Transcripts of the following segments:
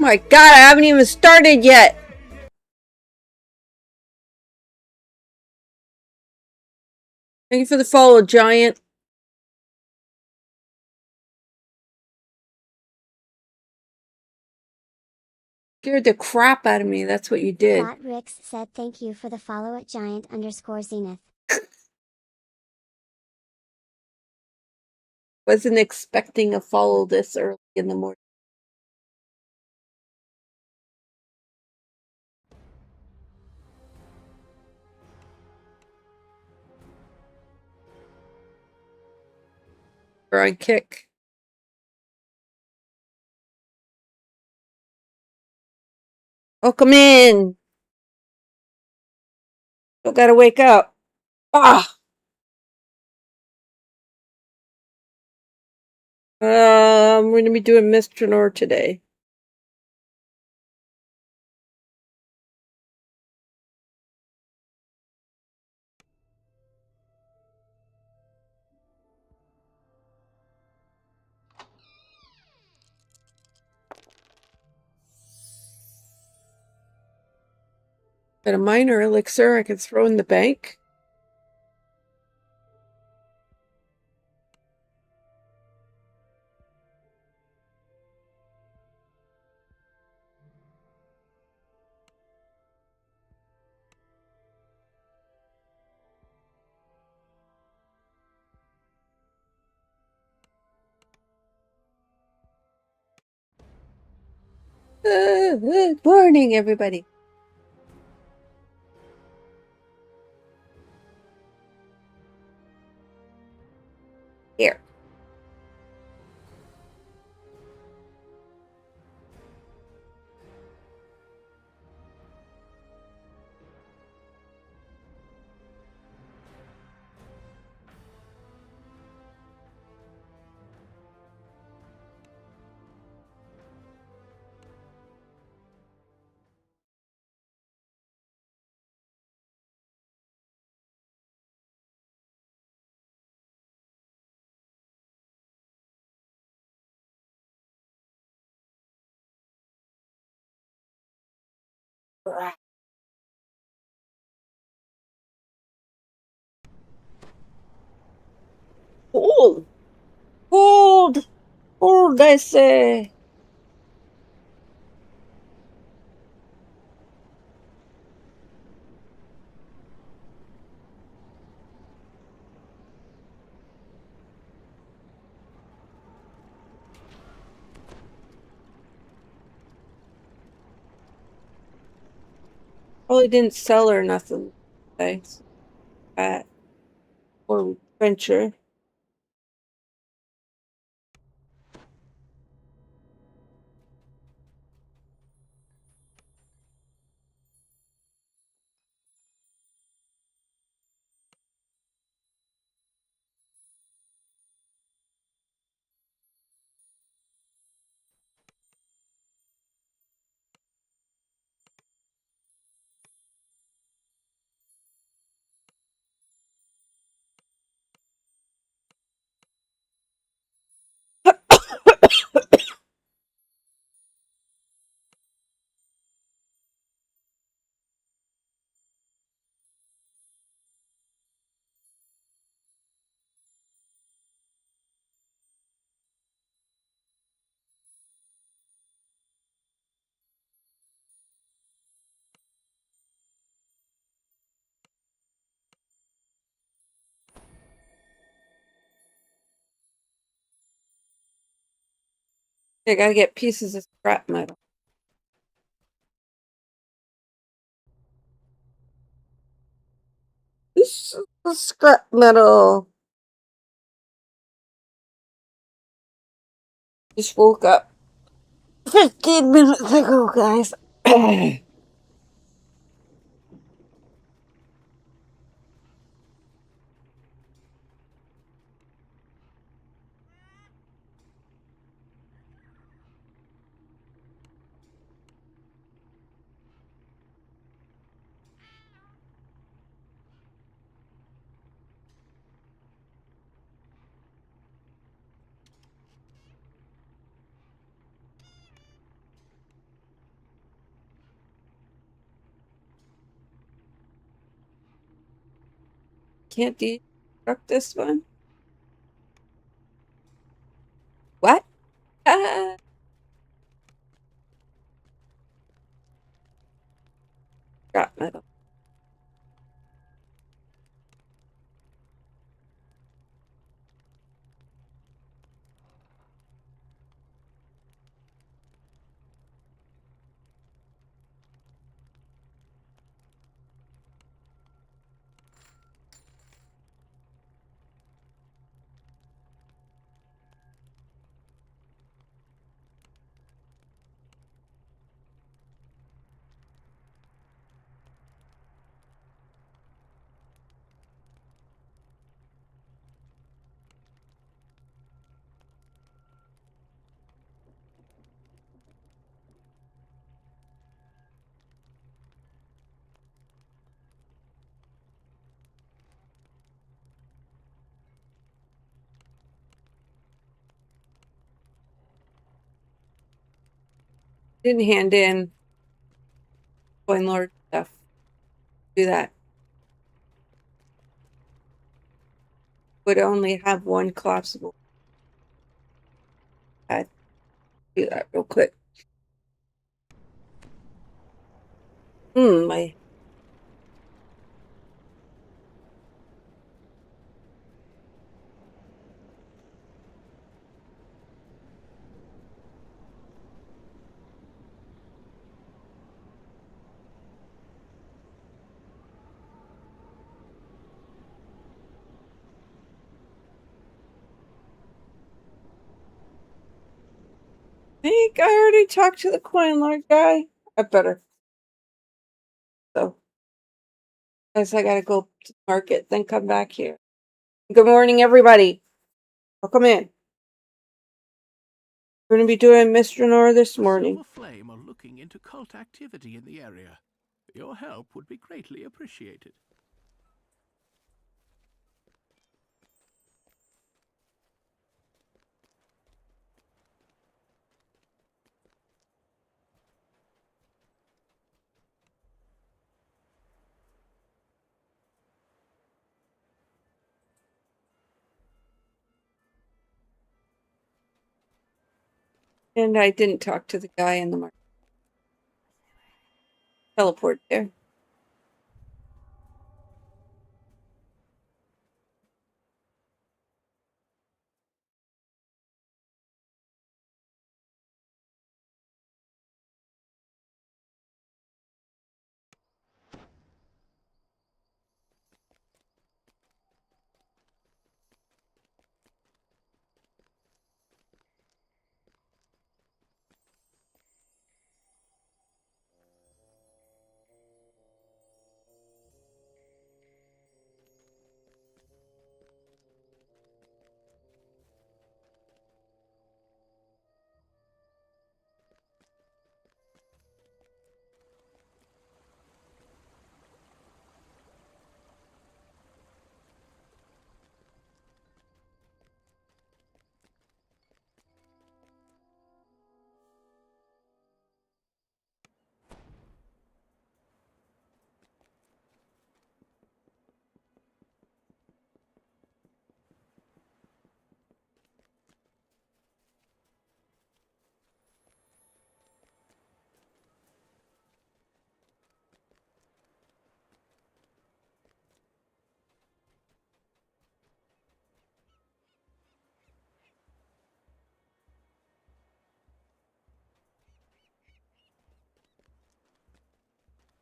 My god, I haven't even started yet! Thank you for the follow, Giant. Scared the crap out of me, that's what you did. Rix said thank you for the follow at Giant_Zenith. Wasn't expecting a follow this early in the morning. Or on kick. Welcome in! Still gotta wake up. Ah! We're gonna be doing Mistranor today. Got a minor elixir I can throw in the bank. Good morning, everybody. Here. Cold! Cold! Cold, I say! Probably didn't sell or nothing. Thanks. Or venture. I gotta get pieces of scrap metal. This is the scrap metal. Just woke up 15 minutes ago, guys. can't deconstruct this one? What? Ah! Scrap metal. Didn't hand in coin lord stuff. Do that. Would only have one collapsible pad. Do that real quick. My I think I already talked to the coin lord guy. I better. So, guess I gotta go to the market, then come back here. Good morning, everybody. Welcome in. We're gonna be doing Mr. Nor this morning. Silver Flame are looking into cult activity in the area. Your help would be greatly appreciated. And I didn't talk to the guy in the market. Teleport there.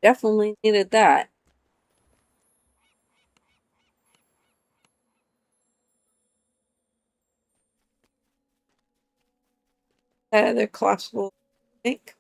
Definitely needed that. That other collapsible tank.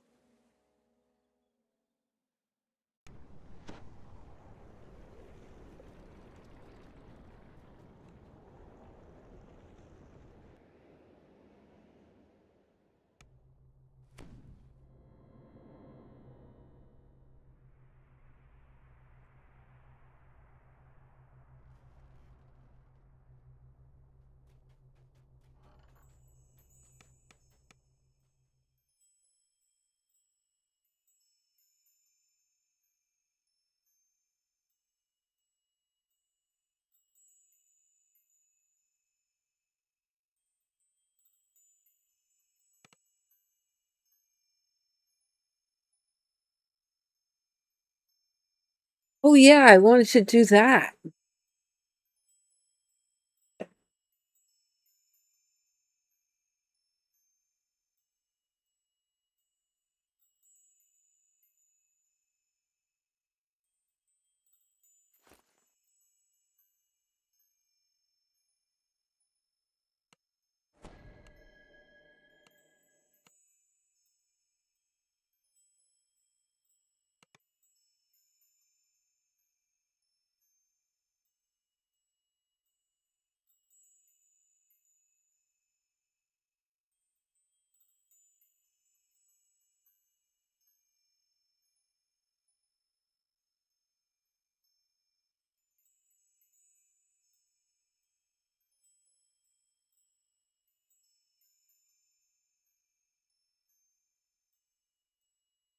Oh yeah, I wanted to do that.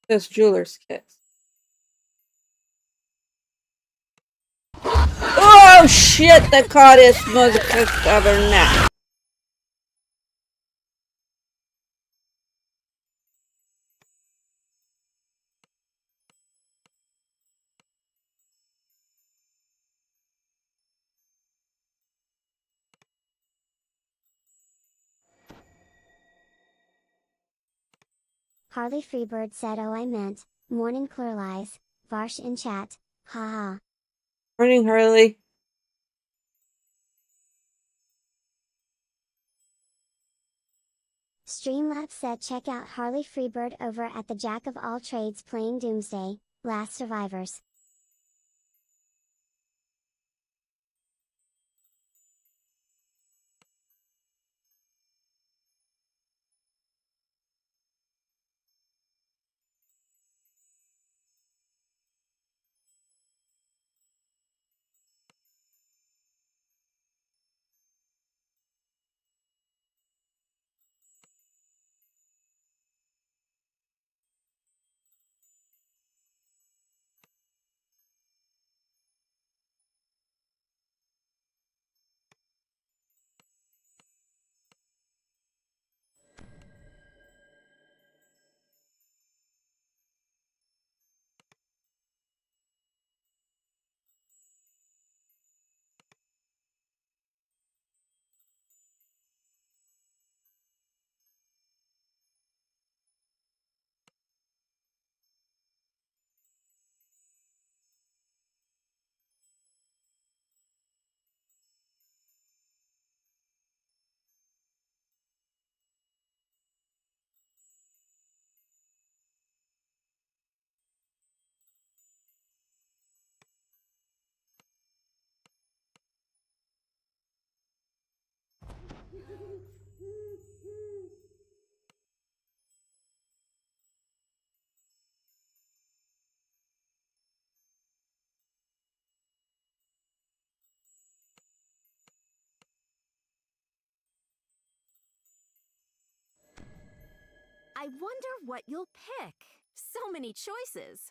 Those jeweler's kits. Oh shit! The caught his mother stubborn now. Harley Freebird said, "Oh, I meant, morning clear lies, Varsh in chat, haha." Morning, Harley. Streamlabs said, "Check out Harley Freebird over at the Jack of All Trades playing Doomsday, Last Survivors." I wonder what you'll pick. So many choices.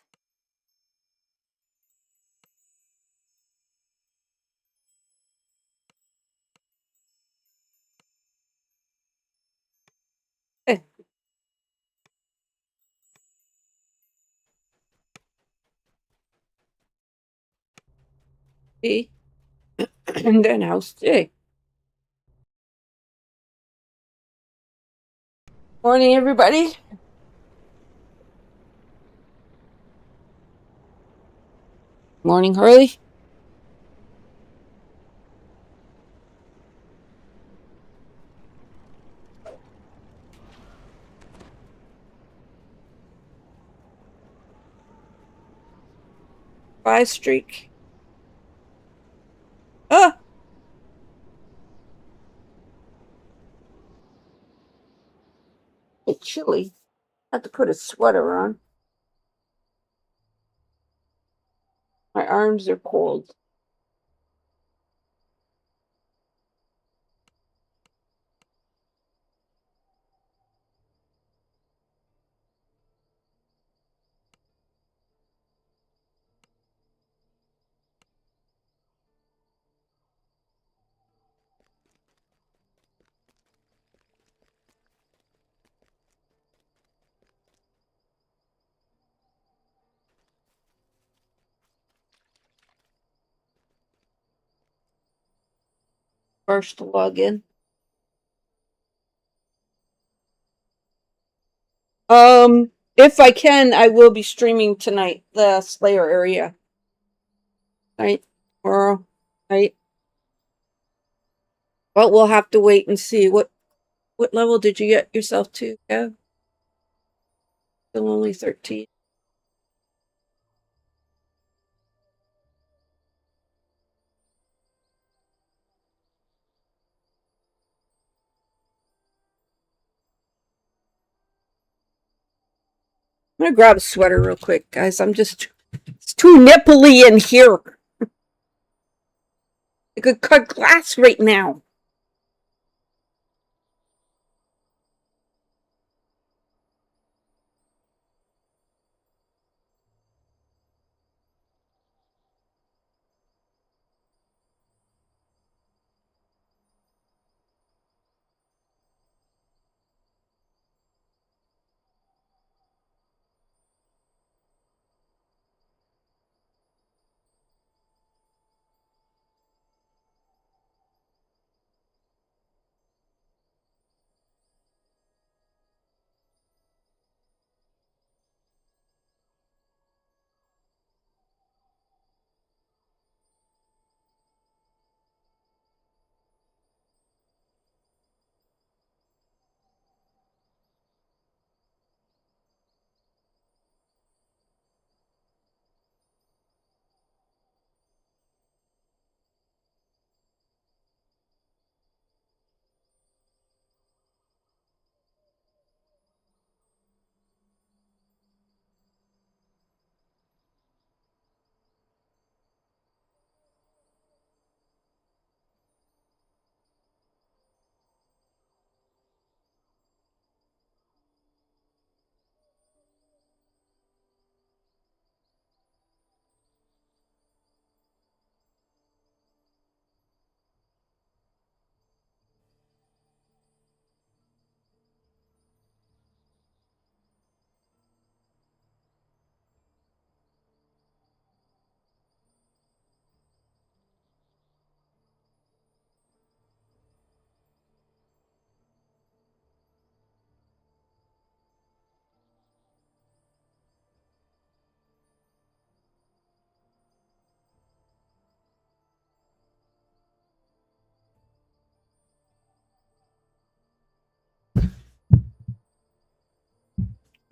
Hey. See? And then I'll stay. Morning, everybody. Morning, Harley. Bye, streak. Ah! It's chilly. I have to put a sweater on. My arms are cold. first to log in. If I can, I will be streaming tonight, the Slayer area. Right? Tomorrow. Right? But we'll have to wait and see. What level did you get yourself to, Kev? Still only 13. I'm gonna grab a sweater real quick, guys. It's too nipply in here. I could cut glass right now.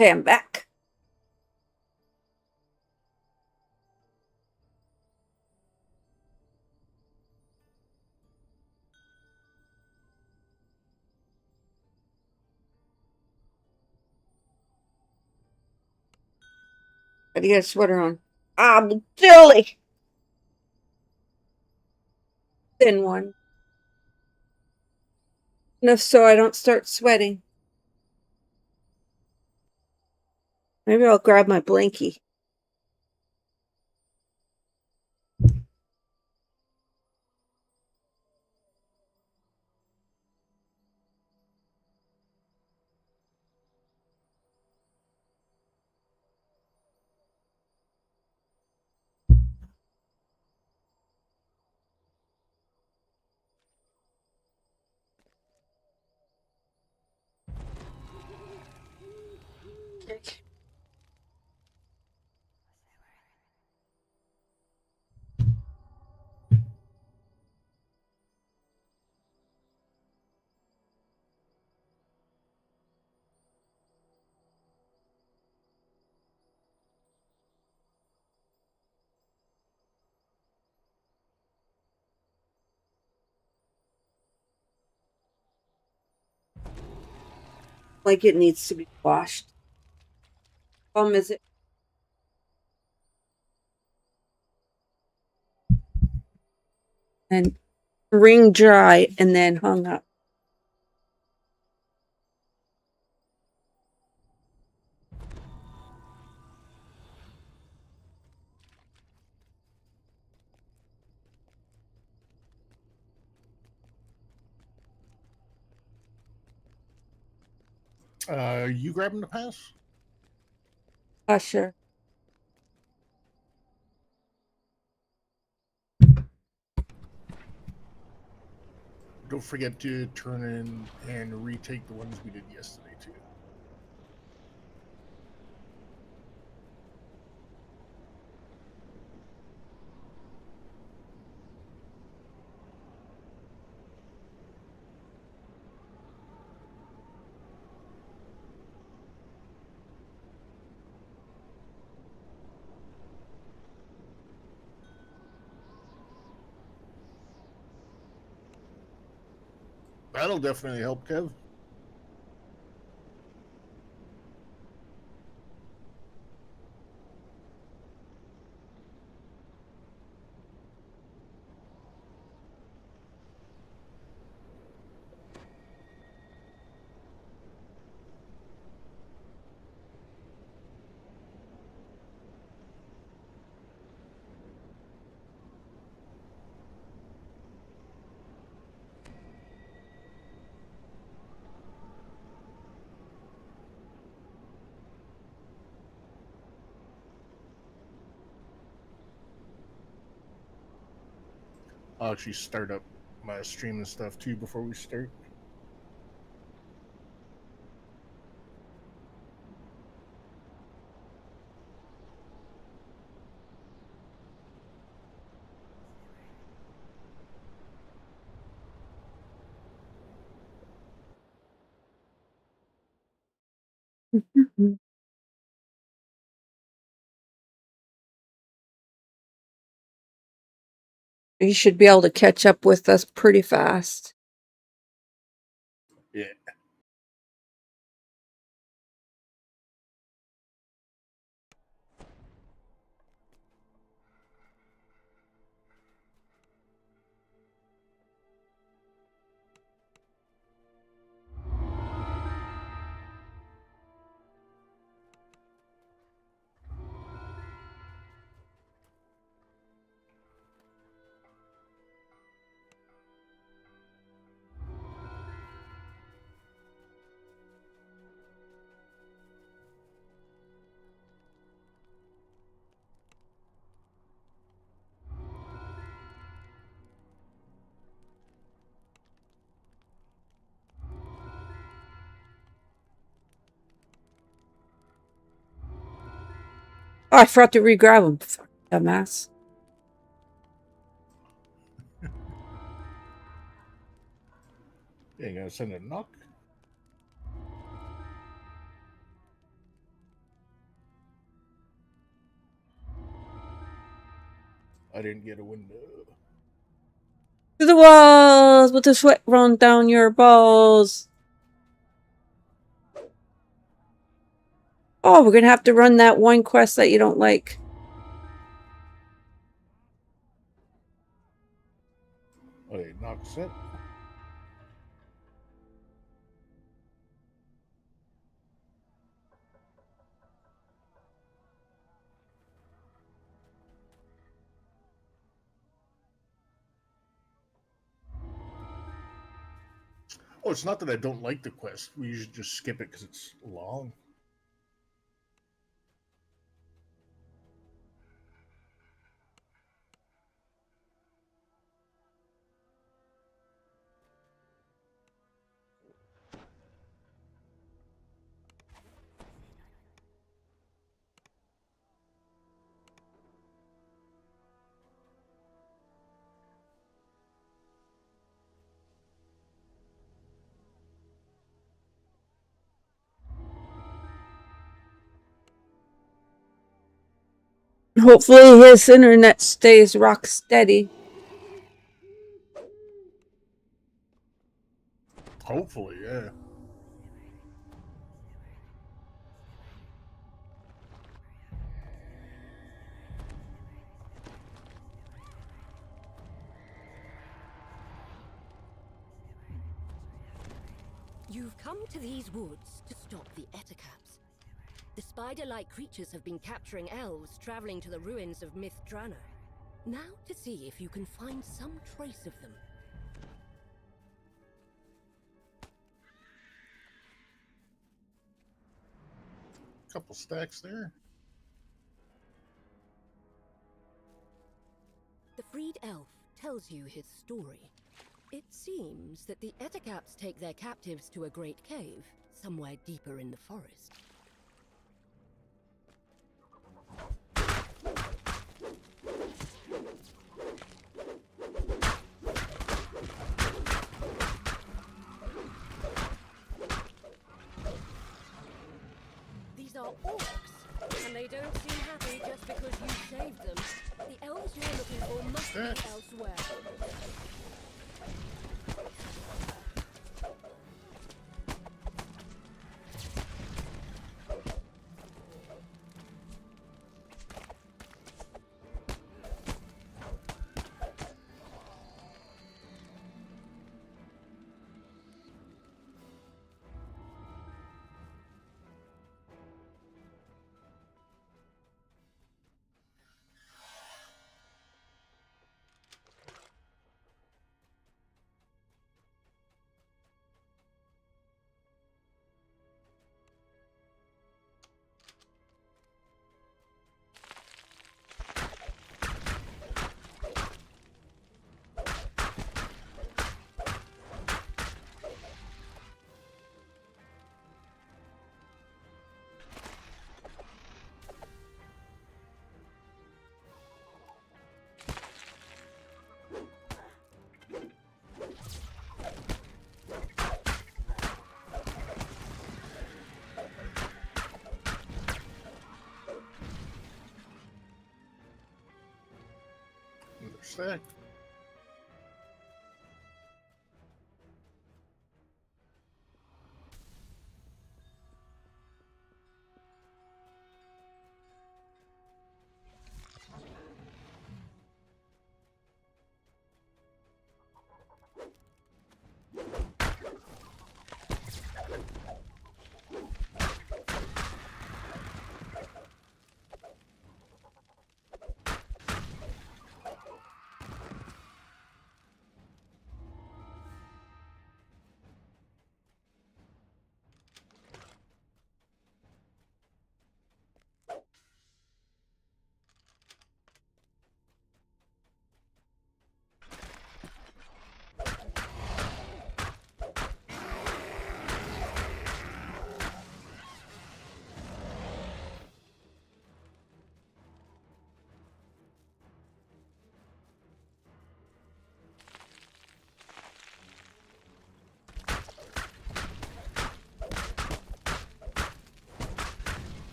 Okay, I'm back. Gotta get a sweater on. I'm chilly. Thin one. Enough so I don't start sweating. Maybe I'll grab my blankie. Like it needs to be washed. Is it? And wring dry and then hung up. You grabbing the pass? Sure. Don't forget to turn in and retake the ones we did yesterday, too. That'll definitely help, Kev. I'll actually start up my stream and stuff, too, before we start. You should be able to catch up with us pretty fast. Yeah. Oh, I forgot to re-grab them. Fuck, dumbass. Yeah, you gotta send a knock. I didn't get a window. To the walls with the sweat run down your balls. Oh, we're gonna have to run that one quest that you don't like. Okay, knock set. Oh, it's not that I don't like the quest. We usually just skip it because it's long. Hopefully his internet stays rock steady. Hopefully, yeah. You've come to these woods to stop the Ettercaps. The spider-like creatures have been capturing elves traveling to the ruins of Myth Drana. Now to see if you can find some trace of them. Couple stacks there. The freed elf tells you his story. It seems that the Ettercaps take their captives to a great cave, somewhere deeper in the forest. These are orcs, and they don't seem happy just because you saved them. The elves you're looking for must be elsewhere. There's that.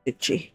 Itchy.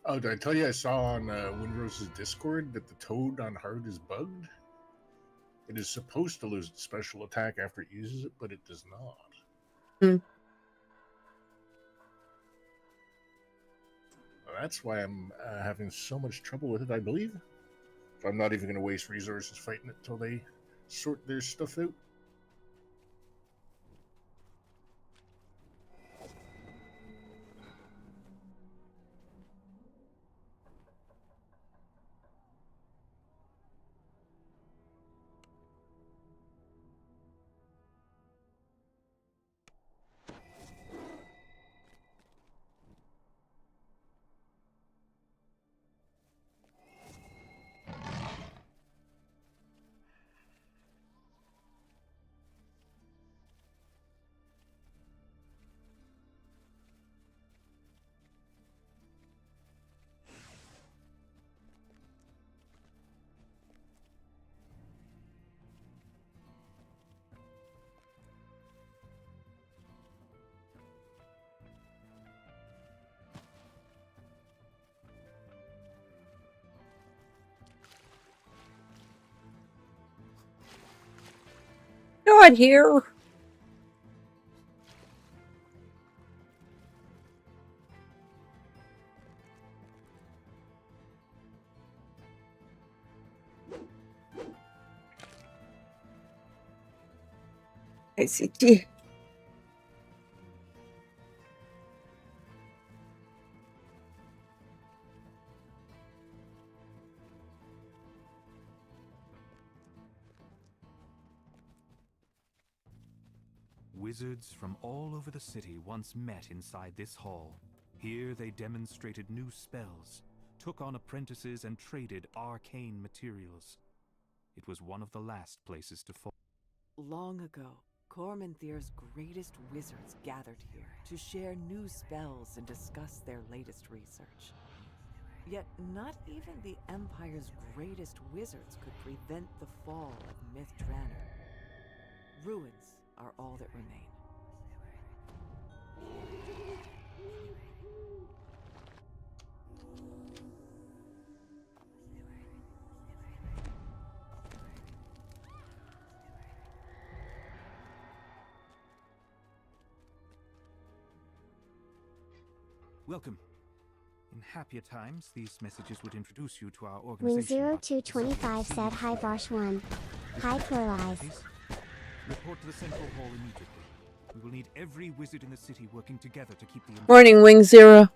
Oh, did I tell you I saw on Windrose's Discord that the toad on hard is bugged? It is supposed to lose its special attack after it uses it, but it does not. Hmm. That's why I'm having so much trouble with it, I believe. So I'm not even going to waste resources fighting it till they sort their stuff out. on here. ICT. Wizards from all over the city once met inside this hall. Here they demonstrated new spells, took on apprentices, and traded arcane materials. It was one of the last places to fall. Long ago, Cormanthir's greatest wizards gathered here to share new spells and discuss their latest research. Yet not even the Empire's greatest wizards could prevent the fall of Myth Draenor. Ruins are all that remain. Welcome. In happier times, these messages would introduce you to our Wing organization. 0225 said hi Varsh 1. Hi Pluralize. Please, report to the central hall immediately. We will need every wizard in the city working together to keep the... Morning, Wing 0.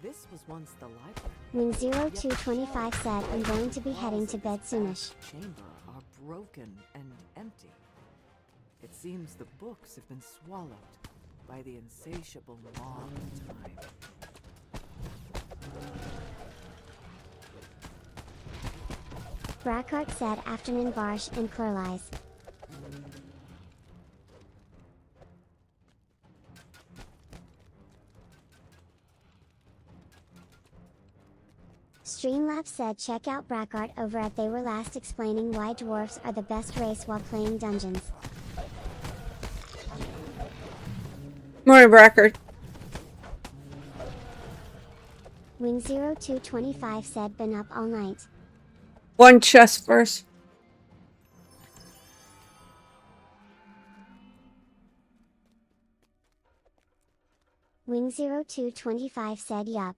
This was once the library. Wing 0225 said I'm going to be heading to bed soonish. Chamber are broken and empty. It seems the books have been swallowed by the insatiable maw of time. Brackhart said afternoon Varsh and Pluralize. Streamlabs said check out Brackhart over at They Were Last explaining why dwarves are the best race while playing dungeons. Morning, Brackard. Wing 0225 said been up all night. One chest first. Wing 0225 said yup.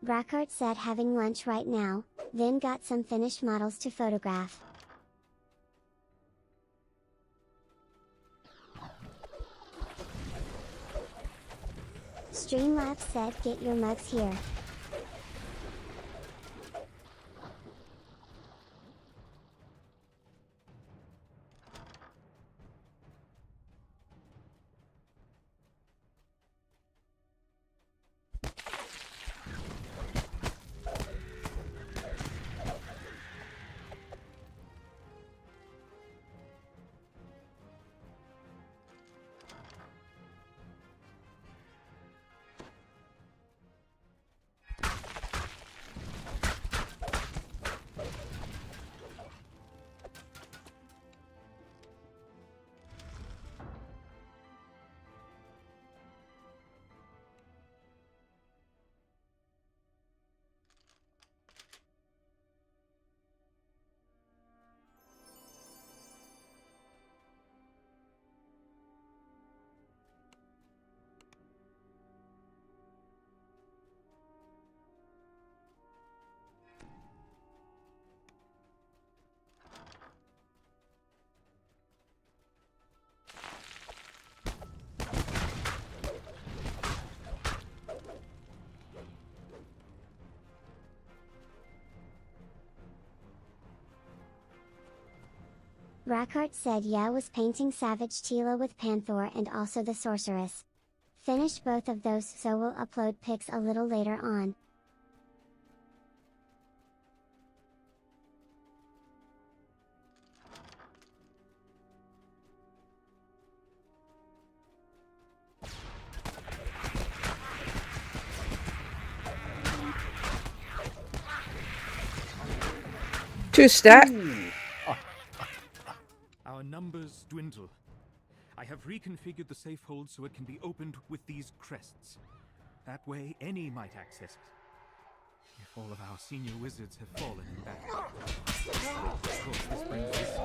Brackhart said having lunch right now, then got some finished models to photograph. Streamlabs said get your mugs here. Rackart said yeah was painting Savage Tila with Panther and also the Sorceress. Finished both of those, so we'll upload pics a little later on. Two stack. Our numbers dwindle. I have reconfigured the safe hold so it can be opened with these crests. That way, any might access it. If all of our senior wizards have fallen in battle. Of course, this brings risks.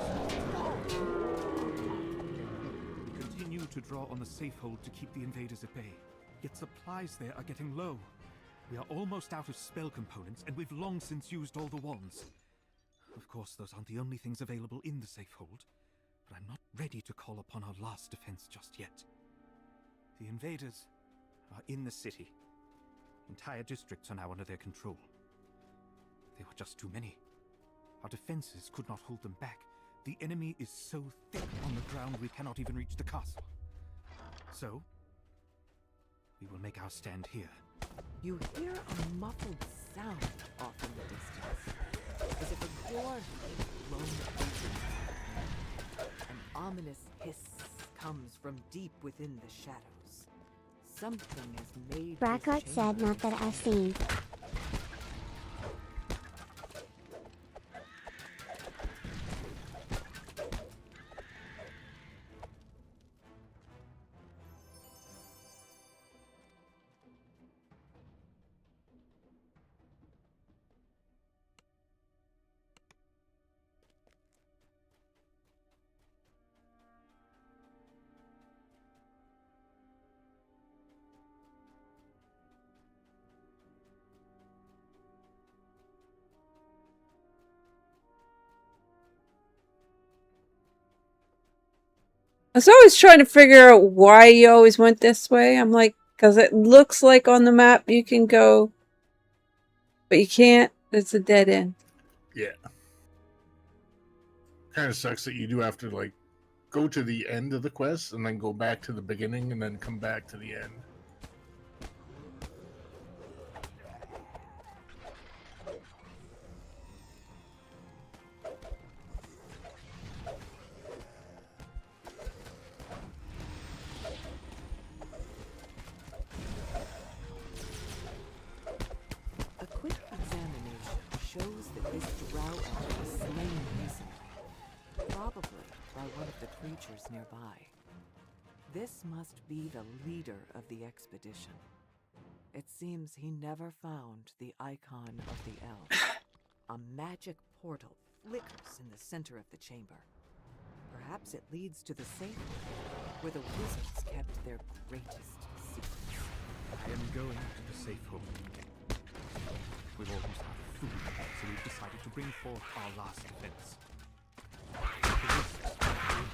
We continue to draw on the safe hold to keep the invaders at bay. Yet supplies there are getting low. We are almost out of spell components, and we've long since used all the wands. Of course, those aren't the only things available in the safe hold, but I'm not ready to call upon our last defense just yet. The invaders are in the city. Entire districts are now under their control. They were just too many. Our defenses could not hold them back. The enemy is so thick on the ground we cannot even reach the castle. So, we will make our stand here. You hear a muffled sound off in the distance, as if a door had been blown open. An ominous hiss comes from deep within the shadows. Something has made this Rackart said chamber not that I've seen. I was always trying to figure out why you always went this way. I'm like, because it looks like on the map you can go, but you can't. It's a dead end. Yeah. Kind of sucks that you do have to, like, go to the end of the quest and then go back to the beginning and then come back to the end. A quick examination shows that this drow elf was slain recently, probably by one of the creatures nearby. This must be the leader of the expedition. It seems he never found the icon of the elf. A magic portal flickers in the center of the chamber. Perhaps it leads to the safe room, where the wizards kept their greatest secrets. I am going to the safe hold. We've almost out of food, so we've decided to bring forth our last defense. The risks are great.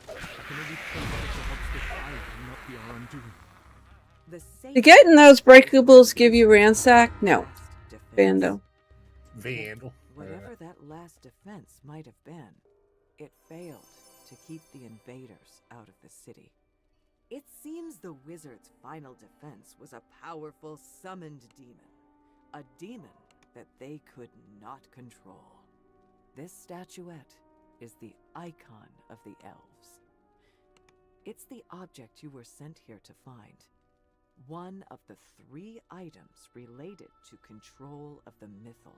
I can only pray that the hobster fire will not be our undoing. The safe You getting those breakables give you ransack? No. defense. Vandal. Vandal. Whatever that last defense might have been, it failed to keep the invaders out of the city. It seems the wizard's final defense was a powerful summoned demon. A demon that they could not control. This statuette is the icon of the elves. It's the object you were sent here to find. One of the 3 items related to control of the mythal.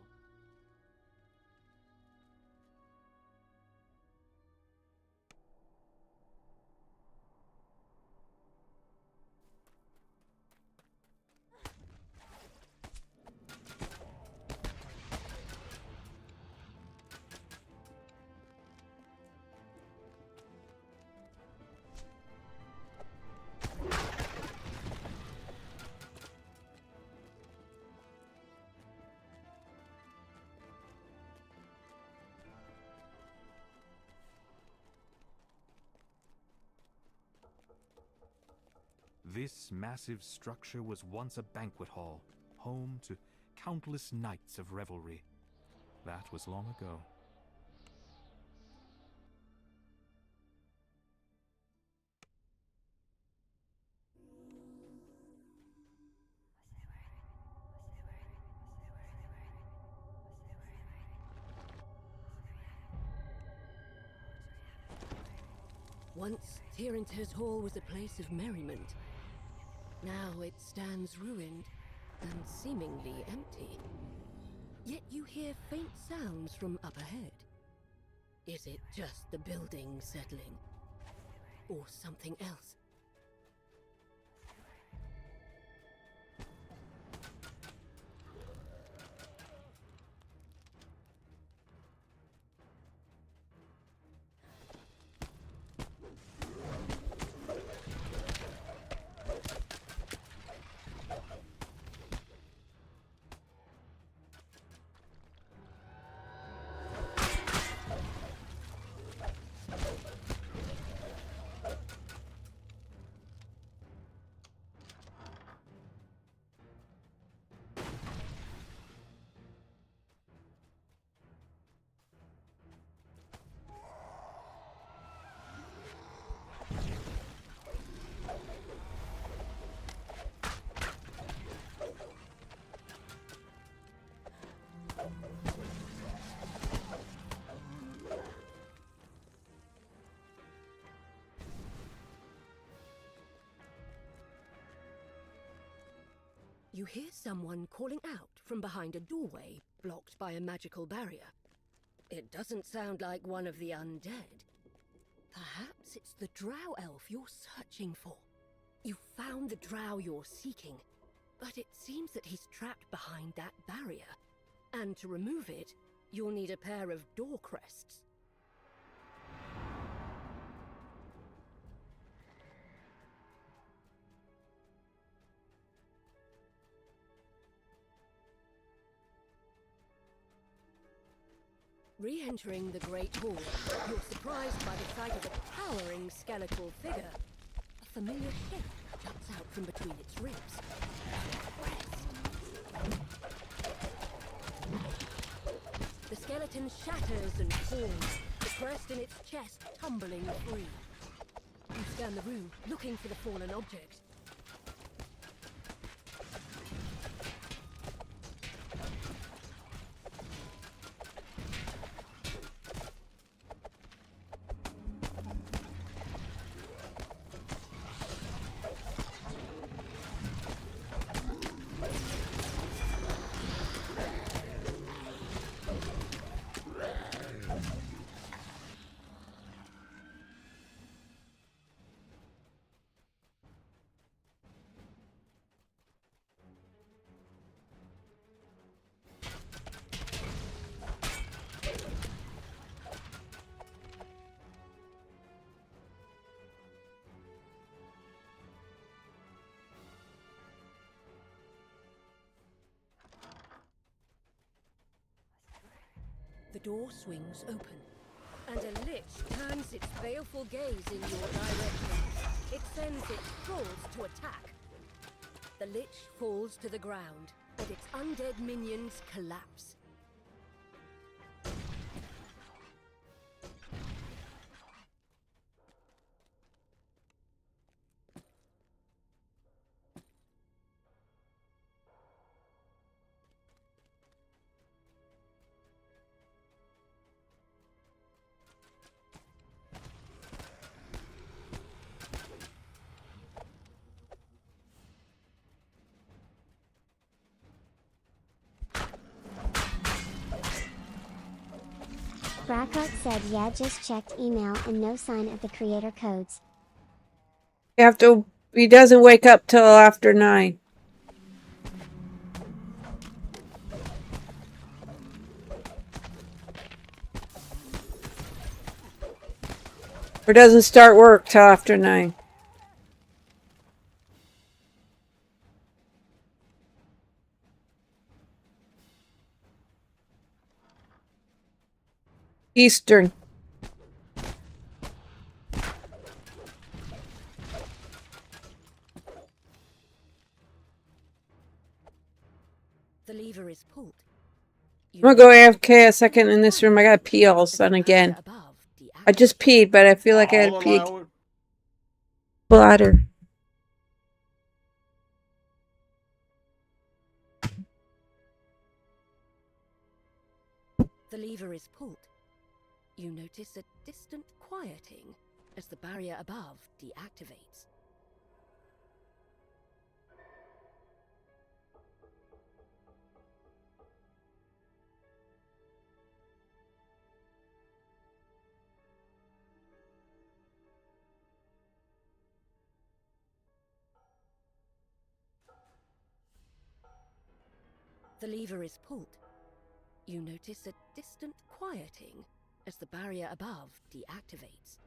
This massive structure was once a banquet hall, home to countless nights of revelry. That was long ago. Once, Tyranter's Hall was a place of merriment. Now it stands ruined and seemingly empty. Yet you hear faint sounds from up ahead. Is it just the building settling? Or something else? You hear someone calling out from behind a doorway blocked by a magical barrier. It doesn't sound like one of the undead. Perhaps it's the drow elf you're searching for. You found the drow you're seeking, but it seems that he's trapped behind that barrier. And to remove it, you'll need a pair of door crests. Re-entering the Great Hall, you're surprised by the sight of a towering skeletal figure. A familiar shape juts out from between its ribs. The skeleton shatters and falls, the crest in its chest tumbling free. You scan the room, looking for the fallen object. The door swings open, and a lich turns its baleful gaze in your direction. It sends its trolls to attack. The lich falls to the ground, and its undead minions collapse. Brackart said yeah, just checked email and no sign of the creator codes. He doesn't wake up till after 9. Or doesn't start work till after 9. Eastern. The lever is pulled. I'm gonna go AFK a second in this room. I gotta pee all of a sudden again. I just peed, but I feel like I had to pee. Bladder. The lever is pulled. You notice a distant quieting as the barrier above deactivates. The lever is pulled. You notice a distant quieting as the barrier above deactivates.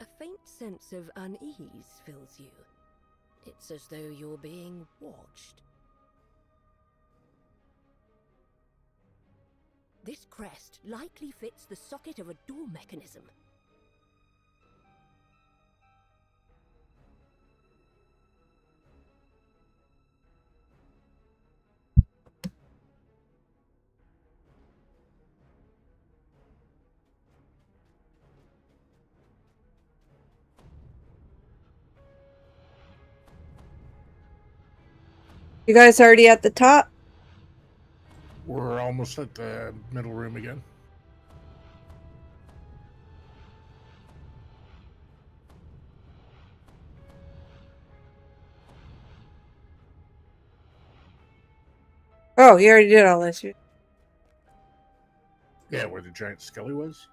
A faint sense of unease fills you. It's as though you're being watched. This crest likely fits the socket of a door mechanism. You guys already at the top? We're almost at the middle room again. Oh, you already did all this. Yeah, where the giant skelly was.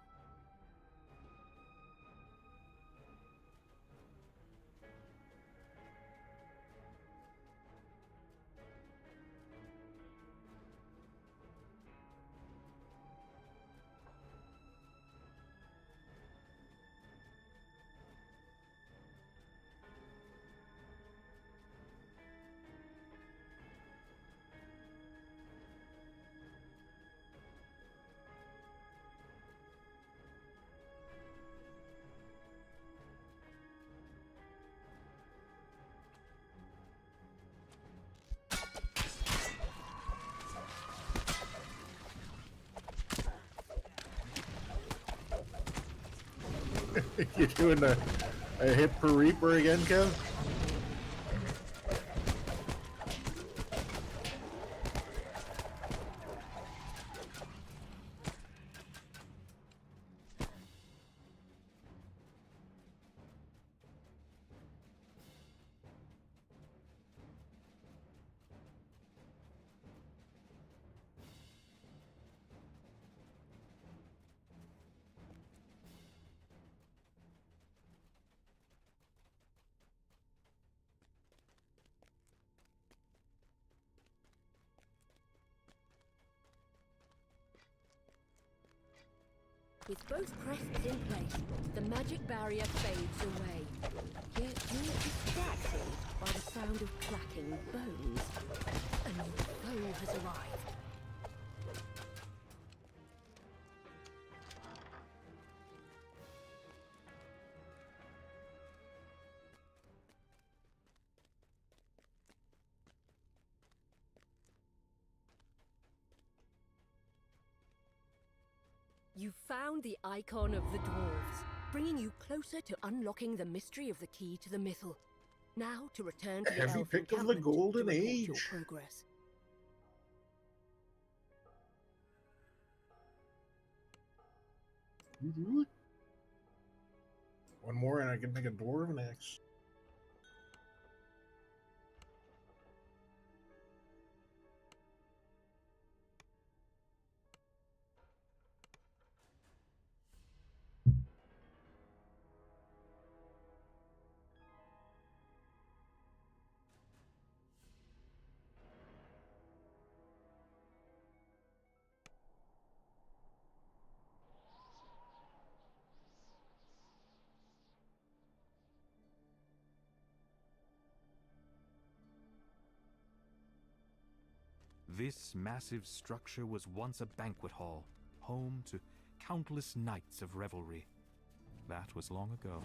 You doing a hit per reaper again, Kev? With both crests in place, the magic barrier fades away. Yet you're distracted by the sound of clacking bones. A new foe has arrived. You found the icon of the dwarves, bringing you closer to unlocking the mystery of the key to the mythal. Now to return to the Heavy elf pick of the encampment Golden to report Age. your progress. One more and I can make a dwarven axe. This massive structure was once a banquet hall, home to countless nights of revelry. That was long ago.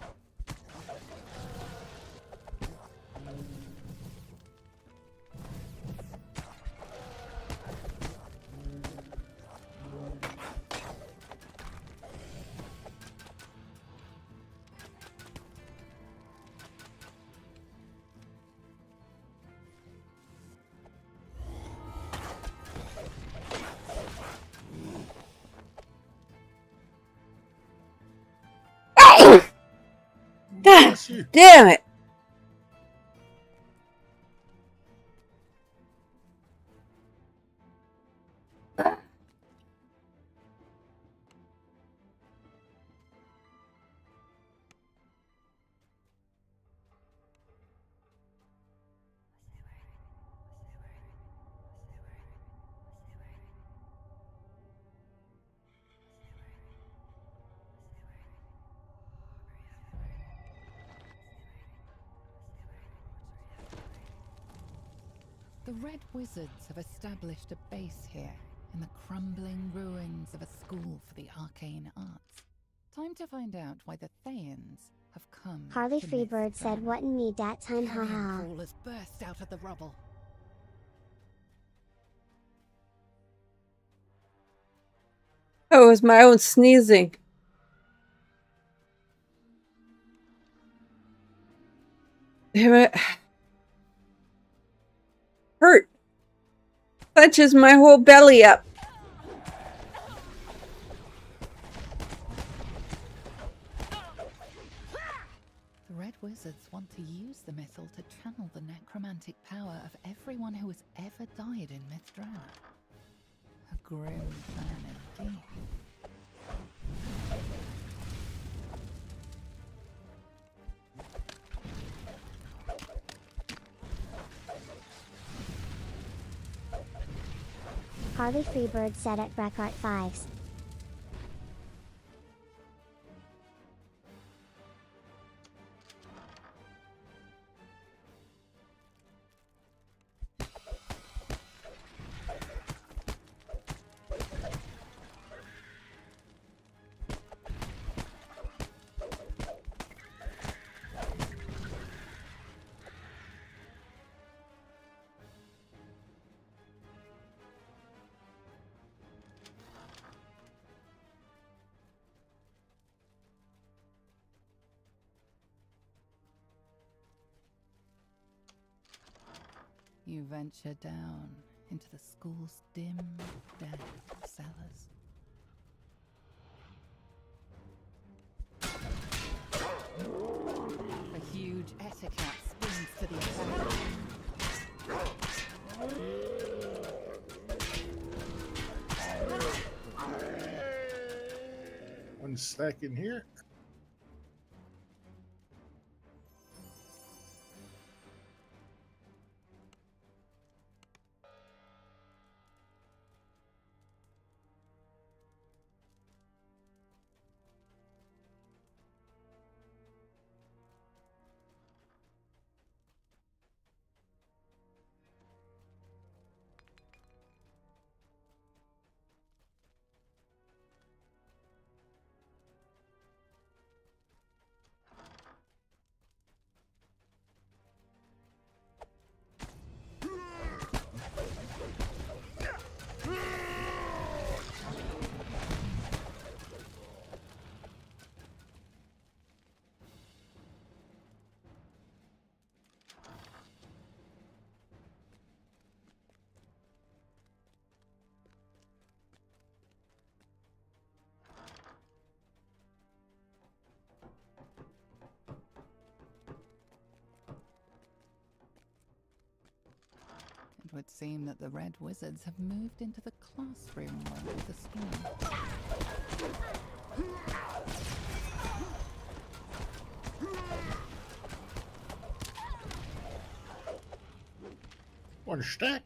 God damn it! The Red Wizards have established a base here, in the crumbling ruins of a school for the arcane arts. Time to find out why the Thayans have come. Harley to Freebird Myth said, Drana. "What in me dat time, Carrion haha." crawlers burst out of the rubble. Oh, it was my own sneezing. Damn it. Hurt. Punches my whole belly up. The Red Wizards want to use the missile to channel the necromantic power of everyone who has ever died in Myth Drana. A grim plan indeed. Harley Freebird said at Breckart 5s. You venture down into the school's dim, damp cellars. A huge etiquette springs to the attack. One stack in here. It would seem that the Red Wizards have moved into the classroom wing of the school. One stack.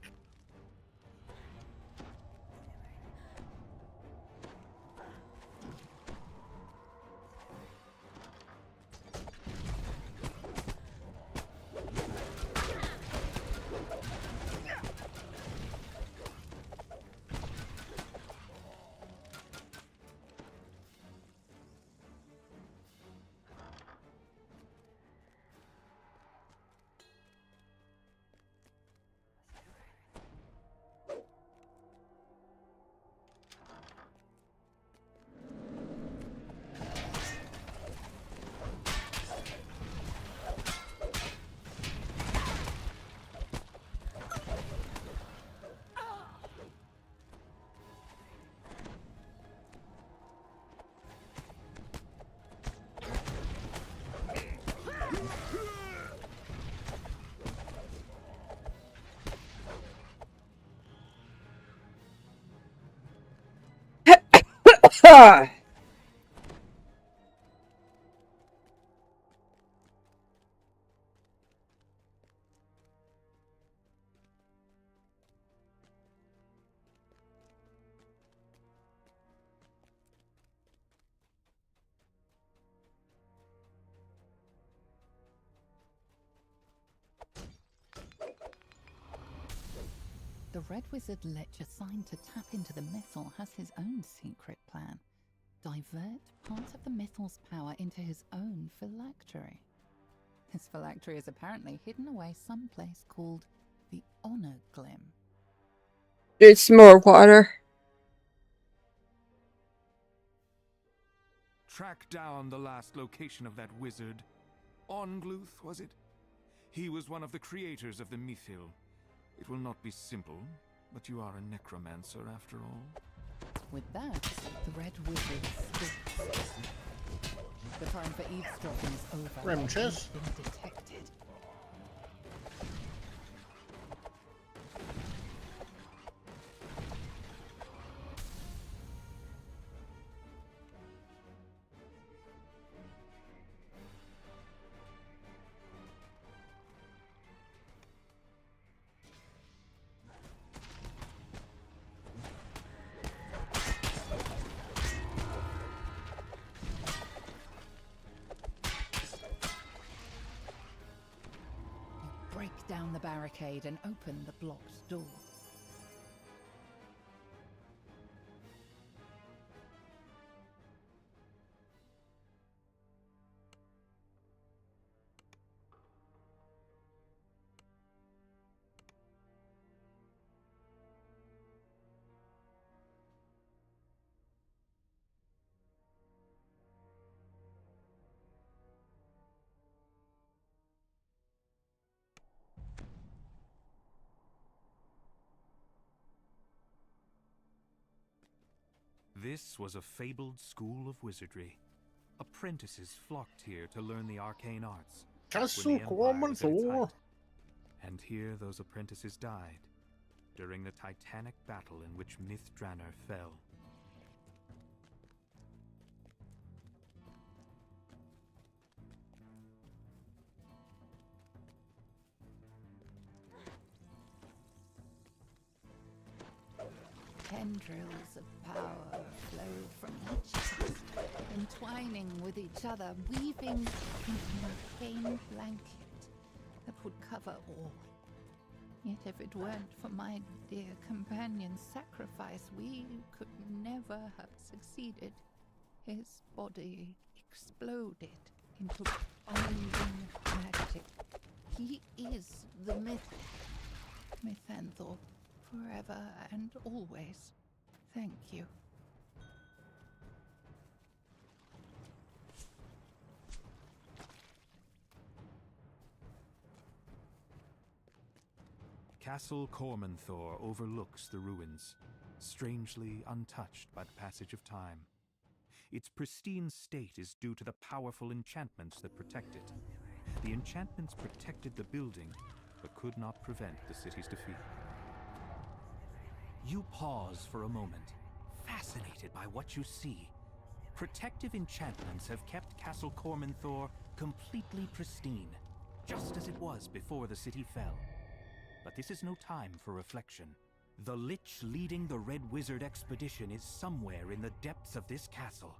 The Red Wizard Lich assigned to tap into the Mythal has his own secret plan. Divert part of the Mythal's power into his own phylactery. This phylactery is apparently hidden away someplace called the Honor Glim. Need some more water. Track down the last location of that wizard. Ongluth, was it? He was one of the creators of the Mythil. It will not be simple, but you are a necromancer after all. With that, the Red Wizard speaks. The time for eavesdropping is over. Ramches? He's been detected. Break down the barricade and open the blocked door. This was a fabled school of wizardry. Apprentices flocked here to learn the arcane arts. Castle when the Empire was at its Cormanthor. height. And here those apprentices died, during the titanic battle in which Mithranor fell. Tendrils of power flowed from each tusk, entwining with each other, weaving into an arcane blanket that would cover all. Yet if it weren't for my dear companion's sacrifice, we could never have succeeded. His body exploded into binding magic. He is the Mythanthor. Forever and always. Thank you. Castle Cormanthor overlooks the ruins, strangely untouched by the passage of time. Its pristine state is due to the powerful enchantments that protect it. The enchantments protected the building, but could not prevent the city's defeat. You pause for a moment, fascinated by what you see. Protective enchantments have kept Castle Cormanthor completely pristine, just as it was before the city fell. But this is no time for reflection. The Lich leading the Red Wizard expedition is somewhere in the depths of this castle.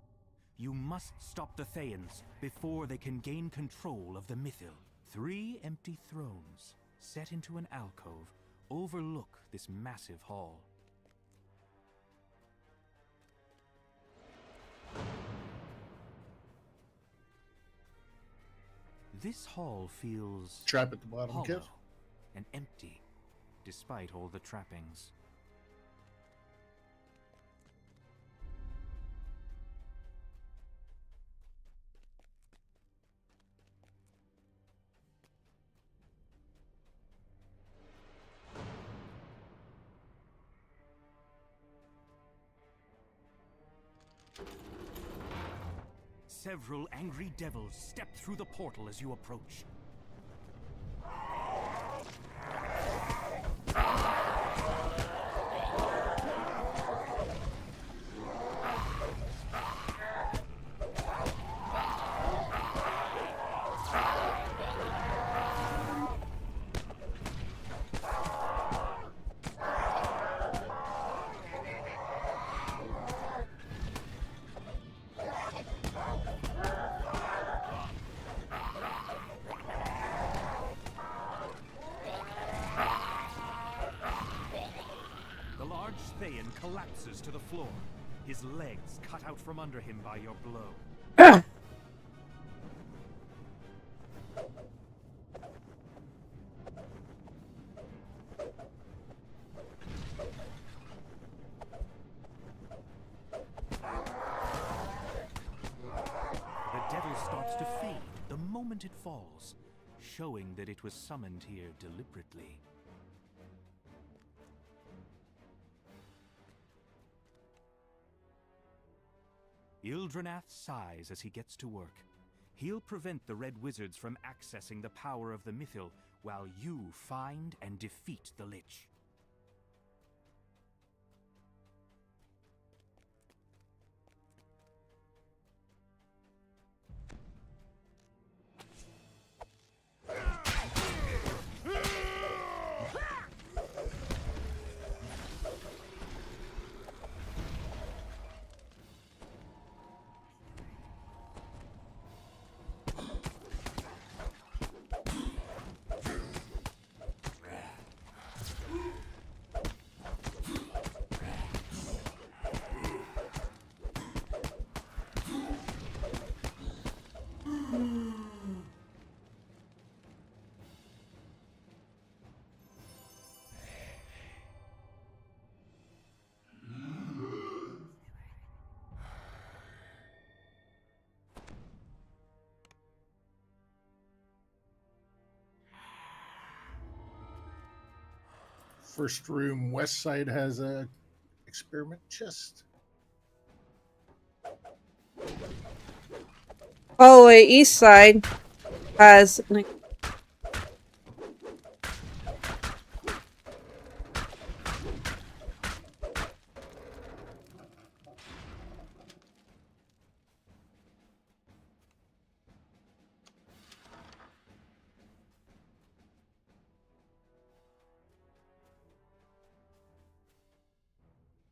You must stop the Thayans before they can gain control of the Mythil. 3 empty thrones, set into an alcove, overlook this massive hall. This hall feels Trap at the bottom, hollow Kev. and empty, despite all the trappings. Several angry devils step through the portal as you approach. collapses to the floor, his legs cut out from under him by your blow. The devil starts to fade the moment it falls, showing that it was summoned here deliberately. Ildranath sighs as he gets to work. He'll prevent the Red Wizards from accessing the power of the Mythil, while you find and defeat the Lich. First room, west side has a experiment chest. Hallway east side has like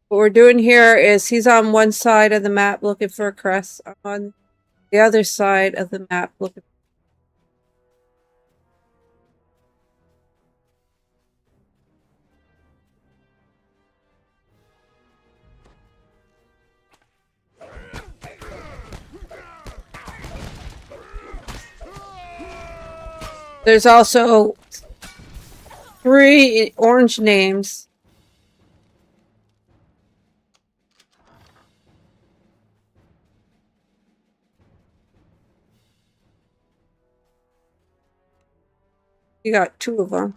what we're doing here is he's on one side of the map looking for a crest. I'm on the other side of the map looking. There's also 3 orange names. You got 2 of them.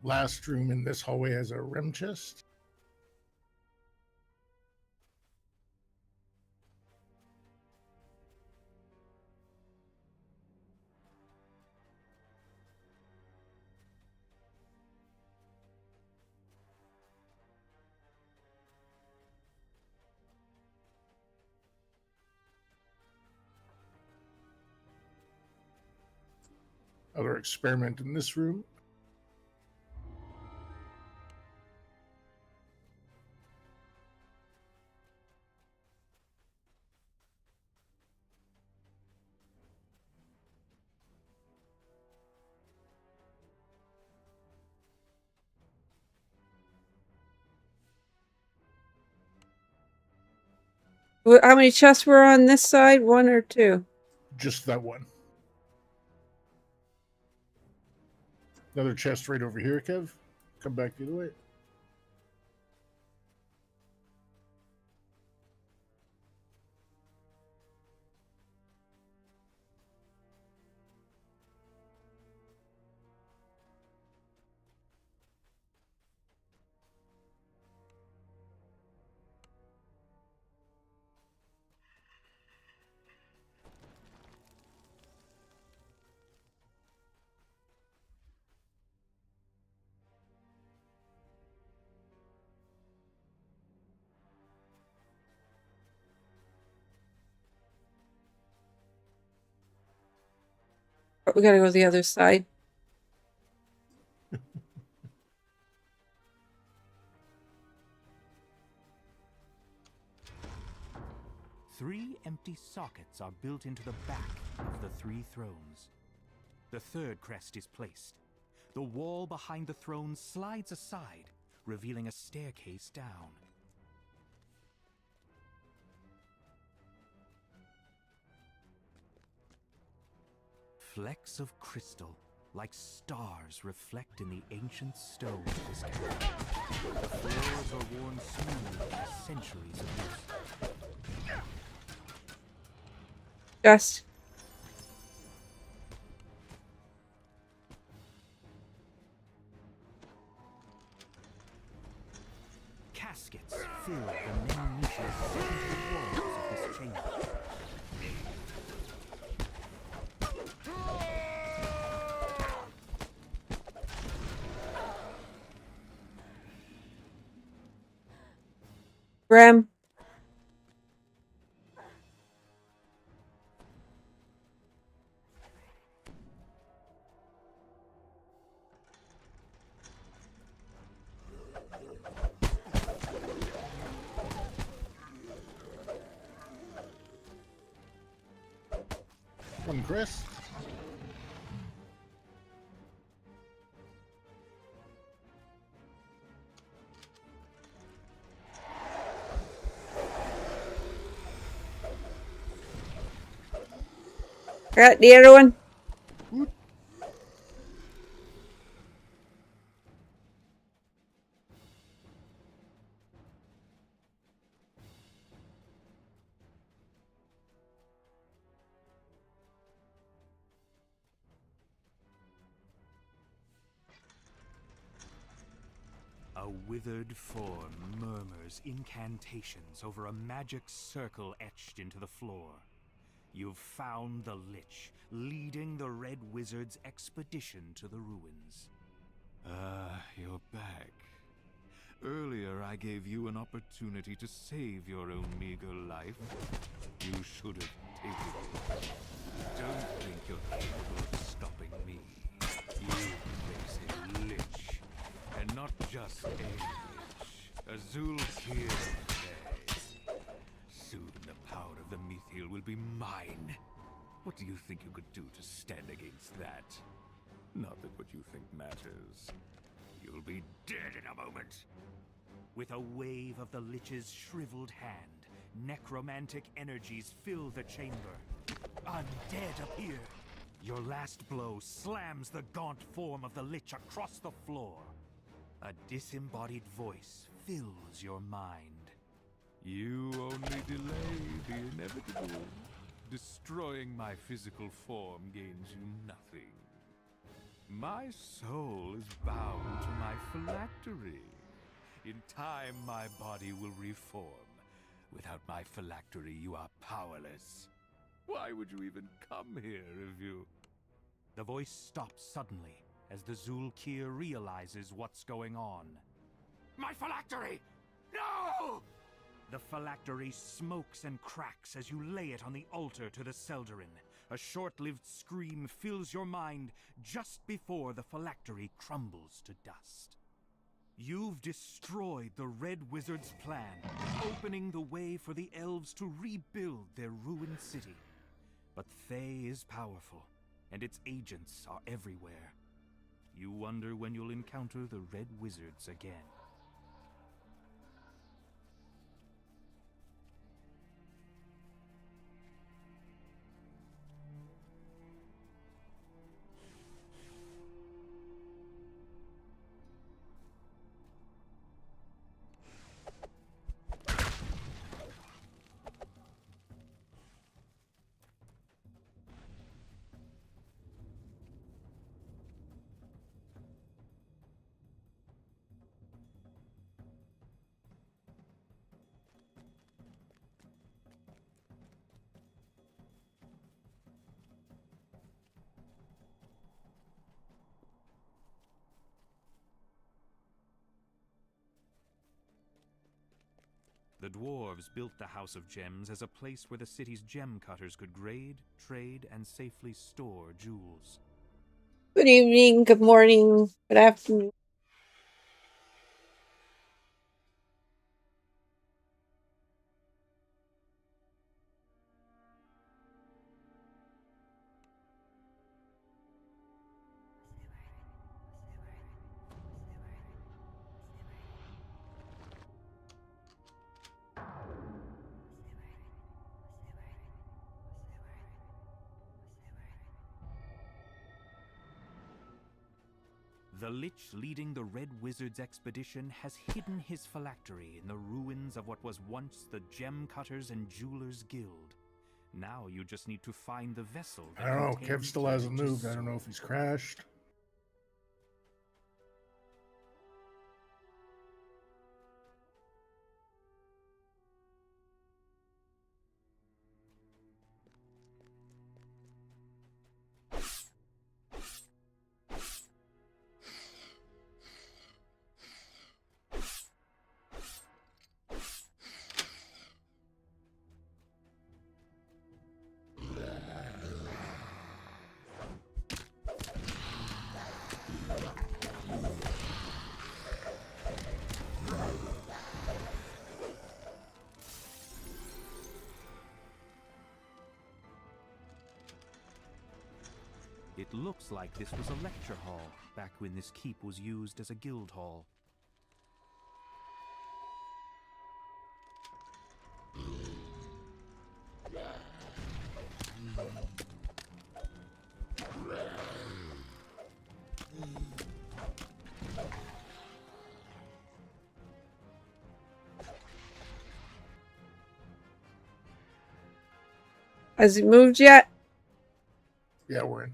Last room in this hallway has a rem chest. Other experiment in this room. How many chests were on this side? 1 or 2? Just that one. Another chest right over here, Kev. Come back the other way. But we gotta go to the other side. Three empty sockets are built into the back of the 3 thrones. The third crest is placed. The wall behind the throne slides aside, revealing a staircase down. Flecks of crystal, like stars, reflect in the ancient stone of this cavern. The floors are worn smooth by centuries of use. Just. Caskets fill the many niches set into the walls of this chamber. Graham. Come, Chris. Got the other one? A withered form murmurs incantations over a magic circle etched into the floor. You've found the Lich, leading the Red Wizard's expedition to the ruins. You're back. Earlier I gave you an opportunity to save your own meager life. You should have taken it. Don't think you're capable of stopping me. You face a Lich, and not just a Lich, a Zulkir. Soon the power of the Mithril will be mine. What do you think you could do to stand against that? Not that what you think matters. You'll be dead in a moment. With a wave of the Lich's shriveled hand, necromantic energies fill the chamber. Undead appear. Your last blow slams the gaunt form of the Lich across the floor. A disembodied voice fills your mind. You only delay the inevitable. Destroying my physical form gains you nothing. My soul is bound to my phylactery. In time, my body will reform. Without my phylactery, you are powerless. Why would you even come here if you... The voice stops suddenly as the Zulkir realizes what's going on. My phylactery! No! The phylactery smokes and cracks as you lay it on the altar to the Seldarin. A short-lived scream fills your mind just before the phylactery crumbles to dust. You've destroyed the Red Wizard's plan, opening the way for the elves to rebuild their ruined city. But Thay is powerful, and its agents are everywhere. You wonder when you'll encounter the Red Wizards again. The dwarves built the House of Gems as a place where the city's gem cutters could grade, trade, and safely store jewels. Good evening, good morning, good afternoon. The Lich leading the Red Wizard's expedition has hidden his phylactery in the ruins of what was once the Gem Cutters and Jewelers Guild. Now you just need to find the vessel that I don't know. Kev contains still the hasn't Lich's moved. I don't know if soul. he's crashed. It looks like this was a lecture hall, back when this keep was used as a guild hall. Has he moved yet? Yeah, we're in.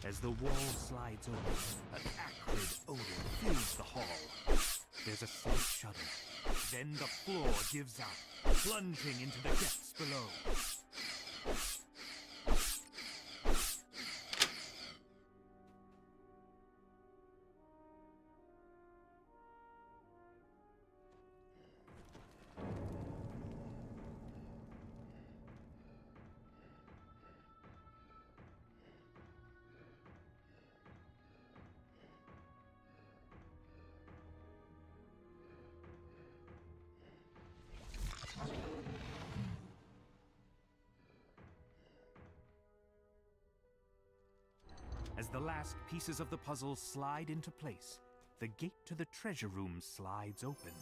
As the wall slides open, an acrid odor fills the hall. There's a slight shudder. Then the floor gives out, plunging into the depths below. As the last pieces of the puzzle slide into place, the gate to the treasure room slides open.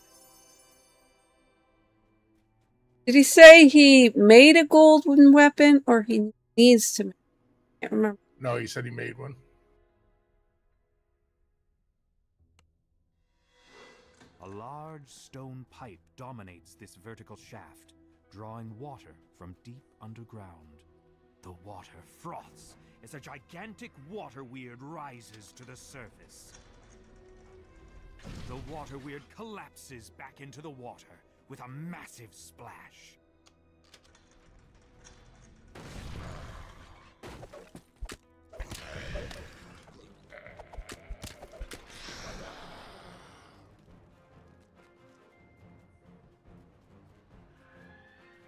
Did he say he made a golden weapon or he needs to make it? I can't remember. No, he said he made one. A large stone pipe dominates this vertical shaft, drawing water from deep underground. The water froths as a gigantic water weird rises to the surface. The water weird collapses back into the water with a massive splash.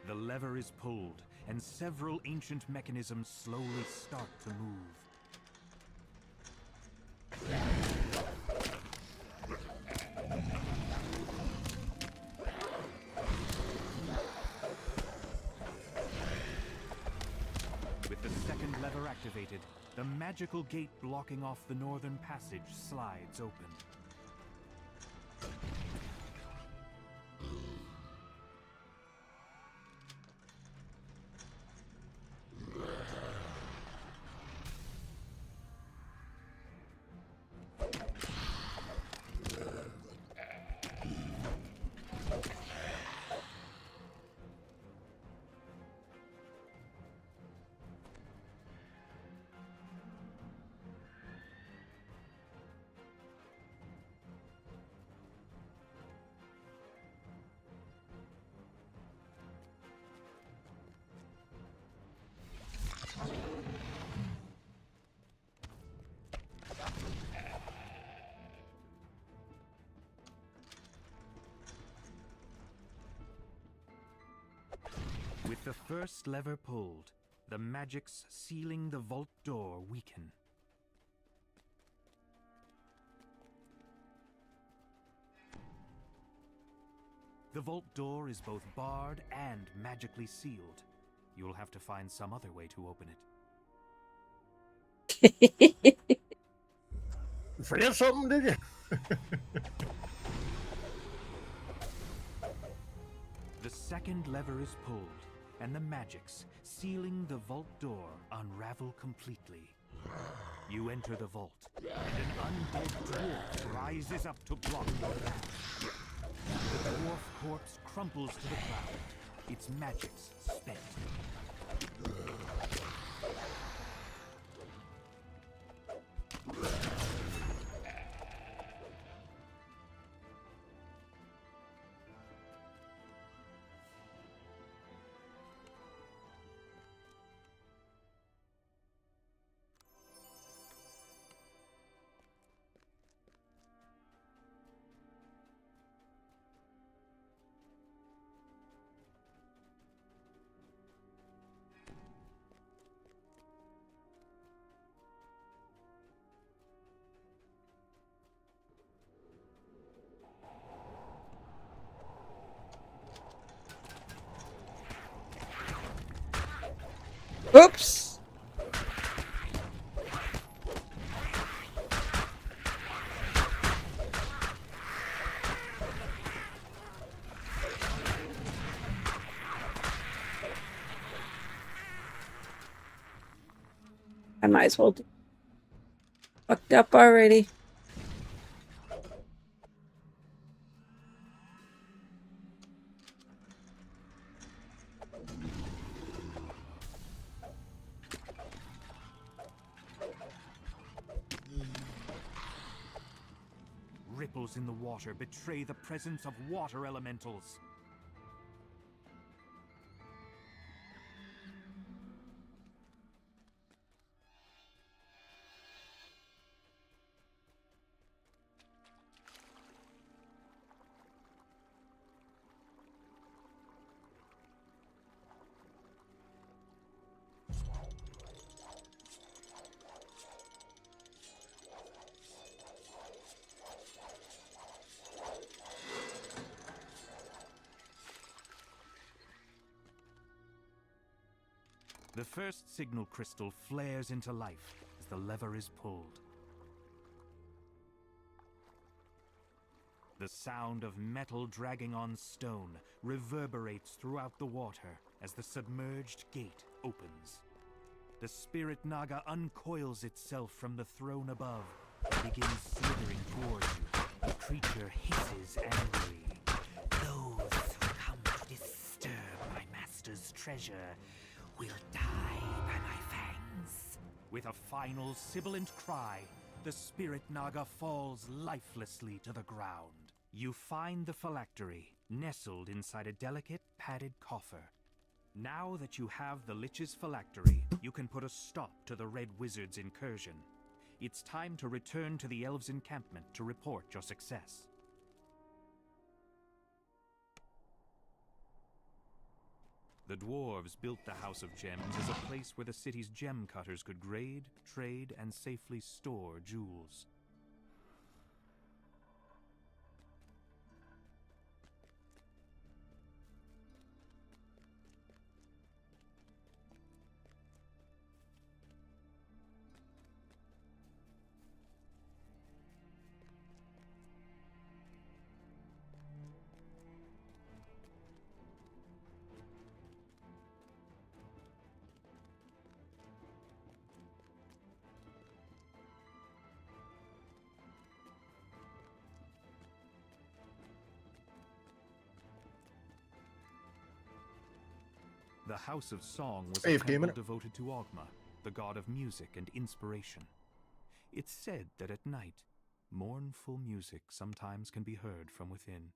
The lever is pulled, and several ancient mechanisms slowly start to move. With the second lever activated, the magical gate blocking off the northern passage slides open. the first lever pulled, the magics sealing the vault door weaken. The vault door is both barred and magically sealed. You'll have to find some other way to open it. You forget something, did you? The second lever is pulled, and the magics sealing the vault door unravel completely. You enter the vault, and an undead dwarf rises up to block you. The dwarf corpse crumples to the ground, its magics spent. Oops. I might as well do. Fucked up already. Ripples in the water betray the presence of water elementals. The first signal crystal flares into life as the lever is pulled. The sound of metal dragging on stone reverberates throughout the water as the submerged gate opens. The spirit Naga uncoils itself from the throne above and begins slithering towards you. The creature hisses angrily. Those who come to disturb my master's treasure will die by my fangs. With a final sibilant cry, the spirit Naga falls lifelessly to the ground. You find the phylactery, nestled inside a delicate, padded coffer. Now that you have the Lich's phylactery, you can put a stop to the Red Wizard's incursion. It's time to return to the Elves' encampment to report your success. The dwarves built the House of Gems as a place where the city's gem cutters could grade, trade, and safely store jewels. The House of Song was a temple devoted to Ogma, the god of music and inspiration. It's said that at night, mournful music sometimes can be heard from within.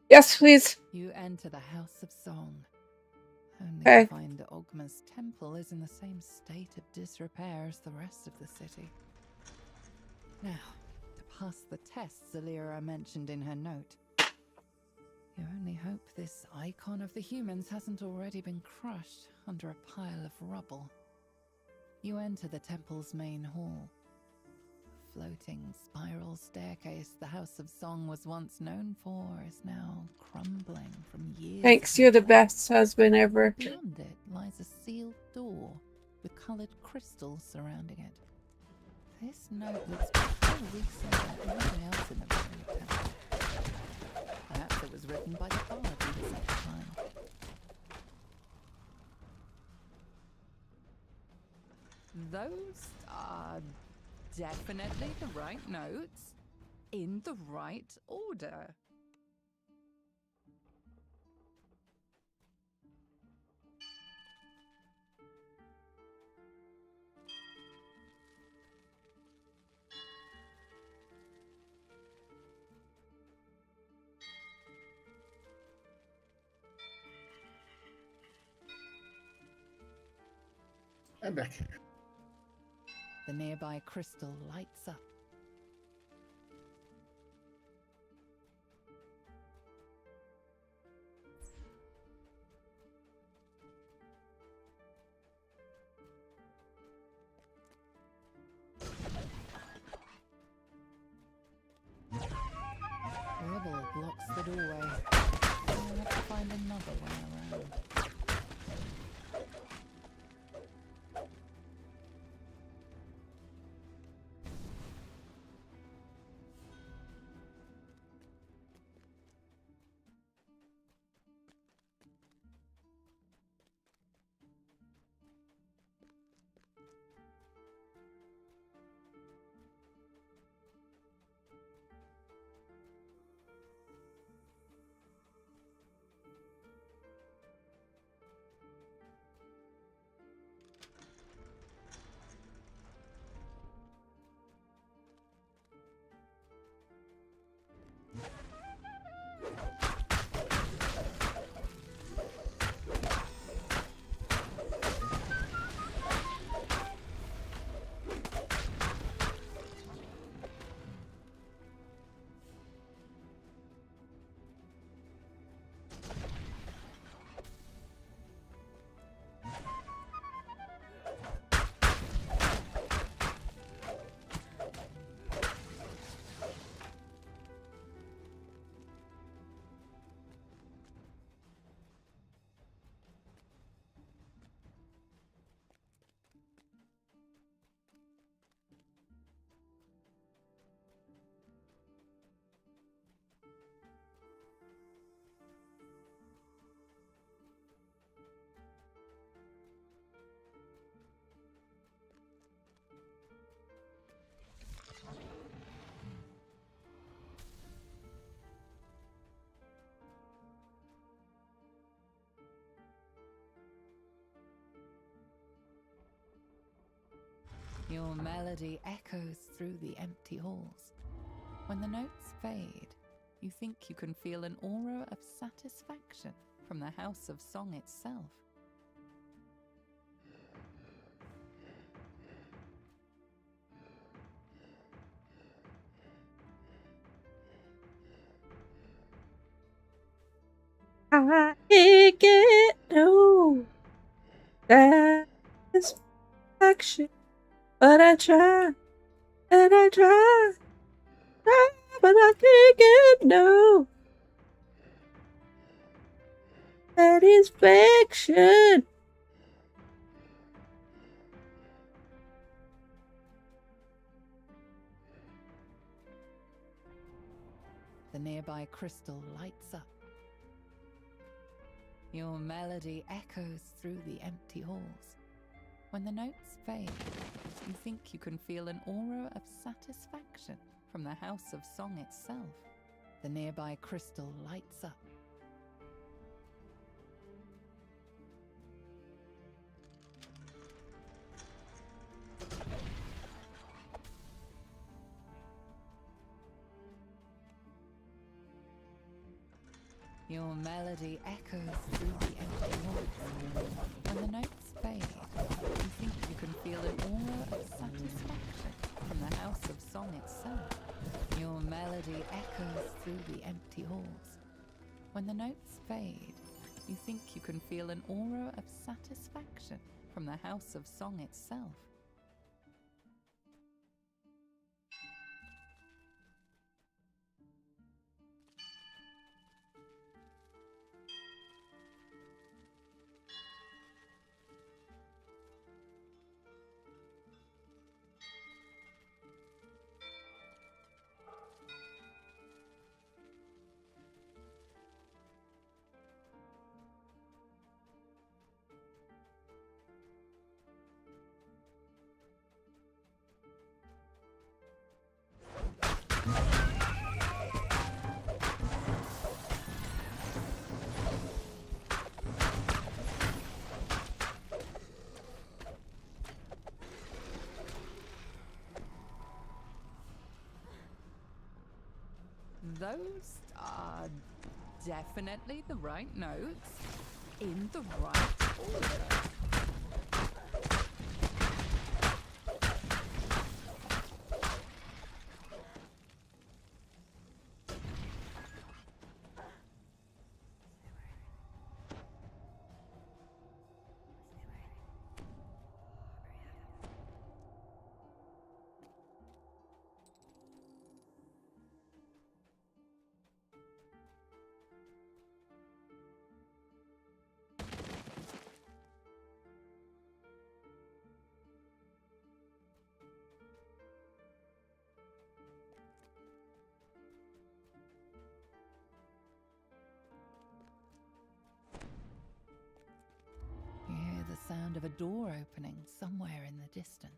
Yes, please. You enter the House of Song, Okay. find Ogma's temple is in the same state of disrepair as the rest of the city. Now, to pass the tests Zalira mentioned in her note, you only hope this icon of the humans hasn't already been crushed under a pile of rubble. You enter the temple's main hall. The floating spiral staircase the House of Song was once known for is now crumbling from years. Thanks, you're the best husband ever. Beyond it lies a sealed door with coloured crystals surrounding it. This note looks more recent than anything else in the Roman temple. Perhaps it was written by the bard who was at the time. Those are definitely the right notes, in the right order. I'm back. The nearby crystal lights up. Rubble blocks the doorway. I'll have to find another way around. Your melody echoes through the empty halls. When the notes fade, you think you can feel an aura of satisfaction from the House of Song itself. I can't get no satisfaction, but I try and I try, but I can't get no satisfaction. The nearby crystal lights up. Your melody echoes through the empty halls. When the notes fade, you think you can feel an aura of satisfaction from the House of Song itself. The nearby crystal lights up. Your melody echoes through the empty halls. When the notes fade, you think you can feel an aura of satisfaction from the House of Song itself. Those are definitely the right notes in the right order. You hear the sound of a door opening somewhere in the distance.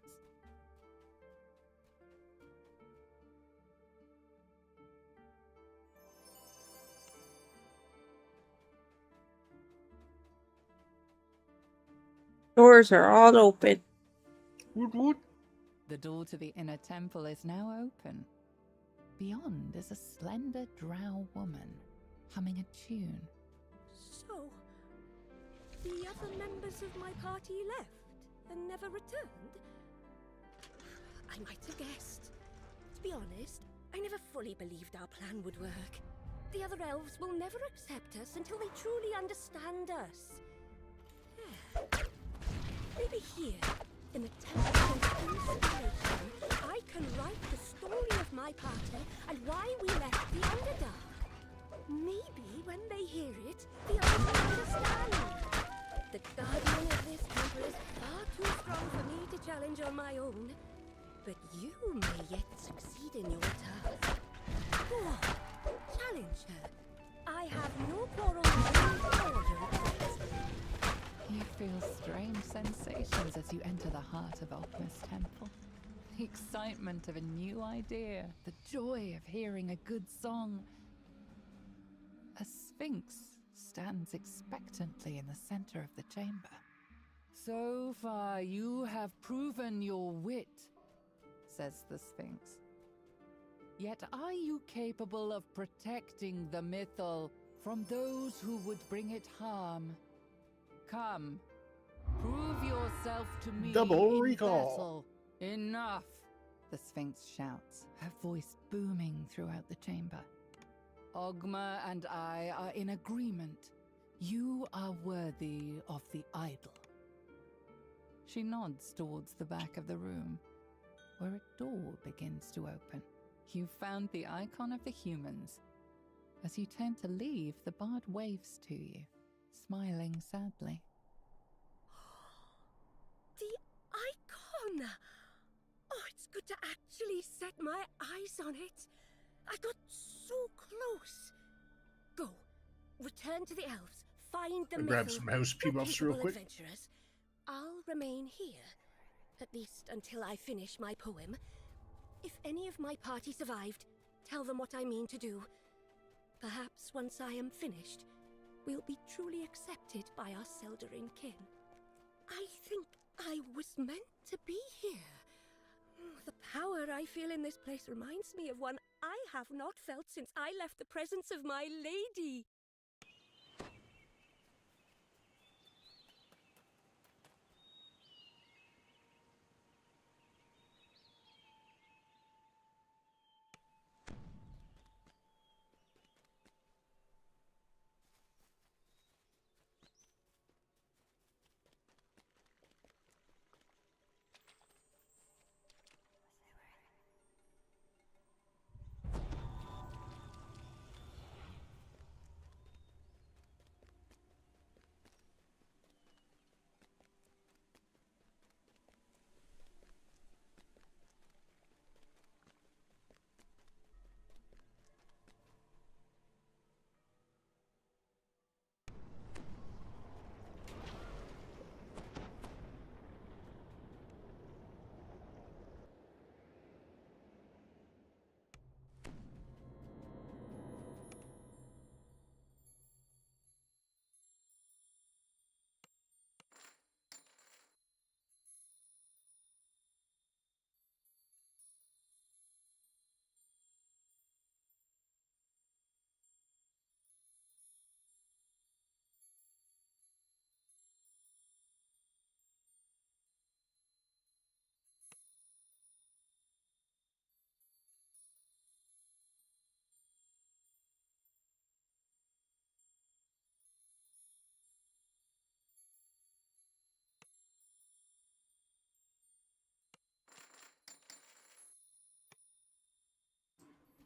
Doors are all open. Woot woot. The door to the inner temple is now open. Beyond is a slender drow woman, humming a tune. So, the other members of my party left and never returned? I might have guessed. To be honest, I never fully believed our plan would work. The other elves will never accept us until they truly understand us. Yeah. Maybe here, in the Temple of Inspiration, I can write the story of my party and why we left the Underdark. Maybe when they hear it, the others will understand. The guardian of this temple is far too strong for me to challenge on my own. But you may yet succeed in your task. Go on, challenge her. I have no quarrel with you or your plans. You feel strange sensations as you enter the heart of Ogma's temple. The excitement of a new idea, the joy of hearing a good song. A sphinx stands expectantly in the center of the chamber. So far, you have proven your wit, says the sphinx. Yet are you capable of protecting the mythal from those who would bring it harm? Come, prove yourself to me Double in recall. battle. Enough, the sphinx shouts, her voice booming throughout the chamber. Ogma and I are in agreement. You are worthy of the idol. She nods towards the back of the room, where a door begins to open. You found the icon of the humans. As you turn to leave, the bard waves to you, smiling sadly. The icon! Oh, it's good to actually set my eyes on it. I got so close. Go, return to the elves, find the I grab mythal, some house pea buffs real capable quick. adventurers. I'll remain here, at least until I finish my poem. If any of my party survived, tell them what I mean to do. Perhaps once I am finished, we'll be truly accepted by our Seldering kin. I think I was meant to be here. The power I feel in this place reminds me of one I have not felt since I left the presence of my lady.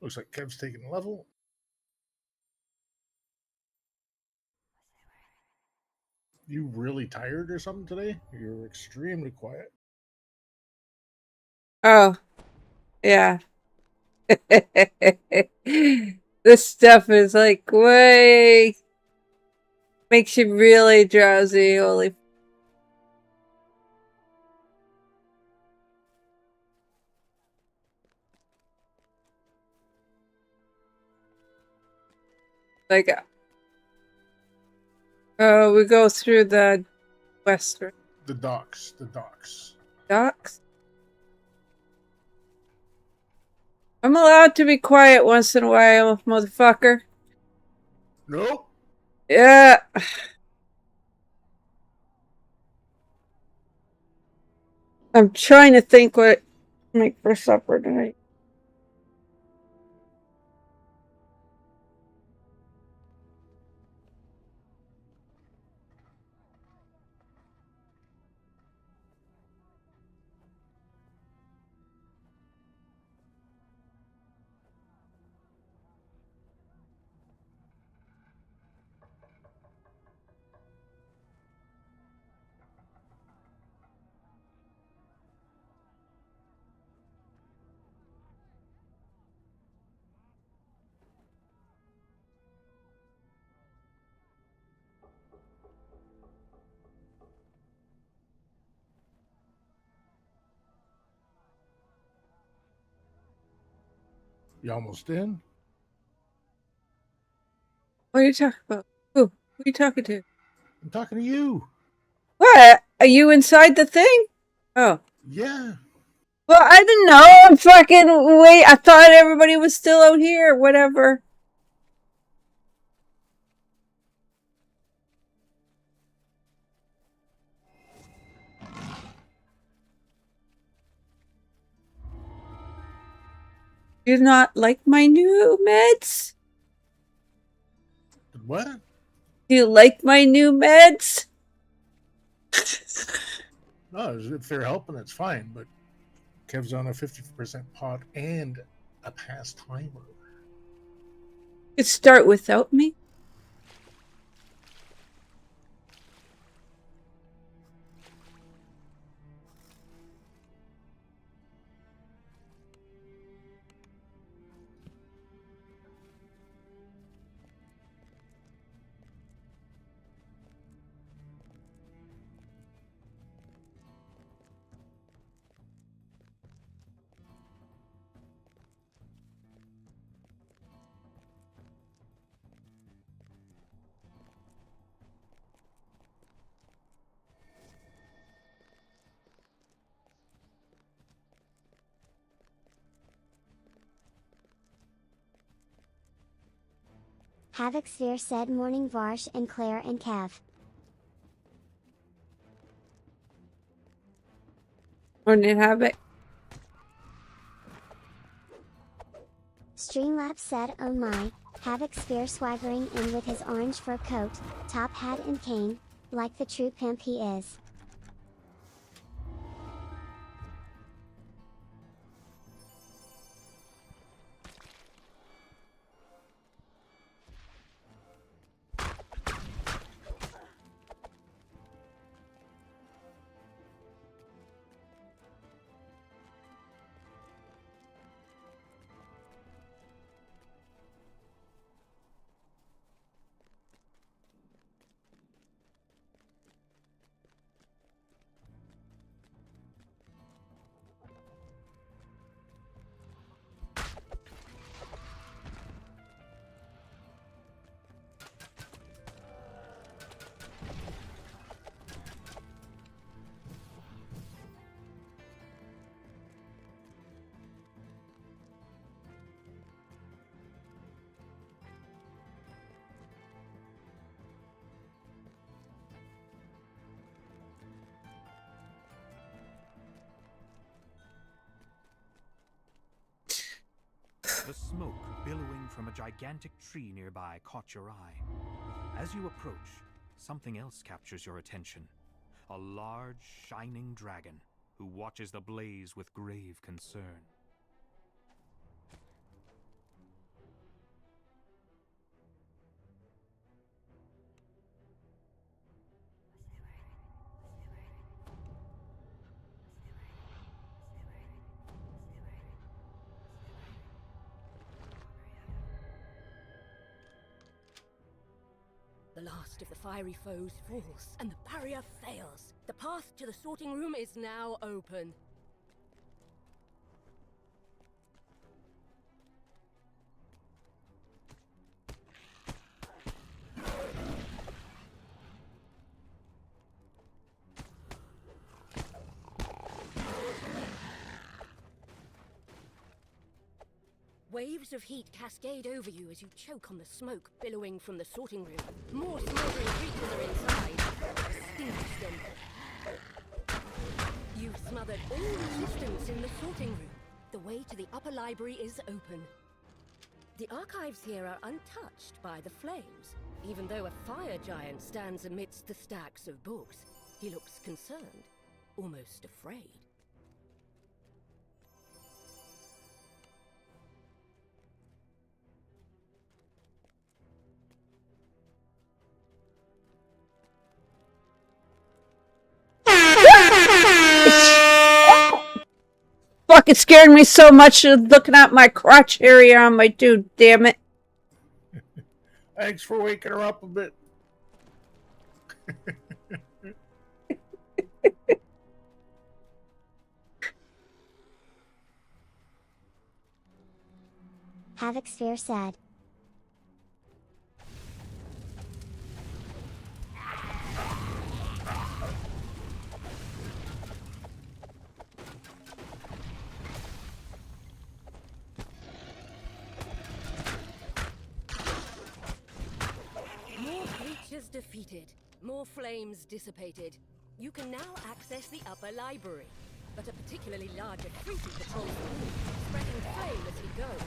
Looks like Kev's taking a level. You really tired or something today? You're extremely quiet. Oh, yeah. This stuff is like way makes you really drowsy. Holy. Like, we go through the western The docks. The docks. docks. I'm allowed to be quiet once in a while, motherfucker. Nope. Yeah. I'm trying to think what to make for supper tonight. You almost in? What are you talking about? Who are you talking to? I'm talking to you. What? Are you inside the thing? Oh. Yeah. Well, I didn't know. I'm fucking wait. I thought everybody was still out here. Whatever. Do you not like my new meds? What? Do you like my new meds? No, if they're helping, it's fine. But Kev's on a 50% pot and a past timer. Could start without me. Havoc Sphere said morning Varsh and Claire and Kev. Morning, Havoc. Streamlabs said oh my, Havoc Sphere swaggering in with his orange fur coat, top hat and cane, like the true pimp he is. The smoke billowing from a gigantic tree nearby caught your eye. As you approach, something else captures your attention. A large, shining dragon who watches the blaze with grave concern. last of the fiery foes falls, and the barrier fails. The path to the sorting room is now open. Waves of heat cascade over you as you choke on the smoke billowing from the sorting room. More smoldering creatures are inside. Extinguish them. You've smothered all resistance in the sorting room. The way to the upper library is open. The archives here are untouched by the flames, even though a fire giant stands amidst the stacks of books. He looks concerned, almost afraid. Fucking scared me so much looking at my crotch area on my dude, damn it. Thanks for waking her up a bit. Havoc Sphere said. Defeated, more flames dissipated. You can now access the upper library, but a particularly large Afriti patrols the room, spreading flame as he goes.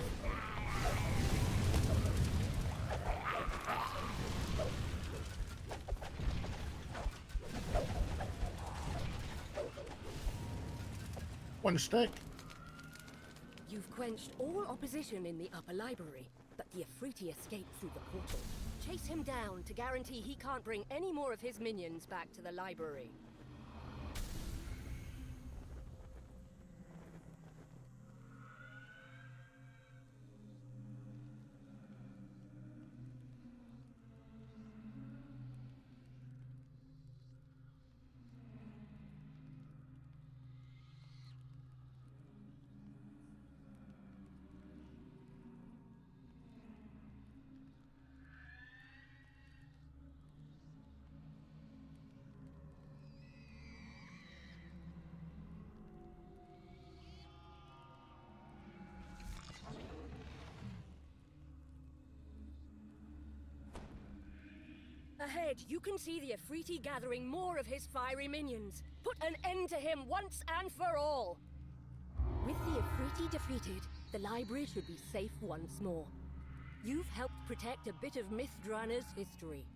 One stick. You've quenched all opposition in the upper library, but the Afriti escaped through the portal. Chase him down to guarantee he can't bring any more of his minions back to the library. Ahead, you can see the Afriti gathering more of his fiery minions. Put an end to him once and for all! With the Afriti defeated, the library should be safe once more. You've helped protect a bit of Mithdrana's history.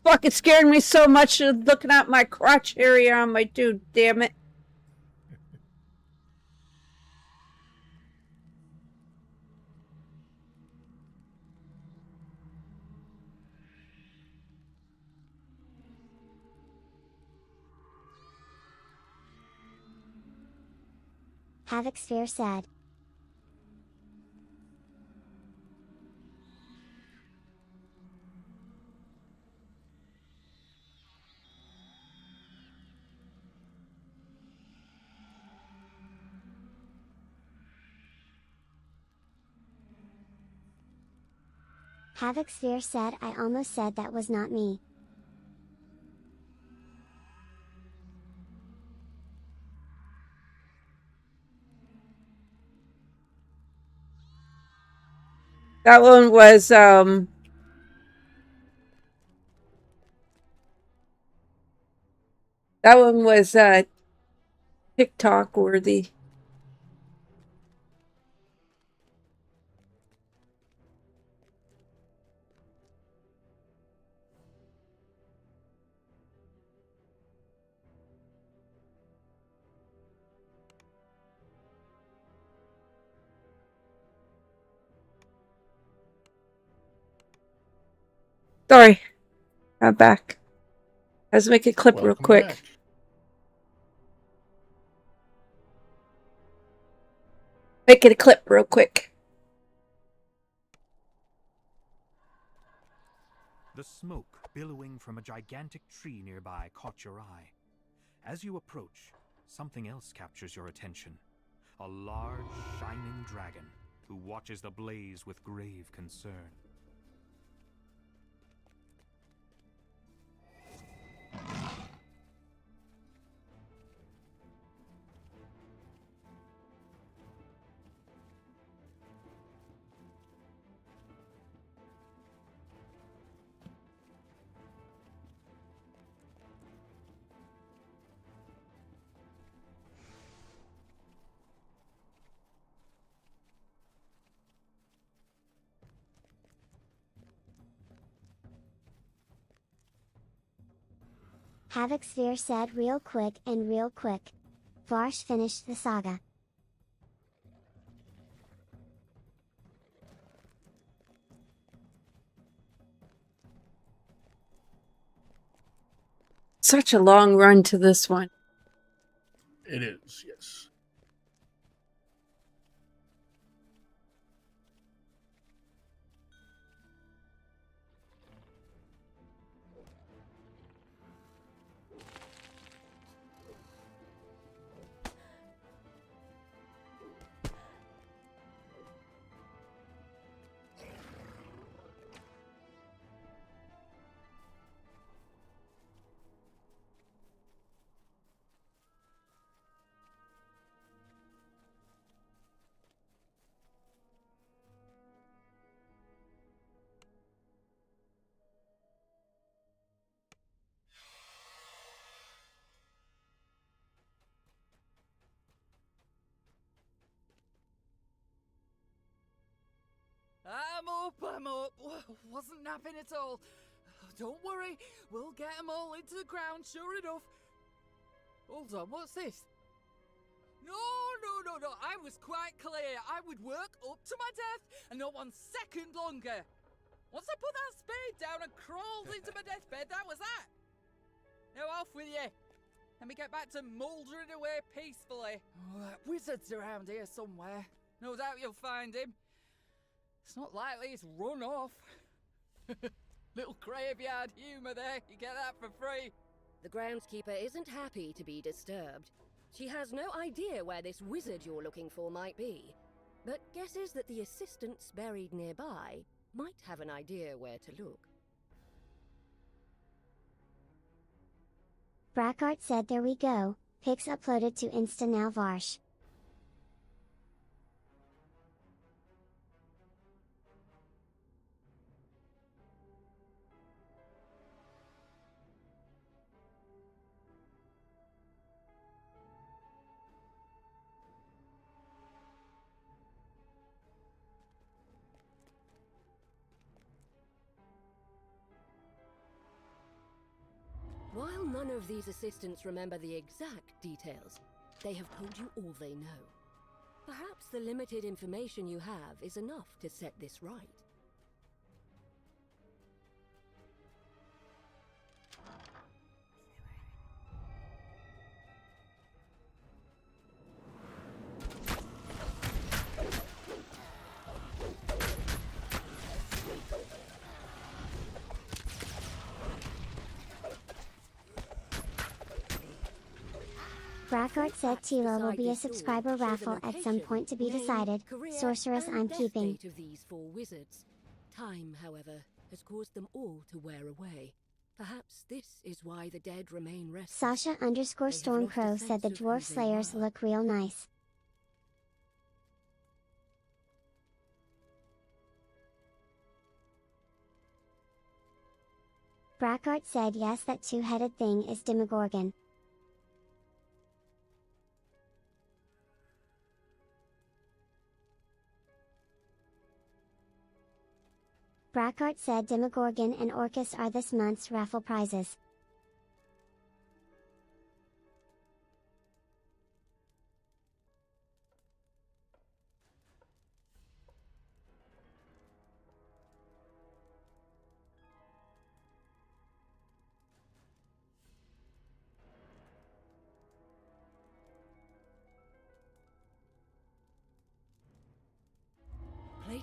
Fucking scared me so much looking at my crotch area on my dude, damn it. Havoc Sphere said. Havoc Sphere said, I almost said that was not me. That one was, TikTok worthy. Sorry. I'm back. Let's make a clip real Welcome quick. back. Make it a clip real quick. The smoke billowing from a gigantic tree nearby caught your eye. As you approach, something else captures your attention. A large, shining dragon who watches the blaze with grave concern. Havoc Sphere said real quick and real quick. Varsh finished the saga. Such a long run to this one. It is, yes. I'm up. Wasn't napping at all. Don't worry, we'll get them all into the ground, sure enough. Hold on, what's this? No. I was quite clear. I would work up to my death and not 1 second longer. Once I put that spade down and crawled into my deathbed, that was that. Now off with you. Let me get back to mouldering away peacefully. Oh, that wizard's around here somewhere. No doubt you'll find him. It's not likely he's run off. Little graveyard humour there. You get that for free. The groundskeeper isn't happy to be disturbed. She has no idea where this wizard you're looking for might be, but guesses that the assistants buried nearby might have an idea where to look. Brackart said there we go. Pics uploaded to Insta now Varsh. While none of these assistants remember the exact details, they have told you all they know. Perhaps the limited information you have is enough to set this right. Brackart said Tila will be a subscriber raffle at some point to be decided. Sorceress I'm keeping. Of these 4 wizards. Time, however, has caused them all to wear away. Perhaps this is why the dead remain restless. Sasha _ Stormcrow said the dwarf slayers look real nice. Brackart said yes, that 2-headed thing is Demogorgon. Brackart said Demogorgon and Orcus are this month's raffle prizes.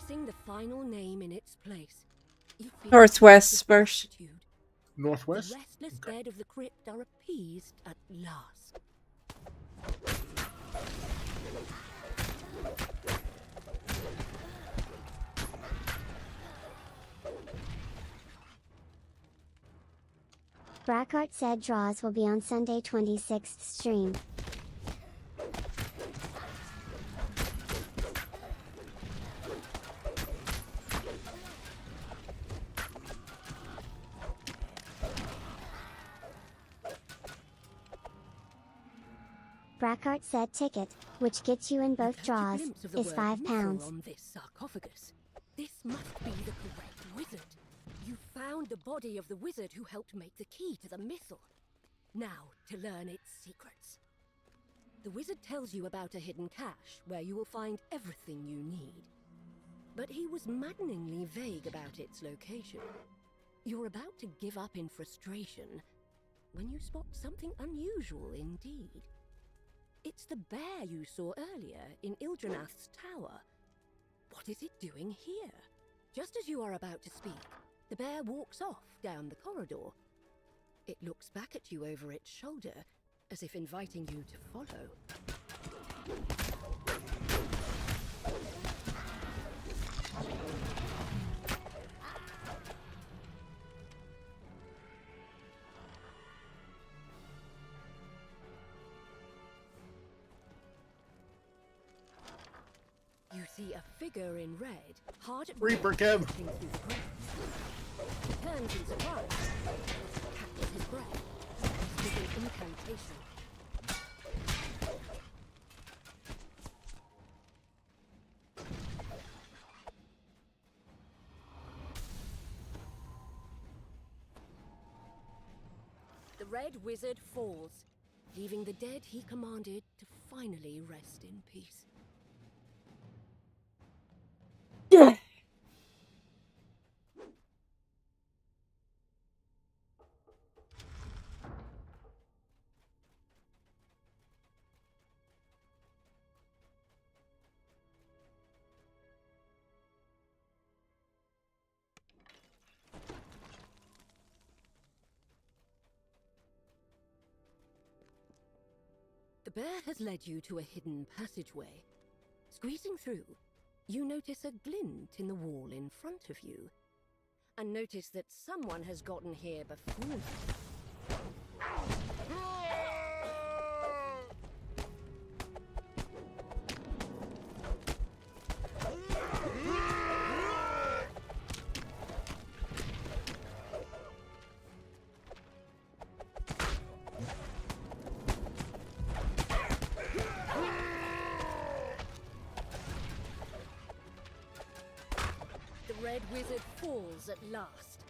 Placing the final name in its place, you feel Northwest, a Spurs. gratitude. Northwest? The restless Okay. dead of the crypt are appeased at last. Brackart said draws will be on Sunday 26th stream. Brackart said ticket, which gets you in both You catch a draws, glimpse of the is word £5. missile on this sarcophagus. This must be the correct wizard. You found the body of the wizard who helped make the key to the missile. Now, to learn its secrets. The wizard tells you about a hidden cache where you will find everything you need. But he was maddeningly vague about its location. You're about to give up in frustration when you spot something unusual indeed. It's the bear you saw earlier in Ildranath's tower. What is it doing here? Just as you are about to speak, the bear walks off down the corridor. It looks back at you over its shoulder, as if inviting you to follow. You see a figure in red, hard at work, Reaper Kev. cutting through the grass. He turns in surprise, catches his breath, with an incantation. The Red Wizard falls, leaving the dead he commanded to finally rest in peace. Yeah. The bear has led you to a hidden passageway. Squeezing through, you notice a glint in the wall in front of you, and notice that someone has gotten here before you. The Red Wizard falls at last.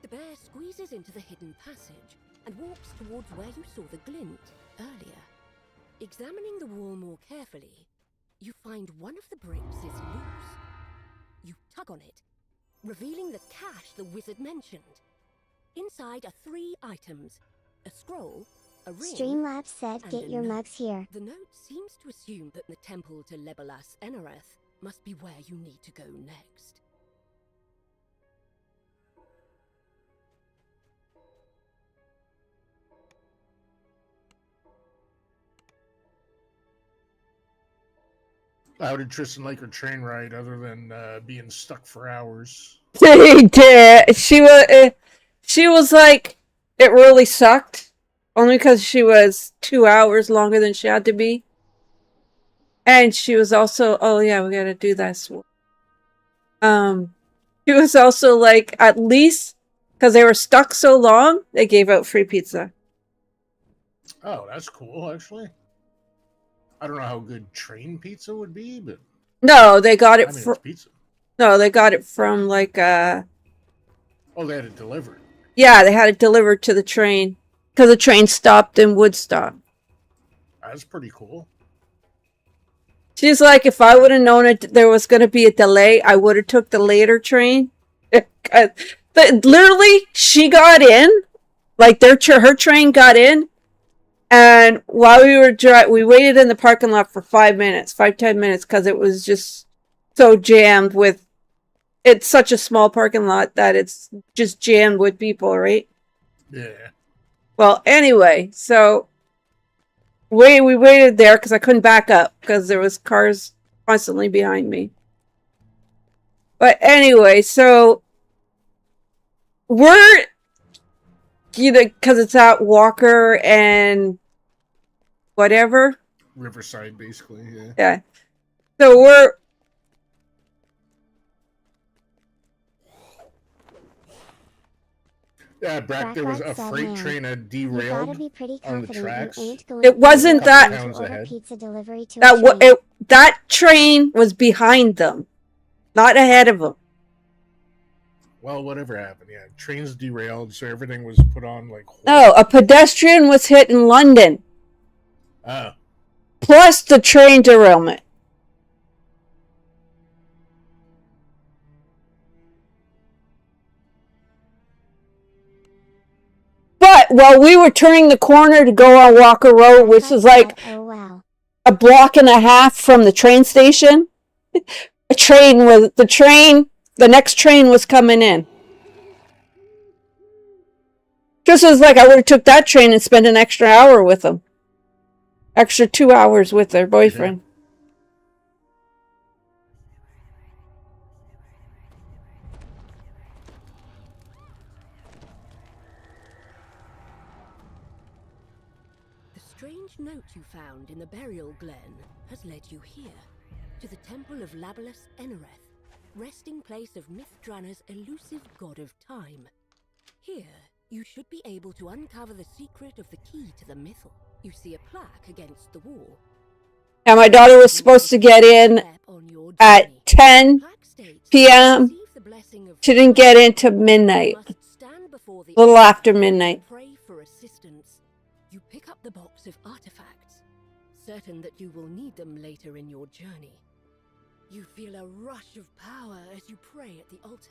The bear squeezes into the hidden passage and walks towards where you saw the glint earlier. Examining the wall more carefully, you find one of the bricks is loose. You tug on it, revealing the cache the wizard mentioned. Inside are 3 items: a scroll, a ring, Streamlabs said and get a your note. mugs here. The note seems to assume that the temple to Legolas Enareth must be where you need to go next. How did Tristan like her train ride other than being stuck for hours? He did. She was like, it really sucked. Only because she was 2 hours longer than she had to be. And she was also, oh yeah, we gotta do this. She was also like, at least, because they were stuck so long, they gave out free pizza. Oh, that's cool, actually. I don't know how good train pizza would be, but No, they got it I mean, from, it's pizza. no, they got it from like, Oh, they had it delivered. yeah, they had it delivered to the train. Because the train stopped in Woodstock. That's pretty cool. She's like, if I would have known there was going to be a delay, I would have took the later train. Literally, she got in, like her train got in, and while we were we waited in the parking lot for 5 minutes, 5-10 minutes, because it was just so jammed with. It's such a small parking lot that it's just jammed with people, right? Yeah. Well, anyway, so we waited there because I couldn't back up because there was cars constantly behind me. But anyway, so we're either because it's at Walker and whatever. Riverside, basically. Yeah. Yeah. So we're. Yeah, Brack, there was a Brackart freight said, train that You gotta derailed be pretty on the confident tracks. you ain't going It wasn't to that- Towns order ahead. pizza delivery to That a train. that train was behind them, not ahead of them. Well, whatever happened, yeah. Trains derailed, so everything was put on like hold. No, a pedestrian was hit in London, Oh. plus the train derailment. But while we were turning the corner to go on Walker Road, which is like Oh, wow. a block and a half from the train station, the next train was coming in. Just as like I would have took that train and spent an extra hour with them. Extra 2 hours with their boyfriend. The strange note you found in the burial glen has led you here, to the temple of Labalus Enereth, resting place of Mithdrana's elusive god of time. Here, you should be able to uncover the secret of the key to the mythal. You see a plaque against the wall. Now my daughter was supposed to get in at 10 p.m. She didn't get into midnight. A little after midnight. Pray for assistance. You pick up the box of artifacts, certain that you will need them later in your journey. You feel a rush of power as you pray at the altar.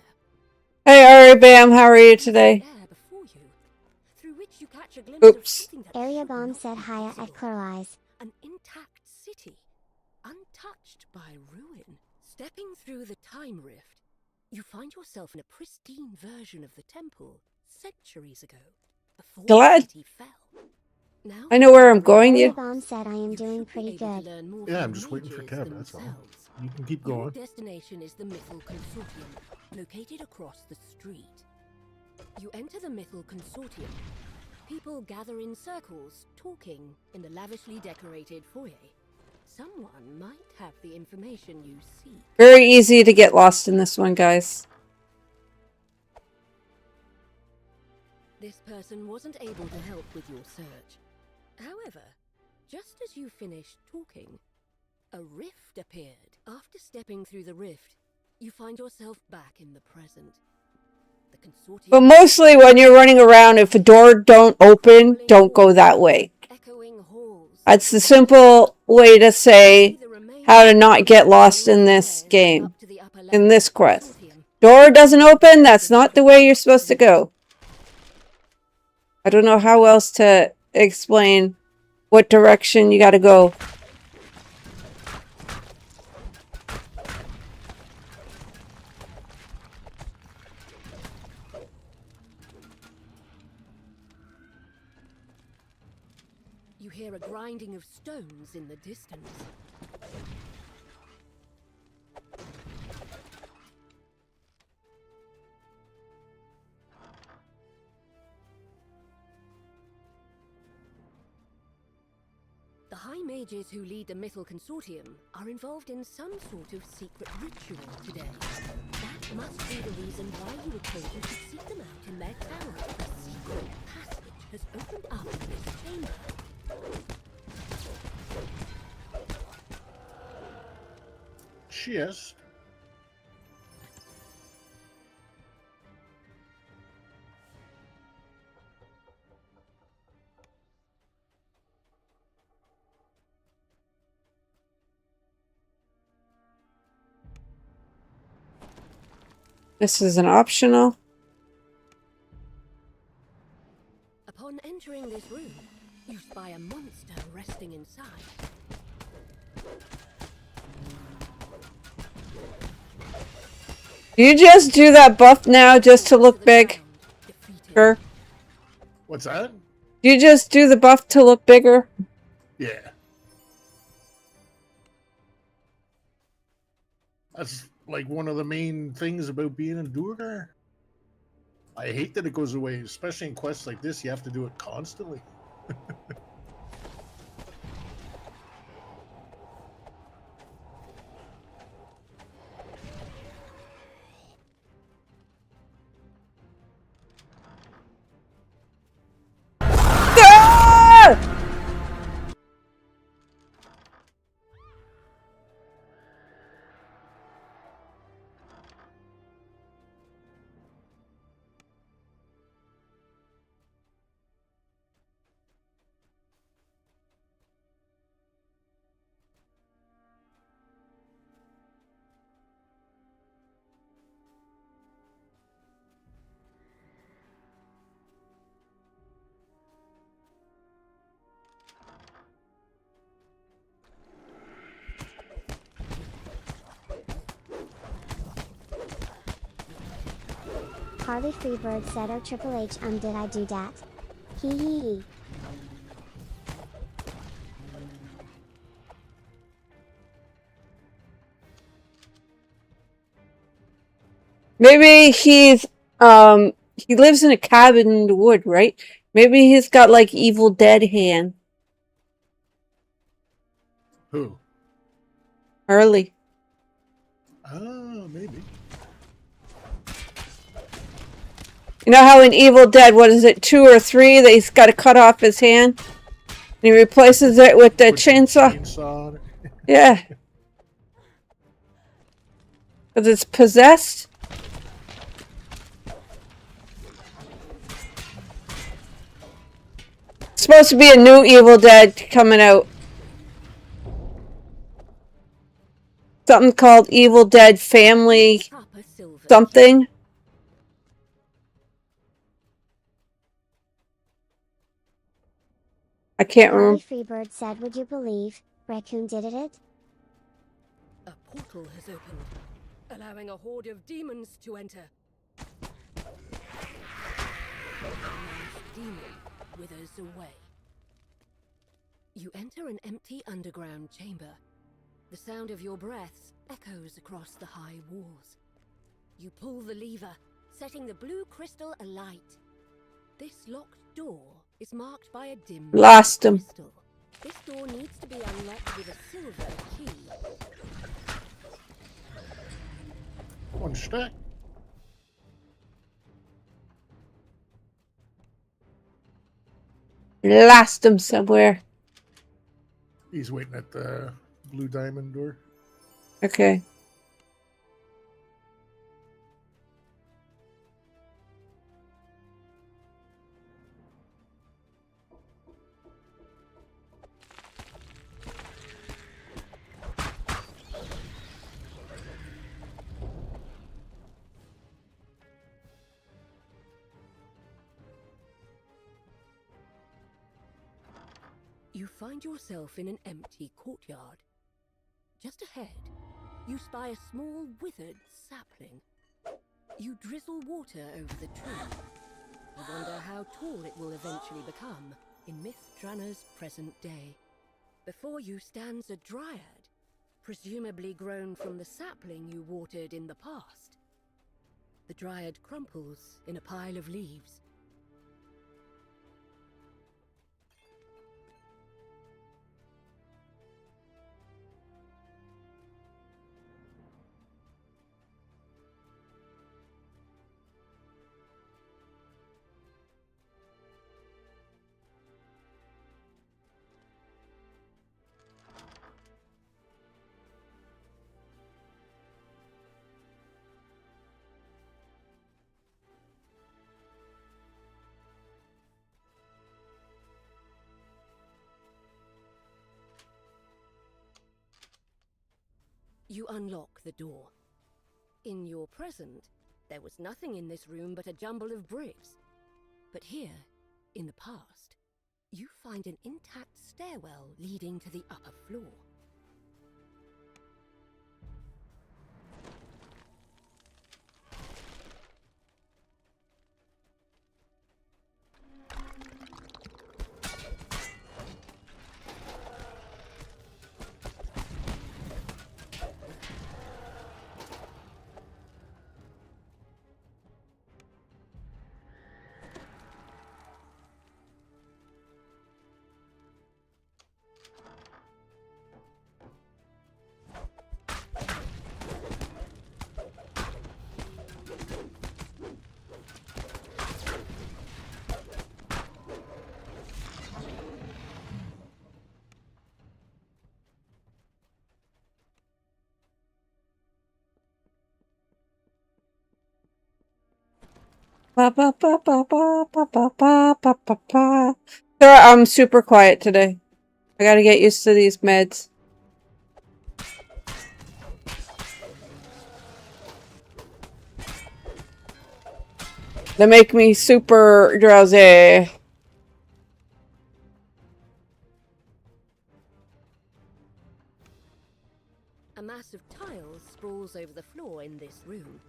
Hey Ari Bam, how are you today? Oops. Area Bomb said hiya at Clear An intact city, untouched by ruin. Stepping through the time rift, you find yourself in a pristine version of the temple centuries ago, before Glad. the city fell. Now, I know where I'm going. Area You. Bomb said I am doing pretty good. Yeah, I'm just waiting for Kev, that's all. You can keep Your going. destination is the Mythal Consortium, located across the street. You enter the Mythal Consortium. People gather in circles, talking in the lavishly decorated foyer. Someone might have the information you seek. Very easy to get lost in this one, guys. This person wasn't able to help with your search. However, just as you finished talking, a rift appeared. After stepping through the rift, you find yourself back in the present. The consortium. But mostly when you're running around, if a door don't open, don't go that way. That's the simple way to say how to not get lost in this game, in this quest. Door doesn't open, that's not the way you're supposed to go. I don't know how else to explain what direction you gotta go. You hear a grinding of stones in the distance. The High Mages who lead the Mythal Consortium are involved in some sort of secret ritual today. That must be the reason why you were told you should seek them out in their tower. A secret passage has opened up in this chamber. Cheers. This is an optional. Upon entering this room, you spy a monster resting inside. You just do that buff now just to look big? Sure. What's that? You just do the buff to look bigger? Yeah. That's like one of the main things about being in Duergar. I hate that it goes away, especially in quests like this. You have to do it constantly. Ah! Harley Freebird said, "Oh Triple H, did I do dat? Hee hee hee." Maybe he lives in a cabin in the wood, right? Maybe he's got like Evil Dead hand. Who? Harley. Oh, maybe. You know how in Evil Dead, what is it, 2 or 3, that he's got to cut off his hand? And he replaces it with the chainsaw? Yeah. Because it's possessed? It's supposed to be a new Evil Dead coming out. Something called Evil Dead Family something. I can't remember. Harley Freebird said, "Would you believe Raccoon did it?" A portal has opened, allowing a horde of demons to enter. The last demon withers away. You enter an empty underground chamber. The sound of your breaths echoes across the high walls. You pull the lever, setting the blue crystal alight. This locked door is marked by a dim Lost him. crystal. This door needs to be unlocked with a silver key. One stack. Lost him somewhere. He's waiting at the blue diamond door. Okay. You find yourself in an empty courtyard. Just ahead, you spy a small withered sapling. You drizzle water over the tree. You wonder how tall it will eventually become in Myth Drana's present day. Before you stands a dryad, presumably grown from the sapling you watered in the past. The dryad crumples in a pile of leaves. You unlock the door. In your present, there was nothing in this room but a jumble of bricks. But here, in the past, you find an intact stairwell leading to the upper floor. Ba ba ba ba ba ba ba ba ba ba ba. Sorry, I'm super quiet today. I gotta get used to these meds. They make me super drowsy. A mass of tiles sprawls over the floor in this room.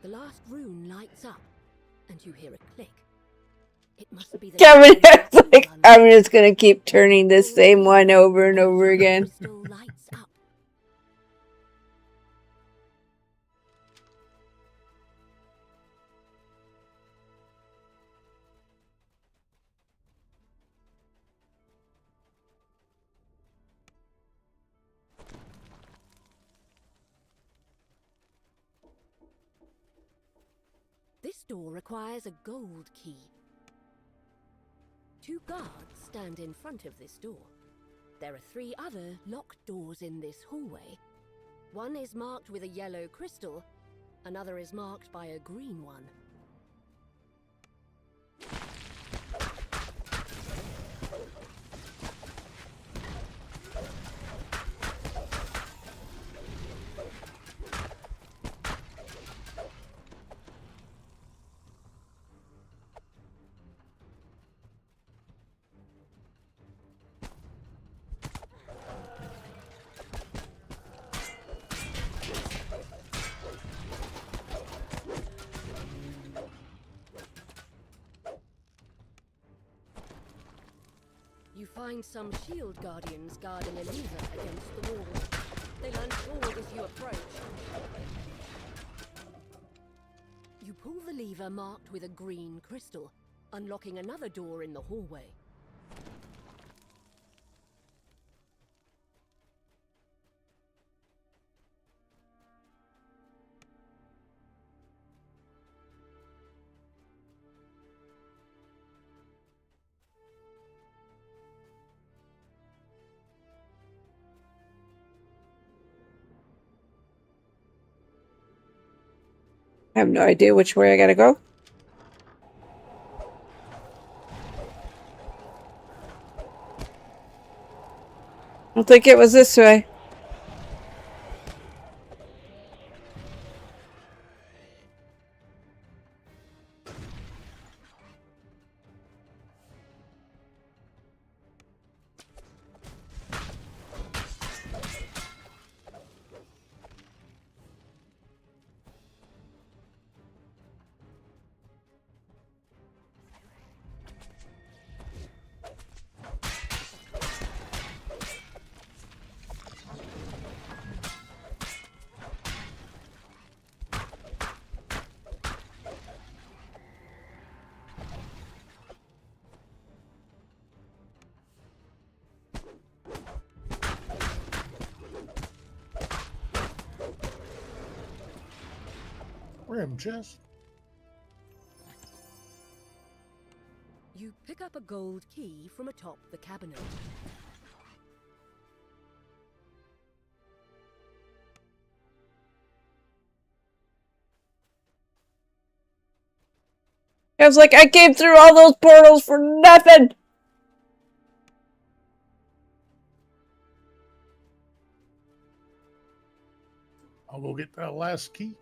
The last rune lights up, and you hear a click. It must be the Kevin, sound of it's like, someone. I'm just gonna keep turning the same one over and over again. Crystal lights up. This door requires a gold key. 2 guards stand in front of this door. There are 3 other locked doors in this hallway. One is marked with a yellow crystal, another is marked by a green one. You find some shield guardians guarding a lever against the wall. They lunge forward as you approach. You pull the lever marked with a green crystal, unlocking another door in the hallway. I have no idea which way I gotta go. I don't think it was this way. Rim chest. You pick up a gold key from atop the cabinet. I was like, I came through all those portals for nothing! I'll go get that last key.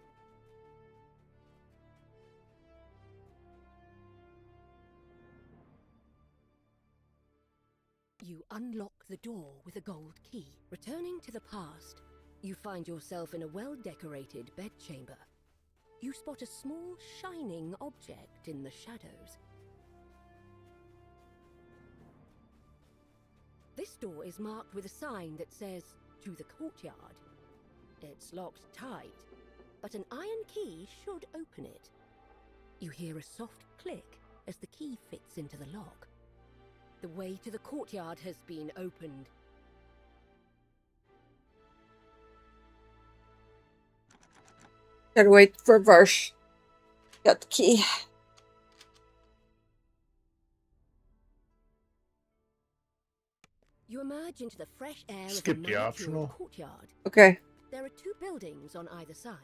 You unlock the door with a gold key. Returning to the past, you find yourself in a well-decorated bedchamber. You spot a small, shining object in the shadows. This door is marked with a sign that says, "To the courtyard." It's locked tight, but an iron key should open it. You hear a soft click as the key fits into the lock. The way to the courtyard has been opened. Gotta wait for Varsh. Got the key. You emerge into the fresh air Skip of a the manicured optional. courtyard. Okay. There are 2 buildings on either side.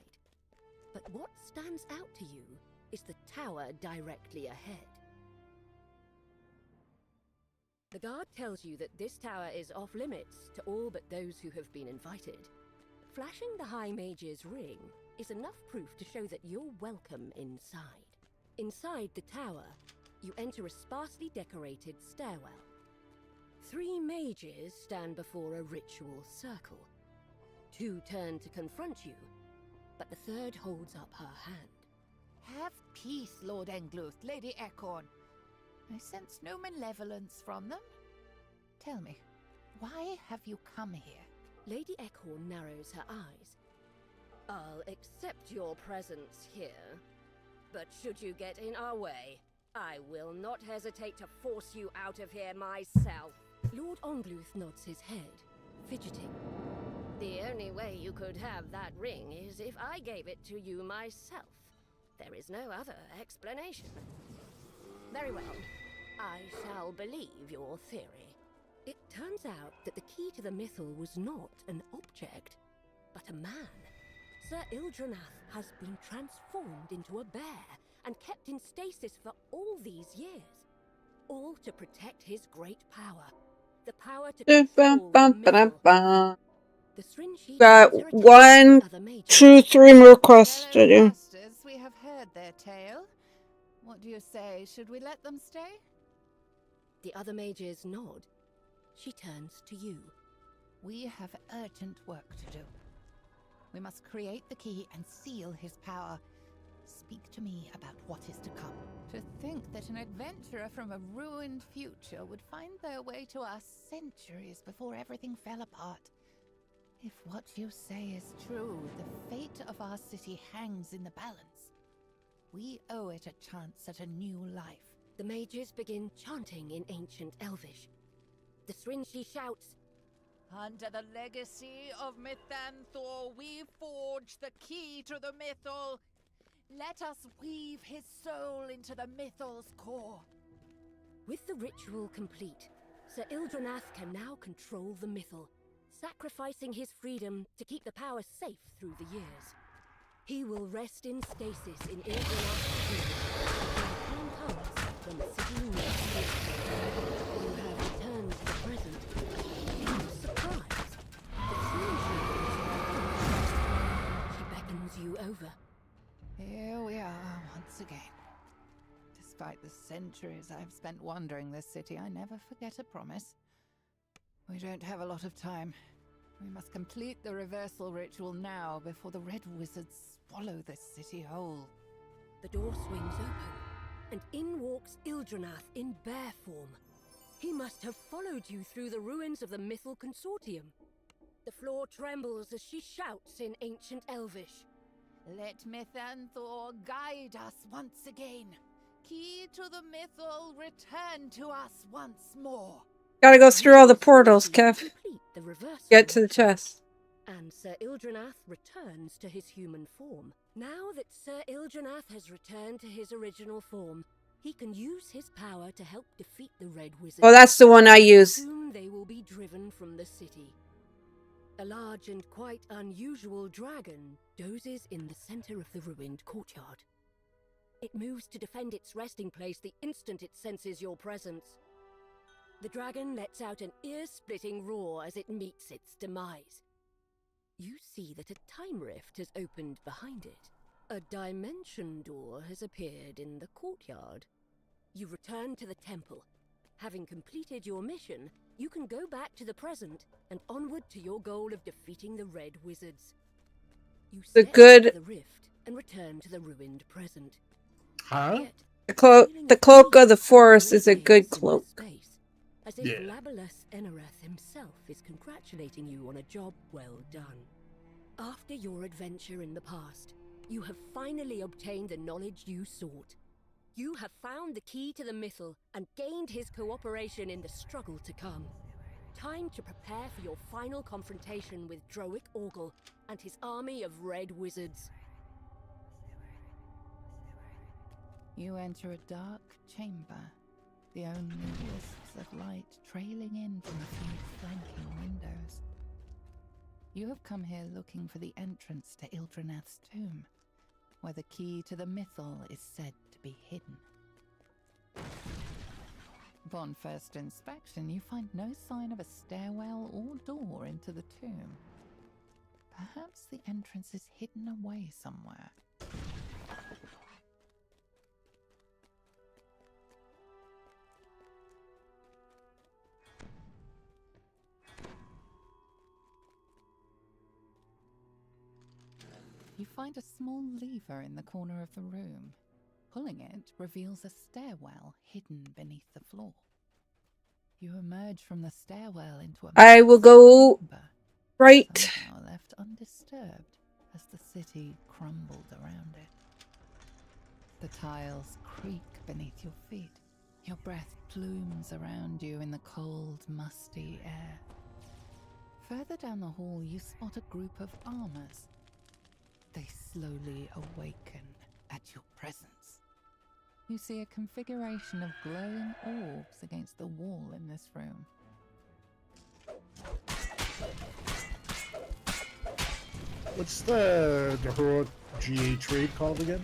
But what stands out to you is the tower directly ahead. The guard tells you that this tower is off limits to all but those who have been invited. Flashing the High Mage's ring is enough proof to show that you're welcome inside. Inside the tower, you enter a sparsely decorated stairwell. 3 mages stand before a ritual circle. 2 turn to confront you, but the 3rd holds up her hand. Have peace, Lord Engluth, Lady Ekorn. I sense no malevolence from them. Tell me, why have you come here? Lady Ekorn narrows her eyes. I'll accept your presence here, but should you get in our way, I will not hesitate to force you out of here myself. Lord Engluth nods his head, fidgeting. The only way you could have that ring is if I gave it to you myself. There is no other explanation. Very well. I shall believe your theory. It turns out that the key to the Mythal was not an object, but a man. Sir Ildranath has been transformed into a bear and kept in stasis for all these years. All to protect his great power. The power to control the Mythal. The Srinshi Got turns her 1, attention to the other mages. 2, 3 more quests to Fellow do. masters, we have heard their tale. What do you say? Should we let them stay? The other mages nod. She turns to you. We have urgent work to do. We must create the key and seal his power. Speak to me about what is to come. To think that an adventurer from a ruined future would find their way to us centuries before everything fell apart. If what you say is true, the fate of our city hangs in the balance. We owe it a chance at a new life. The mages begin chanting in ancient Elvish. The Srinshi shouts, Under the legacy of Mythanthor, we forge the key to the Mythal. Let us weave his soul into the Mythal's core. With the ritual complete, Sir Ildranath can now control the Mythal, sacrificing his freedom to keep the power safe through the years. He will rest in stasis in Ildranath's tomb, when the time comes when the city needs you. You have returned to the present. Surprise! The She beckons you over. Here we are once again. Despite the centuries I've spent wandering this city, I never forget a promise. We don't have a lot of time. We must complete the reversal ritual now before the Red Wizards swallow this city whole. The door swings open, and in walks Ildranath in bear form. He must have followed you through the ruins of the Mythal Consortium. The floor trembles as she shouts in ancient Elvish. Let Mythanthor guide us once again. Key to the Mythal, return to us once more. Gotta go through all the portals, Kev. Complete the reversal Get to the chest. And Sir Ildranath returns to his human form. Now that Sir Ildranath has returned to his original form, he can use his power to help defeat the Red Wizards. Oh, that's the one I use. Soon they will be driven from the city. A large and quite unusual dragon dozes in the center of the ruined courtyard. It moves to defend its resting place the instant it senses your presence. The dragon lets out an ear-splitting roar as it meets its demise. You see that a time rift has opened behind it. A dimension door has appeared in the courtyard. You return to the temple. Having completed your mission, you can go back to the present and onward to your goal of defeating the Red Wizards. You The step good- into the rift and return to the ruined present. Huh? Yet, The cloak of the forest is a good cloak. Space, as if Yeah. Labalus Enerath himself is congratulating you on a job well done. After your adventure in the past, you have finally obtained the knowledge you sought. You have found the key to the Mythal and gained his cooperation in the struggle to come. Time to prepare for your final confrontation with Droic Orgel and his army of Red Wizards. You enter a dark chamber, the only wisps of light trailing in from a few flanking windows. You have come here looking for the entrance to Ildranath's tomb, where the key to the mythal is said to be hidden. Upon first inspection, you find no sign of a stairwell or door into the tomb. Perhaps the entrance is hidden away somewhere. You find a small lever in the corner of the room. Pulling it reveals a stairwell hidden beneath the floor. You emerge from the stairwell into a I will go chamber, right. somehow left undisturbed as the city crumbled around it. The tiles creak beneath your feet. Your breath plumes around you in the cold, musty air. Further down the hall, you spot a group of armors. They slowly awaken at your presence. You see a configuration of glowing orbs against the wall in this room. What's the heroic GA trade called again?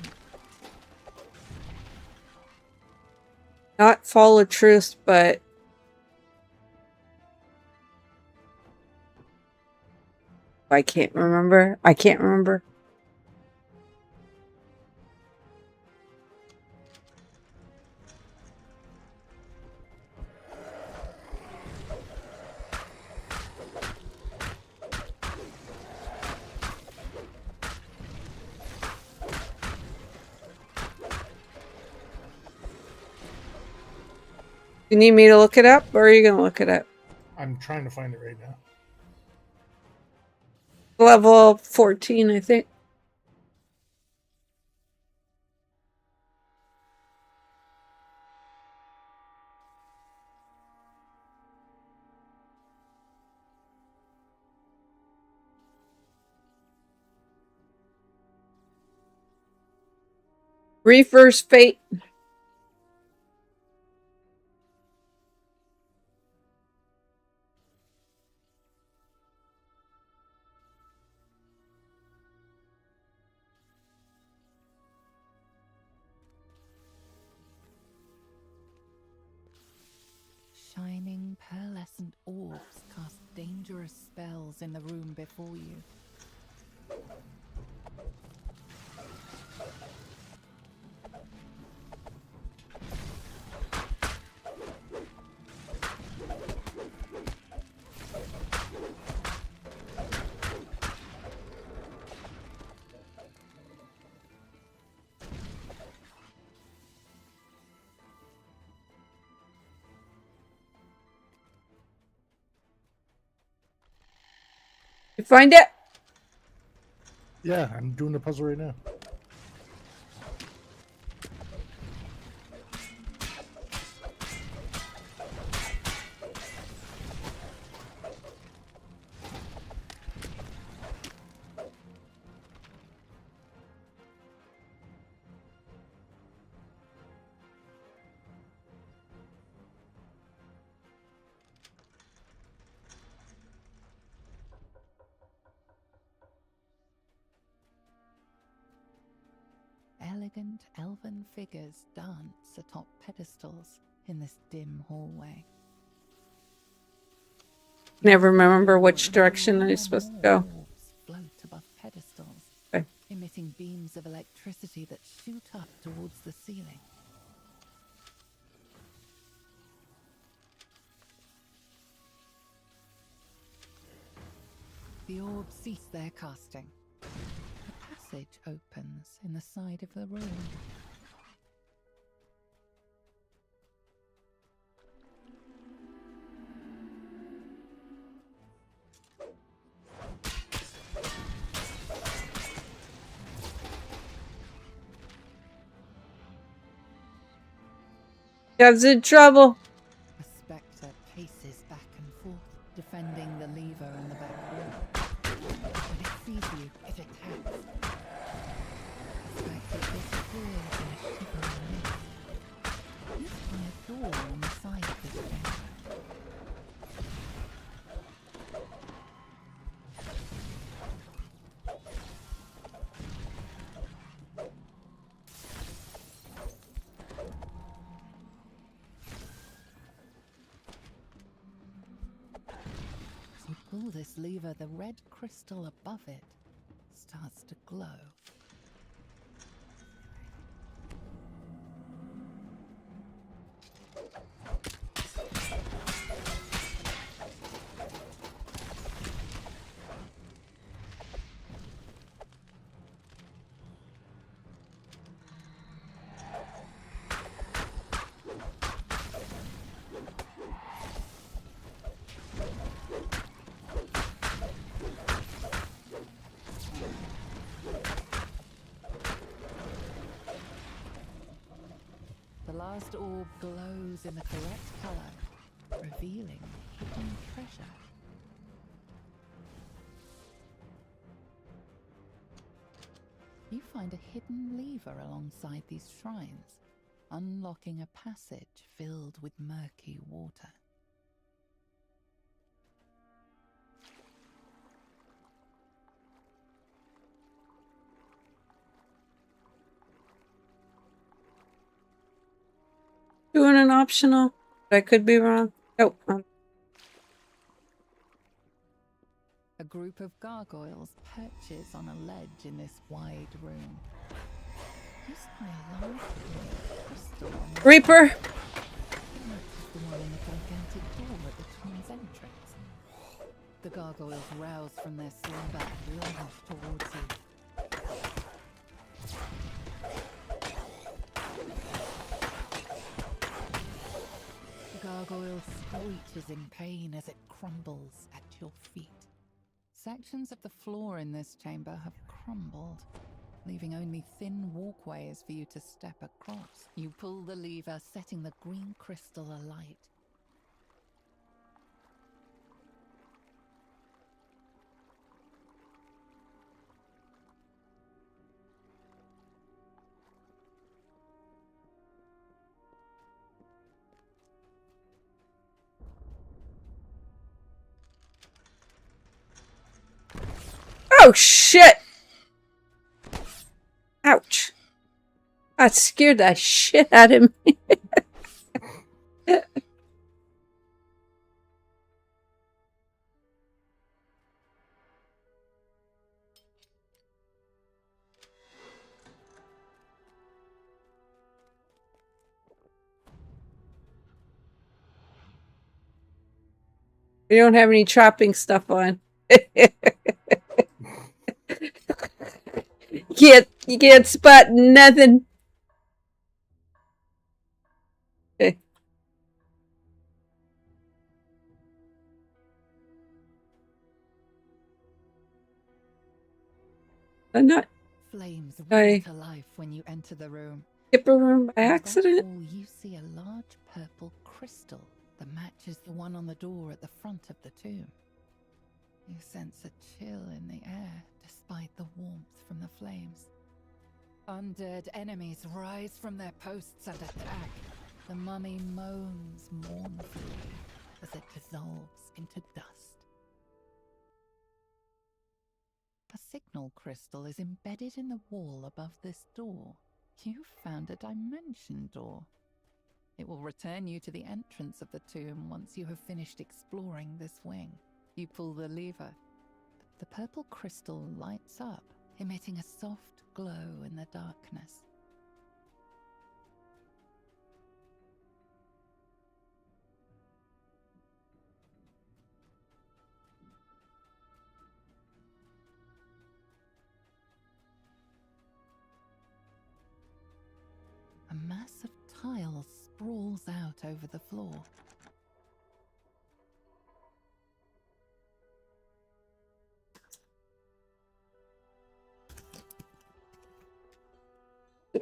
Not Fall of Truth, but I can't remember. You need me to look it up, or are you going to look it up? I'm trying to find it right now. Level 14, I think. Reverse Fate. Shining, pearlescent orbs cast dangerous spells in the room before you. You find it? Yeah, I'm doing the puzzle right now. Elegant elven figures dance atop pedestals in this dim hallway. Never remember which direction I'm supposed to go. Orbs float above pedestals, Okay. emitting beams of electricity that shoot up towards the ceiling. The orbs cease their casting. A passage opens in the side of the room. Dad's in trouble. A spectre paces back and forth, defending the lever in the back room. When it sees you, it attacks. The spectre disappears in a shivering mist. door on the side of this chamber. As you pull this lever, the red crystal above it starts to glow. The last orb glows in the correct color, revealing hidden treasure. You find a hidden lever alongside these shrines, unlocking a passage filled with murky water. Doing an optional. I could be wrong. Oh, A group of gargoyles perches on a ledge in this wide room. You spy a large crystal on the Reaper. That is the one in the gigantic door at the tomb's entrance. The gargoyles rouse from their slumber and lunge towards you. The gargoyle screeches in pain as it crumbles at your feet. Sections of the floor in this chamber have crumbled, leaving only thin walkways for you to step across. You pull the lever, setting the green crystal alight. Oh, shit! Ouch. That scared the shit out of me. We don't have any chopping stuff on. You can't spot nothing. Okay. I'm not Flames I- roar to life when you enter the room. skip a room by On the back accident. wall, you see a large purple crystal that matches the one on the door at the front of the tomb. You sense a chill in the air despite the warmth from the flames. Undead enemies rise from their posts and attack. The mummy moans mournfully as it dissolves into dust. A signal crystal is embedded in the wall above this door. You've found a dimension door. It will return you to the entrance of the tomb once you have finished exploring this wing. You pull the lever. The purple crystal lights up, emitting a soft glow in the darkness. A mass of tiles sprawls out over the floor.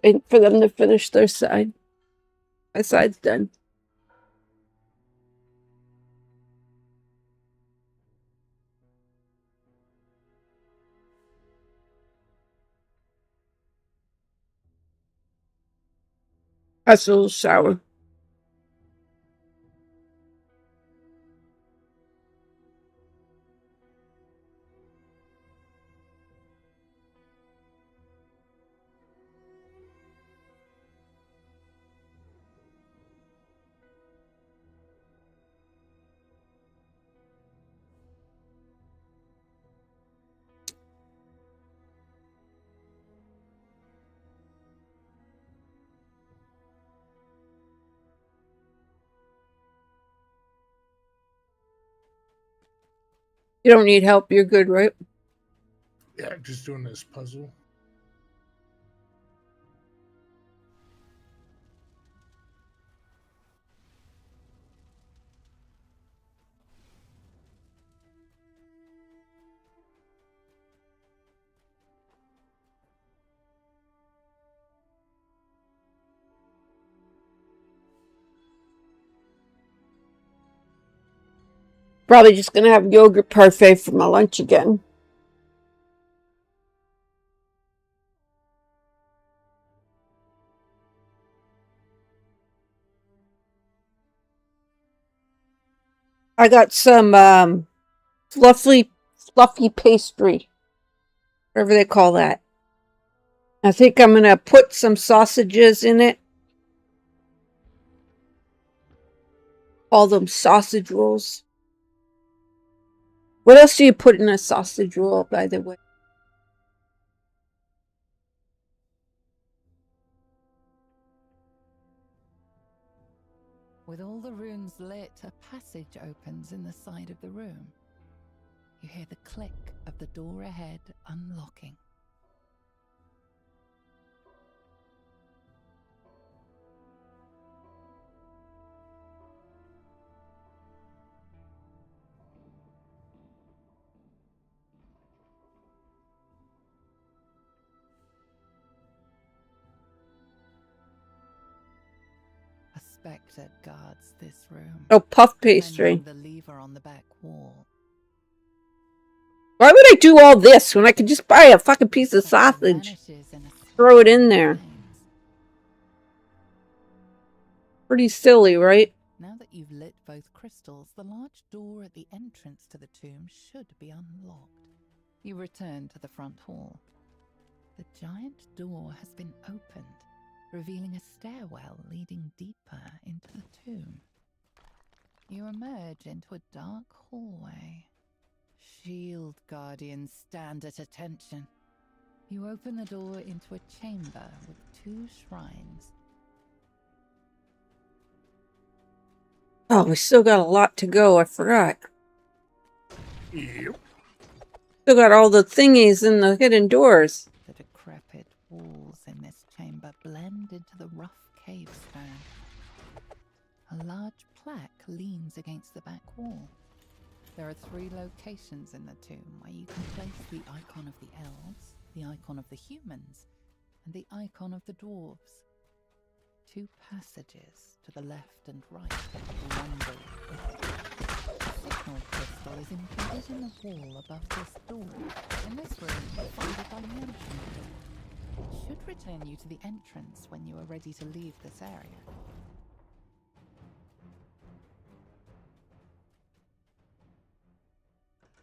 Wait for them to finish their side. My side's done. That's a little shower. You don't need help. You're good, right? Yeah, just doing this puzzle. Probably just gonna have yogurt parfait for my lunch again. I got some fluffy pastry, whatever they call that. I think I'm gonna put some sausages in it. Call them sausage rolls. What else do you put in a sausage roll, by the way? With all the rooms lit, a passage opens in the side of the room. You hear the click of the door ahead unlocking. A spectre guards this room. Oh, puff pastry. The lever on the back wall. Why would I do all this when I could just buy a fucking piece of sausage? Throw it in there. Pretty silly, right? Now that you've lit both crystals, the large door at the entrance to the tomb should be unlocked. You return to the front hall. The giant door has been opened, revealing a stairwell leading deeper into the tomb. You emerge into a dark hallway. Shield guardians stand at attention. You open the door into a chamber with 2 shrines. Oh, we still got a lot to go. I forgot. Yep. Still got all the thingies and the hidden doors. The decrepit walls in this chamber blend into the rough cave stone. A large plaque leans against the back wall. There are 3 locations in the tomb where you can place the icon of the elves, the icon of the humans, and the icon of the dwarves. 2 passages to the left and right of the one door. A signal crystal is embedded in the wall above this door. In this room, you'll find a dimension door. It should return you to the entrance when you are ready to leave this area.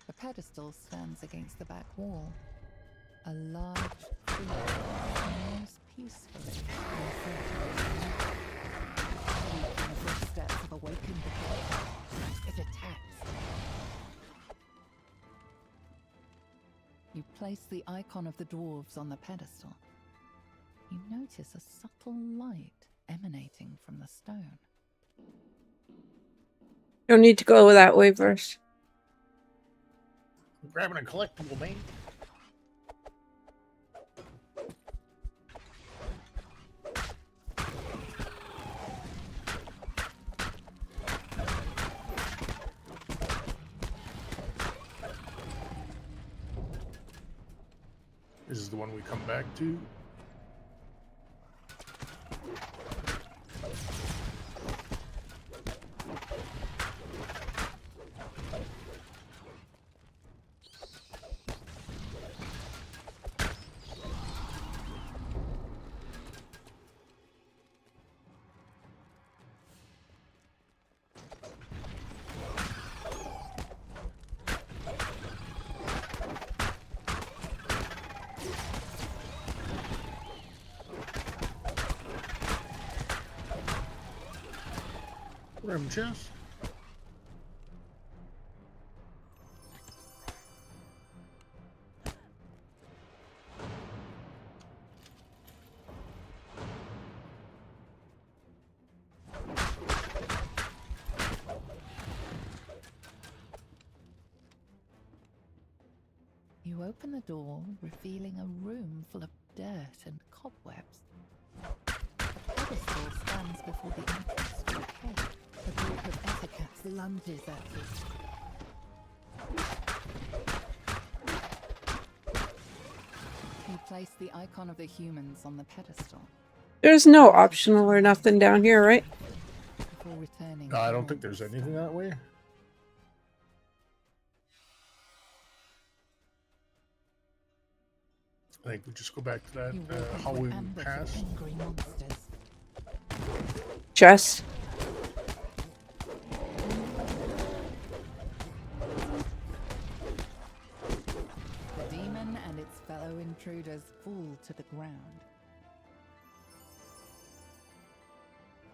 The pedestal stands against the back wall. A large creature moves peacefully in the center of the room. Creaking the footsteps have awakened the creature. It attacks. You place the icon of the dwarves on the pedestal. You notice a subtle light emanating from the stone. Don't need to go that way first. I'm grabbing a collectible, man. This is the one we come back to. Room chest. open the door, revealing a room full of dirt and cobwebs. A pedestal stands before the entrance to a cave. A group of ethicats lunges at you. You place the icon of the humans on the pedestal. There's no optional or nothing down here, right? Before returning No, I don't home think there's with anything stone. that way. I think we just go back to that You walk into hallway an we ambush of passed. angry monsters. Chest. The demon and its fellow intruders fall to the ground.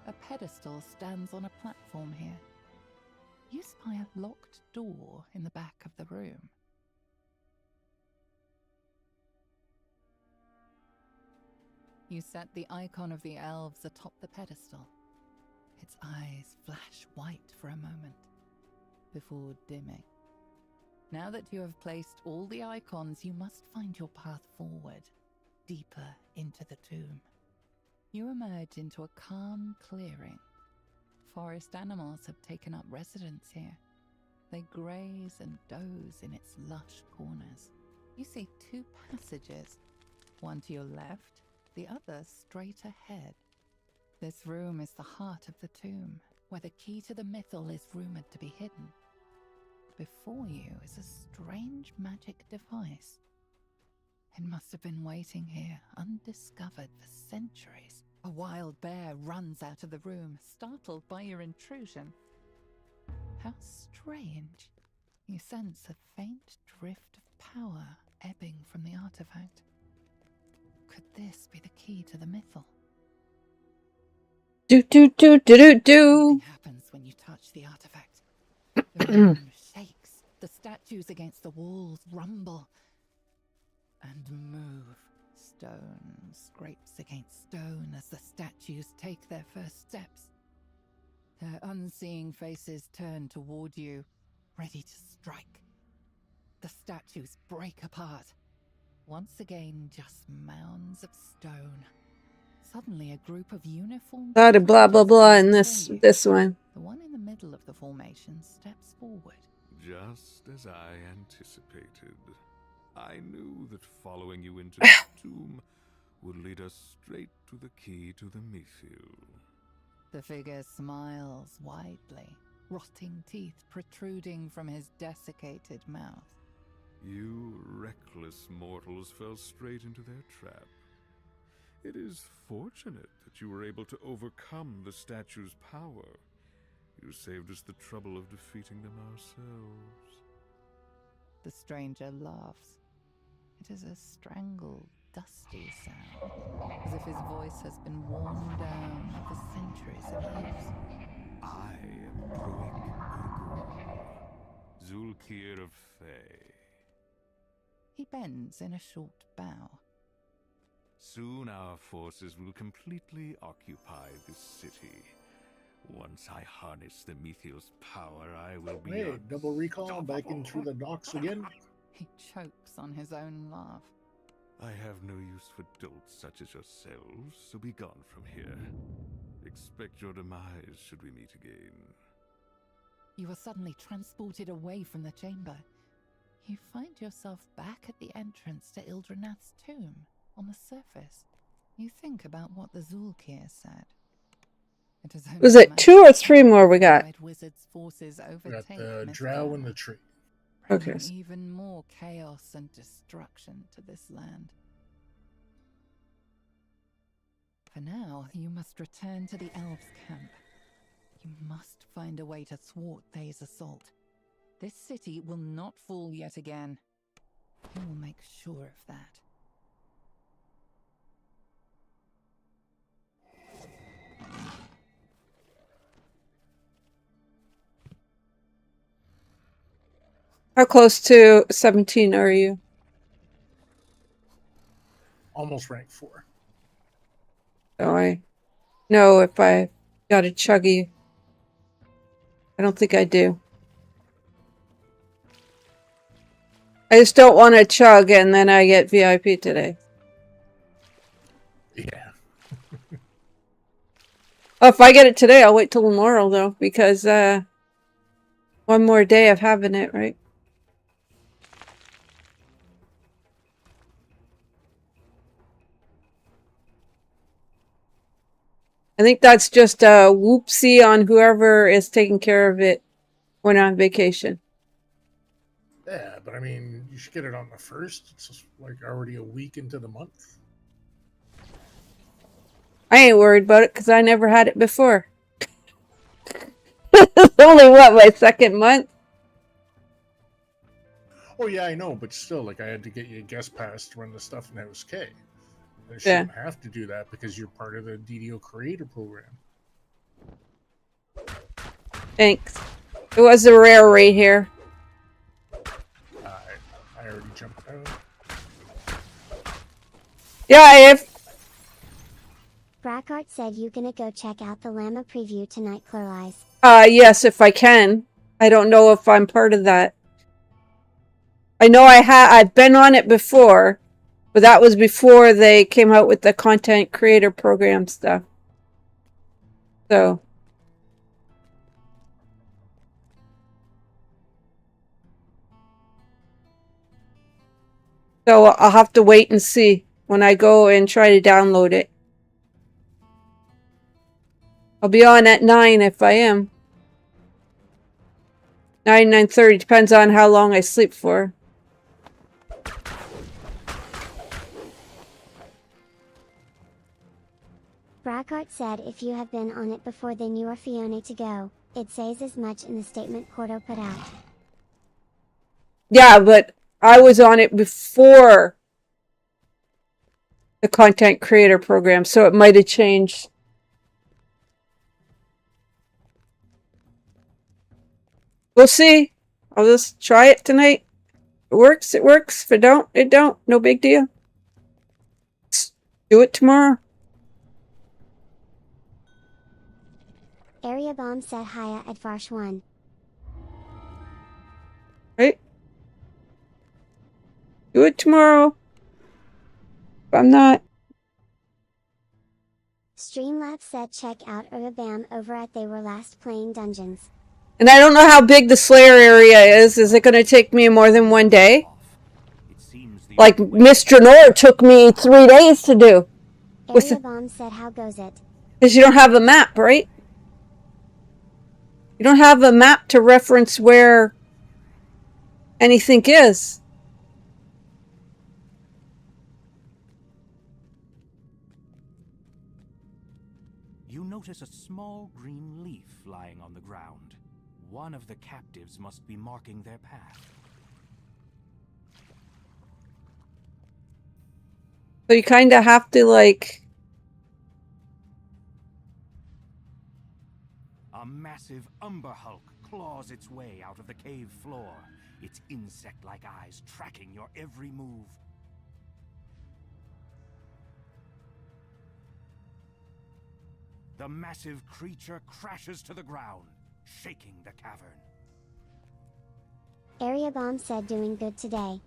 A pedestal stands on a platform here. You spy a locked door in the back of the room. You set the icon of the elves atop the pedestal. Its eyes flash white for a moment, before dimming. Now that you have placed all the icons, you must find your path forward, deeper into the tomb. You emerge into a calm clearing. Forest animals have taken up residence here. They graze and doze in its lush corners. You see 2 passages, one to your left, the other straight ahead. This room is the heart of the tomb, where the key to the mythal is rumored to be hidden. Before you is a strange magic device. It must have been waiting here, undiscovered for centuries. A wild bear runs out of the room, startled by your intrusion. How strange. You sense a faint drift of power ebbing from the artifact. Could this be the key to the mythal? Do do do do do do. Something happens when you touch the artifact. The room shakes. The statues against the walls rumble and move. Stone scrapes against stone as the statues take their first steps. Their unseeing faces turn toward you, ready to strike. The statues break apart. Once again, just mounds of stone. Suddenly, a group of uniformed Blah blah blah soldiers blah in stands before you. this one. The one in the middle of the formation steps forward. Just as I anticipated. I knew that following you into the tomb would lead us straight to the key to the mythal. The figure smiles widely, rotting teeth protruding from his desiccated mouth. You reckless mortals fell straight into their trap. It is fortunate that you were able to overcome the statue's power. You saved us the trouble of defeating them ourselves. The stranger laughs. It is a strangled, dusty sound, as if his voice has been worn down with the centuries of use. I am Duergar, Zulkir of Thay. He bends in a short bow. Soon our forces will completely occupy this city. Once I harness the mythal's power, I will be Hey, double recall back in through the docks again. He chokes on his own laugh. I have no use for dolts such as yourselves, so be gone from here. Expect your demise should we meet again. You are suddenly transported away from the chamber. You find yourself back at the entrance to Ildranath's tomb, on the surface. You think about what the Zulkir said. It is Was it 2 or 3 more we got? Red Wizard's forces We got overtake the Miss drow and Dharma, the tree. Okay. bringing even more chaos and destruction to this land. For now, you must return to the elves' camp. You must find a way to thwart Thay's assault. This city will not fall yet again. You will make sure of that. How close to 17 are you? Almost rank 4. So I know if I got a chuggy. I don't think I do. I just don't want to chug and then I get VIP today. Yeah. Oh, if I get it today, I'll wait till tomorrow though, because one more day of having it, right? I think that's just a whoopsie on whoever is taking care of it when on vacation. Yeah, but I mean, you should get it on the 1st. It's just like already a week into the month. I ain't worried about it because I never had it before. It's only what, my 2nd month? Oh yeah, I know, but still, like I had to get you a guest pass to run the stuff in House K. I Yeah. shouldn't have to do that because you're part of the ddocreator program. Thanks. It was a rare right here. I already jumped out. Yeah, if Brackart said you gonna go check out the llama preview tonight, Clorlies. yes, if I can. I don't know if I'm part of that. I know I've been on it before, but that was before they came out with the content creator program stuff. So I'll have to wait and see when I go and try to download it. I'll be on at 9 if I am. 9:30, depends on how long I sleep for. Brackart said if you have been on it before then you are Fiona to go. It says as much in the statement Porto put out. Yeah, but I was on it before the content creator program, so it might have changed. We'll see. I'll just try it tonight. If it works, it works. If it don't, it don't. No big deal. Let's do it tomorrow. Area Bomb said hiya at Varsh 1. Right? Do it tomorrow. If I'm not. Streamlabs said check out Urabam over at They Were Last Playing Dungeons. And I don't know how big the Slayer area is. Is it going to take me more than one day? Like Mr. Nor took me 3 days to do. Area Bomb said how goes it? Because you don't have a map, right? You don't have a map to reference where anything is. You notice a small green leaf lying on the ground. One of the captives must be marking their path. So you kind of have to, like... A massive umber hulk claws its way out of the cave floor, its insect-like eyes tracking your every move. The massive creature crashes to the ground, shaking the cavern. Area Bomb said doing good today.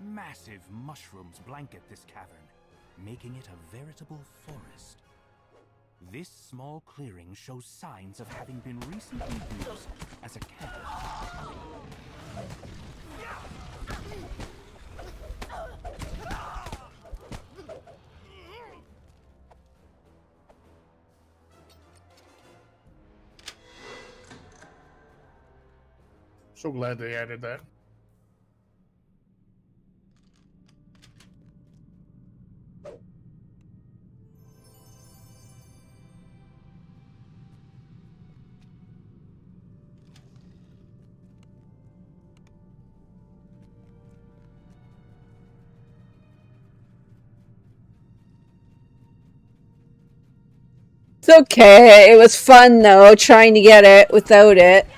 Massive mushrooms blanket this cavern, making it a veritable forest. This small clearing shows signs of having been recently used as a camp. So glad they added that. It's okay. It was fun though, trying to get it without it.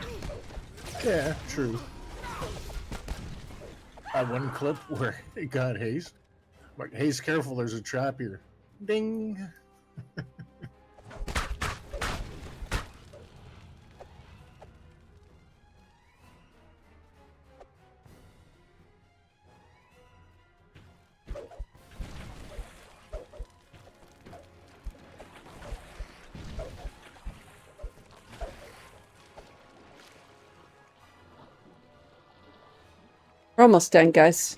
Yeah, true. That one clip where it got Haze. Like, Haze, careful, there's a trap here. Ding! We're almost done, guys.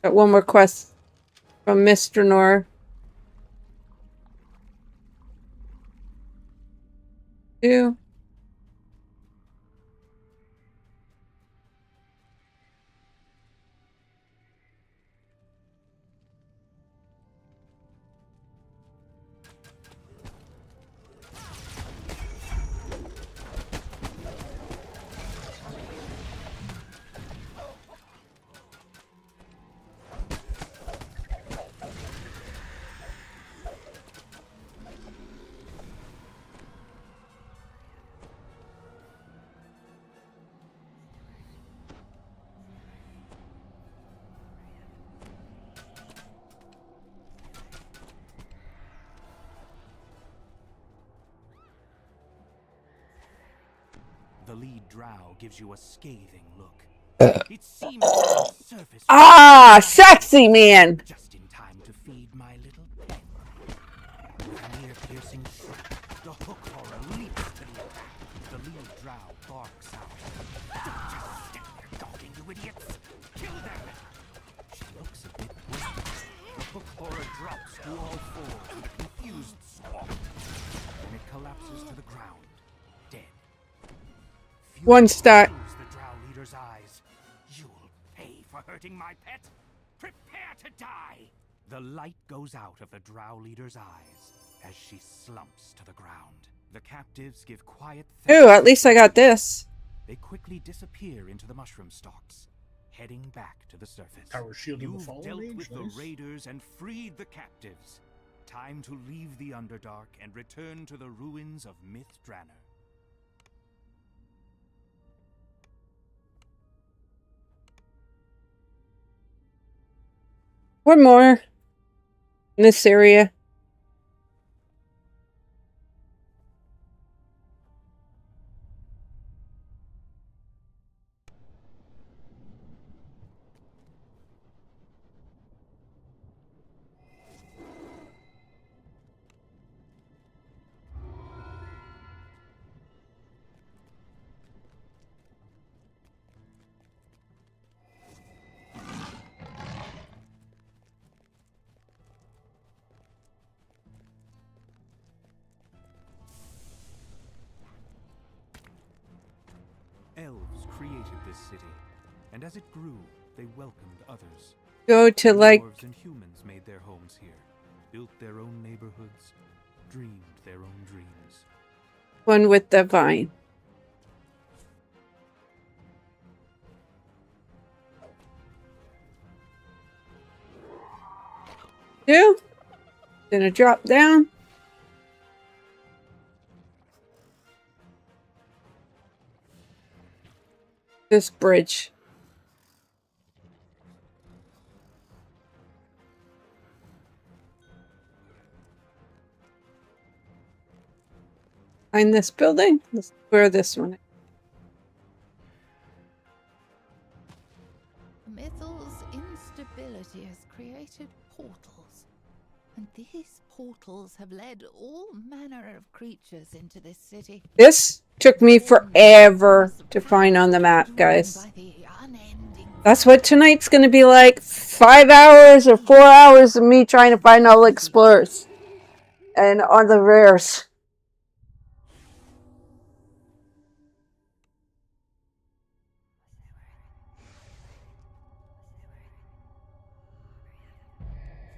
Got one more quest from Mr. Nor. Two. The lead drow gives you a scathing look. It seems the surface. Ah, sexy man. Just in time to feed my little pet. With an ear-piercing shriek, the hook horror leaps to the attack. The lead drow barks out. Just stick their dogging, you idiots! Kill them! She looks a bit breathless. The hook horror drops to all fours with a confused squawk. Then it collapses to the ground, dead. One stat. The drow leader's eyes. You'll pay for hurting my pet. Prepare to die. The light goes out of the drow leader's eyes as she slumps to the ground. The captives give quiet Ooh, at least I got this. They quickly disappear into the mushroom stalks, heading back to the surface. Power shield in the You've fall dealt range, with nice. the raiders and freed the captives. Time to leave the Underdark and return to the ruins of Myth Draenor. One more in this area. Elves created this city, and as it grew, they welcomed others. Go to like Dwarves and humans made their homes here, built their own neighborhoods, dreamed their own dreams. one with the vine. Two. Gonna drop down. This bridge. Find this building. Let's where this one is. Mythal's instability has created portals, and these portals have led all manner of creatures into this city. This took me forever to find on the map, guys. That's what tonight's going to be like. 5 hours or 4 hours of me trying to find all the explorers. And on the rares.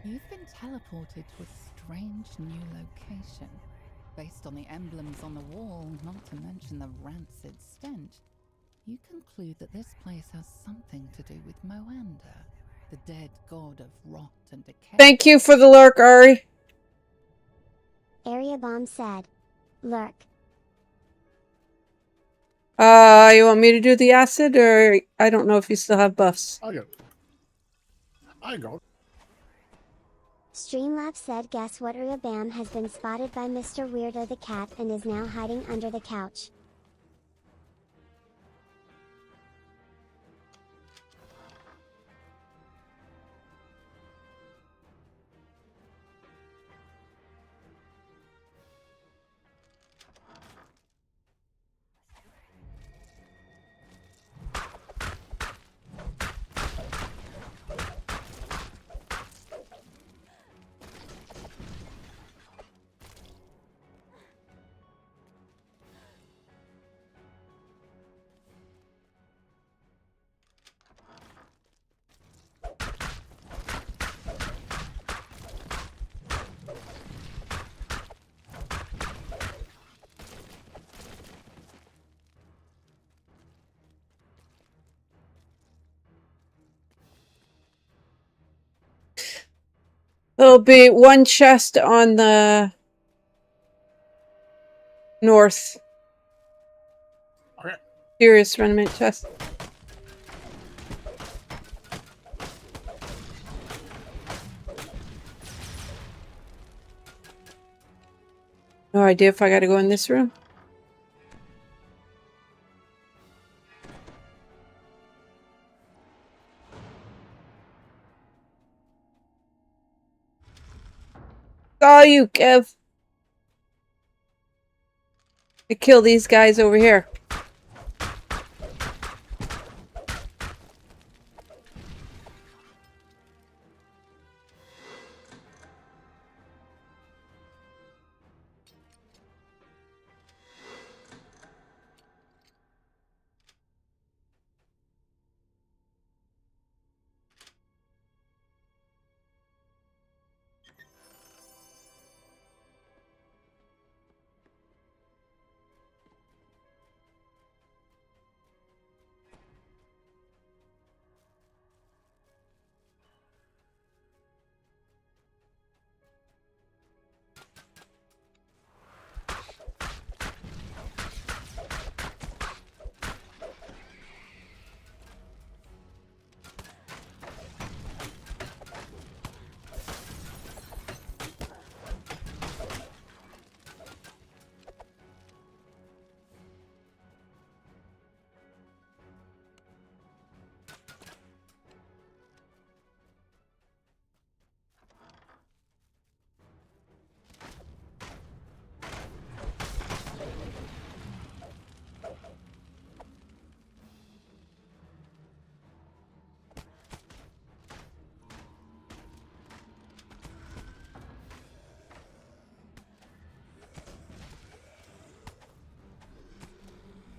You've been teleported to a strange new location. Based on the emblems on the wall, not to mention the rancid stench, you conclude that this place has something to do with Moanda, the dead god of rot and decay. Thank you for the lurk, Ari. Area Bomb said. Lurk. You want me to do the acid, or I don't know if you still have buffs. I got. Streamlabs said guess what, Area Bam has been spotted by Mr. Weirdo the cat and is now hiding under the couch. There'll be one chest on the north. Okay. Serious remnant chest. No idea if I gotta go in this room. Saw you, Kev. To kill these guys over here.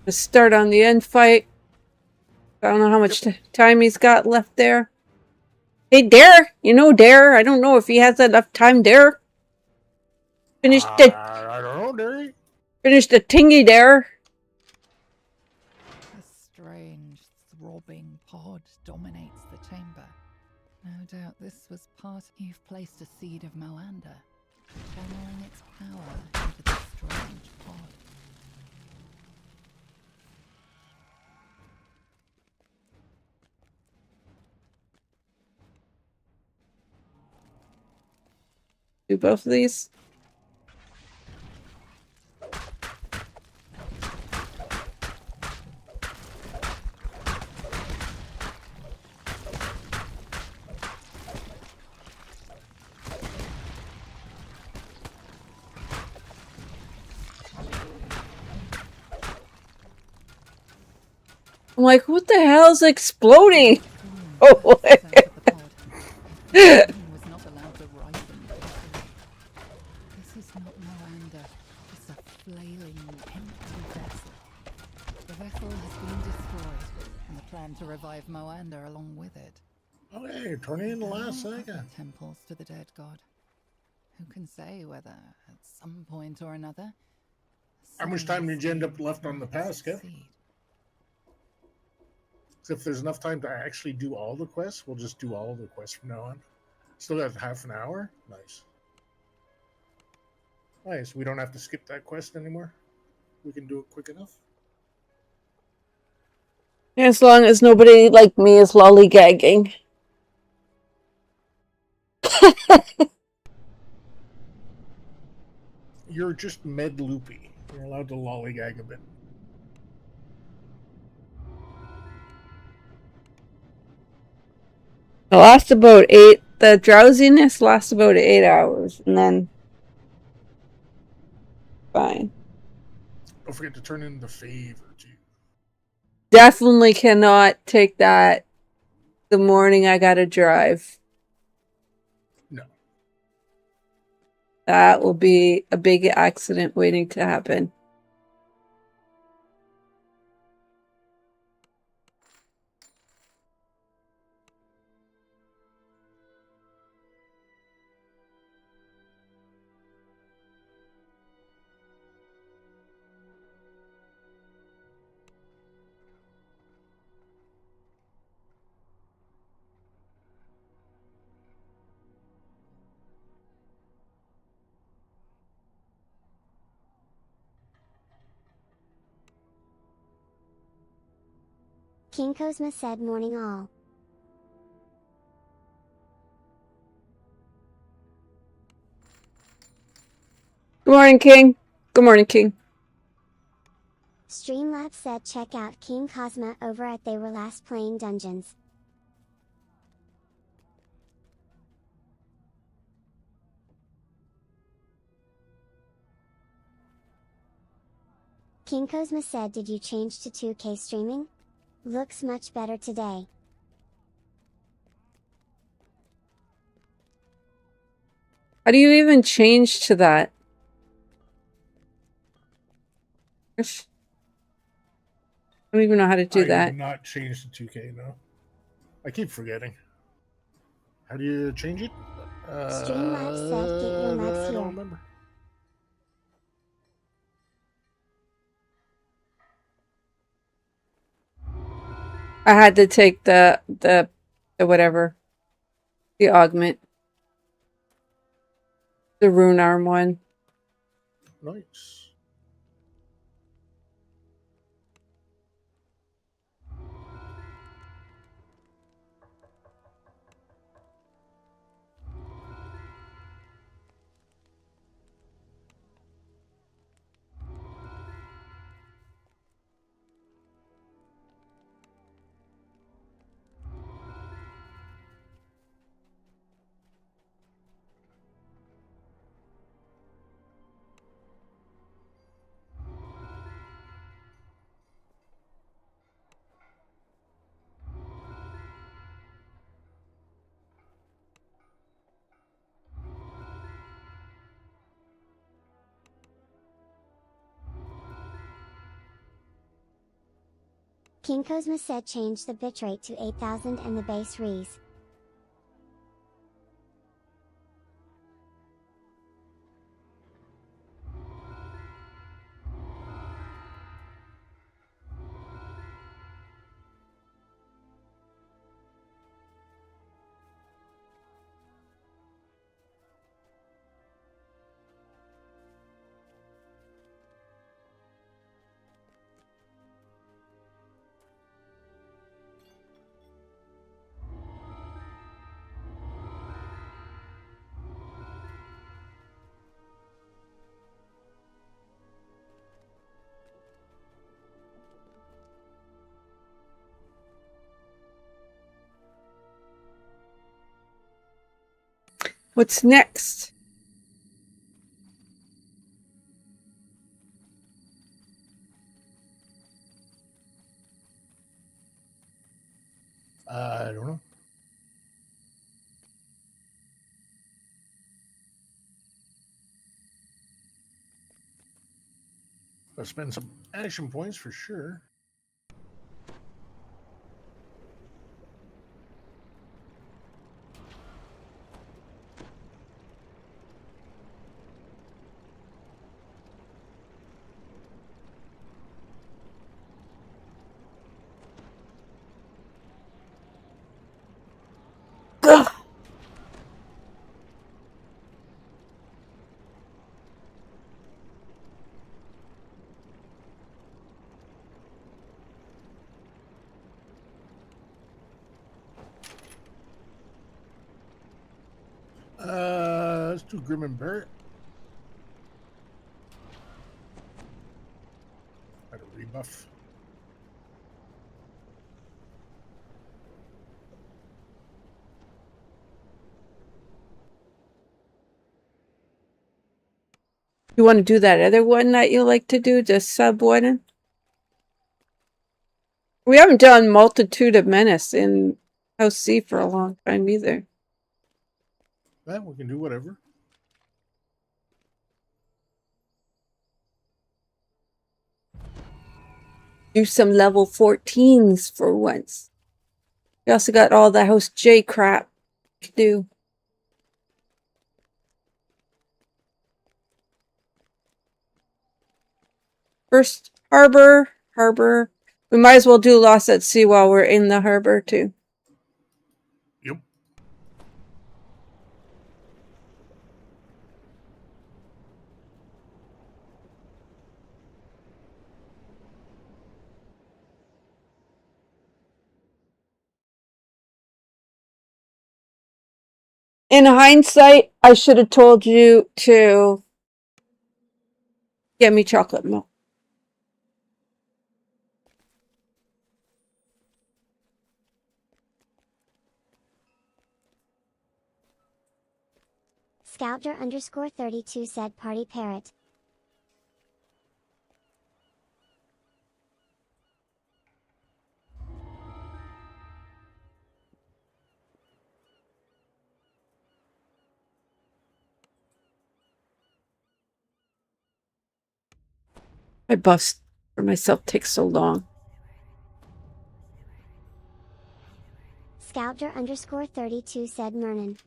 To start on the end fight. I don't know how much time he's got left there. Hey, Dare! You know Dare. I don't know if he has enough time, Dare. Finish the... I don't know, Derry. Finish the tingy, Dare. A strange, throbbing pod dominates the chamber. No doubt this was part. You've placed a seed of Moanda, channeling its power into the strange pod. Do both of these. I'm like, what the hell's exploding? Oh, This is not Moanda, it's a flailing, empty vessel. The vessel has been destroyed, and the plan to revive Moanda along with it. Oh, hey, you're turning in the last second. Temples to the dead god. Who can say whether, at some point or another... How much time did you end up left on the pass, Kev? If there's enough time to actually do all the quests, we'll just do all the quests from now on. Still got half an hour? Nice. Nice. We don't have to skip that quest anymore. We can do it quick enough. As long as nobody like me is lollygagging. You're just med loopy. You're allowed to lollygag a bit. It lasts about 8. The drowsiness lasts about 8 hours, and then fine. Don't forget to turn in the favor too. Definitely cannot take that the morning I gotta drive. No. That will be a big accident waiting to happen. King Cosma said morning all. Good morning, King. Good morning, King. Streamlabs said check out King Cosma over at They Were Last Playing Dungeons. King Cosma said did you change to 2K streaming? Looks much better today. How do you even change to that? I don't even know how to do I that. did not change to 2K, no. I keep forgetting. How do you change it? Streamlabs said get your nuts I here. don't remember. I had to take the whatever. The augment. The rune arm one. Nice. King Cosma said change the bitrate to 8000 and the base res. What's next? I don't know. I'll spend some action points for sure. Let's do Grim and Barrett. Got a rebuff. You want to do that other one that you like to do, just sub one? We haven't done Multitude of Menace in House C for a long time either. That we can do whatever. Do some level 14s for once. We also got all the House J crap to do. First, harbor. We might as well do Lost at Sea while we're in the harbor too. Yep. In hindsight, I should have told you to get me chocolate milk. Scouter_32 said Party Parrot. My buffs for myself takes so long. Scouter_32 said Mernon.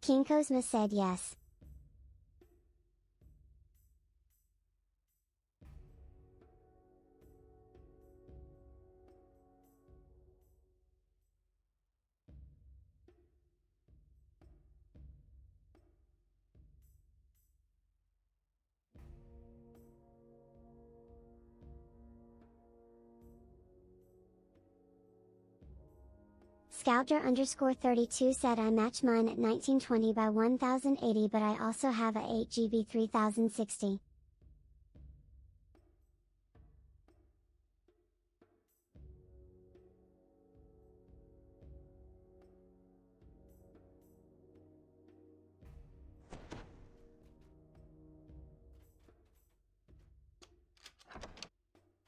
King Cosma said yes. Scouter_32 said I match mine at 1920 by 1080, but I also have a 8GB 3060.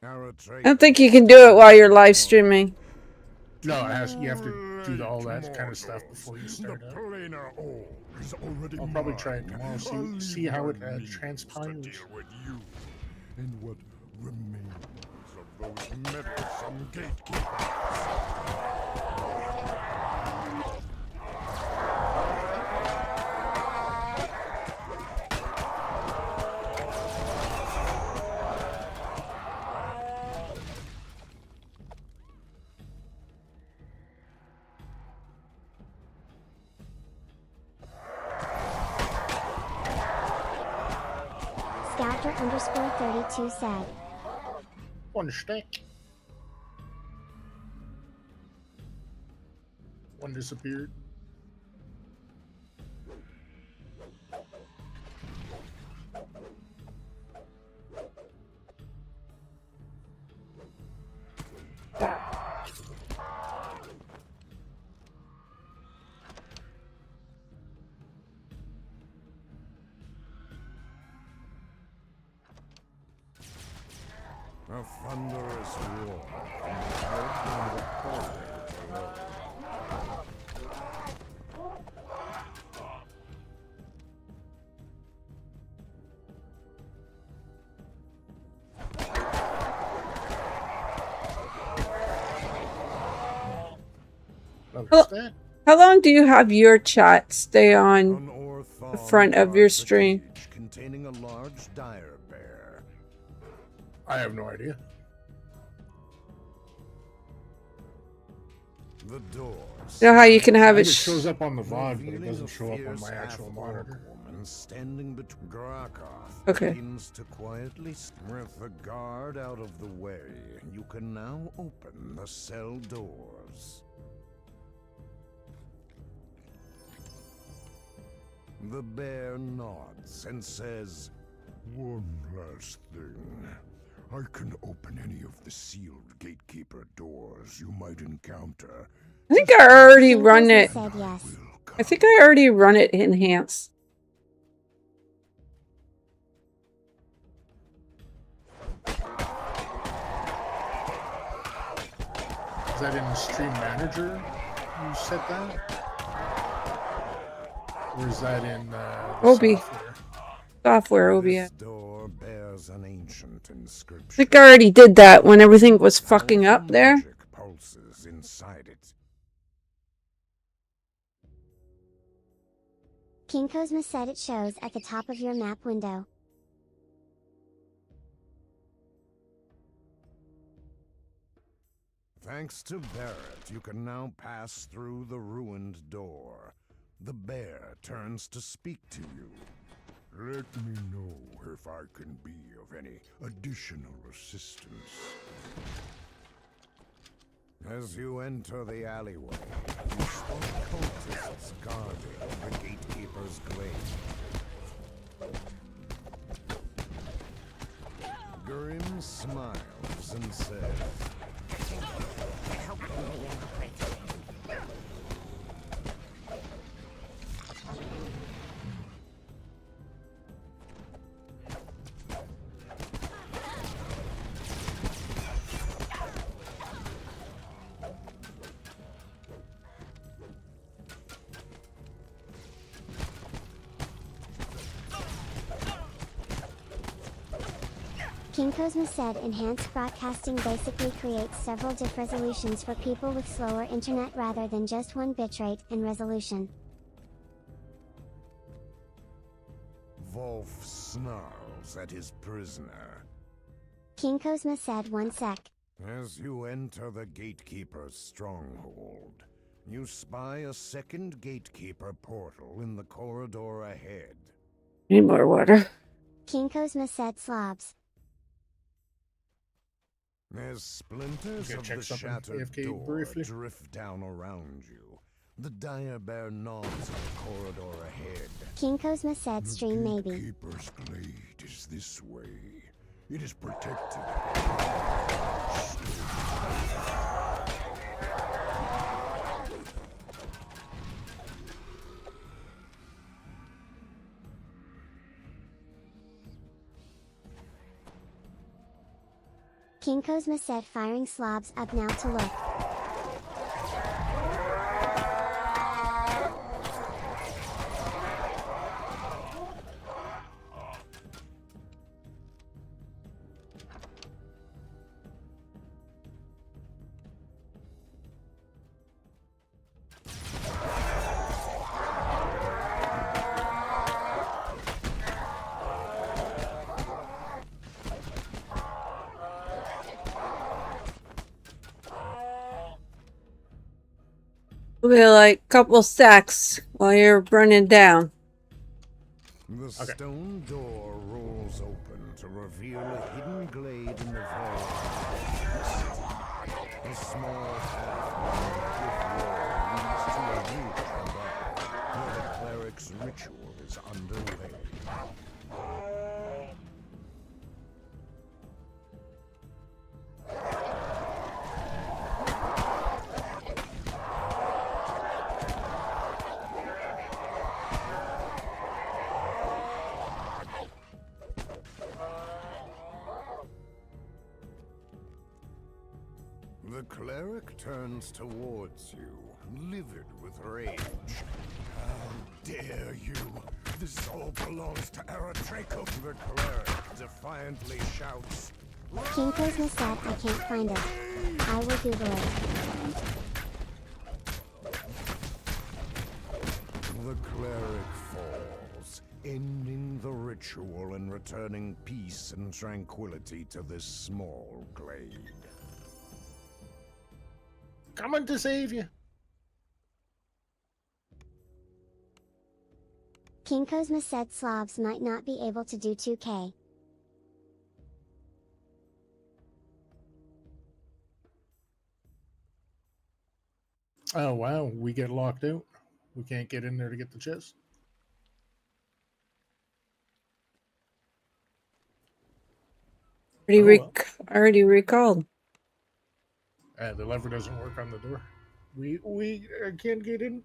I don't think you can do it while you're live streaming. No, it has. You have to do all that kind of stuff before you start up. I'll probably try it tomorrow. See how it transpires. And what remains of those meddlesome gatekeepers. Scouter_32 said. One stick. One disappeared. A thunderous roar from the head of the portal below. How long do you have your chat stay on the front of your stream? Containing a large dire bear. I have no idea. The doors. You know how you can have it shows up on the VOD, but it doesn't show up on my actual monitor. and standing between Grakoth Okay. begins to quietly with the guard out of the way. You can now open the cell doors. The bear nods and says, "One last thing. I can open any of the sealed gatekeeper doors you might encounter. I think I already run it. Said yes. I think I already run it enhanced. Is that in the stream manager? You set that? Or is that in the Obi. Software OBS. This door bears an ancient I inscription. think I already did that when everything was fucking up there. Magic pulses inside it. King Cosma said it shows at the top of your map window. Thanks to Barrett, you can now pass through the ruined door. The bear turns to speak to you. Let me know if I can be of any additional assistance." As you enter the alleyway, you spot cultists guarding the gatekeeper's glade. Grim smiles and says, King Cosma said enhanced broadcasting basically creates several diff resolutions for people with slower internet rather than just one bitrate and resolution. Wolf snarls at his prisoner. King Cosma said 1 sec. As you enter the gatekeeper's stronghold, you spy a second gatekeeper portal in the corridor ahead. Need more water. King Cosma said slobs. As splinters Okay, of check the something, shattered AFK door briefly. drift down around you, the dire bear nods at the corridor ahead. King Cosma said "The stream maybe. gatekeeper's glade is this way. It is protected. King Cosma said firing slobs up now to look. We'll be like a couple stacks while you're running down. The stone door rolls open to reveal a hidden glade in the vault. A small half-cliff wall leads to a room above, where the cleric's ritual is underway. The cleric turns towards you, livid with rage. How dare you! This all belongs to Aratraco. The cleric defiantly shouts, King Cosma said I can't find it. I will Google it. The cleric falls, ending the ritual and returning peace and tranquility to this small glade. Coming to save you. King Cosma said Slavs might not be able to do 2K. Oh wow, we get locked out. We can't get in there to get the chest. Already recalled. The lever doesn't work on the door. We can't get in.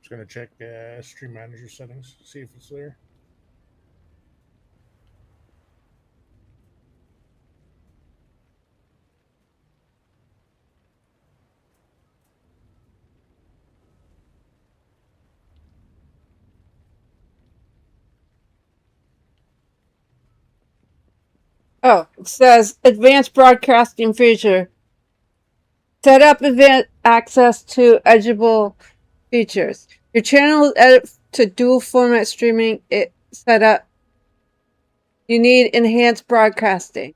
Just gonna check stream manager settings, see if it's there. Oh, it says advanced broadcasting feature. Set up event access to editable features. Your channel is edit to dual format streaming. It set up. You need enhanced broadcasting.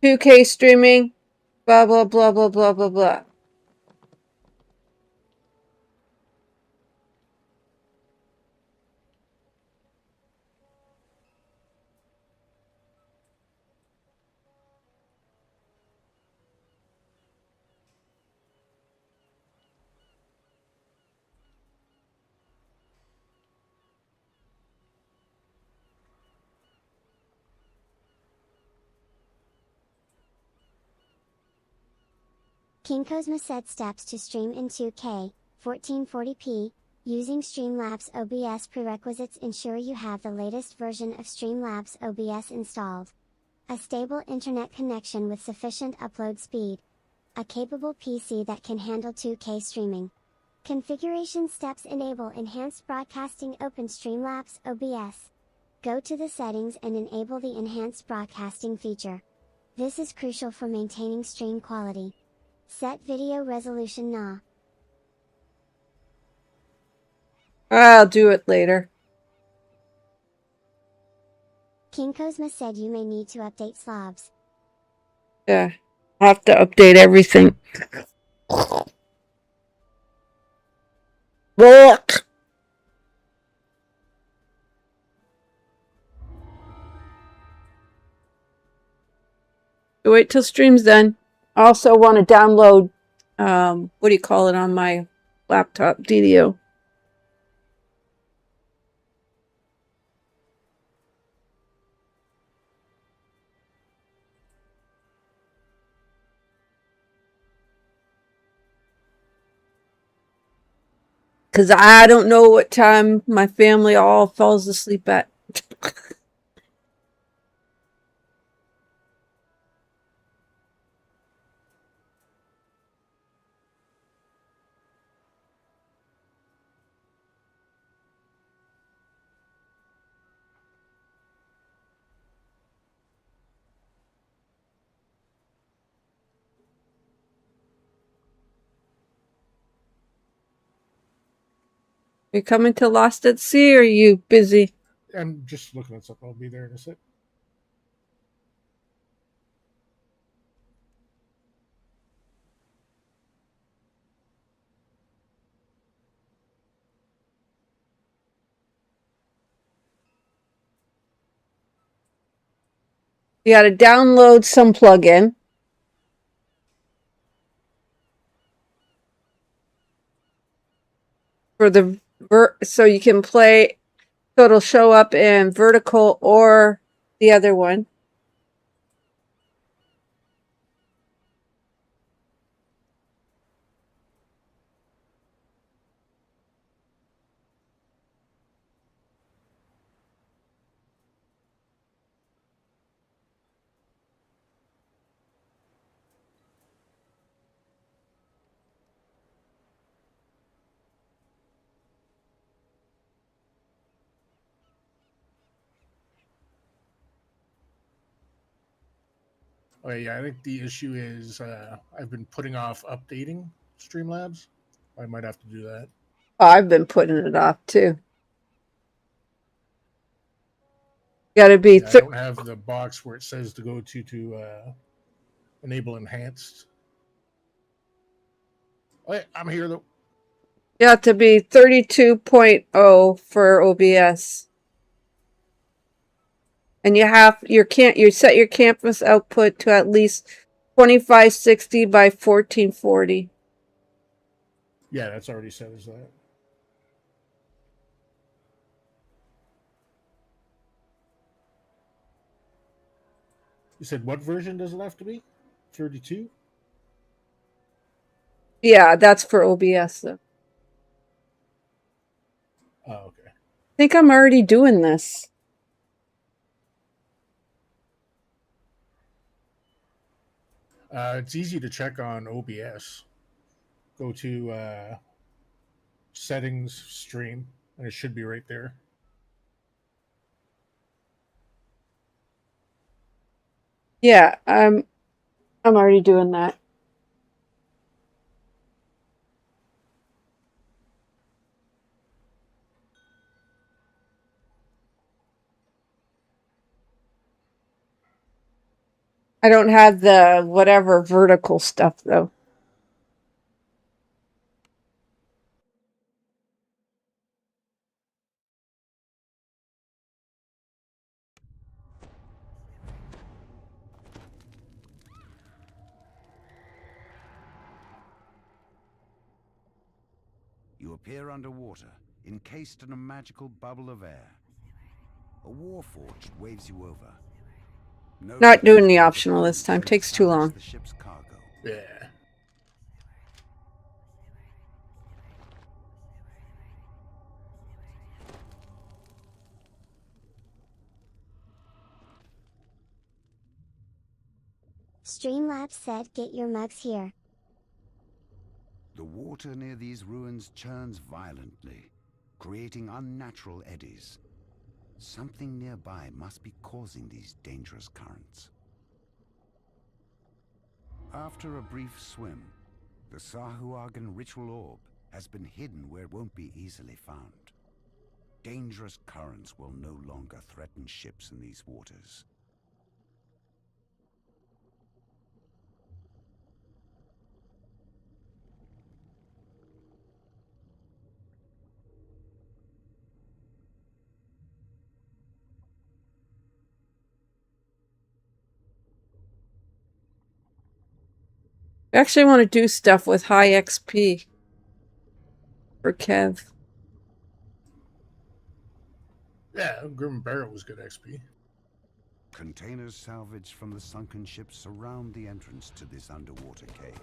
2K streaming. Blah blah blah blah blah blah blah. King Cosma said steps to stream in 2K, 1440p, using Streamlabs OBS prerequisites ensure you have the latest version of Streamlabs OBS installed. A stable internet connection with sufficient upload speed. A capable PC that can handle 2K streaming. Configuration steps enable enhanced broadcasting. Open Streamlabs OBS. Go to the settings and enable the enhanced broadcasting feature. This is crucial for maintaining stream quality. Set video resolution na. I'll do it later. King Cosma said you may need to update Slavs. Yeah, I have to update everything. Look. Wait till stream's done. I also want to download, what do you call it on my laptop? DDO. Because I don't know what time my family all falls asleep at. You coming to Lost at Sea or are you busy? I'm just looking at something. I'll be there in a sec. You got to download some plugin. For the so you can play, so it'll show up in vertical or the other one. Oh yeah, I think the issue is I've been putting off updating Streamlabs. I might have to do that. Oh, I've been putting it off too. Gotta be. Yeah, I don't have the box where it says to go to enable enhanced. Oh, yeah, I'm here though. You have to be 32.0 for OBS. And you set your canvas output to at least 2560 by 1440. Yeah, that's already set as that. You said what version does it have to be? 32? Yeah, that's for OBS though. Oh, okay. I think I'm already doing this. It's easy to check on OBS. Go to settings, stream, and it should be right there. Yeah, I'm already doing that. I don't have the whatever vertical stuff though. You appear underwater, encased in a magical bubble of air. A warforged waves you over. No Not doing the defense optional this time. to Takes too salvage long. the ship's cargo. Yeah. Streamlabs said get your mugs here. The water near these ruins churns violently, creating unnatural eddies. Something nearby must be causing these dangerous currents. After a brief swim, the Sahuagin ritual orb has been hidden where it won't be easily found. Dangerous currents will no longer threaten ships in these waters. I actually want to do stuff with high XP for Kev. Yeah, Grim Barrett was good XP. Containers salvaged from the sunken ships surround the entrance to this underwater cave,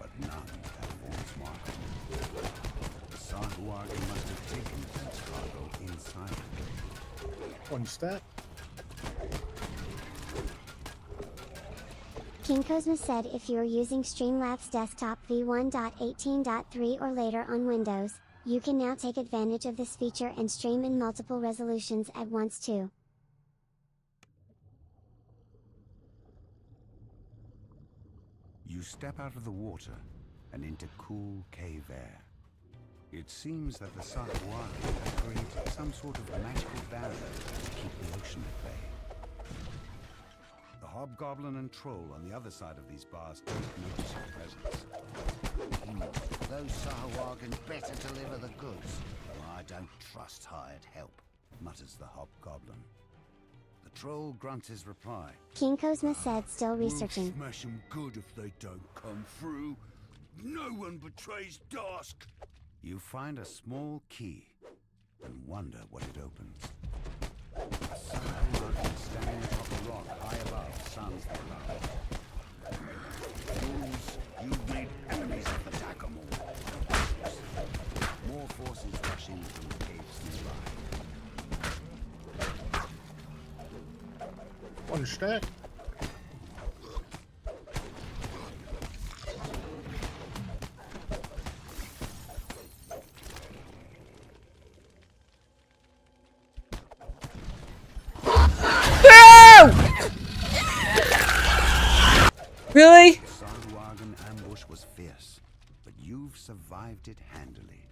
but none have Vaughn's mark. The Sahuagin must have taken Vaughn's cargo inside. One stat. King Cosmo said if you're using Streamlabs Desktop v1.18.3 or later on Windows, you can now take advantage of this feature and stream in multiple resolutions at once too. You step out of the water and into cool cave air. It seems that the Sahuagin have created some sort of magical barrier to keep the ocean at bay. The hobgoblin and troll on the other side of these bars don't notice your presence. Those Sahuagin better deliver the goods. I don't trust hired help, mutters the hobgoblin. The troll grunts his reply. King Cosmo said still researching. We'll smash them good if they don't come through. No one betrays dusk. You find a small key and wonder what it opens. A Sahuagin standing atop a rock high above sounds their alarm. Fools, you've made enemies of the Takamor. More forces rush in from the caves nearby. One stat. Really? The Sahuagin ambush was fierce, but you've survived it handily.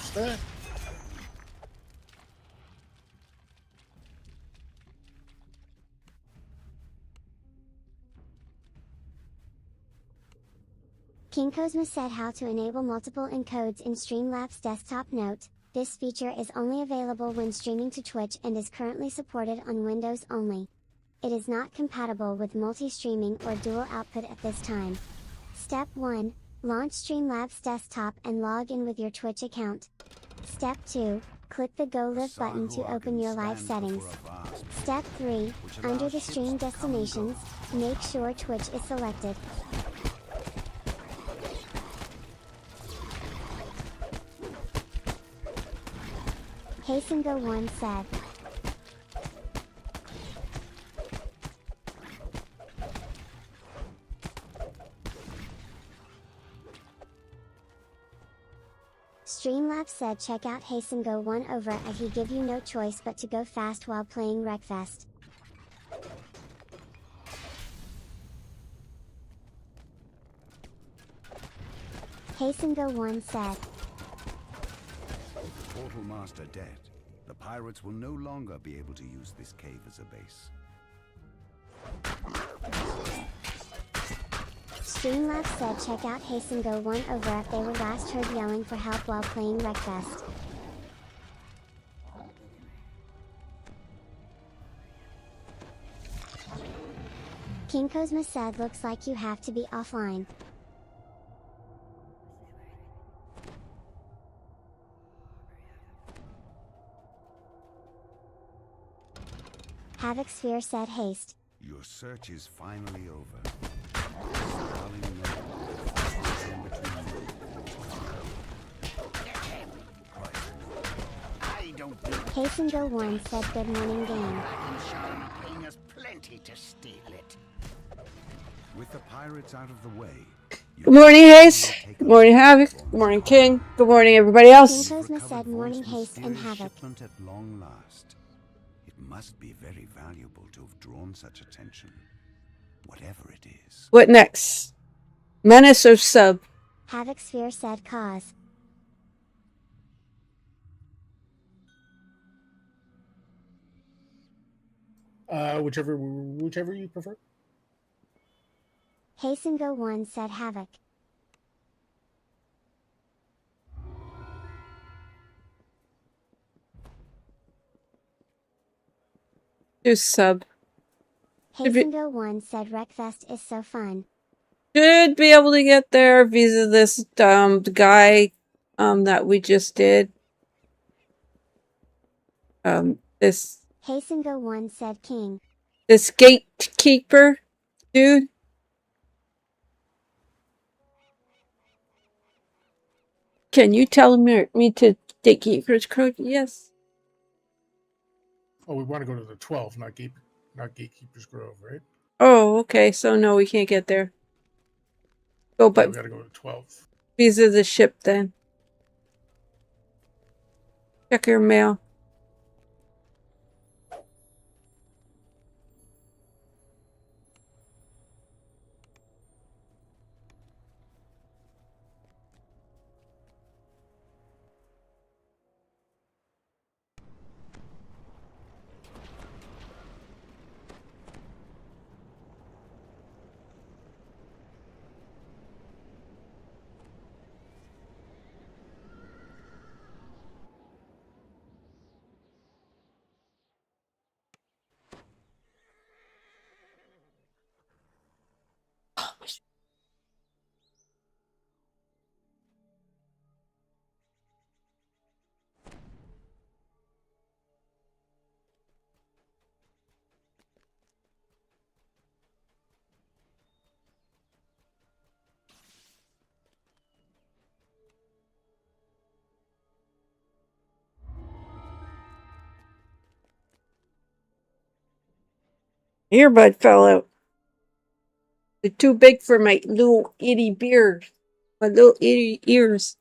What's that? King Cosmo said how to enable multiple encodes in Streamlabs desktop. Note, this feature is only available when streaming to Twitch and is currently supported on Windows only. It is not compatible with multi-streaming or dual output at this time. Step 1. Launch Streamlabs desktop and log in with your Twitch account. Step 2. Click the Go Live button to open your live settings. Step 3. Under the stream destinations, make sure Twitch is selected. Hastengo1 said. Streamlabs said check out Hastengo1 over as he give you no choice but to go fast while playing Wreckfest. Hastengo1 said. Portal Master dead. The pirates will no longer be able to use this cave as a base. Streamlabs said check out Hastengo1 over if they were last heard yelling for help while playing Wreckfest. King Cosmo said looks like you have to be offline. Havoc Sphere said haste. Your search is finally over. Hastengo1 said good morning game. Paying us plenty to steal it. With the pirates out of the way. Good morning, Haze. Good morning, Havoc. Good morning, King. Good morning, everybody else. King Cosmo said morning haste and Havoc. At long last. It must be very valuable to have drawn such attention. Whatever it is. What next? Menace or sub? Havoc Sphere said cause. Whichever you prefer. Hastengo1 said Havoc. Do sub. Hastengo1 said Wreckfest is so fun. Should be able to get there via this guy that we just did. This Hastengo1 said King. This gatekeeper dude. Can you tell me to gatekeeper's code? Yes. Oh, we want to go to the 12, not Gatekeeper's Grove, right? Oh, okay. So no, we can't get there. Go, but we gotta go to 12. Visa the ship then. Check your mail. Earbud fell out. They're too big for my little itty beard. My little itty ears.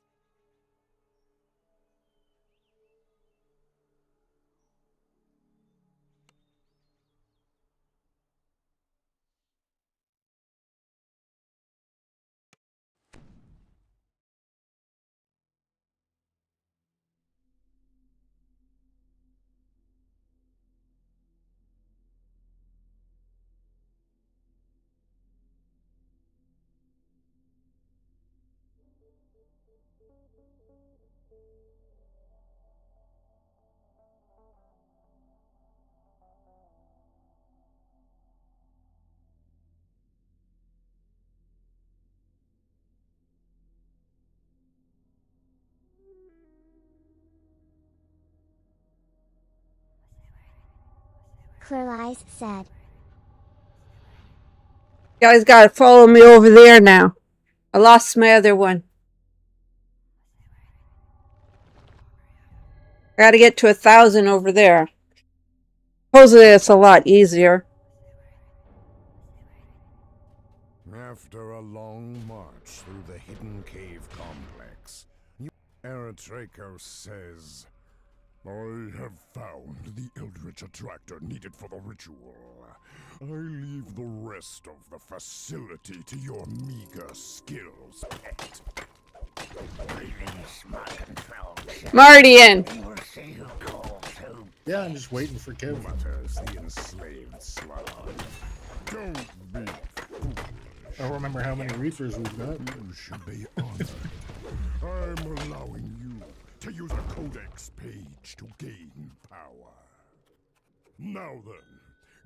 Clearlies said. You guys gotta follow me over there now. I lost my other one. I gotta get to 1,000 over there. Supposedly it's a lot easier. After a long march through the hidden cave complex, Aratraco says, I have found the eldritch attractor needed for the ritual. I leave the rest of the facility to your meager skills, pet. Mardian! Yeah, I'm just waiting for Kevin. Mutters the enslaved slug. Don't be foolish. I don't remember how many reefers we've got. You should be honored. I'm allowing you to use a codex page to gain power. Now then,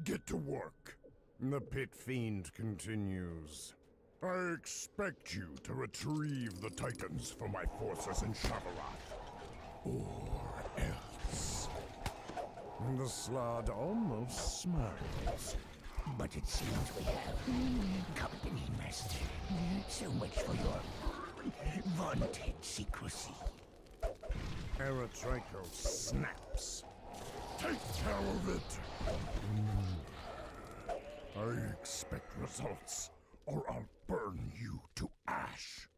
get to work. The pit fiend continues. I expect you to retrieve the Titans for my forces in Shavarath. Or else. The Slod almost smiles. But it seems we have company, Master. So much for your vaunted secrecy. Aratraco snaps. Take care of it! I expect results, or I'll burn you to ash.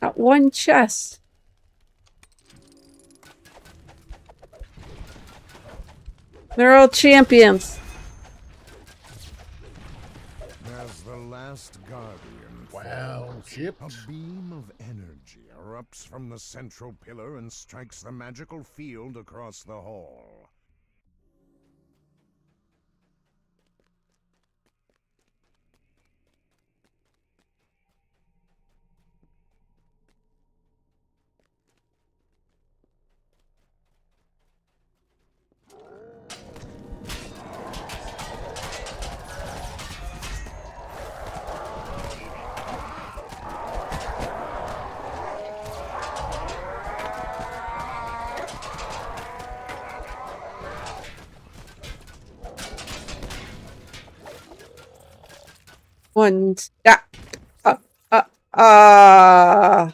Got one chest. They're all champions. As the last guardian Wow, chipped. a beam of energy erupts from the central pillar and strikes the magical field across the hall. One stack. Uh.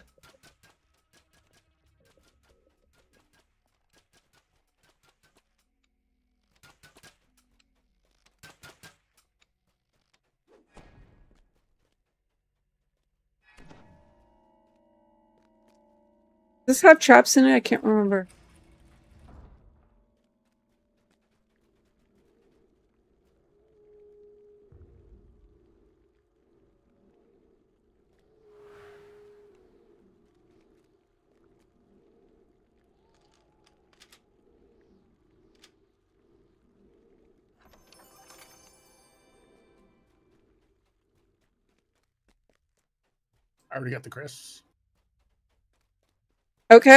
Does this have traps in it? I can't remember. I already got the crests. Okay.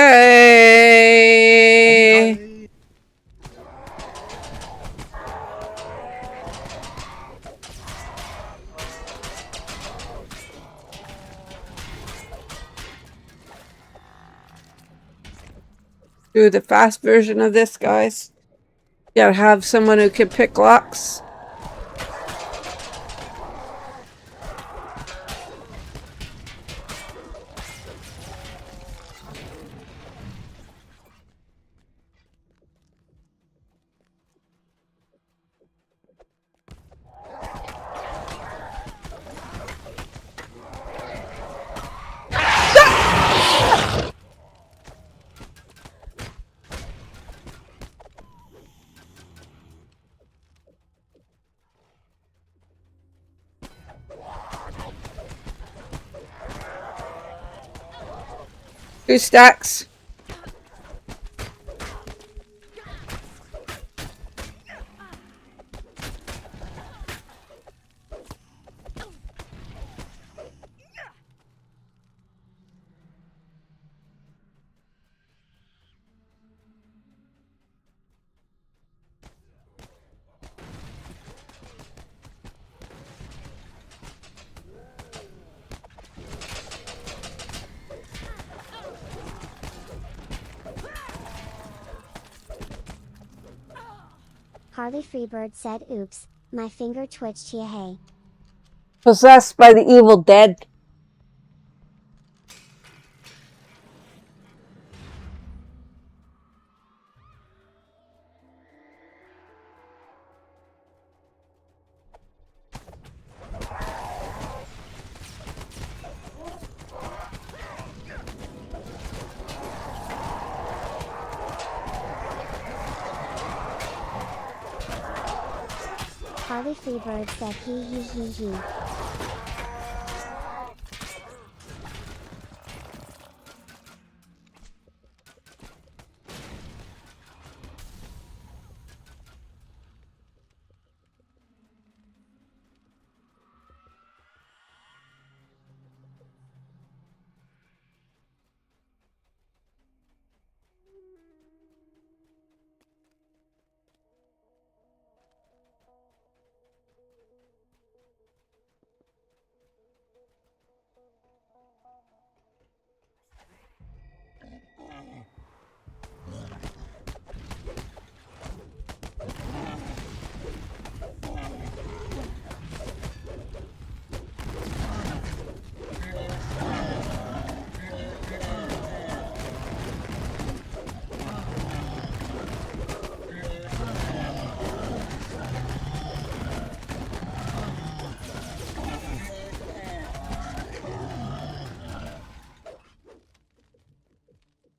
Do the fast version of this, guys. You gotta have someone who can pick locks. Two stacks. Harley Freebird said, "Oops, my finger twitched, hey." Possessed by the evil dead. Harley Freebird said, he.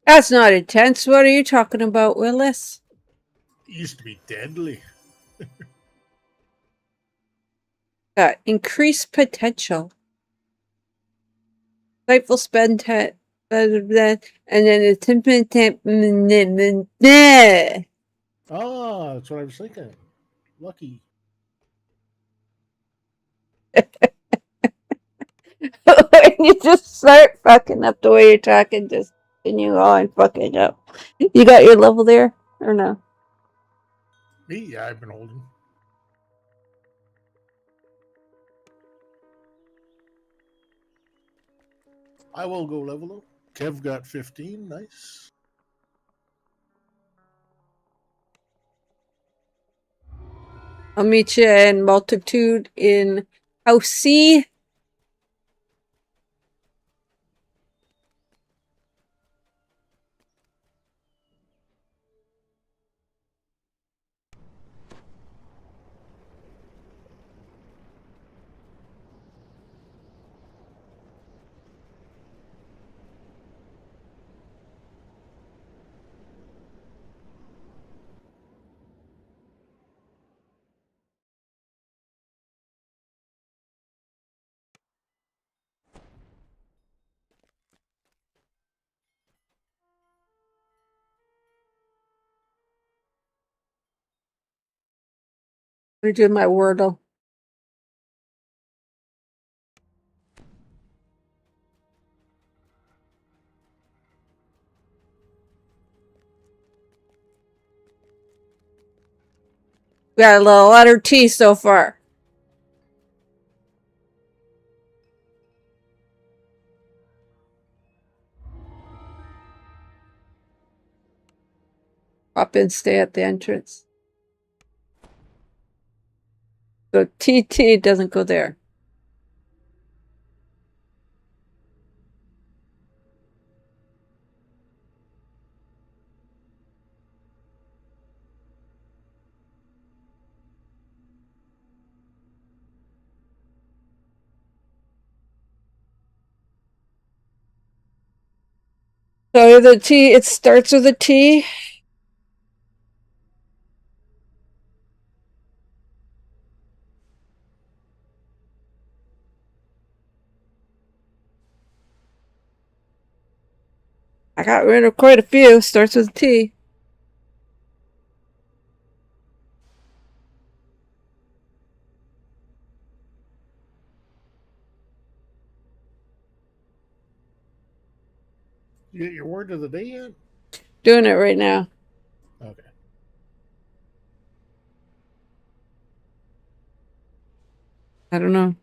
That's not intense. What are you talking about, Willis? It used to be deadly. Got increased potential. Spiteful spend and then the temperament. Oh, that's what I was thinking. Lucky. When you just start fucking up the way you're talking, just continue on fucking up. You got your level there or no? Me? Yeah, I've been holding. I will go level up. Kev got 15. Nice. I'll meet you in multitude in House C. I'm doing my Wordle. We got a little letter T so far. Pop in, stay at the entrance. So TT doesn't go there. So the T, it starts with a T. I got rid of quite a few. Starts with a T. You get your word of the day yet? Doing it right now. Okay. I don't know.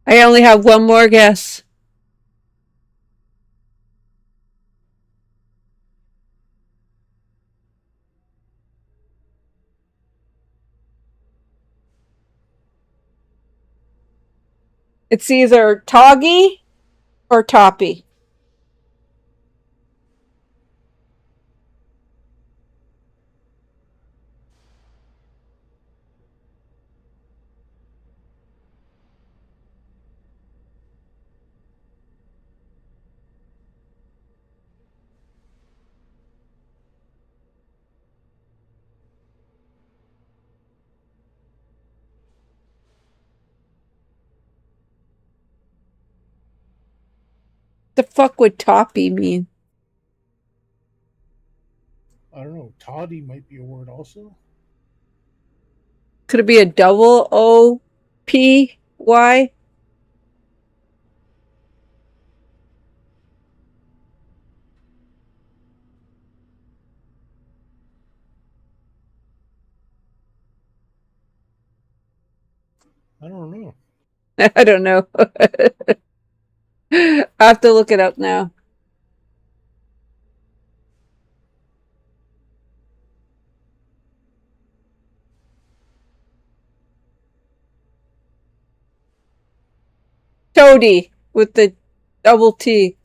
I only have one more guess. It's either Toggy or Toppy. The fuck would Toppy mean? I don't know. Toddy might be a word also. Could it be a double O-P-Y? I don't know. I don't know. I have to look it up now. Toady with the double T.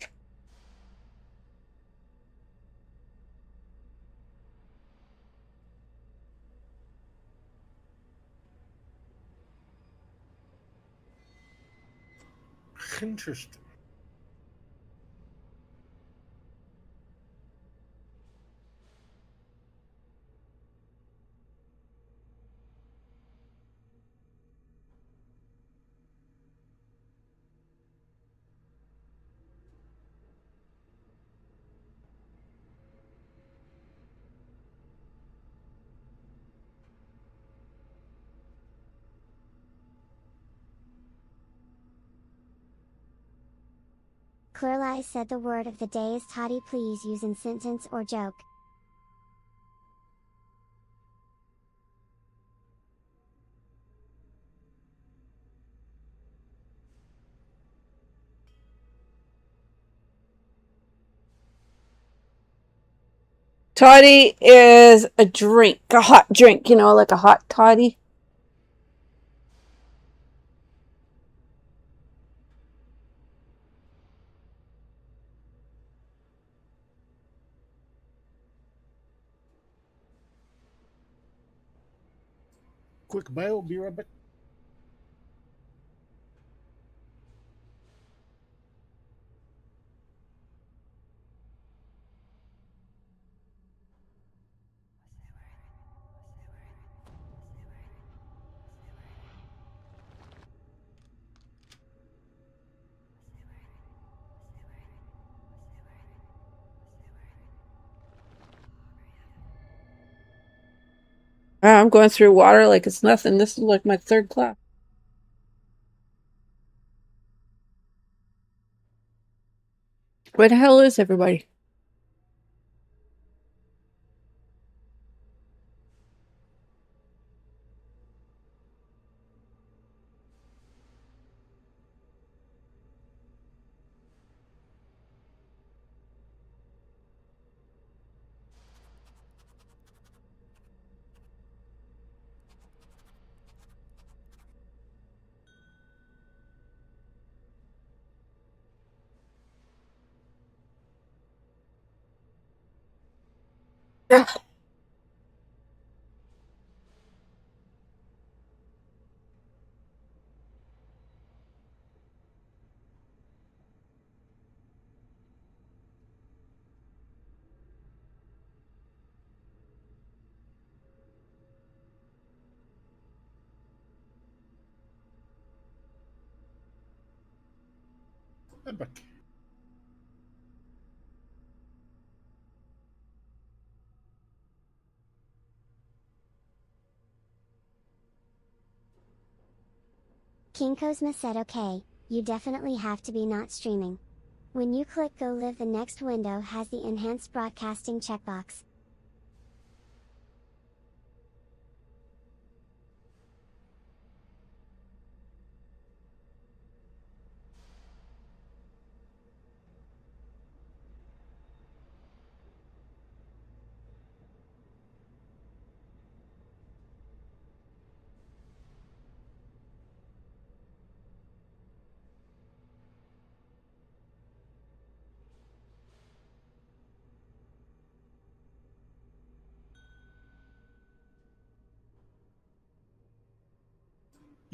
Interesting. Clearly said the word of the day is toddy. Please use in sentence or joke. Toddy is a drink, a hot drink, you know, like a hot toddy. Quick bio, be right back. I'm going through water like it's nothing. This is like my third class. Where the hell is everybody? Yeah. I'm back. King Cosma said okay, you definitely have to be not streaming. When you click go live, the next window has the enhanced broadcasting checkbox.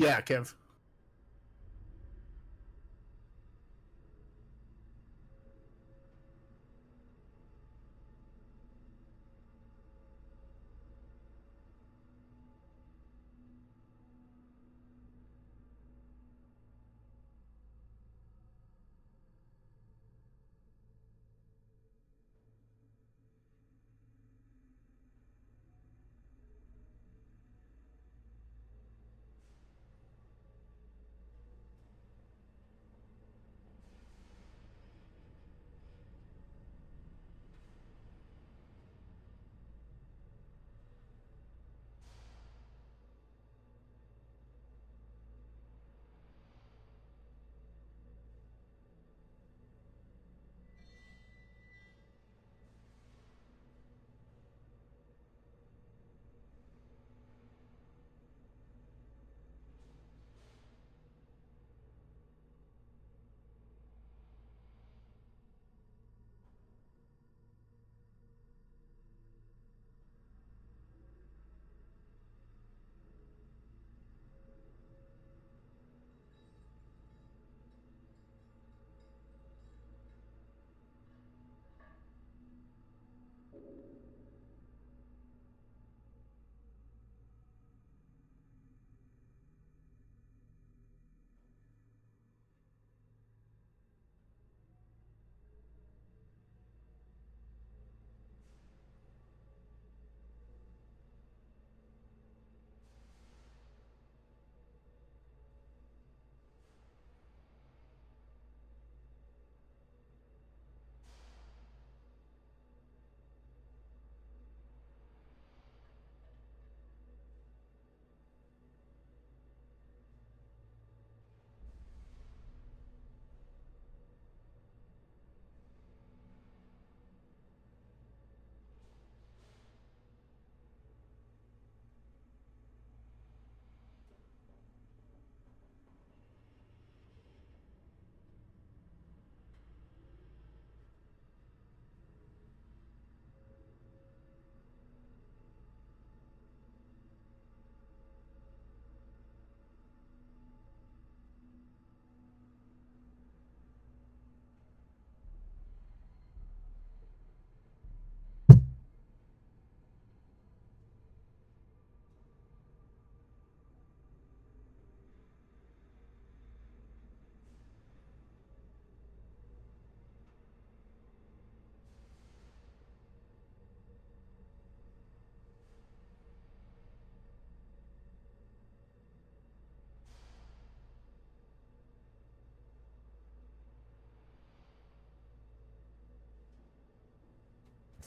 Yeah, Kev.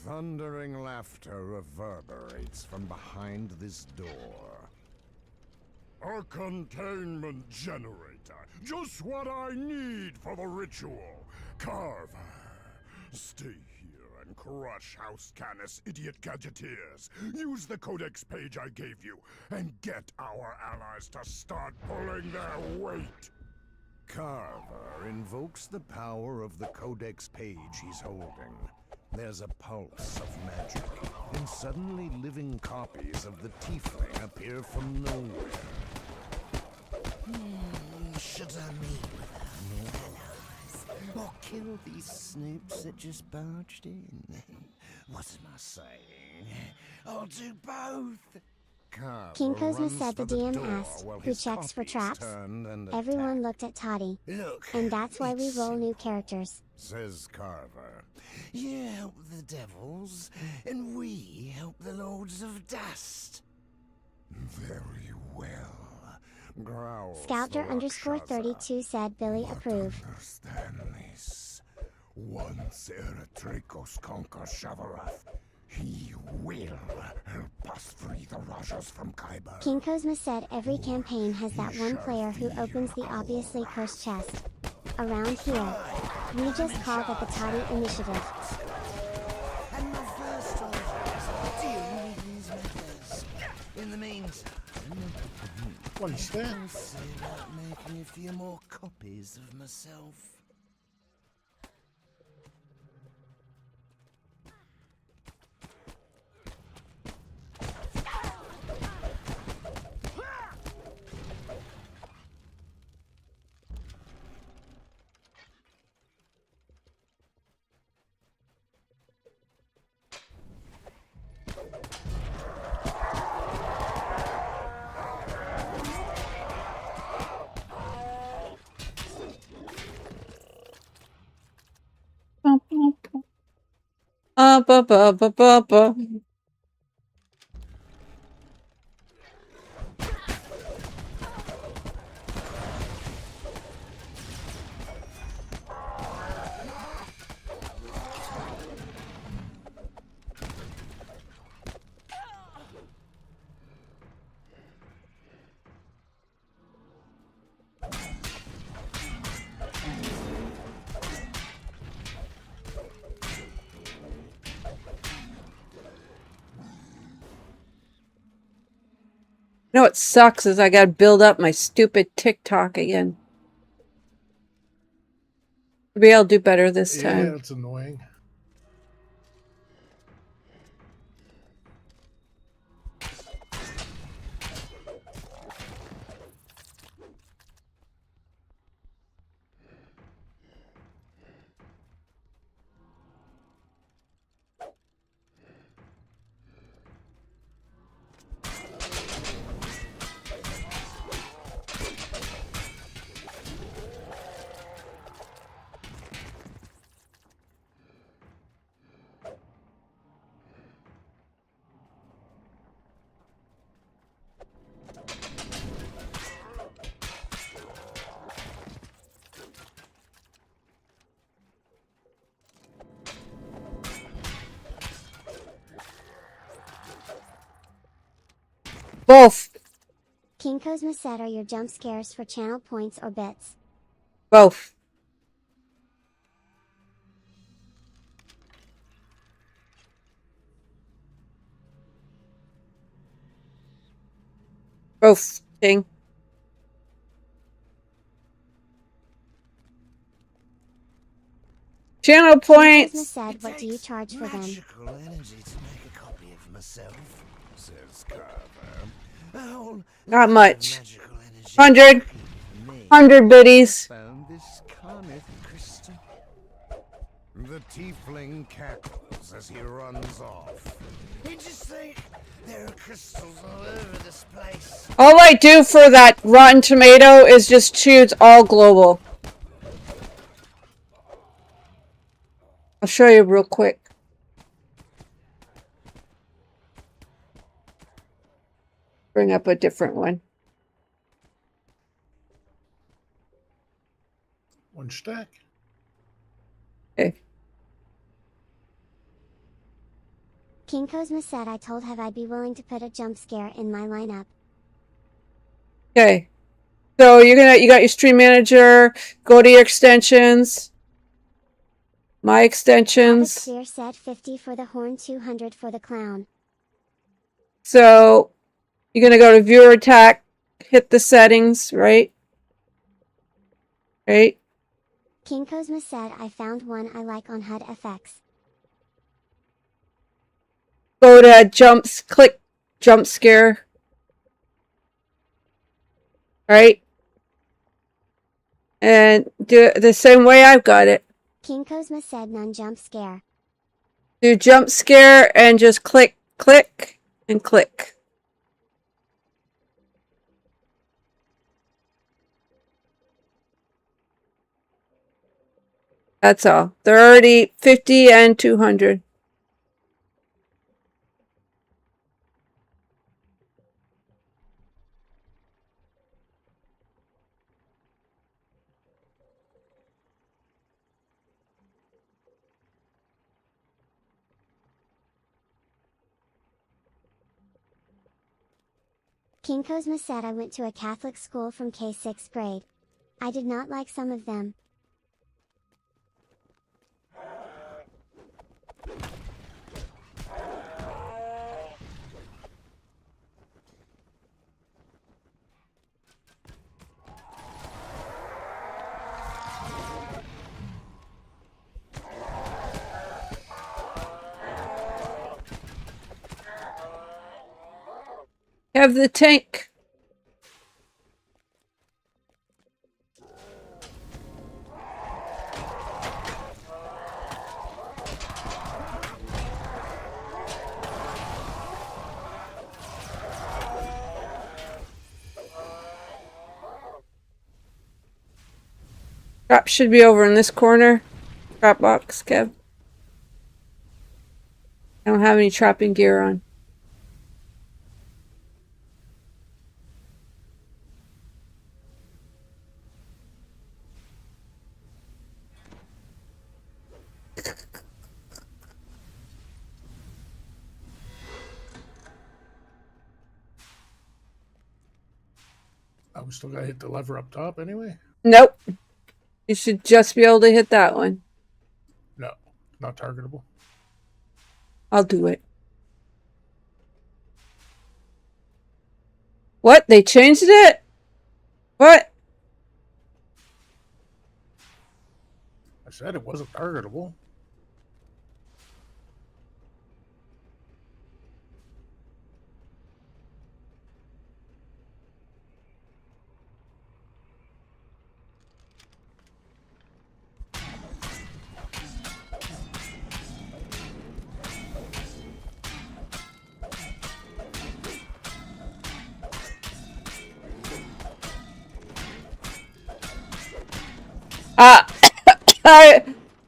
Thundering laughter reverberates from behind this door. A containment generator. Just what I need for the ritual. Carver, stay here and crush House Canis idiot gadgeteers. Use the codex page I gave you and get our allies to start pulling their weight. Carver invokes the power of the codex page he's holding. There's a pulse of magic, and suddenly living copies of the tiefling appear from nowhere. Should I meet with our allies? Or kill these snoops that just barged in? What am I saying? I'll do both! King Kozma said the DM asked, who checks for traps? Everyone looked at Toddy. Look, and that's why we roll new characters. Says Carver. You help the devils, and we help the lords of dust. Very well. Growls Scouter the Rakshasa. 32 said Billy approve. Understand this. Once Eretrekos conquers Shavarath, he will help us free the Rajas from Khyber. King Kozma said every campaign has that one player who opens the obviously cursed chest. Around here, we just call that the Toddy Initiative. And my first orders deal with these matters. In the meantime, What's that? I'll see about making a few more copies of myself. ba ba ba ba ba ba. You know what sucks is I gotta build up my stupid TikTok again. Maybe I'll do better this Yeah, time. it's annoying. Both. King Cosmo said, are your jump scares for channel points or bits? Both. Both. King. Channel King Cosmo points. said, what do you charge for them? Magical energy to make a copy of myself, says Carver. A whole Not lot of much. magical energy 100. working for me. 100 biddies. Found this Carnith crystal. The tiefling cackles as he runs off. You just think there are crystals all over this place. All I do for that rotten tomato is just choose all global. I'll show you real quick. Bring up a different one. One stack. Okay. King Cosmo said, I told Have I'd be willing to put a jump scare in my lineup. Okay. So you got your stream manager, go to your extensions. My extensions. Sphere said 50 for the horn, 200 for the clown. So you're gonna go to viewer attack, hit the settings, right? Right? King Cosmo said, I found one I like on HUD FX. Go to click jump scare. Right? And do it the same way I've got it. King Cosmo said none jump scare. Do jump scare and just click, click, and click. That's all. They're already 50 and 200. King Cosmo said I went to a Catholic school from K6th grade. I did not like some of them. Have the tank. Drop should be over in this corner. Drop box, Kev. I don't have any trapping gear on. We still gotta hit the lever up top anyway? Nope. You should just be able to hit that one. No, not targetable. I'll do it. What? They changed it? What? I said it wasn't targetable.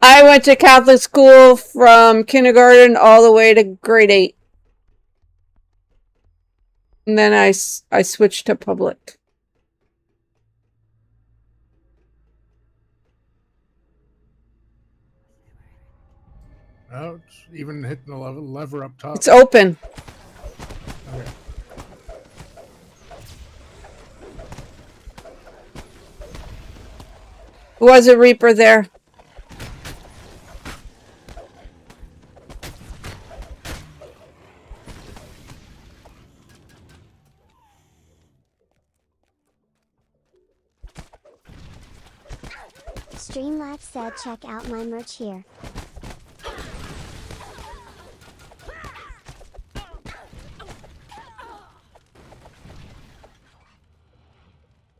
I went to Catholic school from kindergarten all the way to grade 8. And then I switched to public. No, it's even hitting the lever up top. It's open. Okay. Was a Reaper there? Streamlabs said check out my merch here.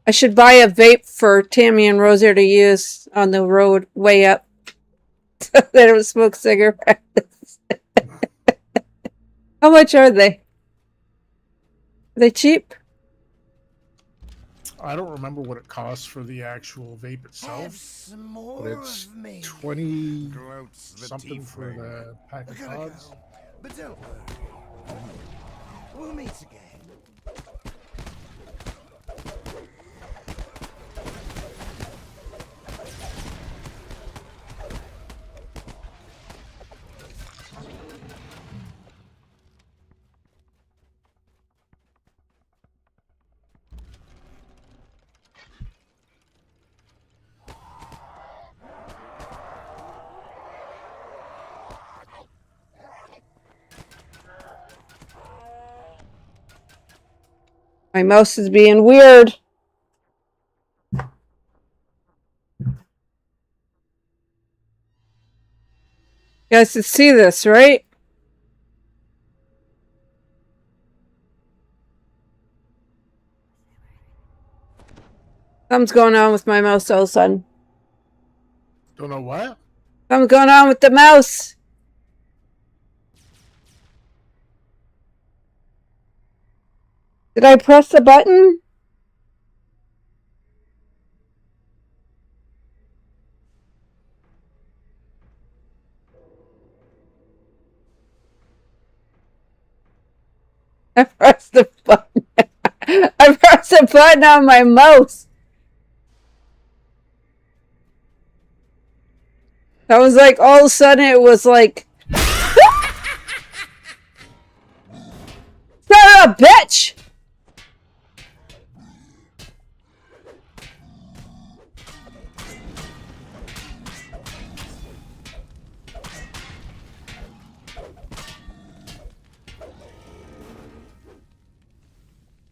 I should buy a vape for Tammy and Rosaire to use on the road way up. So they don't smoke cigarettes. How much are they? Are they cheap? I don't remember what it costs for the actual vape itself, but it's 20 something for the pack of pods. But don't worry. We'll meet again. My mouse is being weird. You guys can see this, right? Something's going on with my mouse all of a sudden. Don't know what? Something's going on with the mouse. Did I press the button? I pressed the button. I pressed the button on my mouse. That was like, all of a sudden it was like, son of a bitch!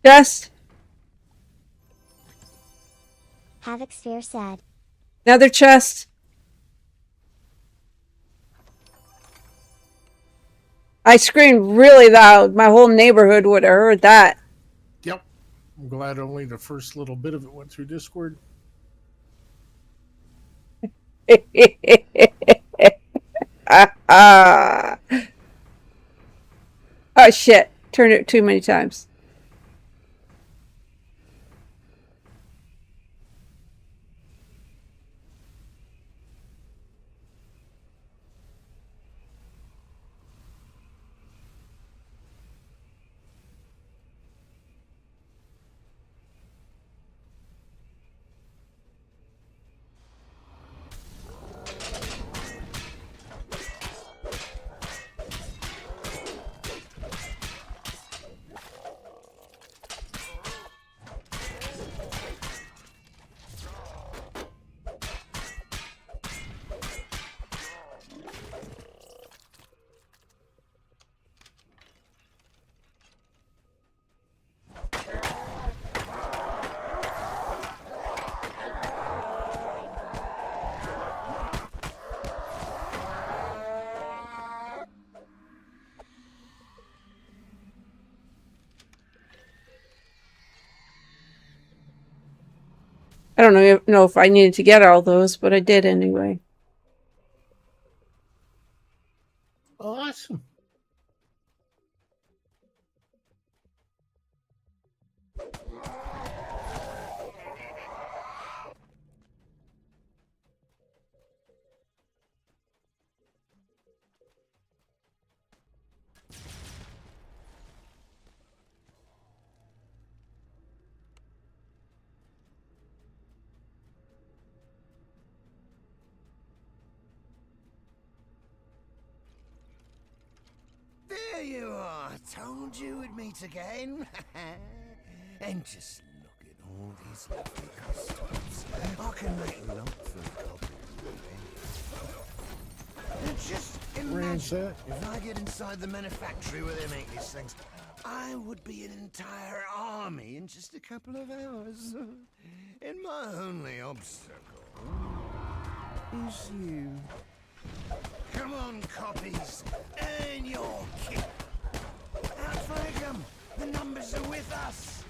Yes. Havoc Sphere said. Another chest. I screamed really loud. My whole neighborhood would have heard that. Yep. I'm glad only the first little bit of it went through Discord. Oh shit. Turned it too many times. I don't know if I needed to get all those, but I did anyway. Awesome. There you are. Told you we'd meet again. And just look at all these lovely customs. I can make lots of copies. And just imagine if I get inside the manufactory where they make these things, I would be an entire army in just a couple of hours. And my only obstacle is you. Come on, copies, earn your kit. Outflank them. The numbers are with us.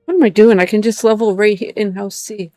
What am I doing? I can just level right here in House C.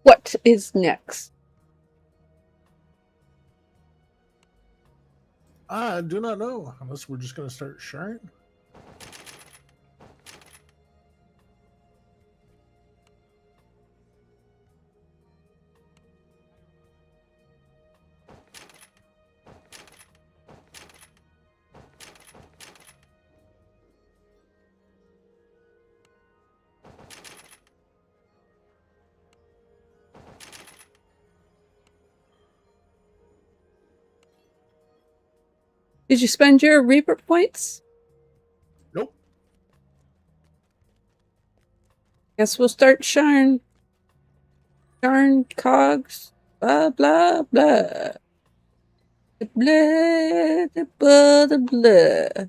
What is next? I do not know, unless we're just going to start sharing. Did you spend your Reaper points? Nope. Guess we'll start Sharn. Sharn cogs. Blah blah blah. Blah blah blah blah.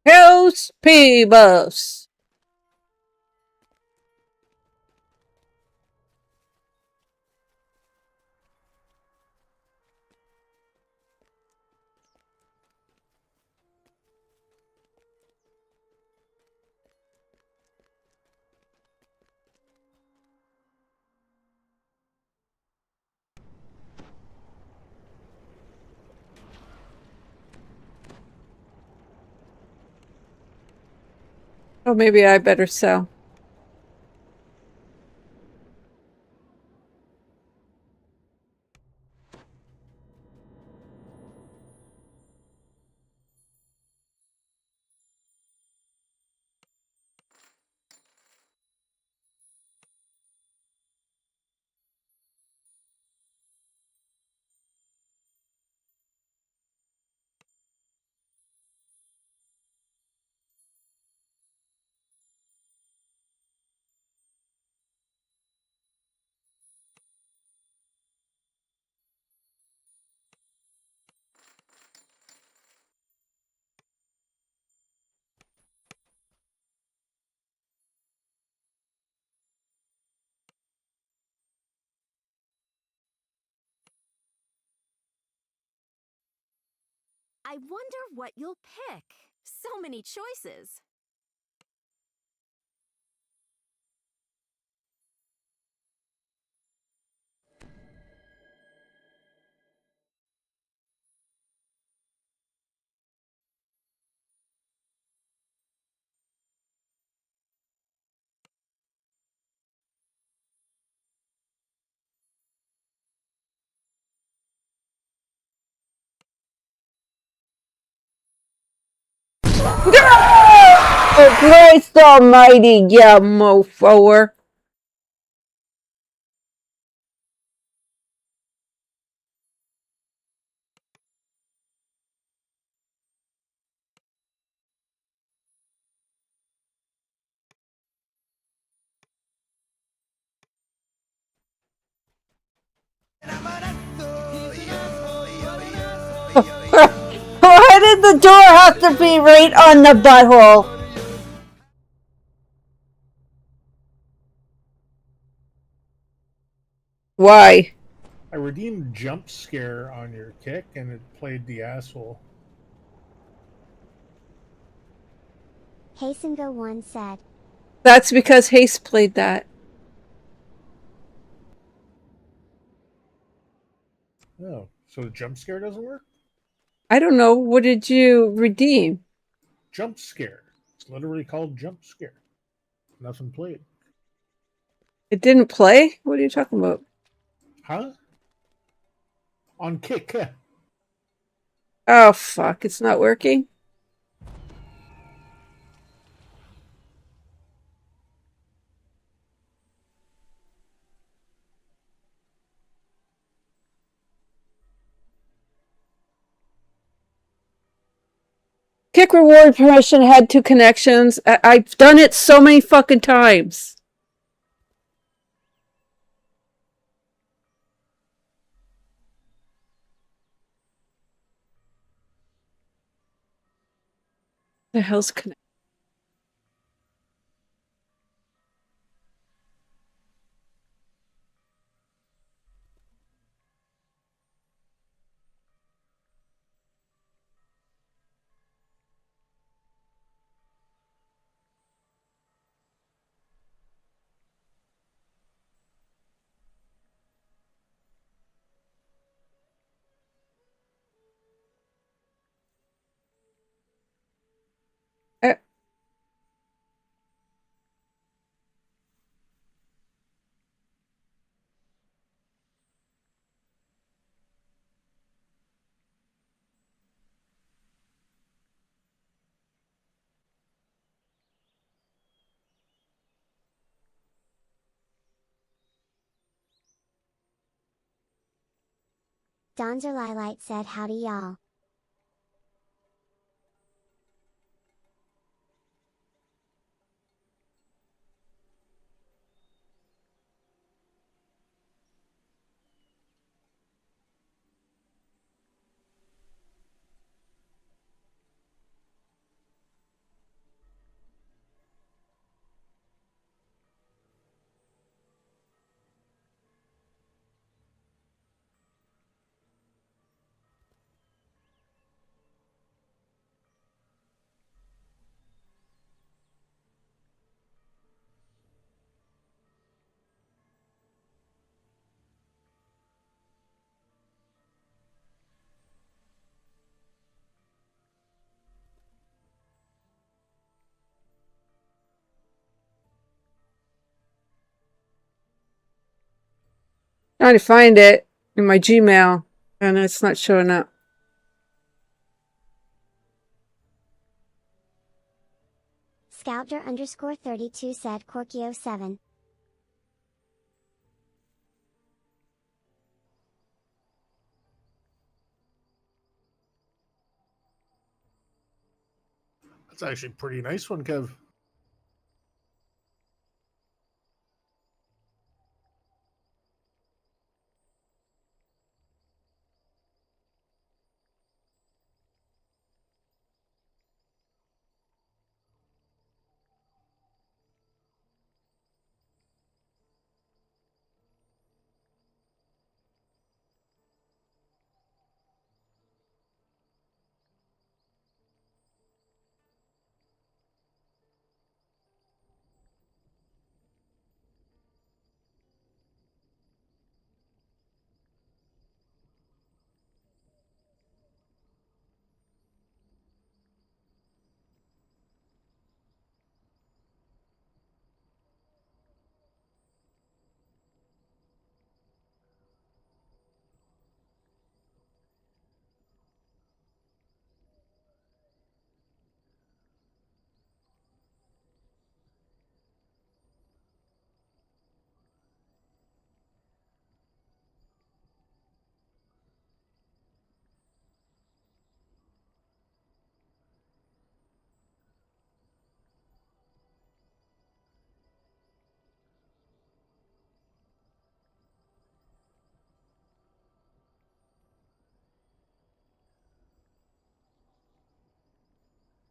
House P buffs. Oh, maybe I better sell. I wonder what you'll pick. So many choices. Oh, Christ almighty, yeah, mofoer. Why did the door have to be right on the butthole? Why? I redeemed jump scare on your kick, and it played the asshole. Hastengo1 said. That's because Haste played that. Oh, so the jump scare doesn't work? I don't know. What did you redeem? Jump scare. It's literally called jump scare. Nothing played. It didn't play? What are you talking about? Huh? On kick. Oh, fuck. It's not working? Kick reward permission had 2 connections. I've done it so many fucking times. The hell's connect? Donzerlilite said howdy y'all. Trying to find it in my Gmail, and it's not showing up. Scoutler_32 said Corkio7. That's actually a pretty nice one, Kev.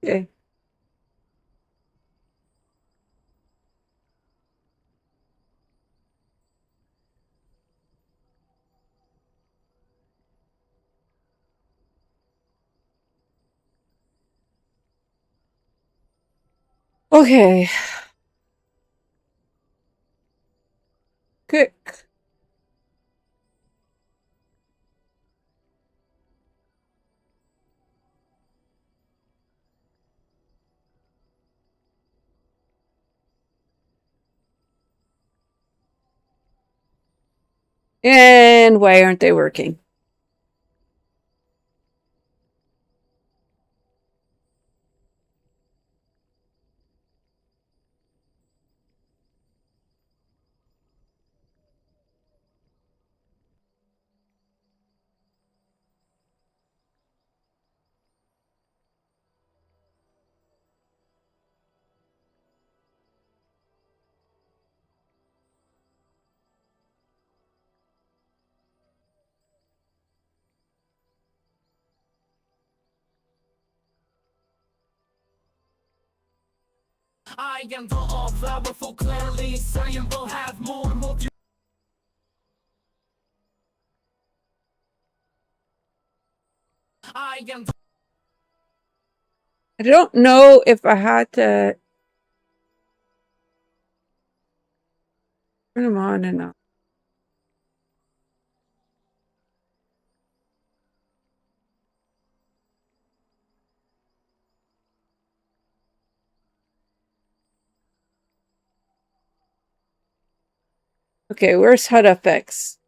Okay. Okay. Good. And why aren't they working? I am the all-flower for clearly Science will have more and more I am I don't know if I had to turn them on and off. Okay, where's HUD effects?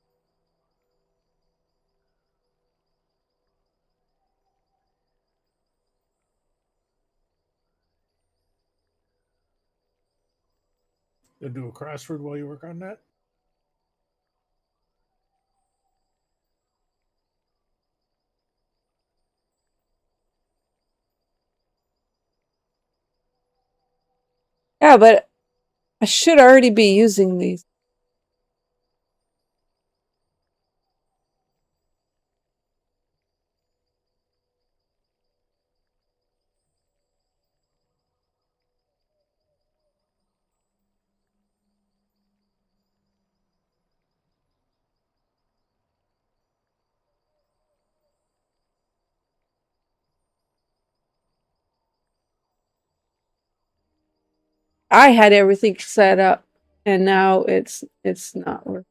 You'll do a crossword while you work on that? Yeah, but I should already be using these. I had everything set up, and now it's not working.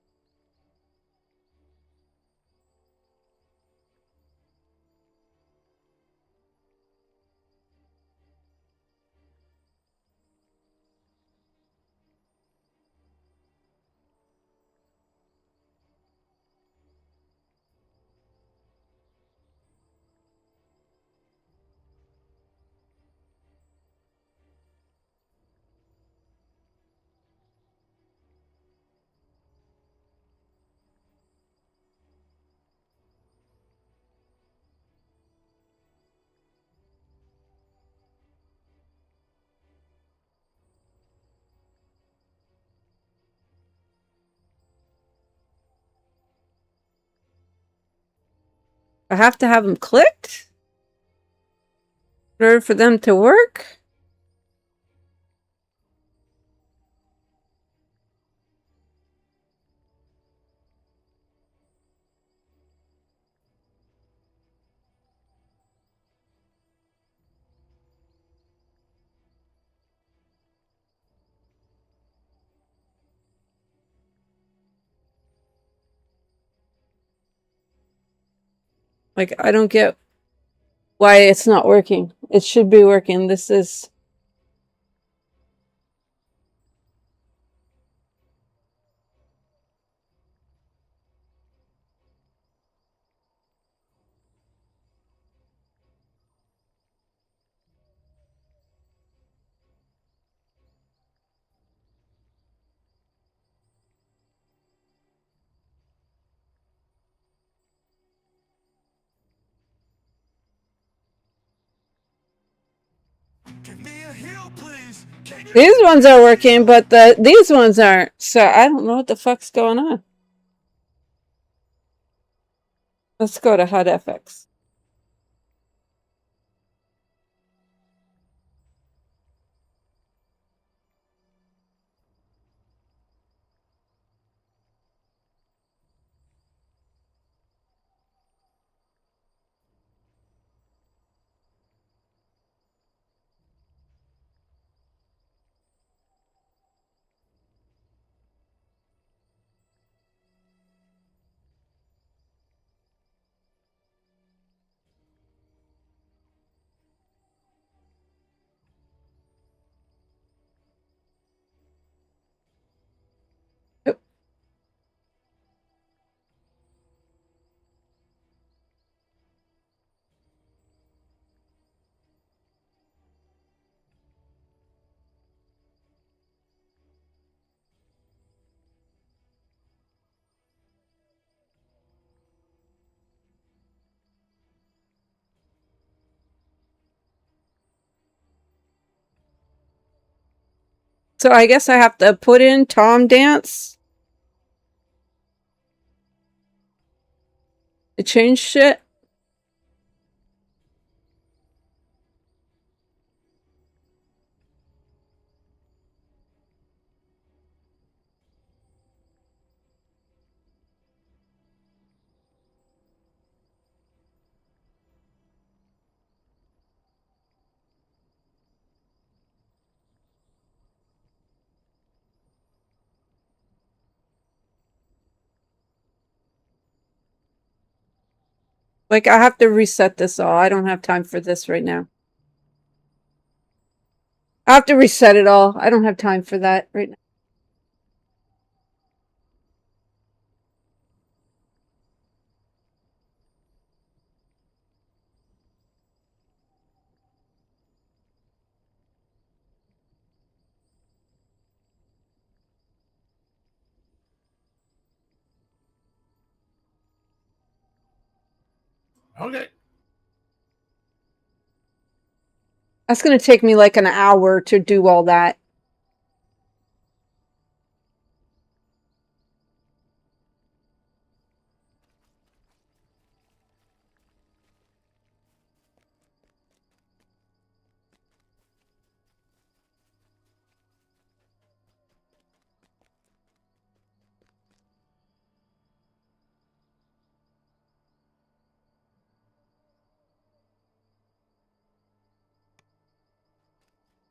I have to have them clicked in order for them to work? Like, I don't get why it's not working. It should be working. This is... These ones are working, but these ones aren't. So I don't know what the fuck's going on. Let's go to HUD FX. So I guess I have to put in Tom Dance to change shit. Like, I have to reset this all. I don't have time for this right now. I have to reset it all. I don't have time for that right now. Okay. That's going to take me like an hour to do all that.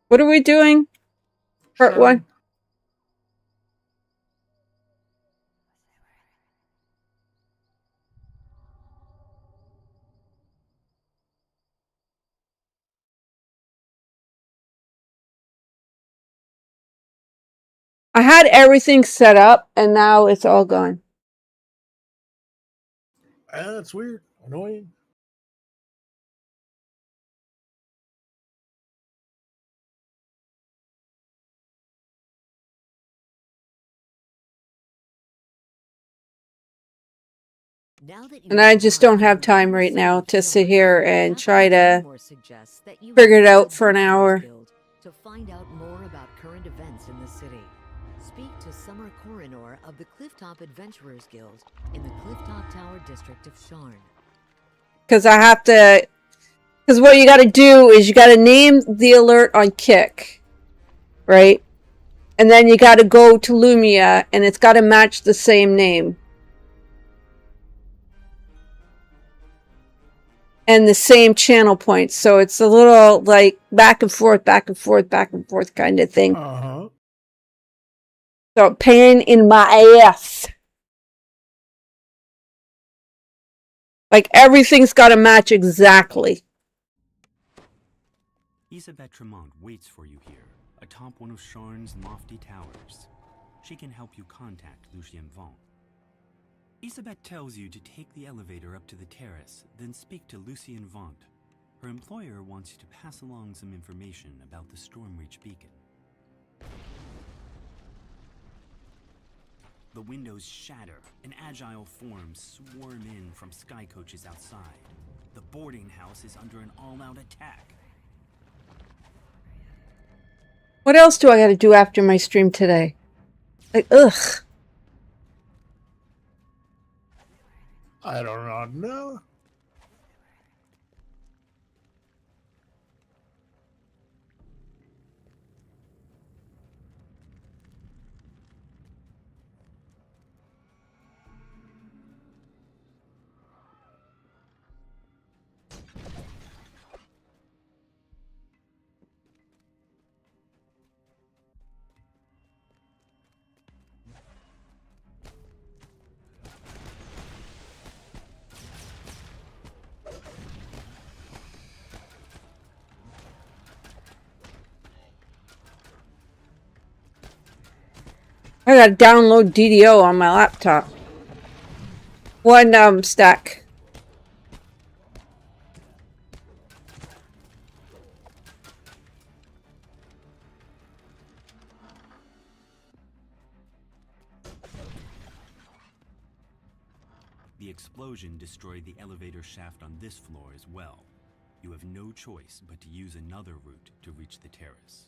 What are we doing? Part one. I had everything set up and now it's all gone. That's weird. Annoying. And I just don't have time right now to sit here and try to figure it out for an hour. To find out more about current events in the city, speak to Summer Coroner of the Clifftop Adventurers Guild in the Clifftop Tower district of Sharn. because I have to. Because what you got to do is you got to name the alert on Kick, right? And then you got to go to Lumia, and it's got to match the same name. And the same channel points. So it's a little like back and forth, back and forth, back and forth kind of thing. Uh-huh. So pain in my ass. Like everything's got to match exactly. Isabelle Tremont waits for you here, atop one of Sharn's lofty towers. She can help you contact Lucien Vaughn. Isabelle tells you to take the elevator up to the terrace, then speak to Lucien Vaughn. Her employer wants you to pass along some information about the Stormreach beacon. The windows shatter, and agile forms swarm in from sky coaches outside. The boarding house is under an all-out attack. What else do I got to do after my stream today? Like, ugh. I don't know. I got to download DDO on my laptop. One stack. The explosion destroyed the elevator shaft on this floor as well. You have no choice but to use another route to reach the terrace.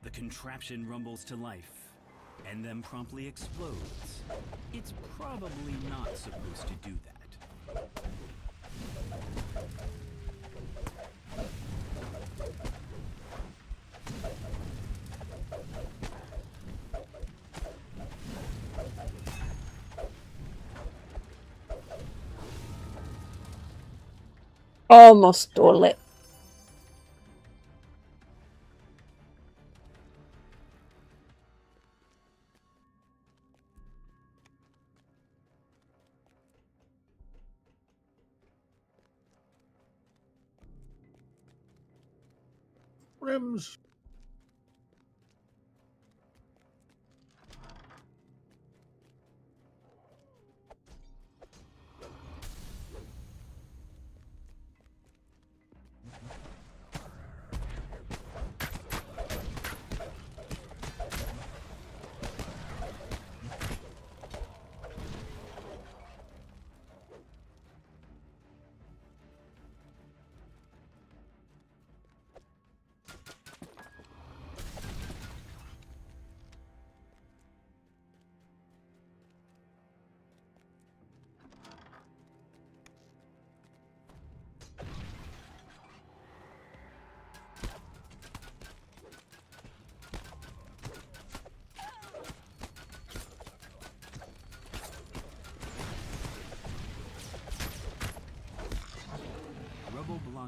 The contraption rumbles to life, and then promptly explodes. It's probably not supposed to do that. Almost stole it. Rims.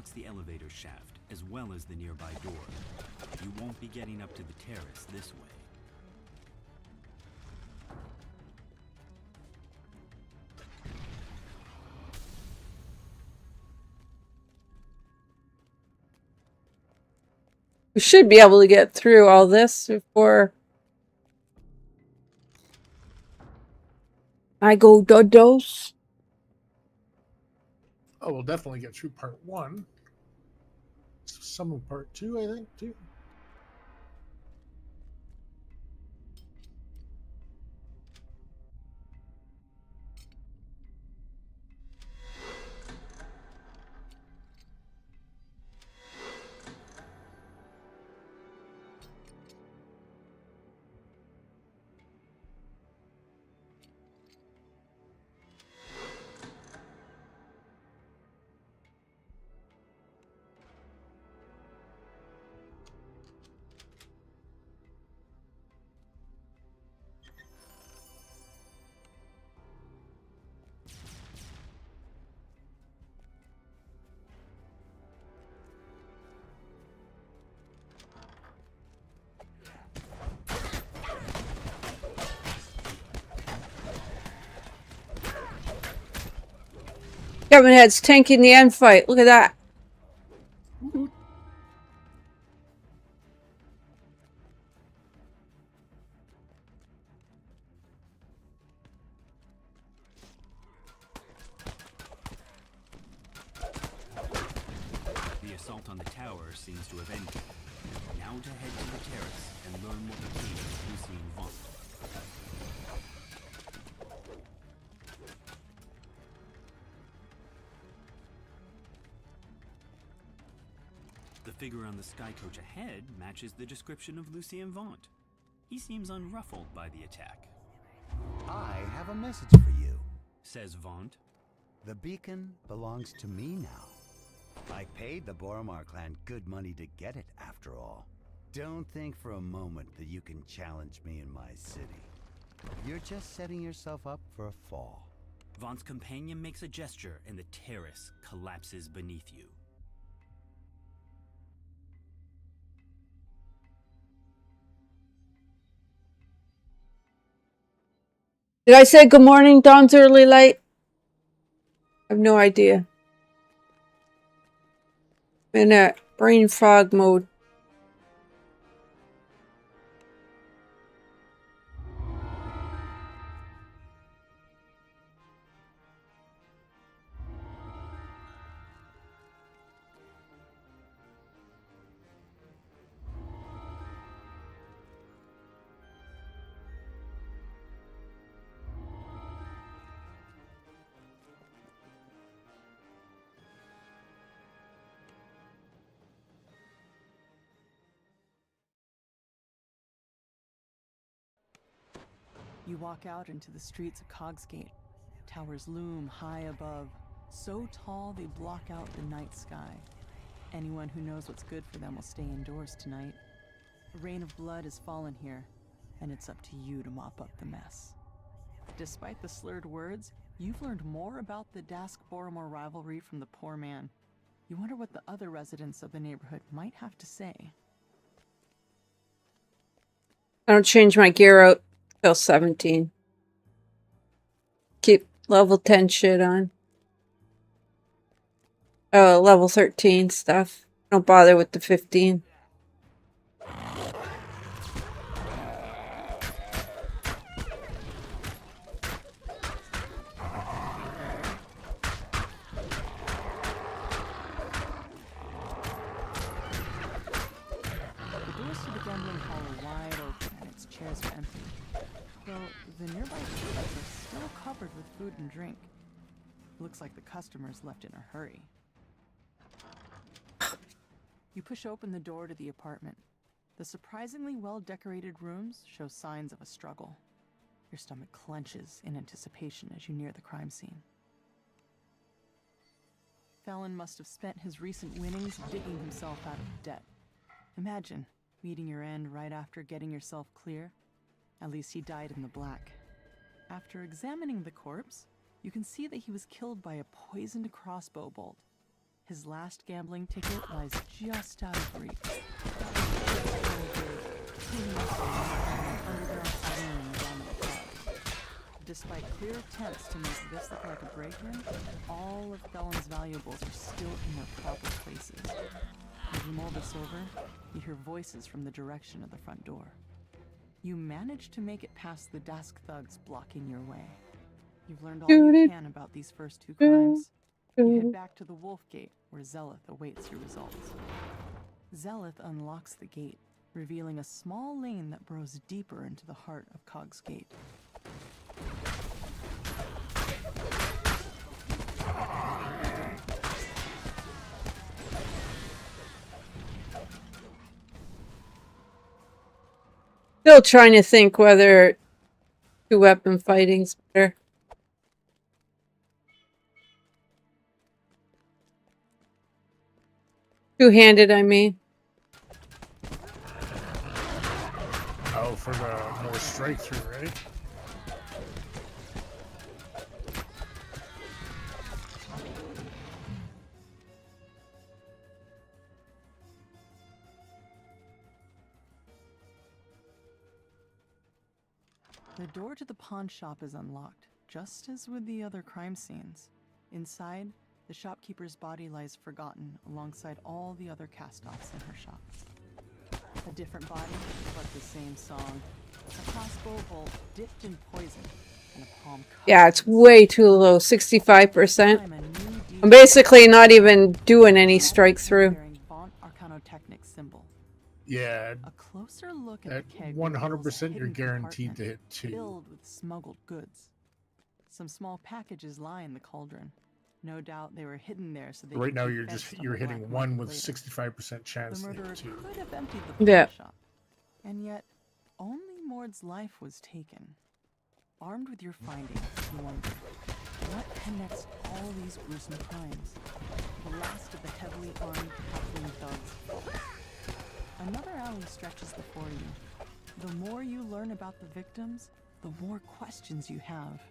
blocks the elevator shaft, as well as the nearby door. You won't be getting up to the terrace this way. We should be able to get through all this before I go dodos. Oh, we'll definitely get through part 1. Some of part 2, I think, too. Kevin Head's tanking the end fight. Look at that. The assault on the tower seems to have ended. Now to head to the terrace and learn what became of Lucien Vaunt. The figure on the sky coach ahead matches the description of Lucien Vaunt. He seems unruffled by the attack. I have a message for you, says Vaunt. The beacon belongs to me now. I paid the Boromar clan good money to get it, after all. Don't think for a moment that you can challenge me in my city. You're just setting yourself up for a fall. Vaunt's companion makes a gesture and the terrace collapses beneath you. Did I say good morning, Dawn's early light? I have no idea. I'm in a brain fog mode. You walk out into the streets of Cogsgate. Towers loom high above, so tall they block out the night sky. Anyone who knows what's good for them will stay indoors tonight. A rain of blood has fallen here, and it's up to you to mop up the mess. Despite the slurred words, you've learned more about the Dask-Boromar rivalry from the poor man. You wonder what the other residents of the neighborhood might have to say. I don't change my gear out till 17. Keep level 10 shit on. Oh, level 13 stuff. Don't bother with the 15. The doors to the gambling hall are wide open and its chairs are empty. Though the nearby tables are still covered with food and drink. Looks like the customers left in a hurry. You push open the door to the apartment. The surprisingly well-decorated rooms show signs of a struggle. Your stomach clenches in anticipation as you near the crime scene. Felon must have spent his recent winnings digging himself out of debt. Imagine meeting your end right after getting yourself clear. At least he died in the black. After examining the corpse, you can see that he was killed by a poisoned crossbow bolt. His last gambling ticket lies just out of reach. Despite clear attempts to make this look like a break-in, all of Felon's valuables are still in their proper places. As you mull this over, you hear voices from the direction of the front door. You manage to make it past the Dusk thugs blocking your way. You've learned all you can about these first two crimes. You head back to the Wolf Gate, where Zelith awaits your results. Zelith unlocks the gate, revealing a small lane that burrows deeper into the heart of Cog's Gate. Still trying to think whether two-weapon fighting's better. Two-handed, I mean. Oh, for the more strike through, right? The door to the pawn shop is unlocked, just as with the other crime scenes. Inside, the shopkeeper's body lies forgotten alongside all the other cast-offs in her shop. A different body, but the same song. A crossbow bolt dipped in poison, and a palm cut. Yeah, it's way too low, 65%. I'm basically not even doing any strike through. Symbol. Yeah. A closer look at the keg 100% you're guaranteed to hit 2. Filled with smuggled goods. Some small packages lie in the cauldron. No doubt they were hidden there so they Right could now keep you're hitting 1 with later. 65% chance The to murderer hit 2. could have emptied the pawn shop. And yet, only Mord's life was taken. Armed with your findings, you wonder, what connects all these gruesome crimes? The last of the heavily armed halfling thugs. Another alley stretches before you. The more you learn about the victims, the more questions you have.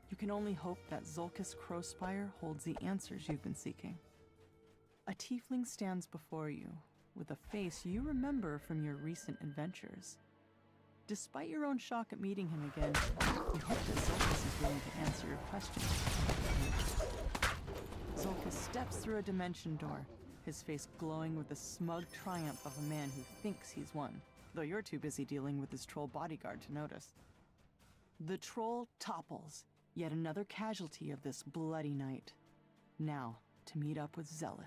You can only hope that Zulkus Crowspire holds the answers you've been seeking. A tiefling stands before you, with a face you remember from your recent adventures. Despite your own shock at meeting him again, you hope that Zulkus is willing to answer your questions. Zulkus steps through a dimension door, his face glowing with the smug triumph of a man who thinks he's won, though you're too busy dealing with his troll bodyguard to notice. The troll topples, yet another casualty of this bloody night. Now, to meet up with Zelith.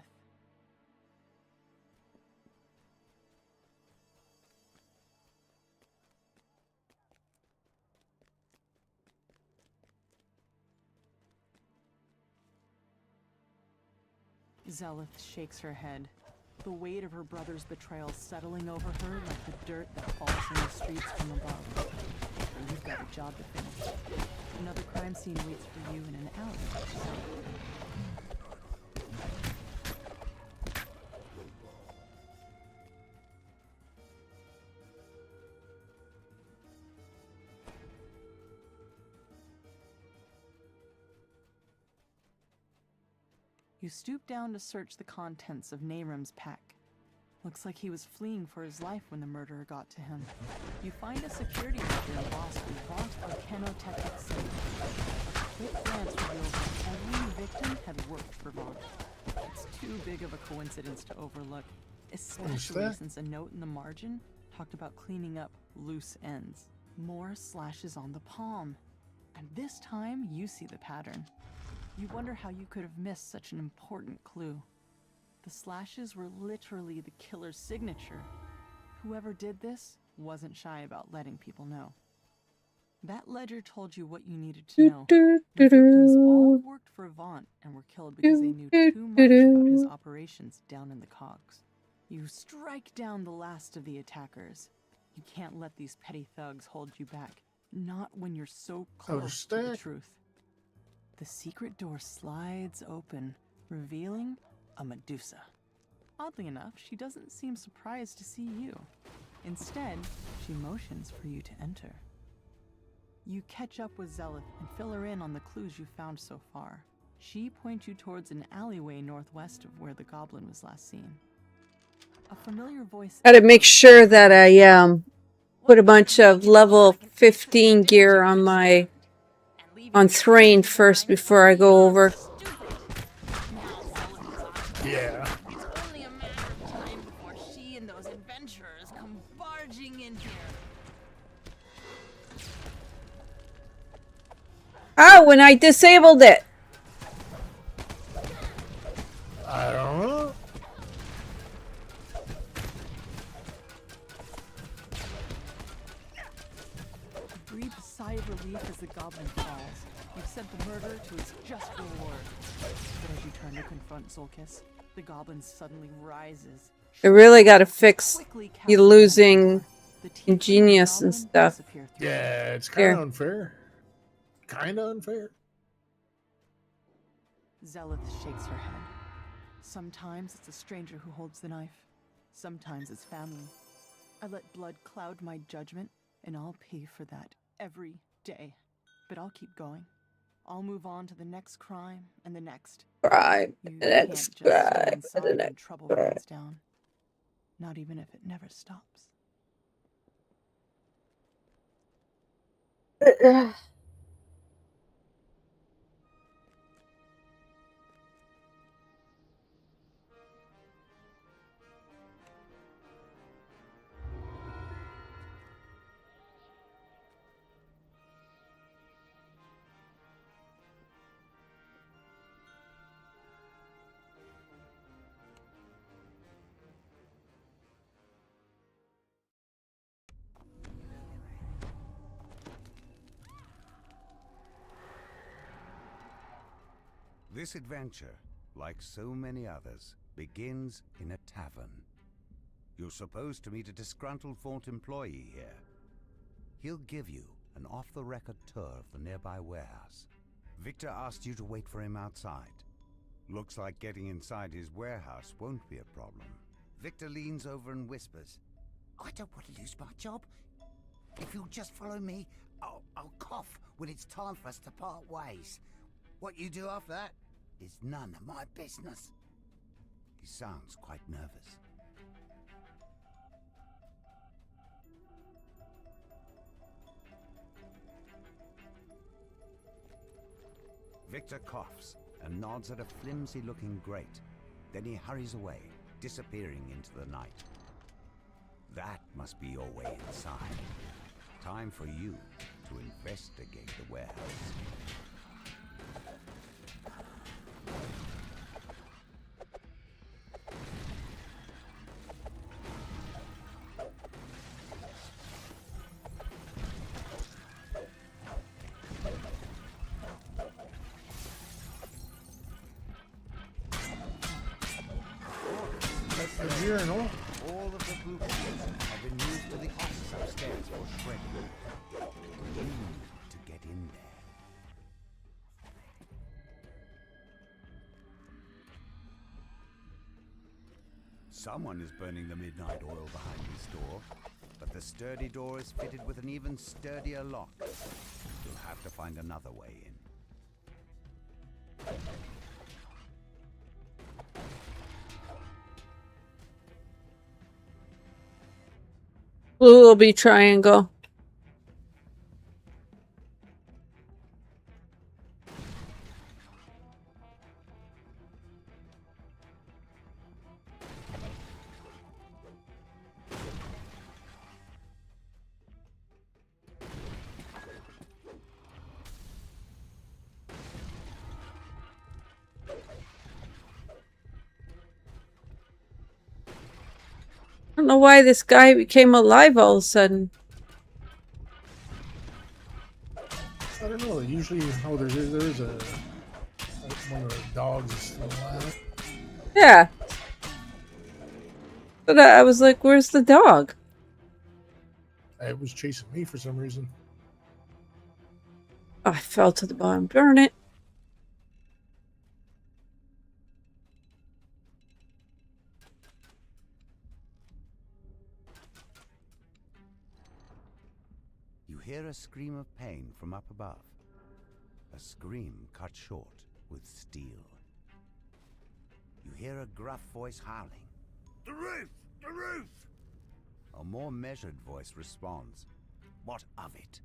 Zelith shakes her head, the weight of her brother's betrayal settling over her like the dirt that falls in the streets from above. And you've got a job to finish. Another crime scene waits for you in an alley. You stoop down to search the contents of Nahram's pack. Looks like he was fleeing for his life when the murderer got to him. You find a security ledger embossed with Vaunt Arcanotech City. A quick glance reveals that every victim had worked for Vaunt. It's too big of a coincidence to overlook, especially since a note in the margin talked about cleaning up loose ends. More slashes on the palm. And this time, you see the pattern. You wonder how you could have missed such an important clue. The slashes were literally the killer's signature. Whoever did this wasn't shy about letting people know. That ledger told you what you needed to know. The victims all worked for Vaunt and were killed because they knew too much about his operations down in the cogs. You strike down the last of the attackers. You can't let these petty thugs hold you back. Not when you're so close to the truth. The secret door slides open, revealing a Medusa. Oddly enough, she doesn't seem surprised to see you. Instead, she motions for you to enter. You catch up with Zelith and fill her in on the clues you found so far. She points you towards an alleyway northwest of where the goblin was last seen. A familiar voice. Gotta make sure that I put a bunch of level 15 gear on my Thrain first before I go over. Yeah. It's only a matter of time before she and those adventurers come barging in here. Oh, when I disabled it. I don't know. Breathe a sigh of relief as the goblin falls. You've sent the murderer to his just reward. But as you turn to confront Solkiss, the goblin suddenly rises. I really gotta fix you losing ingenious and stuff. Yeah, it's Here. kind of unfair. Kind of unfair. Zelith shakes her head. Sometimes it's a stranger who holds the knife. Sometimes it's family. I let blood cloud my judgment, and I'll pay for that every day. But I'll keep going. I'll move on to the next crime and the next. Crime, You the can't next just stay crime, inside the when next trouble crime. rains down. Not even if it never stops. This adventure, like so many others, begins in a tavern. You're supposed to meet a disgruntled Vault employee here. He'll give you an off-the-record tour of the nearby warehouse. Victor asked you to wait for him outside. Looks like getting inside his warehouse won't be a problem. Victor leans over and whispers, I don't want to lose my job. If you'll just follow me, I'll cough when it's time for us to part ways. What you do after that is none of my business. He sounds quite nervous. Victor coughs and nods at a flimsy-looking grate. Then he hurries away, disappearing into the night. That must be your way inside. Time for you to investigate the warehouse. All of the blueprints have been moved to the office upstairs for shredding. You need to get in there. Someone is burning the midnight oil behind this door, but the sturdy door is fitted with an even sturdier lock. You'll have to find another way in. Blue will be triangle. I don't know why this guy became alive all of a sudden. I don't know. Usually, there's a one of the dogs is still alive. Yeah. But I was like, where's the dog? It was chasing me for some reason. Oh, I fell to the bottom. Darn it. You hear a scream of pain from up above. A scream cut short with steel. You hear a gruff voice howling. The roof! The roof! A more measured voice responds. What of it?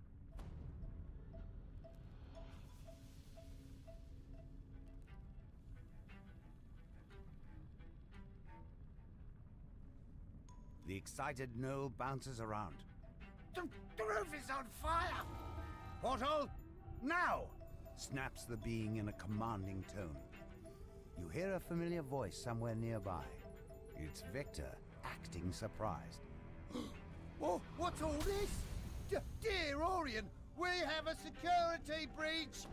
The excited Noel bounces around. The roof is on fire! Portal, now! Snaps the being in a commanding tone. You hear a familiar voice somewhere nearby. It's Victor, acting surprised. Oh, what's all this? Dear Orion, we have a security breach!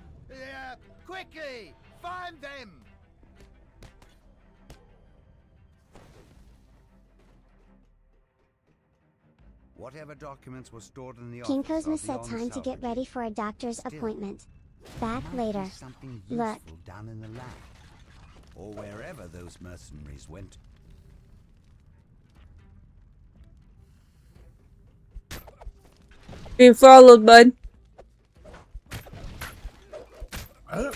Quickly, find them! Whatever documents were stored in the King office Cosmo are said beyond time to get salvaging. ready for a doctor's Still, appointment. Back there might later. be something Look. useful down in the lab, or wherever those mercenaries went. Being followed, bud. A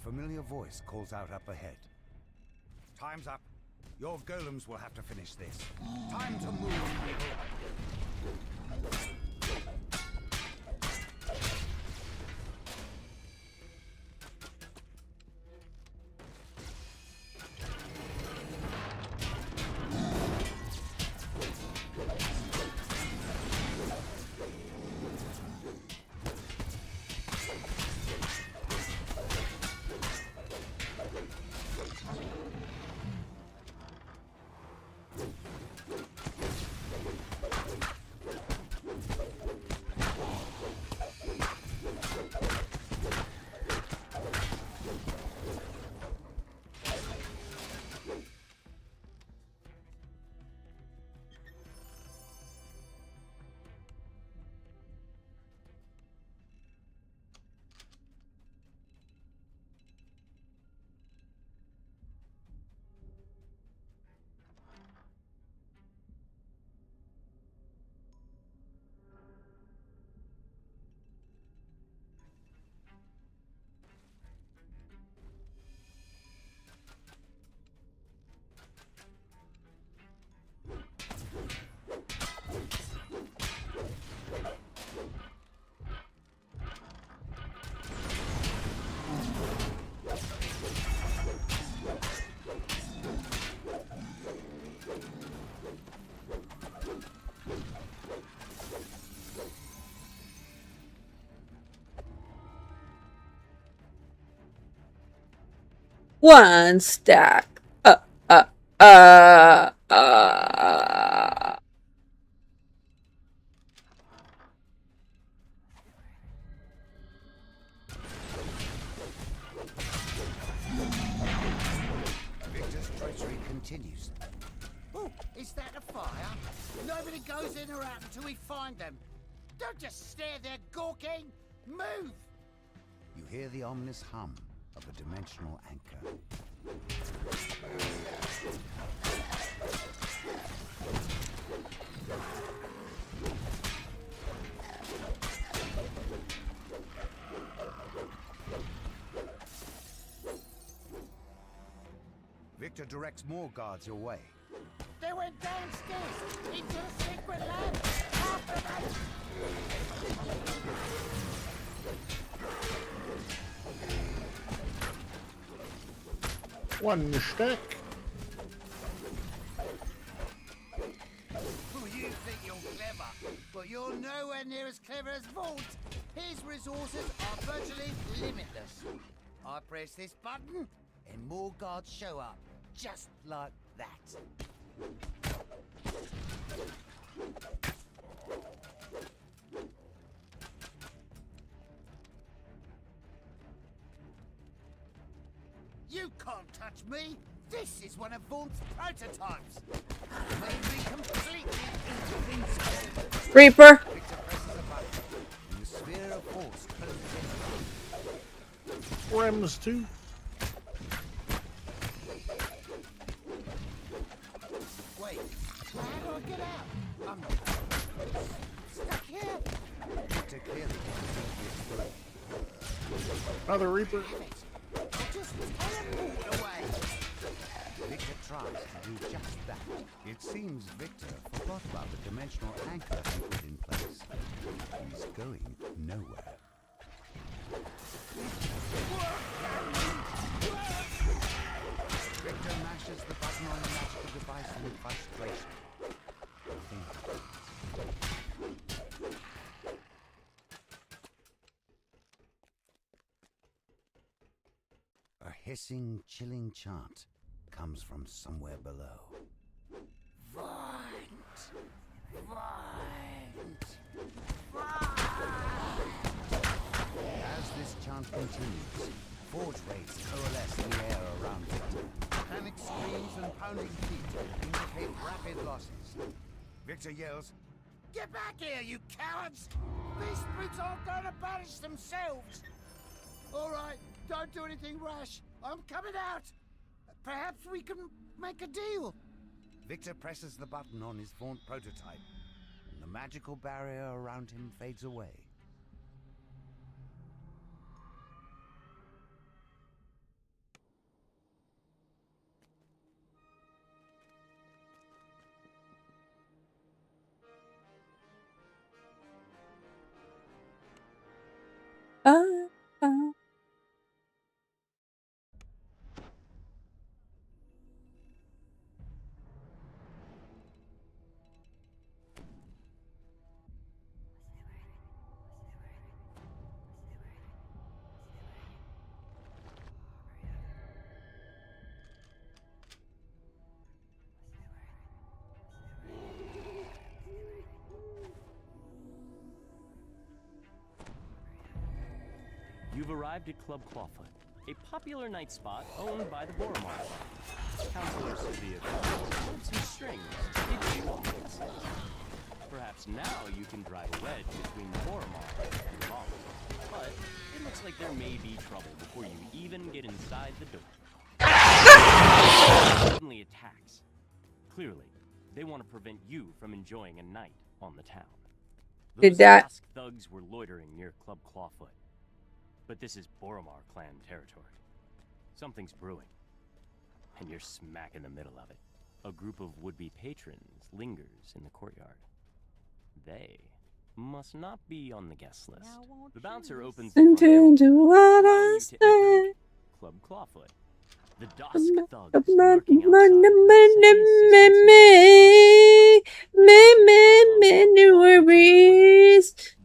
familiar voice calls out up ahead. Time's up. Your golems will have to finish this. Time to move, people. One stack. Uh. Victor's treachery continues. Oh, is that a fire? Nobody goes in or out until we find them. Don't just stare there gawking. Move! You hear the ominous hum of a dimensional anchor. Victor directs more guards your way. They went downstairs into the secret lab. After them! One stack. Oh, you think you're clever, but you're nowhere near as clever as Vault. His resources are virtually limitless. I press this button, and more guards show up, just like that. You can't touch me! This is one of Vaughn's prototypes! Made me completely invincible! Reaper. Victor presses a button, and the sphere of force closes in. Rems too. Wait, how get out! I'm stuck here! Victor clearly Another Reaper. just teleport away! Victor tries to do just that. It seems Victor forgot about the dimensional anchor he put in place. He's going nowhere. Victor mashes the button on the magical device in frustration. A hissing, chilling chant comes from somewhere below. Vant! Vant! As this chant continues, forge waves coalesce in the air around Victor. Panic screams and pounding feet indicate rapid losses. Victor yells, "Get back here, you cowards! These sprigs aren't going to banish themselves! All right, don't do anything rash. I'm coming out. Perhaps we can make a deal." Victor presses the button on his Vaunt prototype, and the magical barrier around him fades away. Uh, uh. You've arrived at Club Clawfoot, a popular night spot owned by the Boromar clan. Counselor Sylvia pulled some strings to give you options. Perhaps now you can drive a wedge between the Boromar and the Vaunt. But it looks like there may be trouble before you even get inside the door. Suddenly attacks. Clearly, they want to prevent you from enjoying a night on the town. Those masked thugs were loitering near Club Clawfoot. But this is Boromar clan territory. Something's brewing, and you're smack in the middle of it. A group of would-be patrons lingers in the courtyard. They must not be on the guest list. The bouncer opens the front door, allowing you to enter Club Clawfoot. The Dusk thugs lurking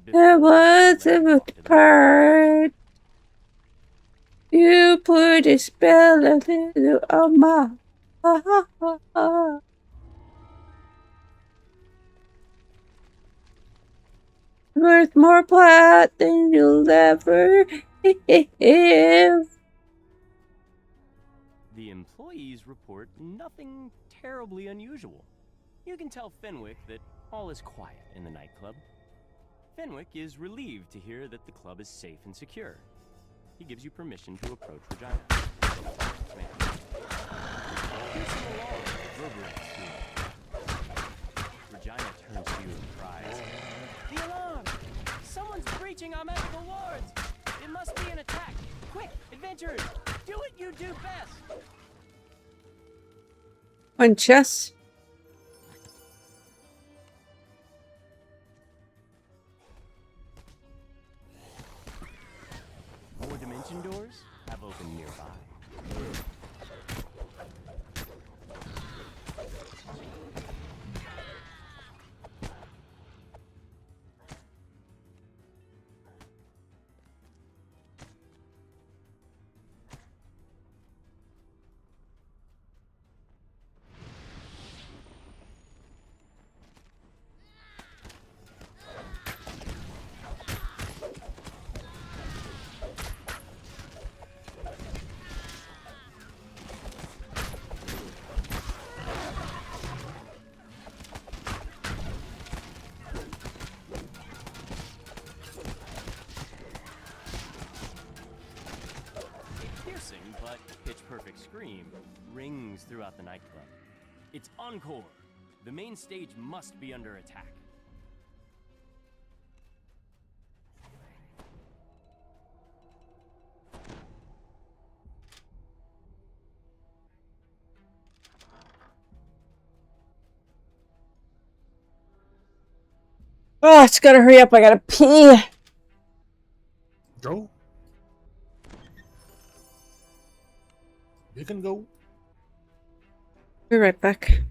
There was a part. You put a spell of it on my heart. Worth more plat than you'll ever have. The employees report nothing terribly unusual. You can tell Fenwick that all is quiet in the nightclub. Fenwick is relieved to hear that the club is safe and secure. He gives you permission to approach Regina. Regina turns to you and cries, "The alarm! Someone's breaching our magical wards! It must be an attack! Quick, adventurers! Do what you do best!" One chest. More dimension doors have opened nearby. Scream rings throughout the nightclub. It's encore. The main stage must be under attack. Oh, it's gotta hurry up. I gotta pee. Go. You can go. Be right back.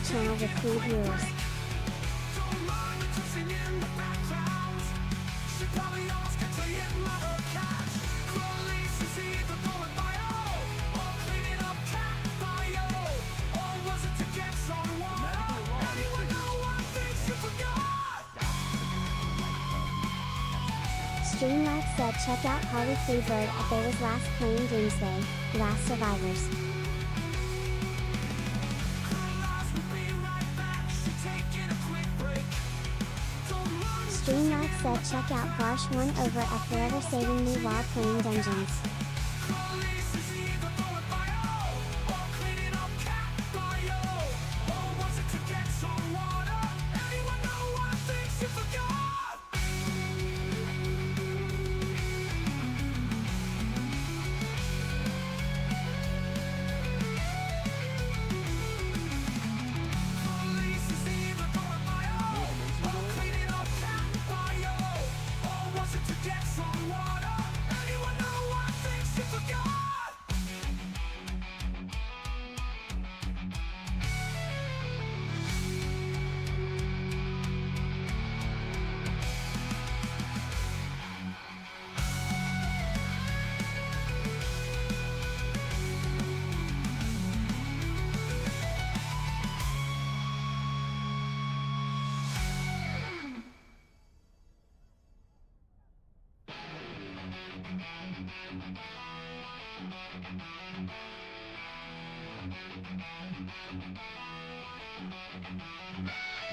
Channel with 3 viewers. Streamlabs said check out Harley Freebird at they was last playing Doomsday, Last Survivors. Streamlabs said check out Garsh 1 over at Forever Saving Me while playing Dungeons.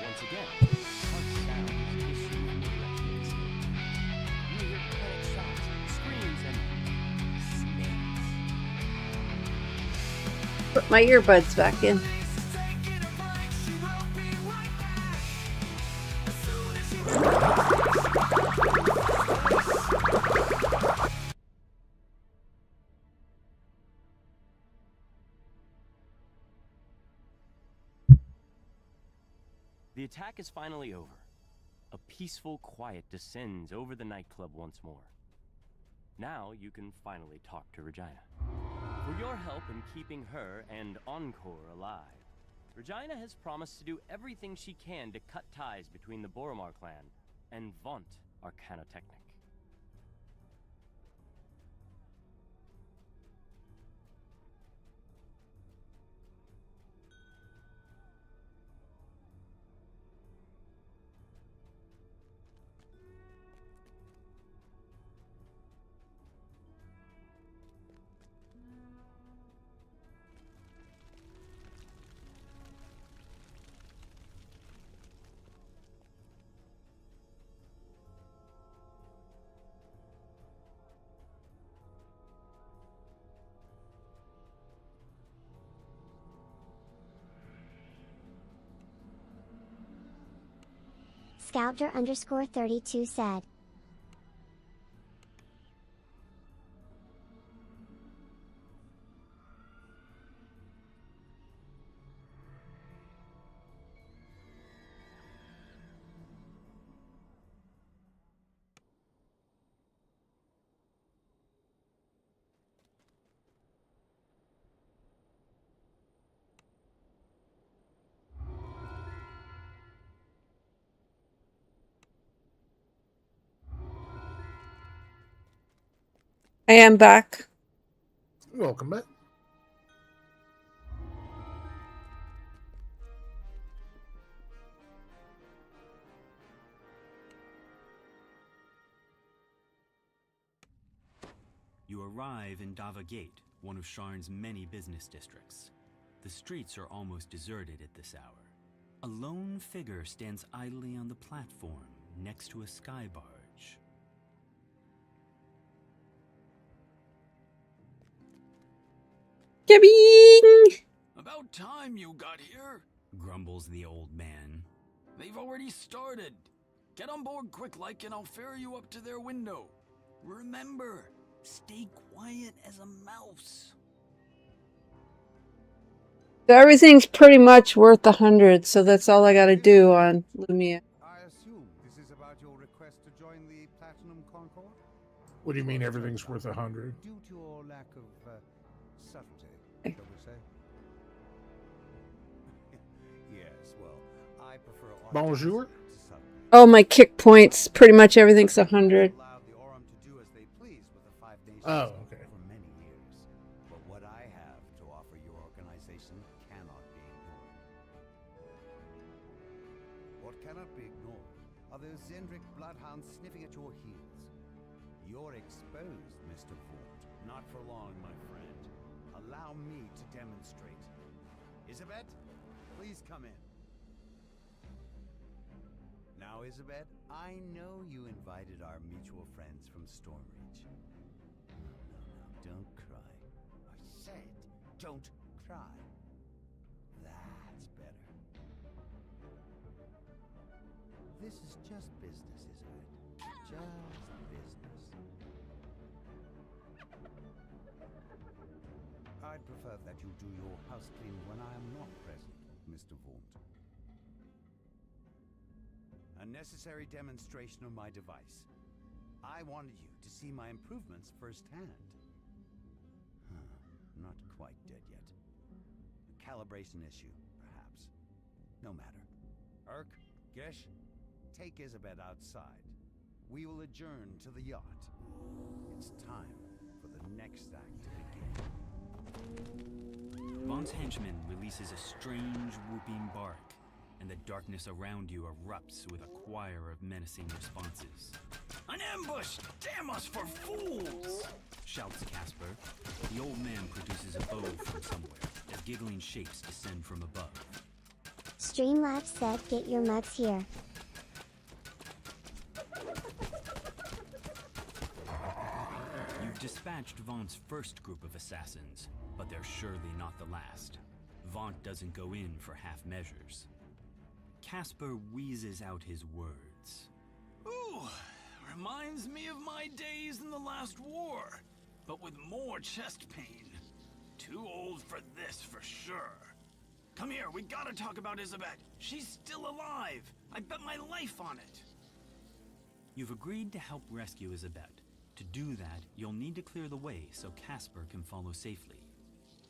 Once again, harsh sounds issue from the direction of the stage. You hear panic shots, screams, and snakes. Put my earbuds back in. The attack is finally over. A peaceful quiet descends over the nightclub once more. Now you can finally talk to Regina. For your help in keeping her and Encore alive, Regina has promised to do everything she can to cut ties between the Boromar clan and vaunt Arcanotechnic. Scouter_32 said. I am back. Welcome back. You arrive in Dava Gate, one of Sharn's many business districts. The streets are almost deserted at this hour. A lone figure stands idly on the platform next to a sky barge. Gibby! About time you got here, grumbles the old man. They've already started. Get on board quick like and I'll ferry you up to their window. Remember, stay quiet as a mouse. So everything's pretty much worth 100, so that's all I gotta do on Lumia. I assume this is about your request to join the Platinum Concord? What do you mean everything's worth 100? Due to your lack of subtlety, shall we say? Yes, well, I prefer Bonjour? Oh, my kick points. Pretty much everything's 100. Oh, okay. For many years. But what I have to offer your organization cannot be ignored. What cannot be ignored are those Zendrick bloodhounds sniffing at your heels. You're exposed, Mr. Vaught. Not for long, my friend. Allow me to demonstrate. Isabet, please come in. Now, Isabet, I know you invited our mutual friends from Stormreach. No, don't cry. I said, don't cry. That's better. This is just business, isn't it? Just business. I'd prefer that you do your house cleaning when I am not present, Mr. Vaught. A necessary demonstration of my device. I wanted you to see my improvements firsthand. Not quite dead yet. A calibration issue, perhaps. No matter. Urk, Gesh, take Isabet outside. We will adjourn to the yacht. It's time for the next act to begin. Vaught's henchman releases a strange whooping bark, and the darkness around you erupts with a choir of menacing responses. An ambush! Damn us for fools! Shouts Casper. The old man produces a bow from somewhere as giggling shapes descend from above. Streamlabs said get your mugs here. You've dispatched Vaught's first group of assassins, but they're surely not the last. Vaught doesn't go in for half measures. Casper wheezes out his words. Ooh, reminds me of my days in the last war, but with more chest pain. Too old for this for sure. Come here, we gotta talk about Isabet. She's still alive. I bet my life on it. You've agreed to help rescue Isabet. To do that, you'll need to clear the way so Casper can follow safely.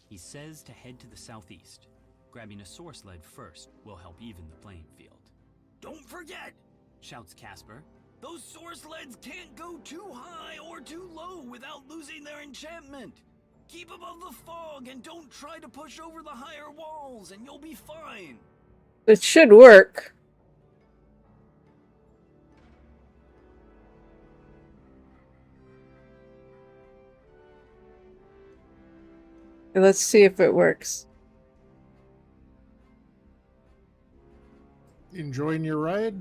He says to head to the southeast. Grabbing a source sled first will help even the playing field. Don't forget! Shouts Casper. Those source sleds can't go too high or too low without losing their enchantment. Keep above the fog and don't try to push over the higher walls and you'll be fine. It should work. Let's see if it works. Enjoying your ride?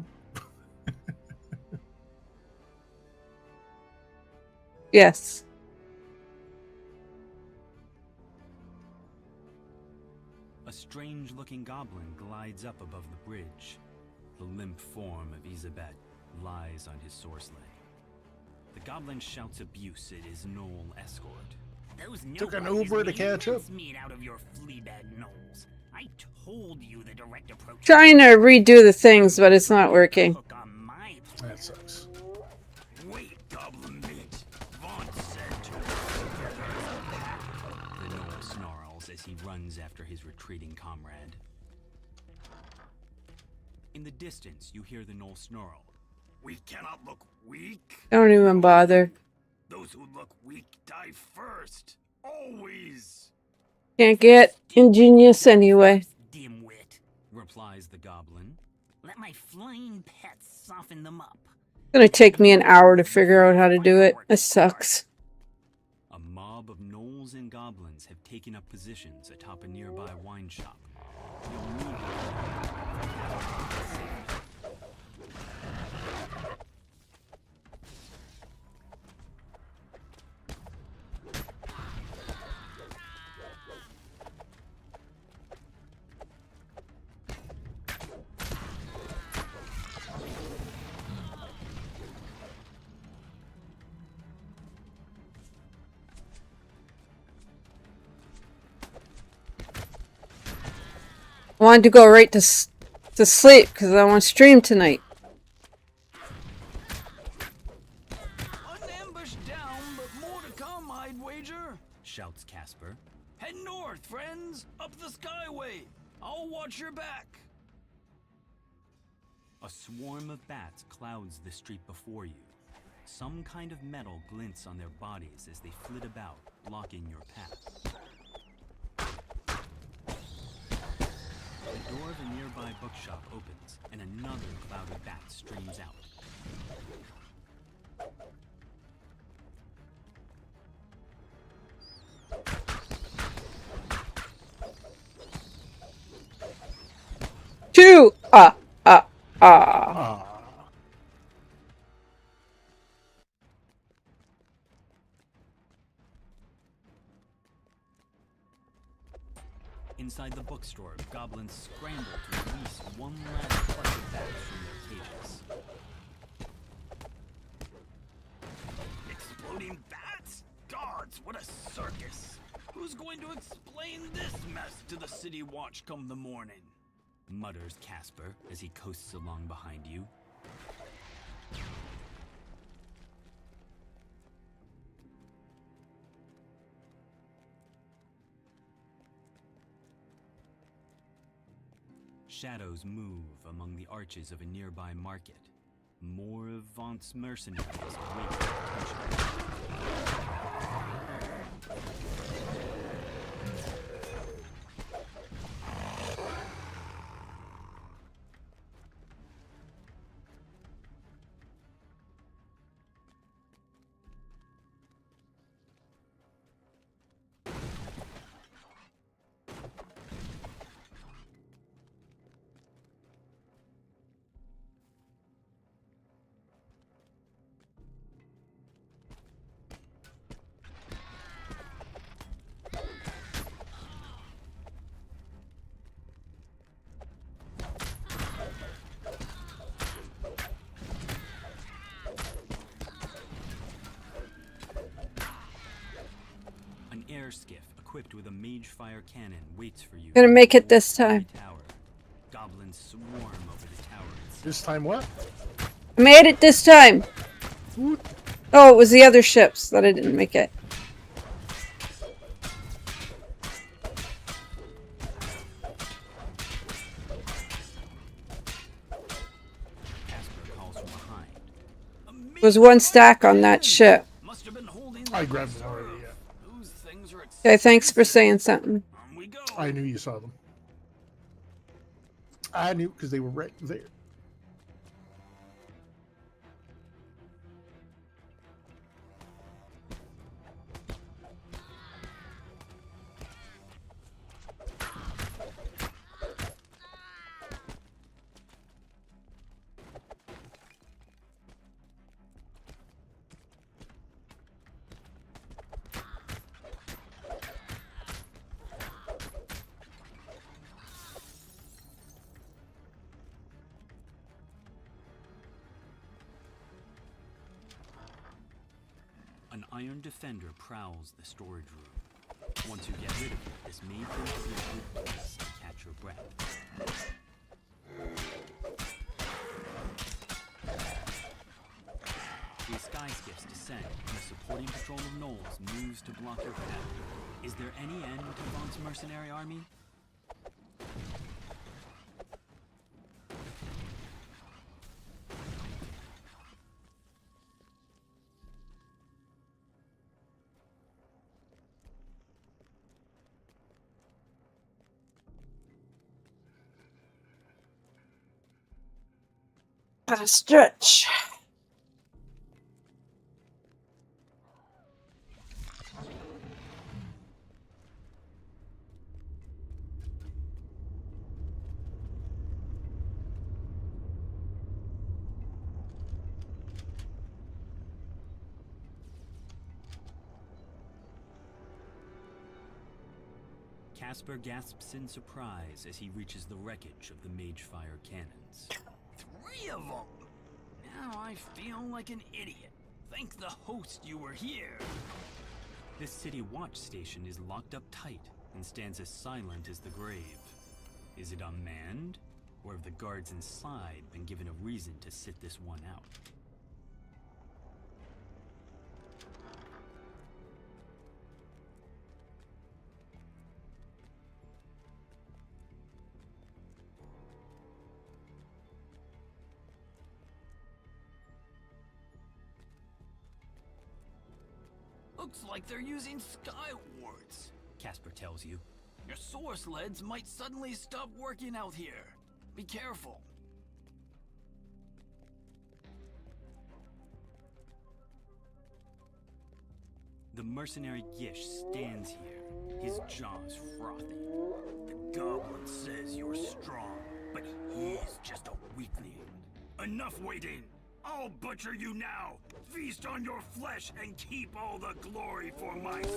Yes. A strange-looking goblin glides up above the bridge. The limp form of Isabet lies on his source sled. The goblin shouts abuse at his gnoll escort. Those Took an Uber to catch up. Meat out of your fleabag gnolls. I told you the direct approach. Trying to redo the things, but it's not working. That sucks. Wait, goblin bitch. Vaught said to The gnoll snarls as he runs after his retreating comrade. In the distance, you hear the gnoll snarl. We cannot look weak. Don't even bother. Those who look weak die first. Always. Can't get ingenious anyway. Dimwit, replies the goblin. Let my flying pets soften them up. It's gonna take me an hour to figure out how to do it. This sucks. A mob of gnolls and goblins have taken up positions atop a nearby wine shop. You'll need I wanted to go right to sleep because I want to stream tonight. An ambush down, but more to come, I'd wager. shouts Casper. Head north, friends. Up the skyway. I'll watch your back. A swarm of bats clouds the street before you. Some kind of metal glints on their bodies as they flit about, blocking your path. The door of a nearby bookshop opens, and another cloud of bats streams out. Two! Inside the bookstore, goblins scramble to release one last clutch of bats from their cages. Exploding bats? Gods, what a circus! Who's going to explain this mess to the city watch come the morning? Mutters Casper as he coasts along behind you. Shadows move among the arches of a nearby market. More of Vaunt's mercenaries await attention. Air skiff equipped with a mage fire cannon waits for you. Gonna make it this time. Goblins swarm over the tower. This time what? I made it this time! Oh, it was the other ships that I didn't make it. There was one stack on that ship. I grabbed it already, yeah. Okay, thanks for saying something. I knew you saw them. I knew because they were right there. An iron defender prowls the storage room. Once you get rid of it, this may prove to be a good place to catch your breath. The sky skiffs descend, and the supporting patrol of gnolls moves to block your path. Is there any end to Vaunt's mercenary army? Gotta stretch. Casper gasps in surprise as he reaches the wreckage of the Magefire cannons. 3 of them! Now I feel like an idiot. Thank the host you were here. This city watch station is locked up tight and stands as silent as the grave. Is it unmanned? Or have the guards inside been given a reason to sit this one out? Looks like they're using sky wards. Casper tells you. Your source leads might suddenly stop working out here. Be careful. The mercenary Gish stands here, his jaws frothy. The goblin says you're strong, but he's just a weakling. Enough waiting! I'll butcher you now! Feast on your flesh and keep all the glory for myself!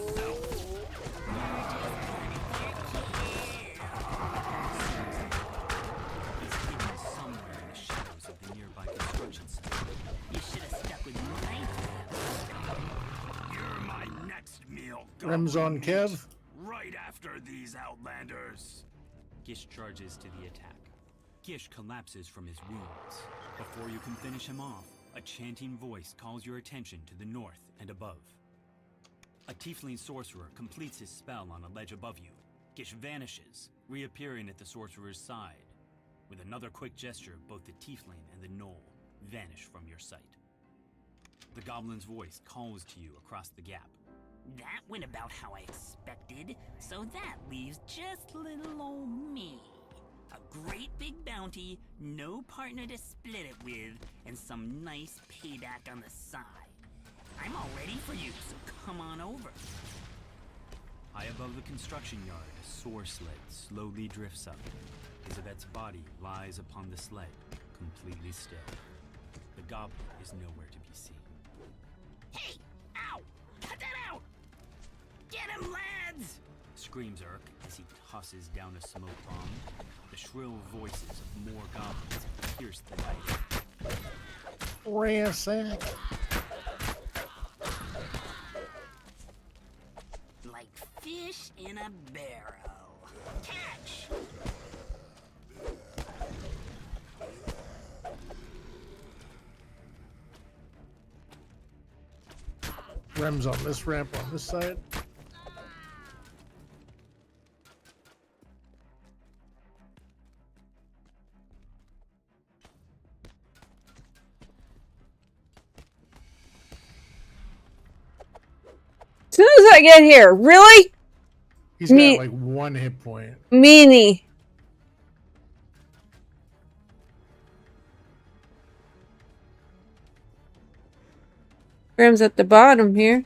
He's hidden somewhere in the shadows of the nearby construction site. You should have stuck with You're my next meal, Rems on Kev. right after these outlanders. Gish charges to the attack. Gish collapses from his wounds. Before you can finish him off, a chanting voice calls your attention to the north and above. A tiefling sorcerer completes his spell on a ledge above you. Gish vanishes, reappearing at the sorcerer's side. With another quick gesture, both the tiefling and the gnoll vanish from your sight. The goblin's voice calls to you across the gap. That went about how I expected, so that leaves just little old me. A great big bounty, no partner to split it with, and some nice payback on the side. I'm all ready for you, so come on over. High above the construction yard, a soar sled slowly drifts up. Isabet's body lies upon the sled, completely still. The goblin is nowhere to be seen. Hey! Ow! Cut that out! Get him, lads! Screams Urk as he tosses down a smoke bomb. The shrill voices of more goblins pierce the night. Ransack. Like fish in a barrel. Catch! Rems on this ramp on this side. As soon as I get here, really? He's got like 1 hit point. Meanie. Grim's at the bottom here.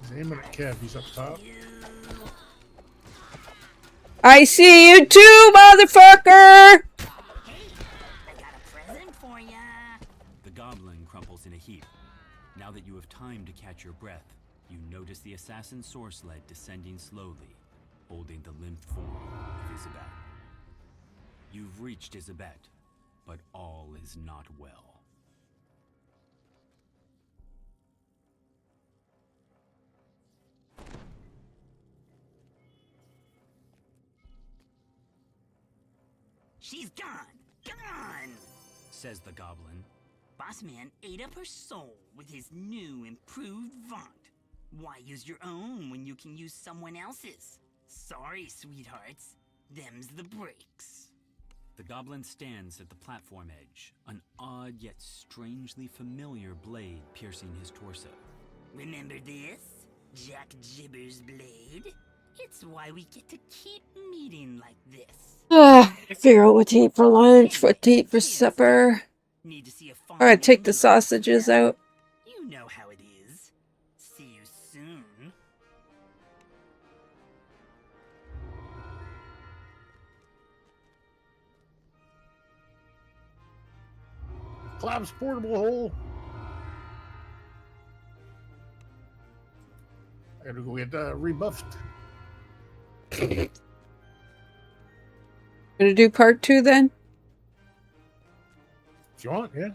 He's aiming at Kev. He's up top. I see you too, motherfucker! The goblin crumples in a heap. Now that you have time to catch your breath, you notice the assassin soar sled descending slowly, holding the limp form of Isabet. You've reached Isabet, but all is not well. She's gone! Gone! Says the goblin. Bossman ate up her soul with his new improved vaunt. Why use your own when you can use someone else's? Sorry, sweethearts. Them's the breaks. The goblin stands at the platform edge, an odd yet strangely familiar blade piercing his torso. Remember this? Jack Jibber's blade? It's why we get to keep meeting like this. Figure out what to eat for lunch, what to eat for supper. Need to see a fine Alright, take the woman sausages out. You know how it is. See you soon. Collapse portable hole. I gotta go get rebuffed. Gonna do part 2 then? If you want, yeah.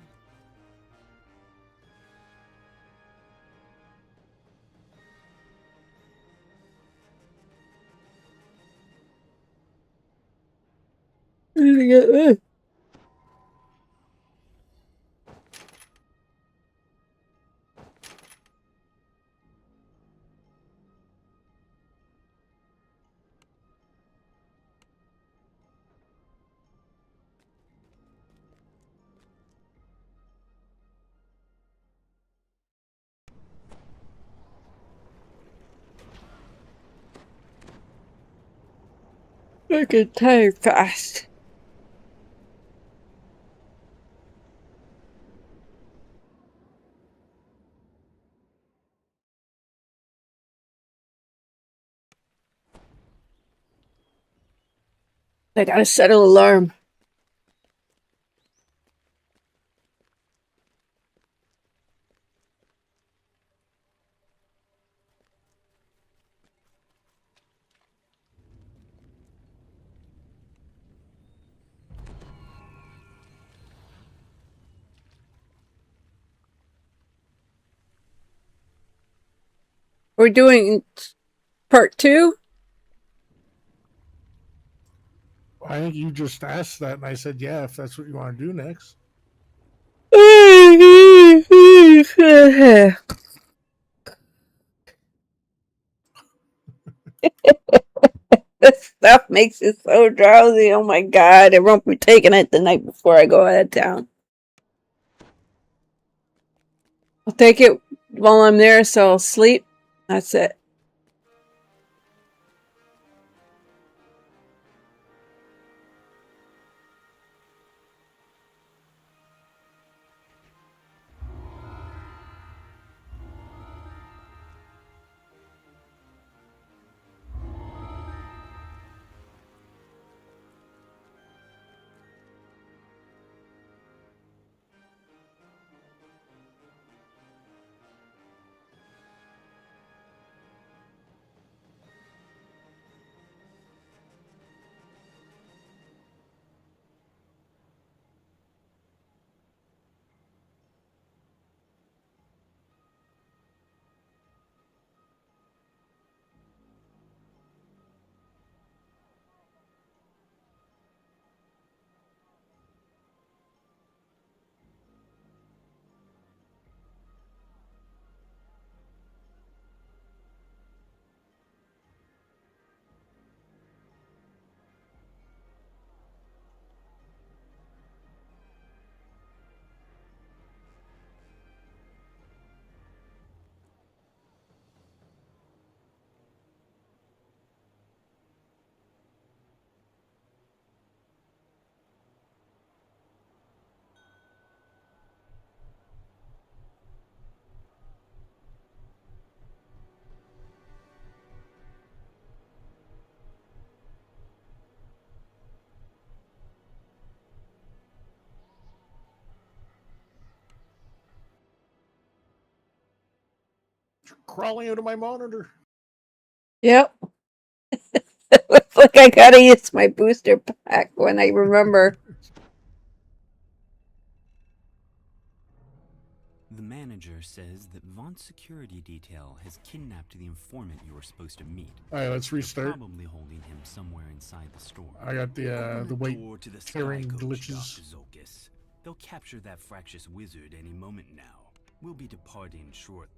I get tired fast. I gotta set an alarm. We're doing part 2? I think you just asked that, and I said, yeah, if that's what you want to do next. This stuff makes you so drowsy. Oh my god, I won't be taking it the night before I go out of town. I'll take it while I'm there, so I'll sleep. That's it. Crawling out of my monitor. Yep. Looks like I gotta use my booster pack when I remember. The manager says that Vaughn's security detail has kidnapped the informant you were supposed to meet. Alright, let's restart. They're probably holding him somewhere inside the store. I got the white Door to the tearing sky coach, glitches. Dr. Zolkis. They'll capture that fractious wizard any moment now. We'll be departing shortly.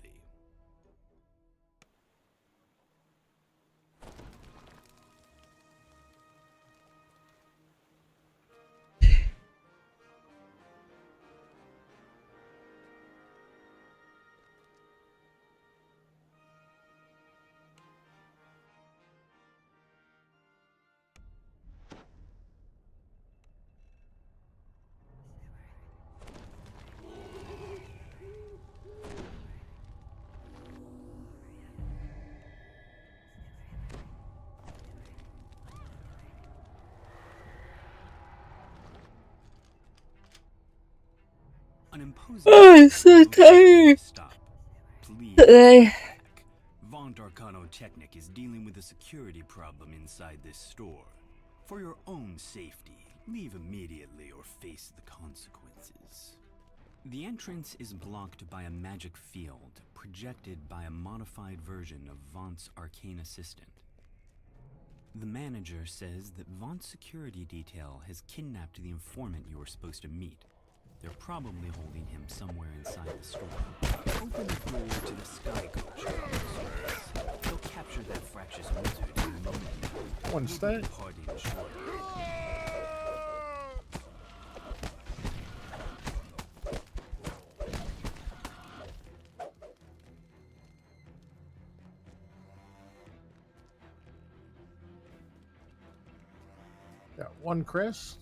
An imposing Oh, I'm so tired stop. Please. today. Vaunt Arcano-Technic is dealing with a security problem inside this store. For your own safety, leave immediately or face the consequences. The entrance is blocked by a magic field projected by a modified version of Vaunt's arcane assistant. The manager says that Vaunt's security detail has kidnapped the informant you were supposed to meet. They're probably holding him somewhere inside the store. Open the door to the Sky Coach. They'll capture that fractious wizard in a moment. One stat. Parting shortly. Got one crest.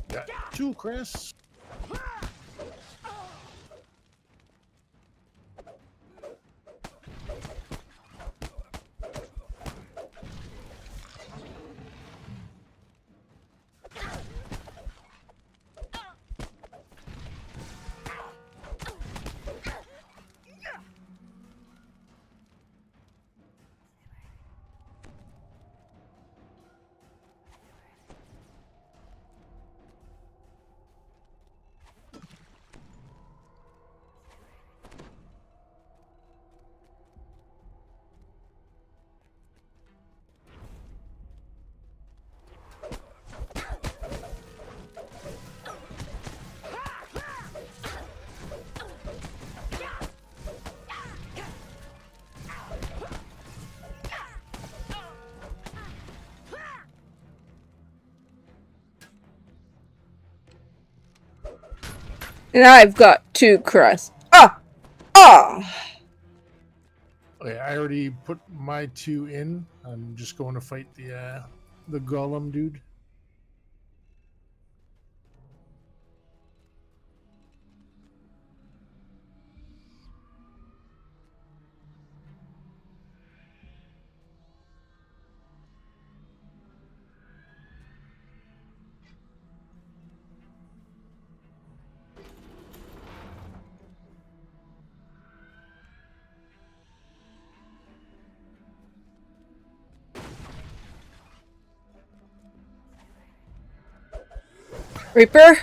Got two crests. And I've got two crusts. Ah! Ah! Okay, I already put my two in. I'm just going to fight the golem dude. Reaper?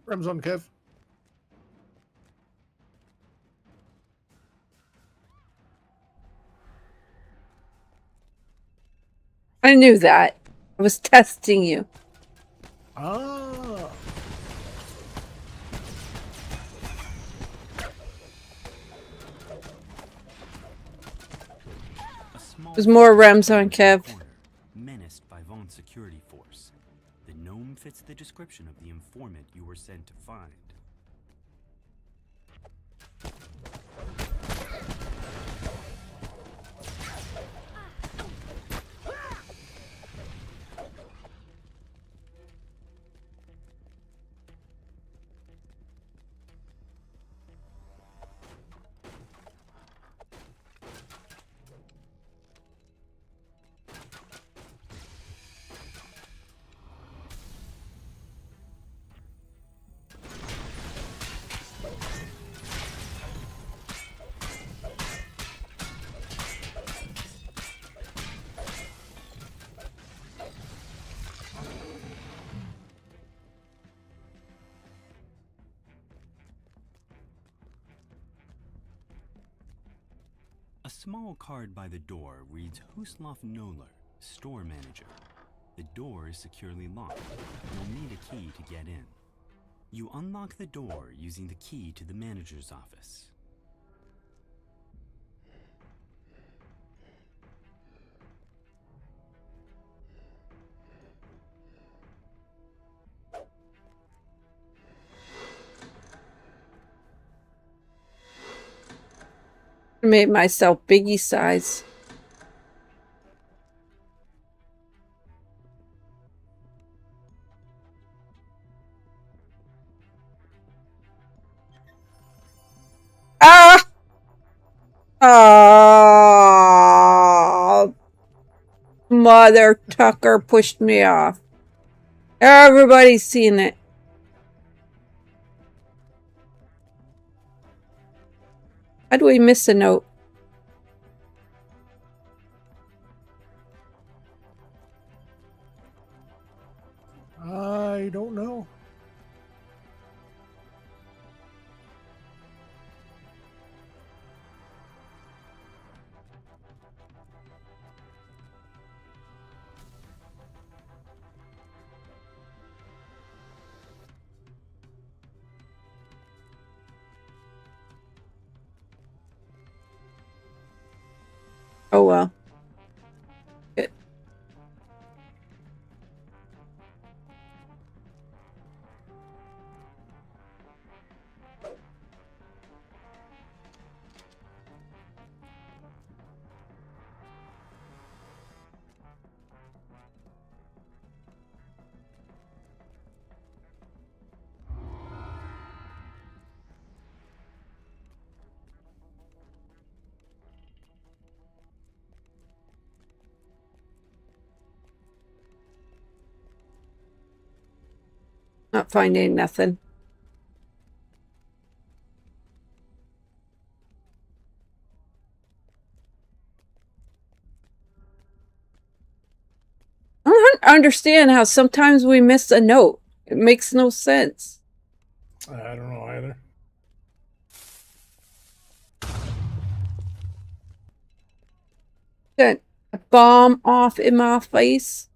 Rem's on, Kev. I knew that. I was testing you. Ah. There's more Rems on Kev. Menaced by Vaughn's security force. The gnome fits the description of the informant you were sent to find. small card by the door reads Huslav Noller, store manager. The door is securely locked. You'll need a key to get in. You unlock the door using the key to the manager's office. I made myself biggie size. Ah! Oh, Mother Tucker pushed me off. Everybody's seen it. How do we miss a note? I don't know. Oh well. Good. Not finding nothing. I don't understand how sometimes we miss a note. It makes no sense. I don't know either. Got a bomb off in my face.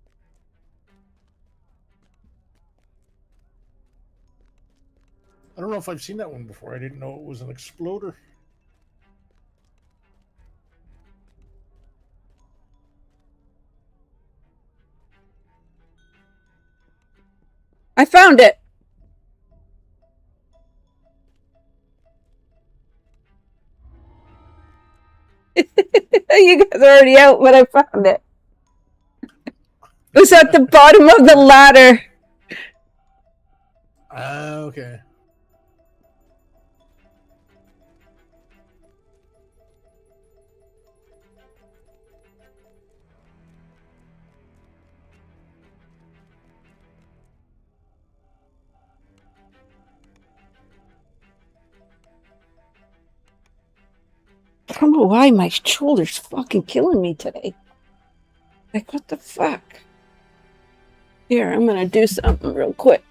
I don't know if I've seen that one before. I didn't know it was an exploder. I found it. You guys are already out, but I found it. It was at the bottom of the ladder. Okay. I don't know why my shoulder's fucking killing me today. Like, what the fuck? Here, I'm gonna do something real quick.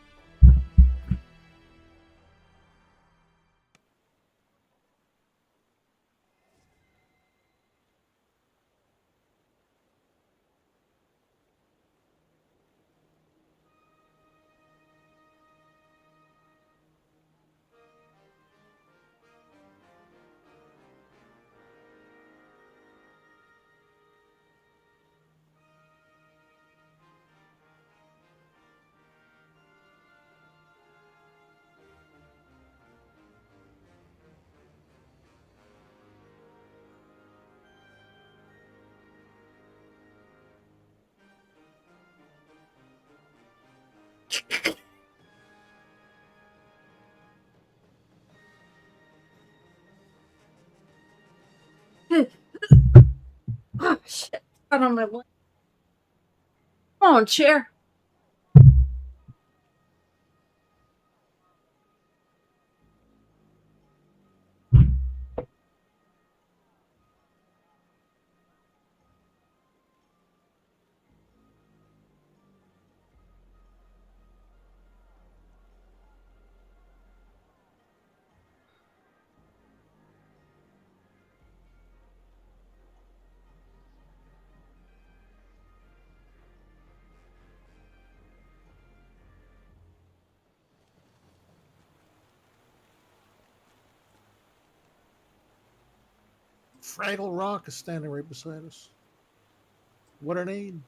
Oh, shit. Got on my leg. Come on, chair. Fraggle Rock is standing right beside us. What a name.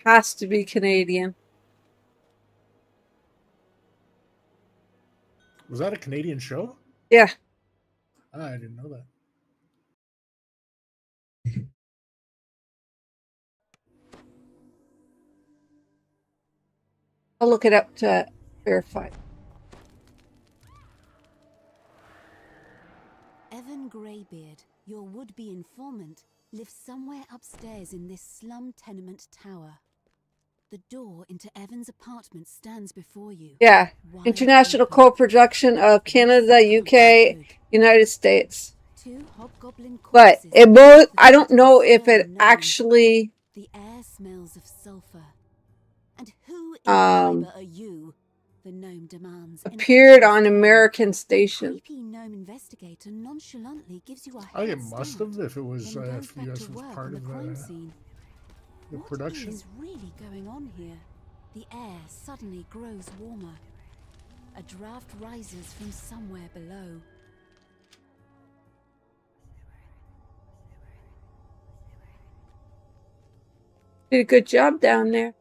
Has to be Canadian. Was that a Canadian show? Yeah. Ah, I didn't know that. I'll look it up to verify. Evan Greybeard, your would-be informant, lives somewhere upstairs in this slum tenement tower. The door into Evan's apartment stands before you. Yeah. International co-production of Canada, UK, United States. But it both, I don't know if it actually The air smells of sulfur. And who in are you? The gnome demands. appeared on American station. Creepy gnome investigator nonchalantly gives you a I think it head must start, have if it was then if goes the back US to was work part on of the crime scene. the What production. is really going on here? The air suddenly grows warmer. A draft rises from somewhere below. Did a good job down there.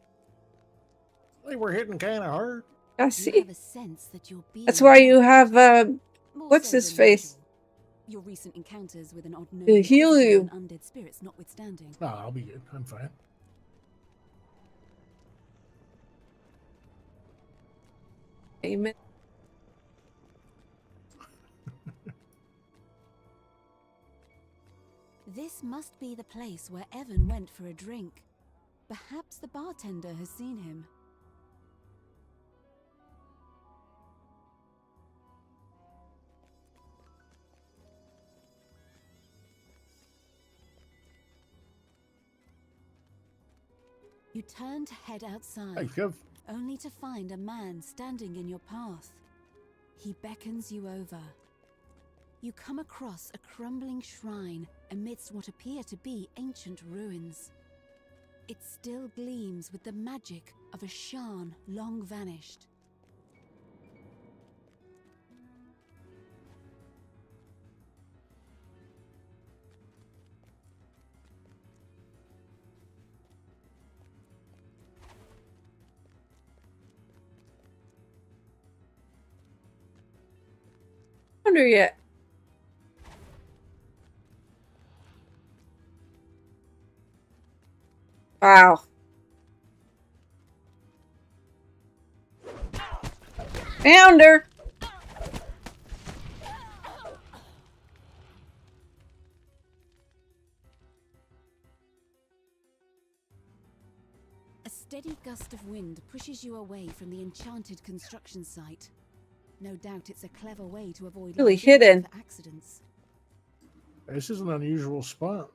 They were hitting kind of hard. I You see. have a sense that you're being That's why you watched. have More what's so his than face? usual. Your recent encounters with an odd To gnome heal visitor you. and undead spirits notwithstanding. No, I'll be good. I'm fine. Amen. This must be the place where Evan went for a drink. Perhaps the bartender has seen him. You turn to head outside, Hey, Kev. only to find a man standing in your path. He beckons you over. You come across a crumbling shrine amidst what appear to be ancient ruins. It still gleams with the magic of a Shan long vanished. Wonder yet. Wow. Found her. A steady gust of wind pushes you away from the enchanted construction site. No doubt it's a clever way to avoid Really liability hidden. for accidents. This is an unusual spot.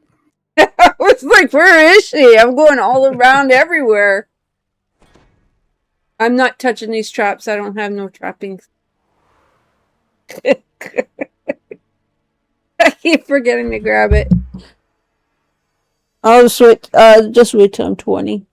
I was like, where is she? I'm going all around everywhere. I'm not touching these traps. I don't have no trappings. I keep forgetting to grab it. I'll just wait till I'm 20.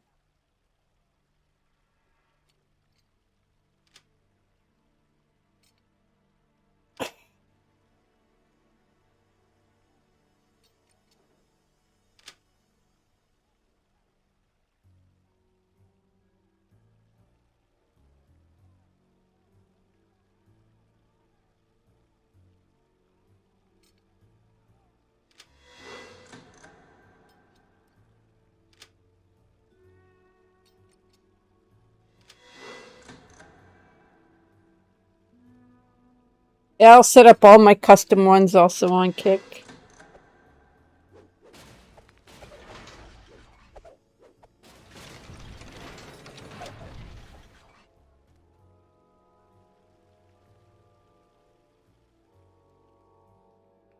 Yeah, I'll set up all my custom ones also on Kick.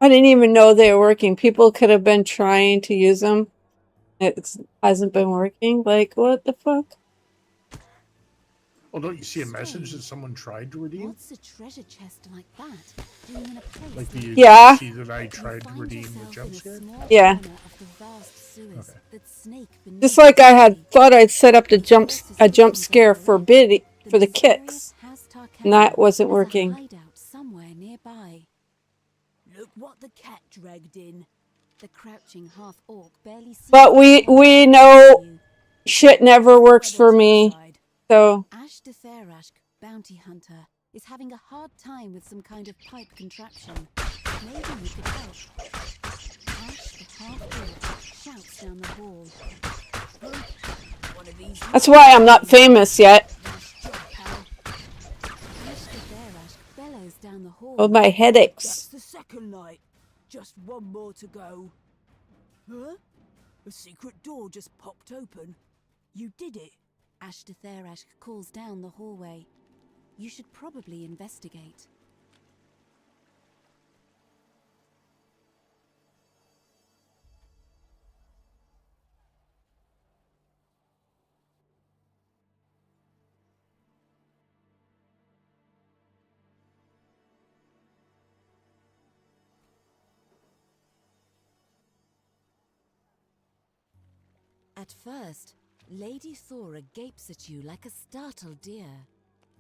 I didn't even know they were working. People could have been trying to use them. It hasn't been working. Like, what the fuck? Well, don't you see a message that someone tried to redeem? What's a treasure chest like that doing in a place Like the Yeah. see that I tried to redeem the jump scare? Yeah. of the vast sewers that snake beneath Just like I had thought I'd set up a jump scare for Biddy for the kicks. And that wasn't has a working. hideout somewhere nearby. Look what the cat dragged in. The crouching half-orc barely sees But you we know shit never works for me. So Ash de Therashk, bounty hunter, is having a hard time with some kind of pipe contraption. Maybe you could help. Ash the half-orc shouts down the hall. One of these that's why I'm not famous yet. Ash de Therashk bellows down the hall. Oh, my headaches. That's the second night. Just one more to go. Huh? A secret door just popped open. You did it. Ash de Therashk calls down the hallway. You should probably investigate. At first, Lady Thora gapes at you like a startled deer.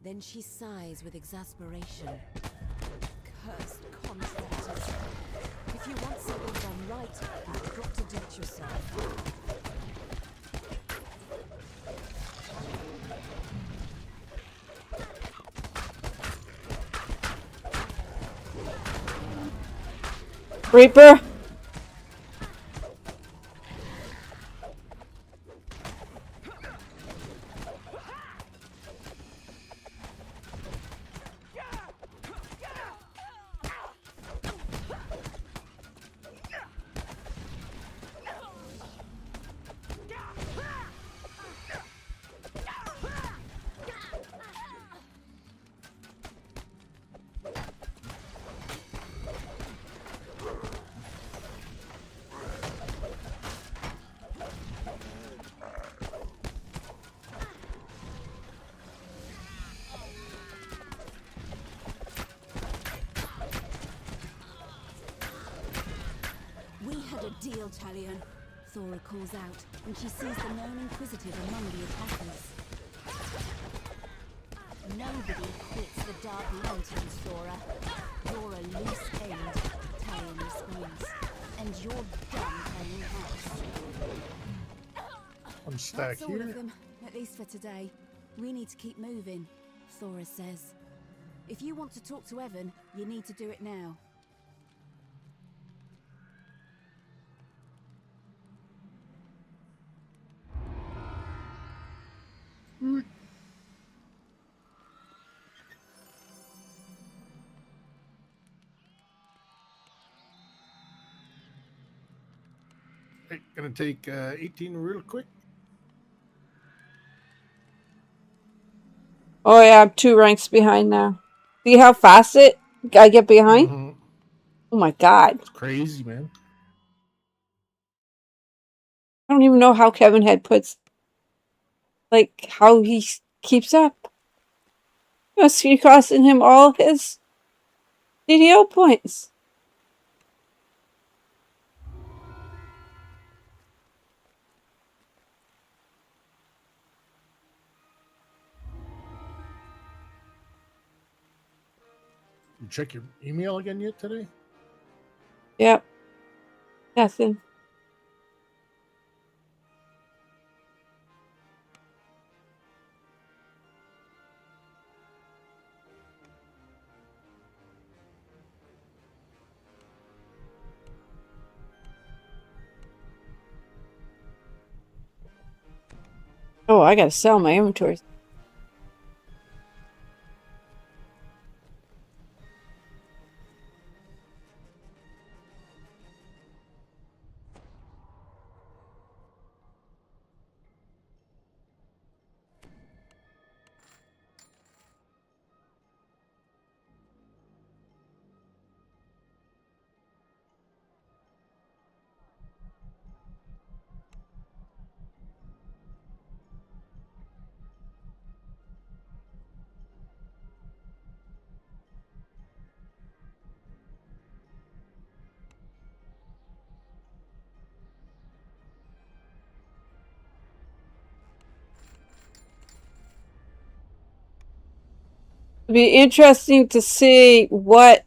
Then she sighs with exasperation. Cursed contractors. If you want something done right, you've got to do it yourself. Reaper. We had a deal, Talion. Thora calls out, and she sees the known inquisitive among the attackers. Nobody quits the Dark Lanterns, Thora. You're a loose end, Talion responds. And you're done playing house. I'm stuck That's all here. of them, at least for today. We need to keep moving, Thora says. If you want to talk to Evan, you need to do it now. Hey, gonna take 18 real quick. Oh yeah, I'm 2 ranks behind now. See how fast I get behind? Mhm. Oh my god. It's crazy, man. I don't even know how Kevin Head puts, like, how he keeps up. Must be costing him all his DDO points. You check your email again yet today? Yep. Nothing. Oh, I gotta sell my inventory. be interesting to see what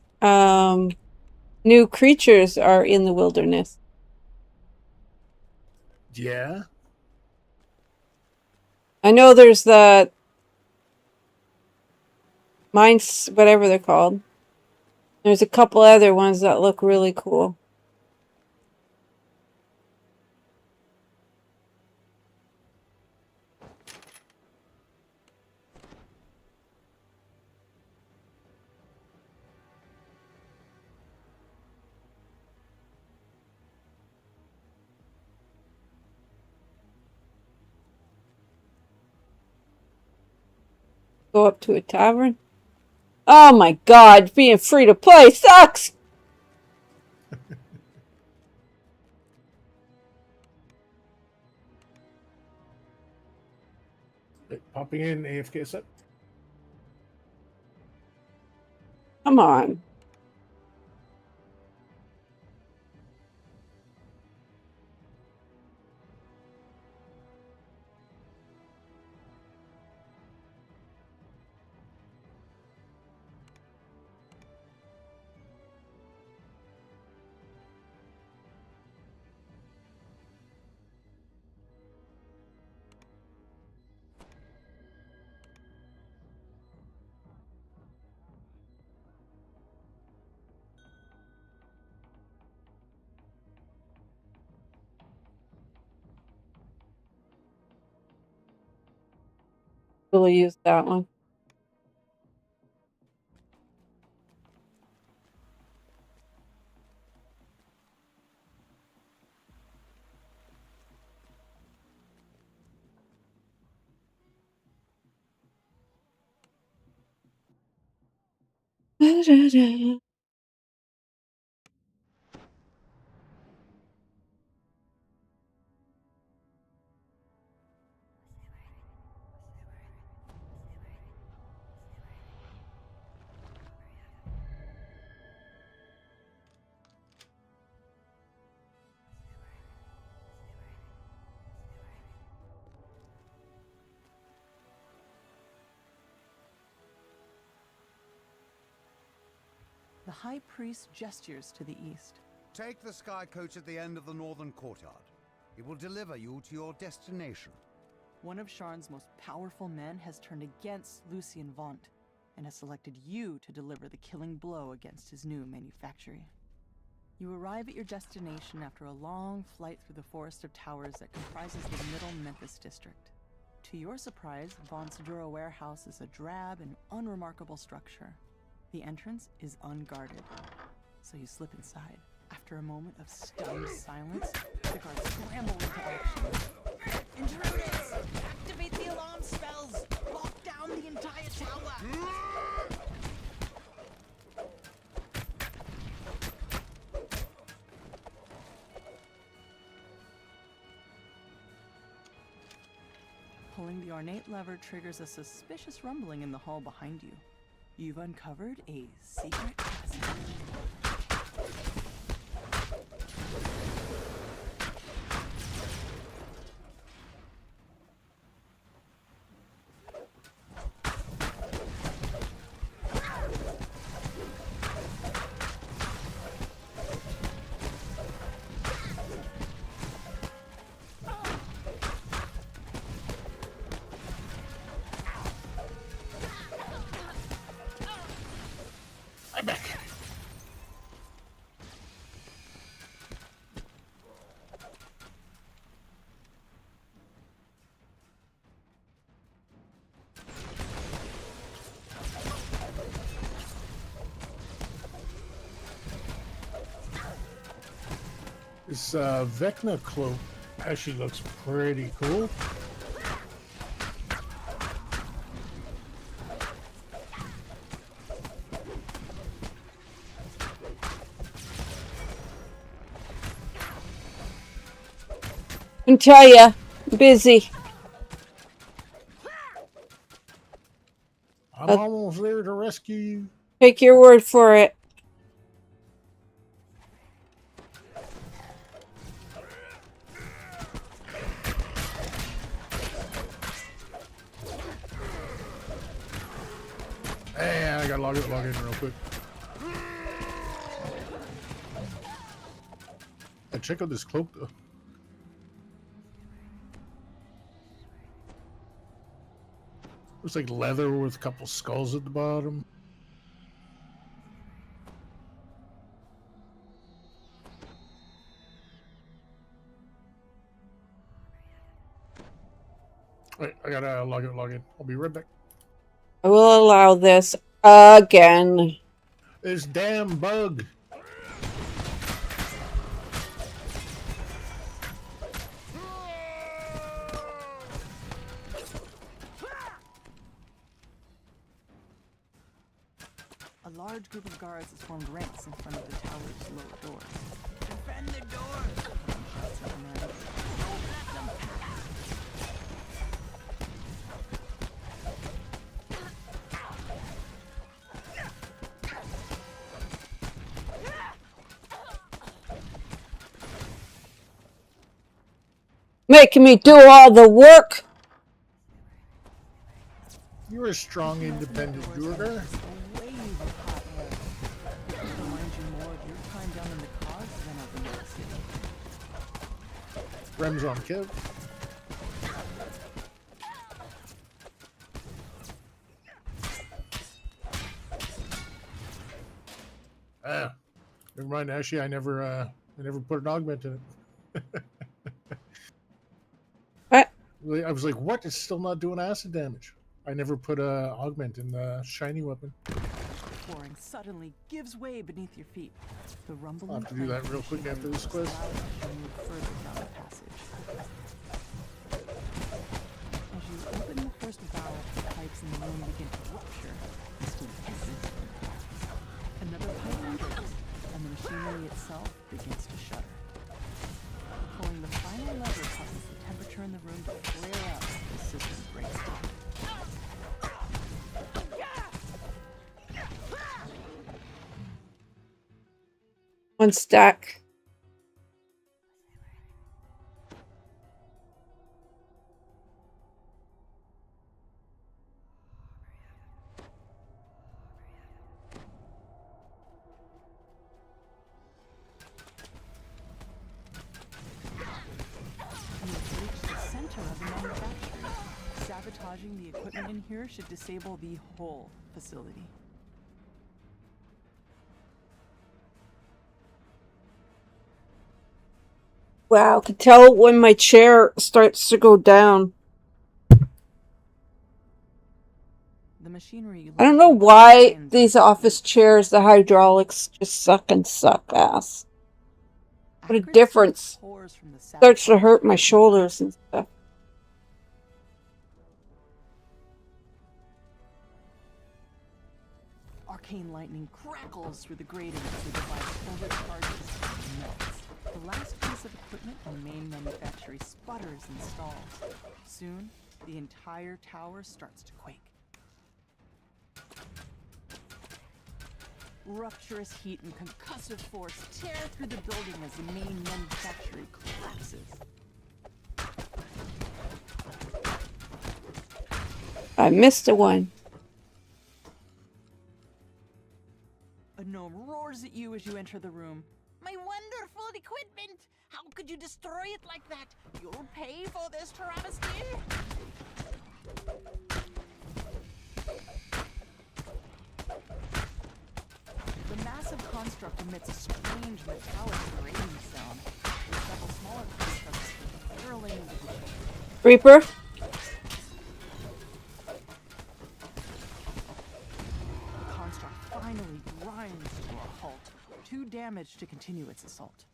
new creatures are in the wilderness. Yeah. I know there's the mines, whatever they're called. There's a couple other ones that look really cool. Go up to a tavern. Oh my god, being free to play sucks! Popping in AFK set. Come on. Really use that one. The High Priest gestures to the east. Take the sky coach at the end of the northern courtyard. It will deliver you to your destination. One of Sharn's most powerful men has turned against Lucien Vaunt and has selected you to deliver the killing blow against his new manufactory. You arrive at your destination after a long flight through the forest of towers that comprises the Middle Memphis district. To your surprise, Vaunt's Dura warehouse is a drab and unremarkable structure. The entrance is unguarded, so you slip inside. After a moment of stunned silence, the guards scramble into action. Intruders! Activate the alarm spells! Lock down the entire tower! Pulling the ornate lever triggers a suspicious rumbling in the hall behind you. You've uncovered a secret passage. This Vecna cloak actually looks pretty cool. I can tell ya, busy. I'm almost there to rescue you. Take your word for it. Hey, Man, I gotta log in real quick. Check out this cloak though. Looks like leather with a couple skulls at the bottom. Wait, I gotta log in. I'll be right back. I will allow this again. This damn bug. A large group of guards has formed ranks in front of the tower's lower doors. Defend the doors! Shouts the commander. Don't let them pass! Making me do all the work. You're a strong, independent Duergar. Rems on kill. Ah, never mind. Actually, I never put an augment in it. What? I was like, what? It's still not doing acid damage. I never put a augment in the shiny weapon. Flooring suddenly gives way beneath your feet. The rumbling I'll have to do that real quick after this quest. Move further down the passage. As you open the first valve, the pipes in the room begin to rupture and steam hisses. Another pipe breaks, and the machinery itself begins to shudder. Pulling the final lever causes the temperature in the room to flare up as the system breaks down. One stack. You've reached the center of the manufacturing. Sabotaging the equipment in here should disable the whole facility. Wow, I can tell when my chair starts to go down. The machinery I don't know why these office chairs, the hydraulics, just suck and suck ass. What a difference. Starts to hurt my shoulders and stuff. Arcane lightning crackles through the grating as the device overcharges and melts. The last piece of equipment in the main manufactory sputters and stalls. Soon, the entire tower starts to quake. Rupturous heat and concussive force tear through the building as the main manufactory collapses. I missed a one. A gnome roars at you as you enter the room. My wonderful equipment! How could you destroy it like that? You'll pay for this travesty! The massive construct emits a strange metallic grating sound. Several smaller constructs hurling into the chamber. Reaper? The construct finally grinds to a halt, too damaged to continue its assault.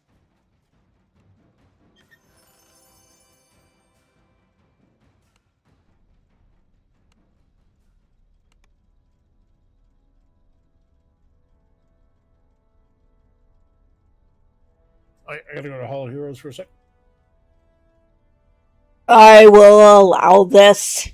I gotta go to Hall of Heroes for a sec. I will allow this.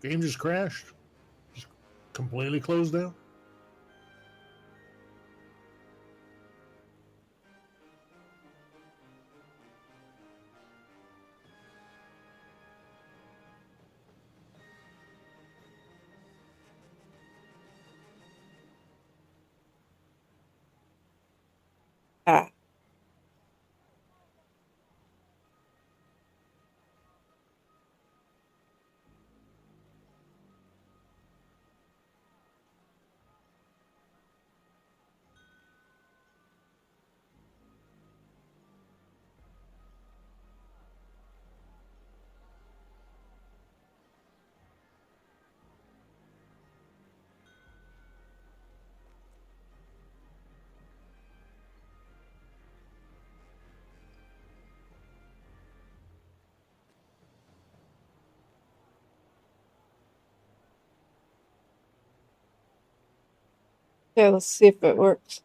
Game just crashed. Just completely closed down. Ah. Okay, let's see if it works.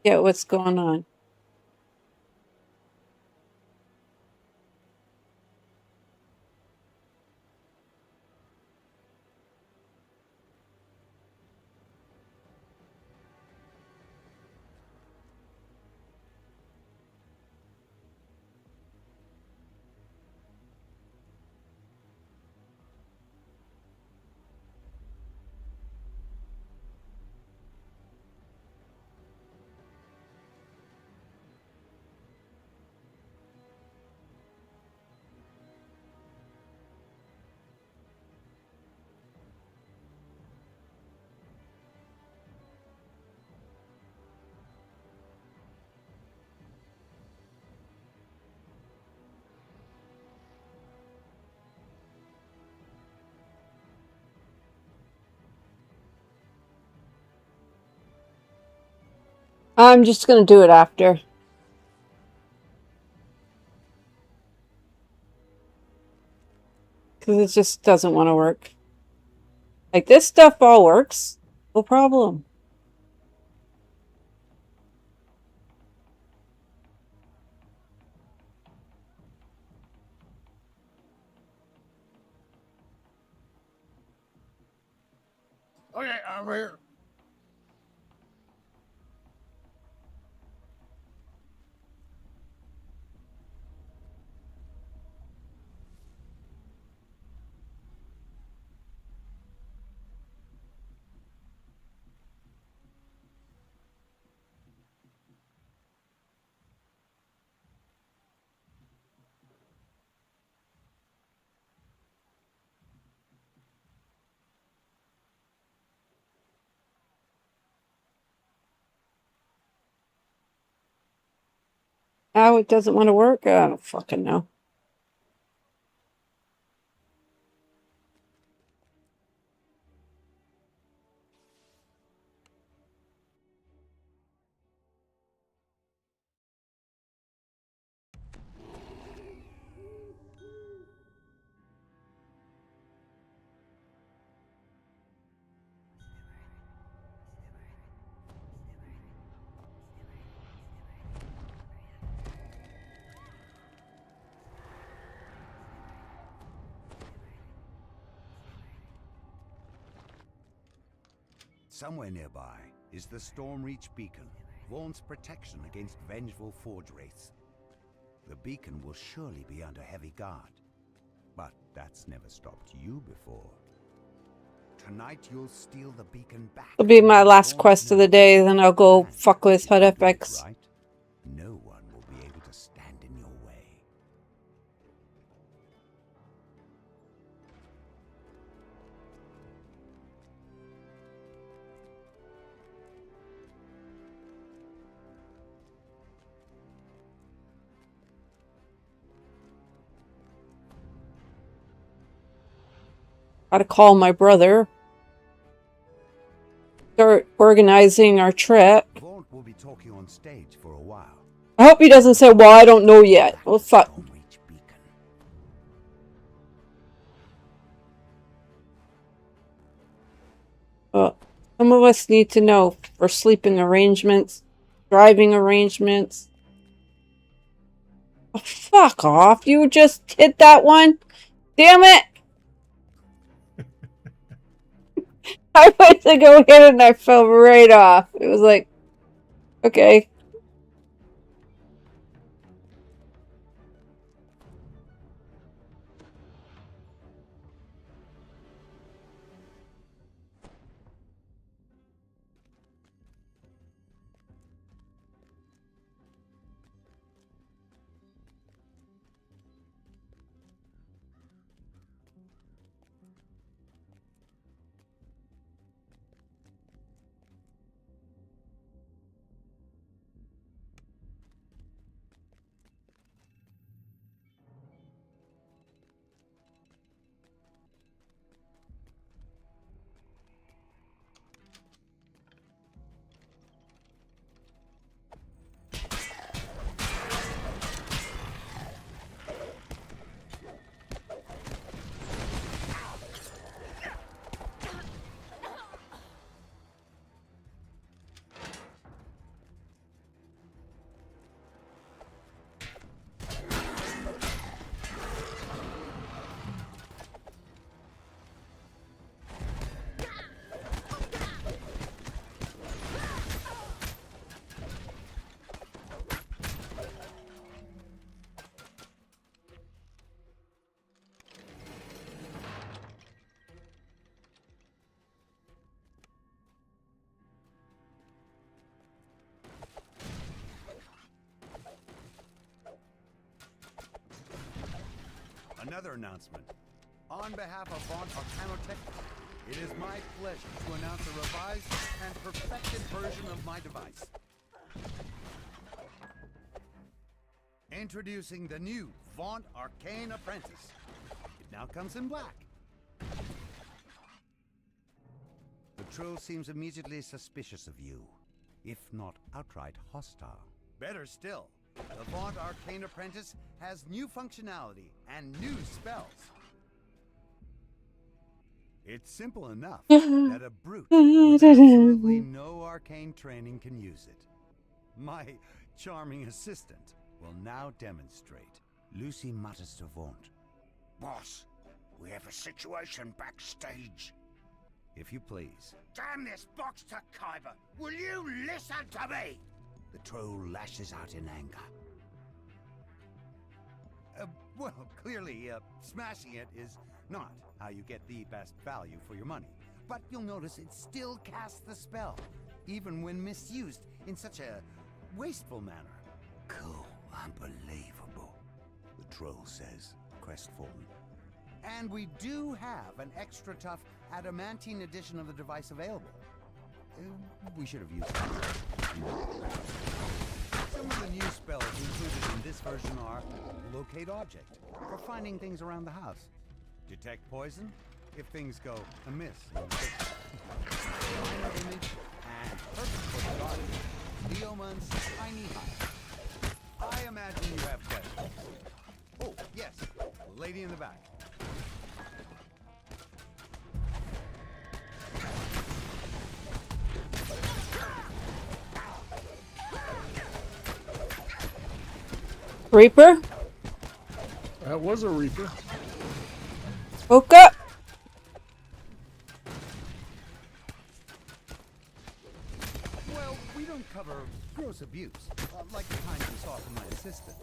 Yeah, what's going on? I'm just going to do it after. Because it just doesn't want to work. Like, this stuff all works. No problem. Okay, I'm here. Now it doesn't want to work? I don't fucking know. Somewhere nearby is the Stormreach Beacon, Vaughn's protection against vengeful Forge Wraiths. The beacon will surely be under heavy guard, but that's never stopped you before. Tonight you'll steal the beacon back. It'll be my last quest of the day, then I'll go fuck with HUD FX. Right? No one will be able to stand in your way. Gotta call my brother. Start organizing our trip. Vaughn will be talking on stage for a while. I hope he doesn't say, well, I don't know yet. Well, fuck. Come Some of us need to know for sleeping arrangements, driving arrangements. Oh, fuck off. You just hit that one? Damn it! I went to go hit it and I fell right off. It was like, okay. Another announcement. On behalf of Vaunt Arcanotech, it is my pleasure to announce a revised and perfected version of my device. Introducing the new Vaunt Arcane Apprentice. It now comes in black. The troll seems immediately suspicious of you, if not outright hostile. Better still, the Vaunt Arcane Apprentice has new functionality and new spells. It's simple enough that a brute with absolutely no arcane training can use it. My charming assistant will now demonstrate. Lucy mutters to Vaunt. Boss, we have a situation backstage. If you please. Damn this box to Kyber! Will you listen to me? The troll lashes out in anger. Well, clearly, smashing it is not how you get the best value for your money. But you'll notice it still casts the spell, even when misused in such a wasteful manner. Cool, unbelievable, the troll says, crestfallen. And we do have an extra tough adamantine edition of the device available. We should have used it. Some of the new spells included in this version are Locate Object, for finding things around the house. Detect Poison, if things go amiss in the kitchen. Minor Image, and Perfect for the Garden, Leoman's Tiny Hive. I imagine you have questions. Oh, yes, the lady in the back. Reaper? That was a Reaper. Woke up! Well, we don't cover gross abuse, like the kind you saw from my assistant.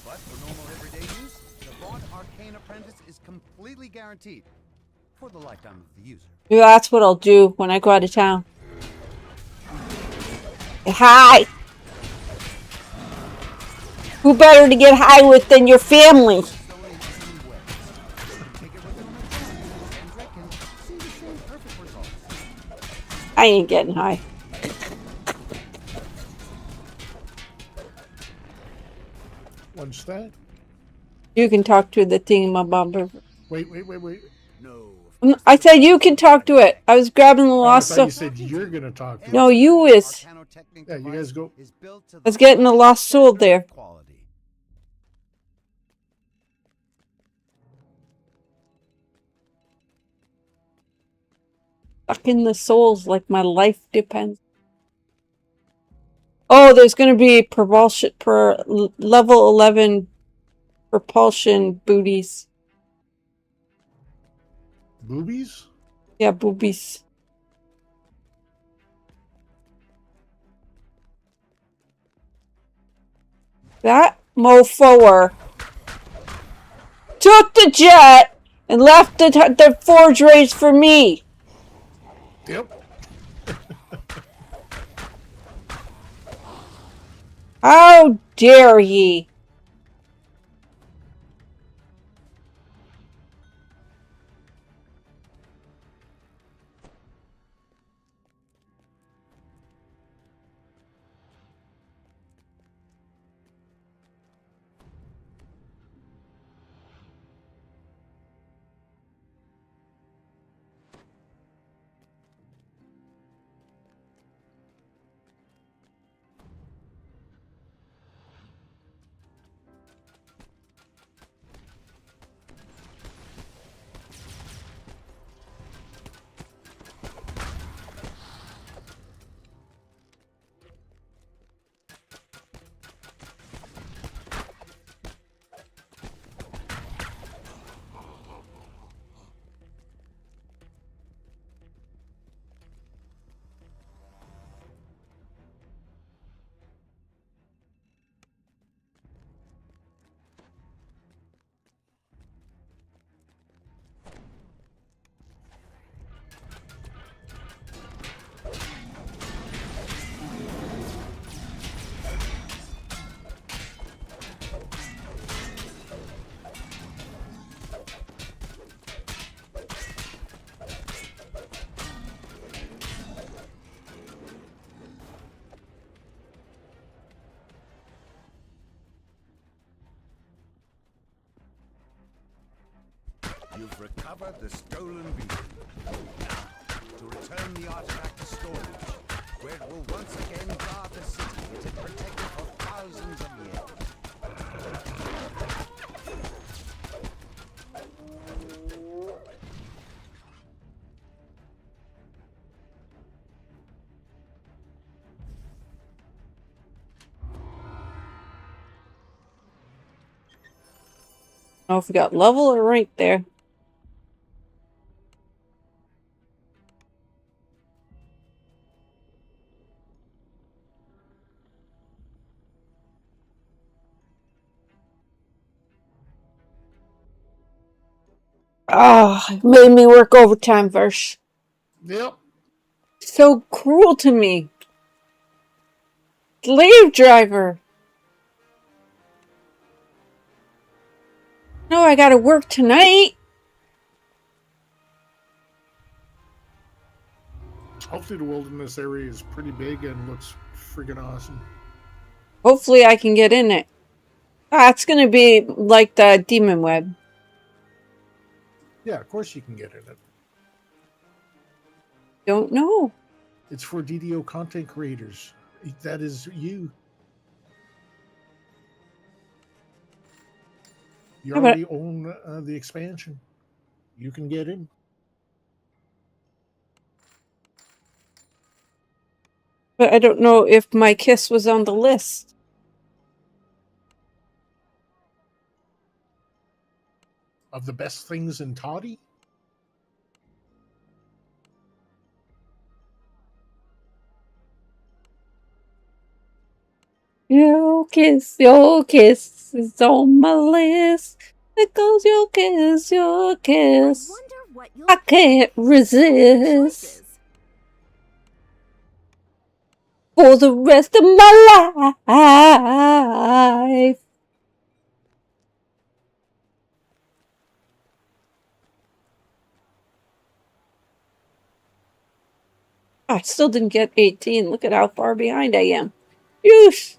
But for normal everyday use, the Vaunt Arcane Apprentice is completely guaranteed for the lifetime of the user. Maybe that's what I'll do when I go out of town. Hi! Who better to get high with than your family? I ain't getting high. What's that? You can talk to the thingamabobber. Wait. No. I said you can talk to it. I was grabbing the lost I thought soul. you said you're gonna talk to it. No, you is. Yeah, you guys go. I was getting the lost soul there. sucking the souls like my life depends. Oh, there's going to be propulsion per level 11 propulsion booties. Boobies? Yeah, boobies. That mofo took the jet and left the forge race for me. Yep. How dare he? You've recovered the stolen beacon. Now, to return the artifact to storage, where it will once again guard the city it had protected for thousands of years. I don't know if we got level or rank there. Ah, oh, made me work overtime, Versh. Yep. So cruel to me. Slave driver. No, I gotta work tonight. Hopefully the wilderness area is pretty big and looks freaking awesome. Hopefully I can get in it. Ah, it's gonna be like the Demon Web. Yeah, of course you can get in it. Don't know. It's for DDO content creators. That is you. You already own the expansion. You can get in. But I don't know if my kiss was on the list. Of the best things in Toddy? Your kiss is on my list. It goes your kiss. I can't resist. For the rest of my life. I still didn't get 18. Look at how far behind I am. Yeesh.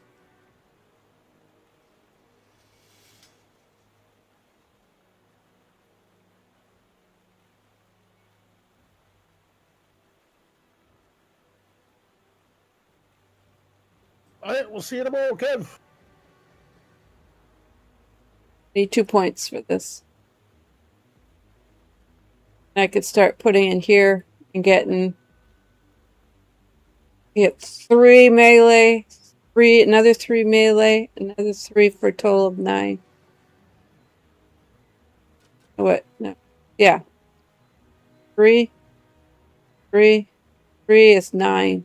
All right, we'll see you tomorrow, Kev. Need 2 points for this. I could start putting in here and getting get 3 melee, another 3 melee, another 3 for a total of 9. What? No. Yeah. 3, 3, 3 is 9.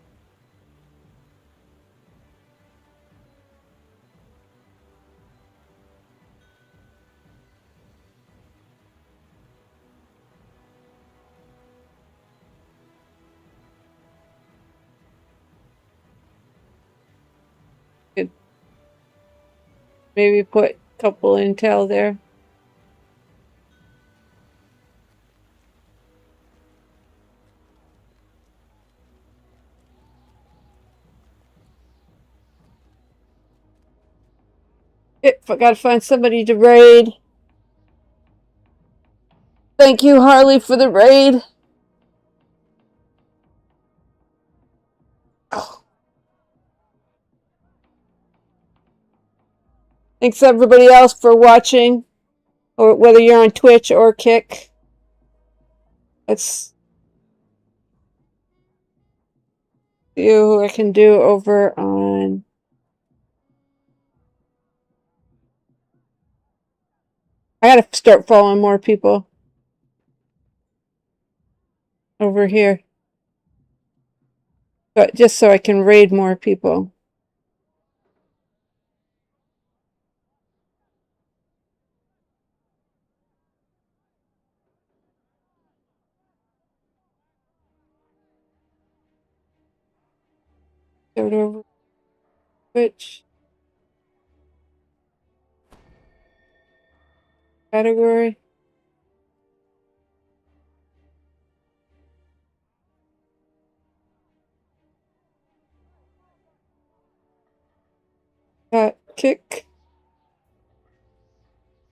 Could maybe put a couple intel there. I gotta find somebody to raid. Thank you, Harley, for the raid. Oh. Thanks everybody else for watching, or whether you're on Twitch or Kick. Let's see who I can do over on. I gotta start following more people over here, but just so I can raid more people. Start over Twitch category. Got Kick.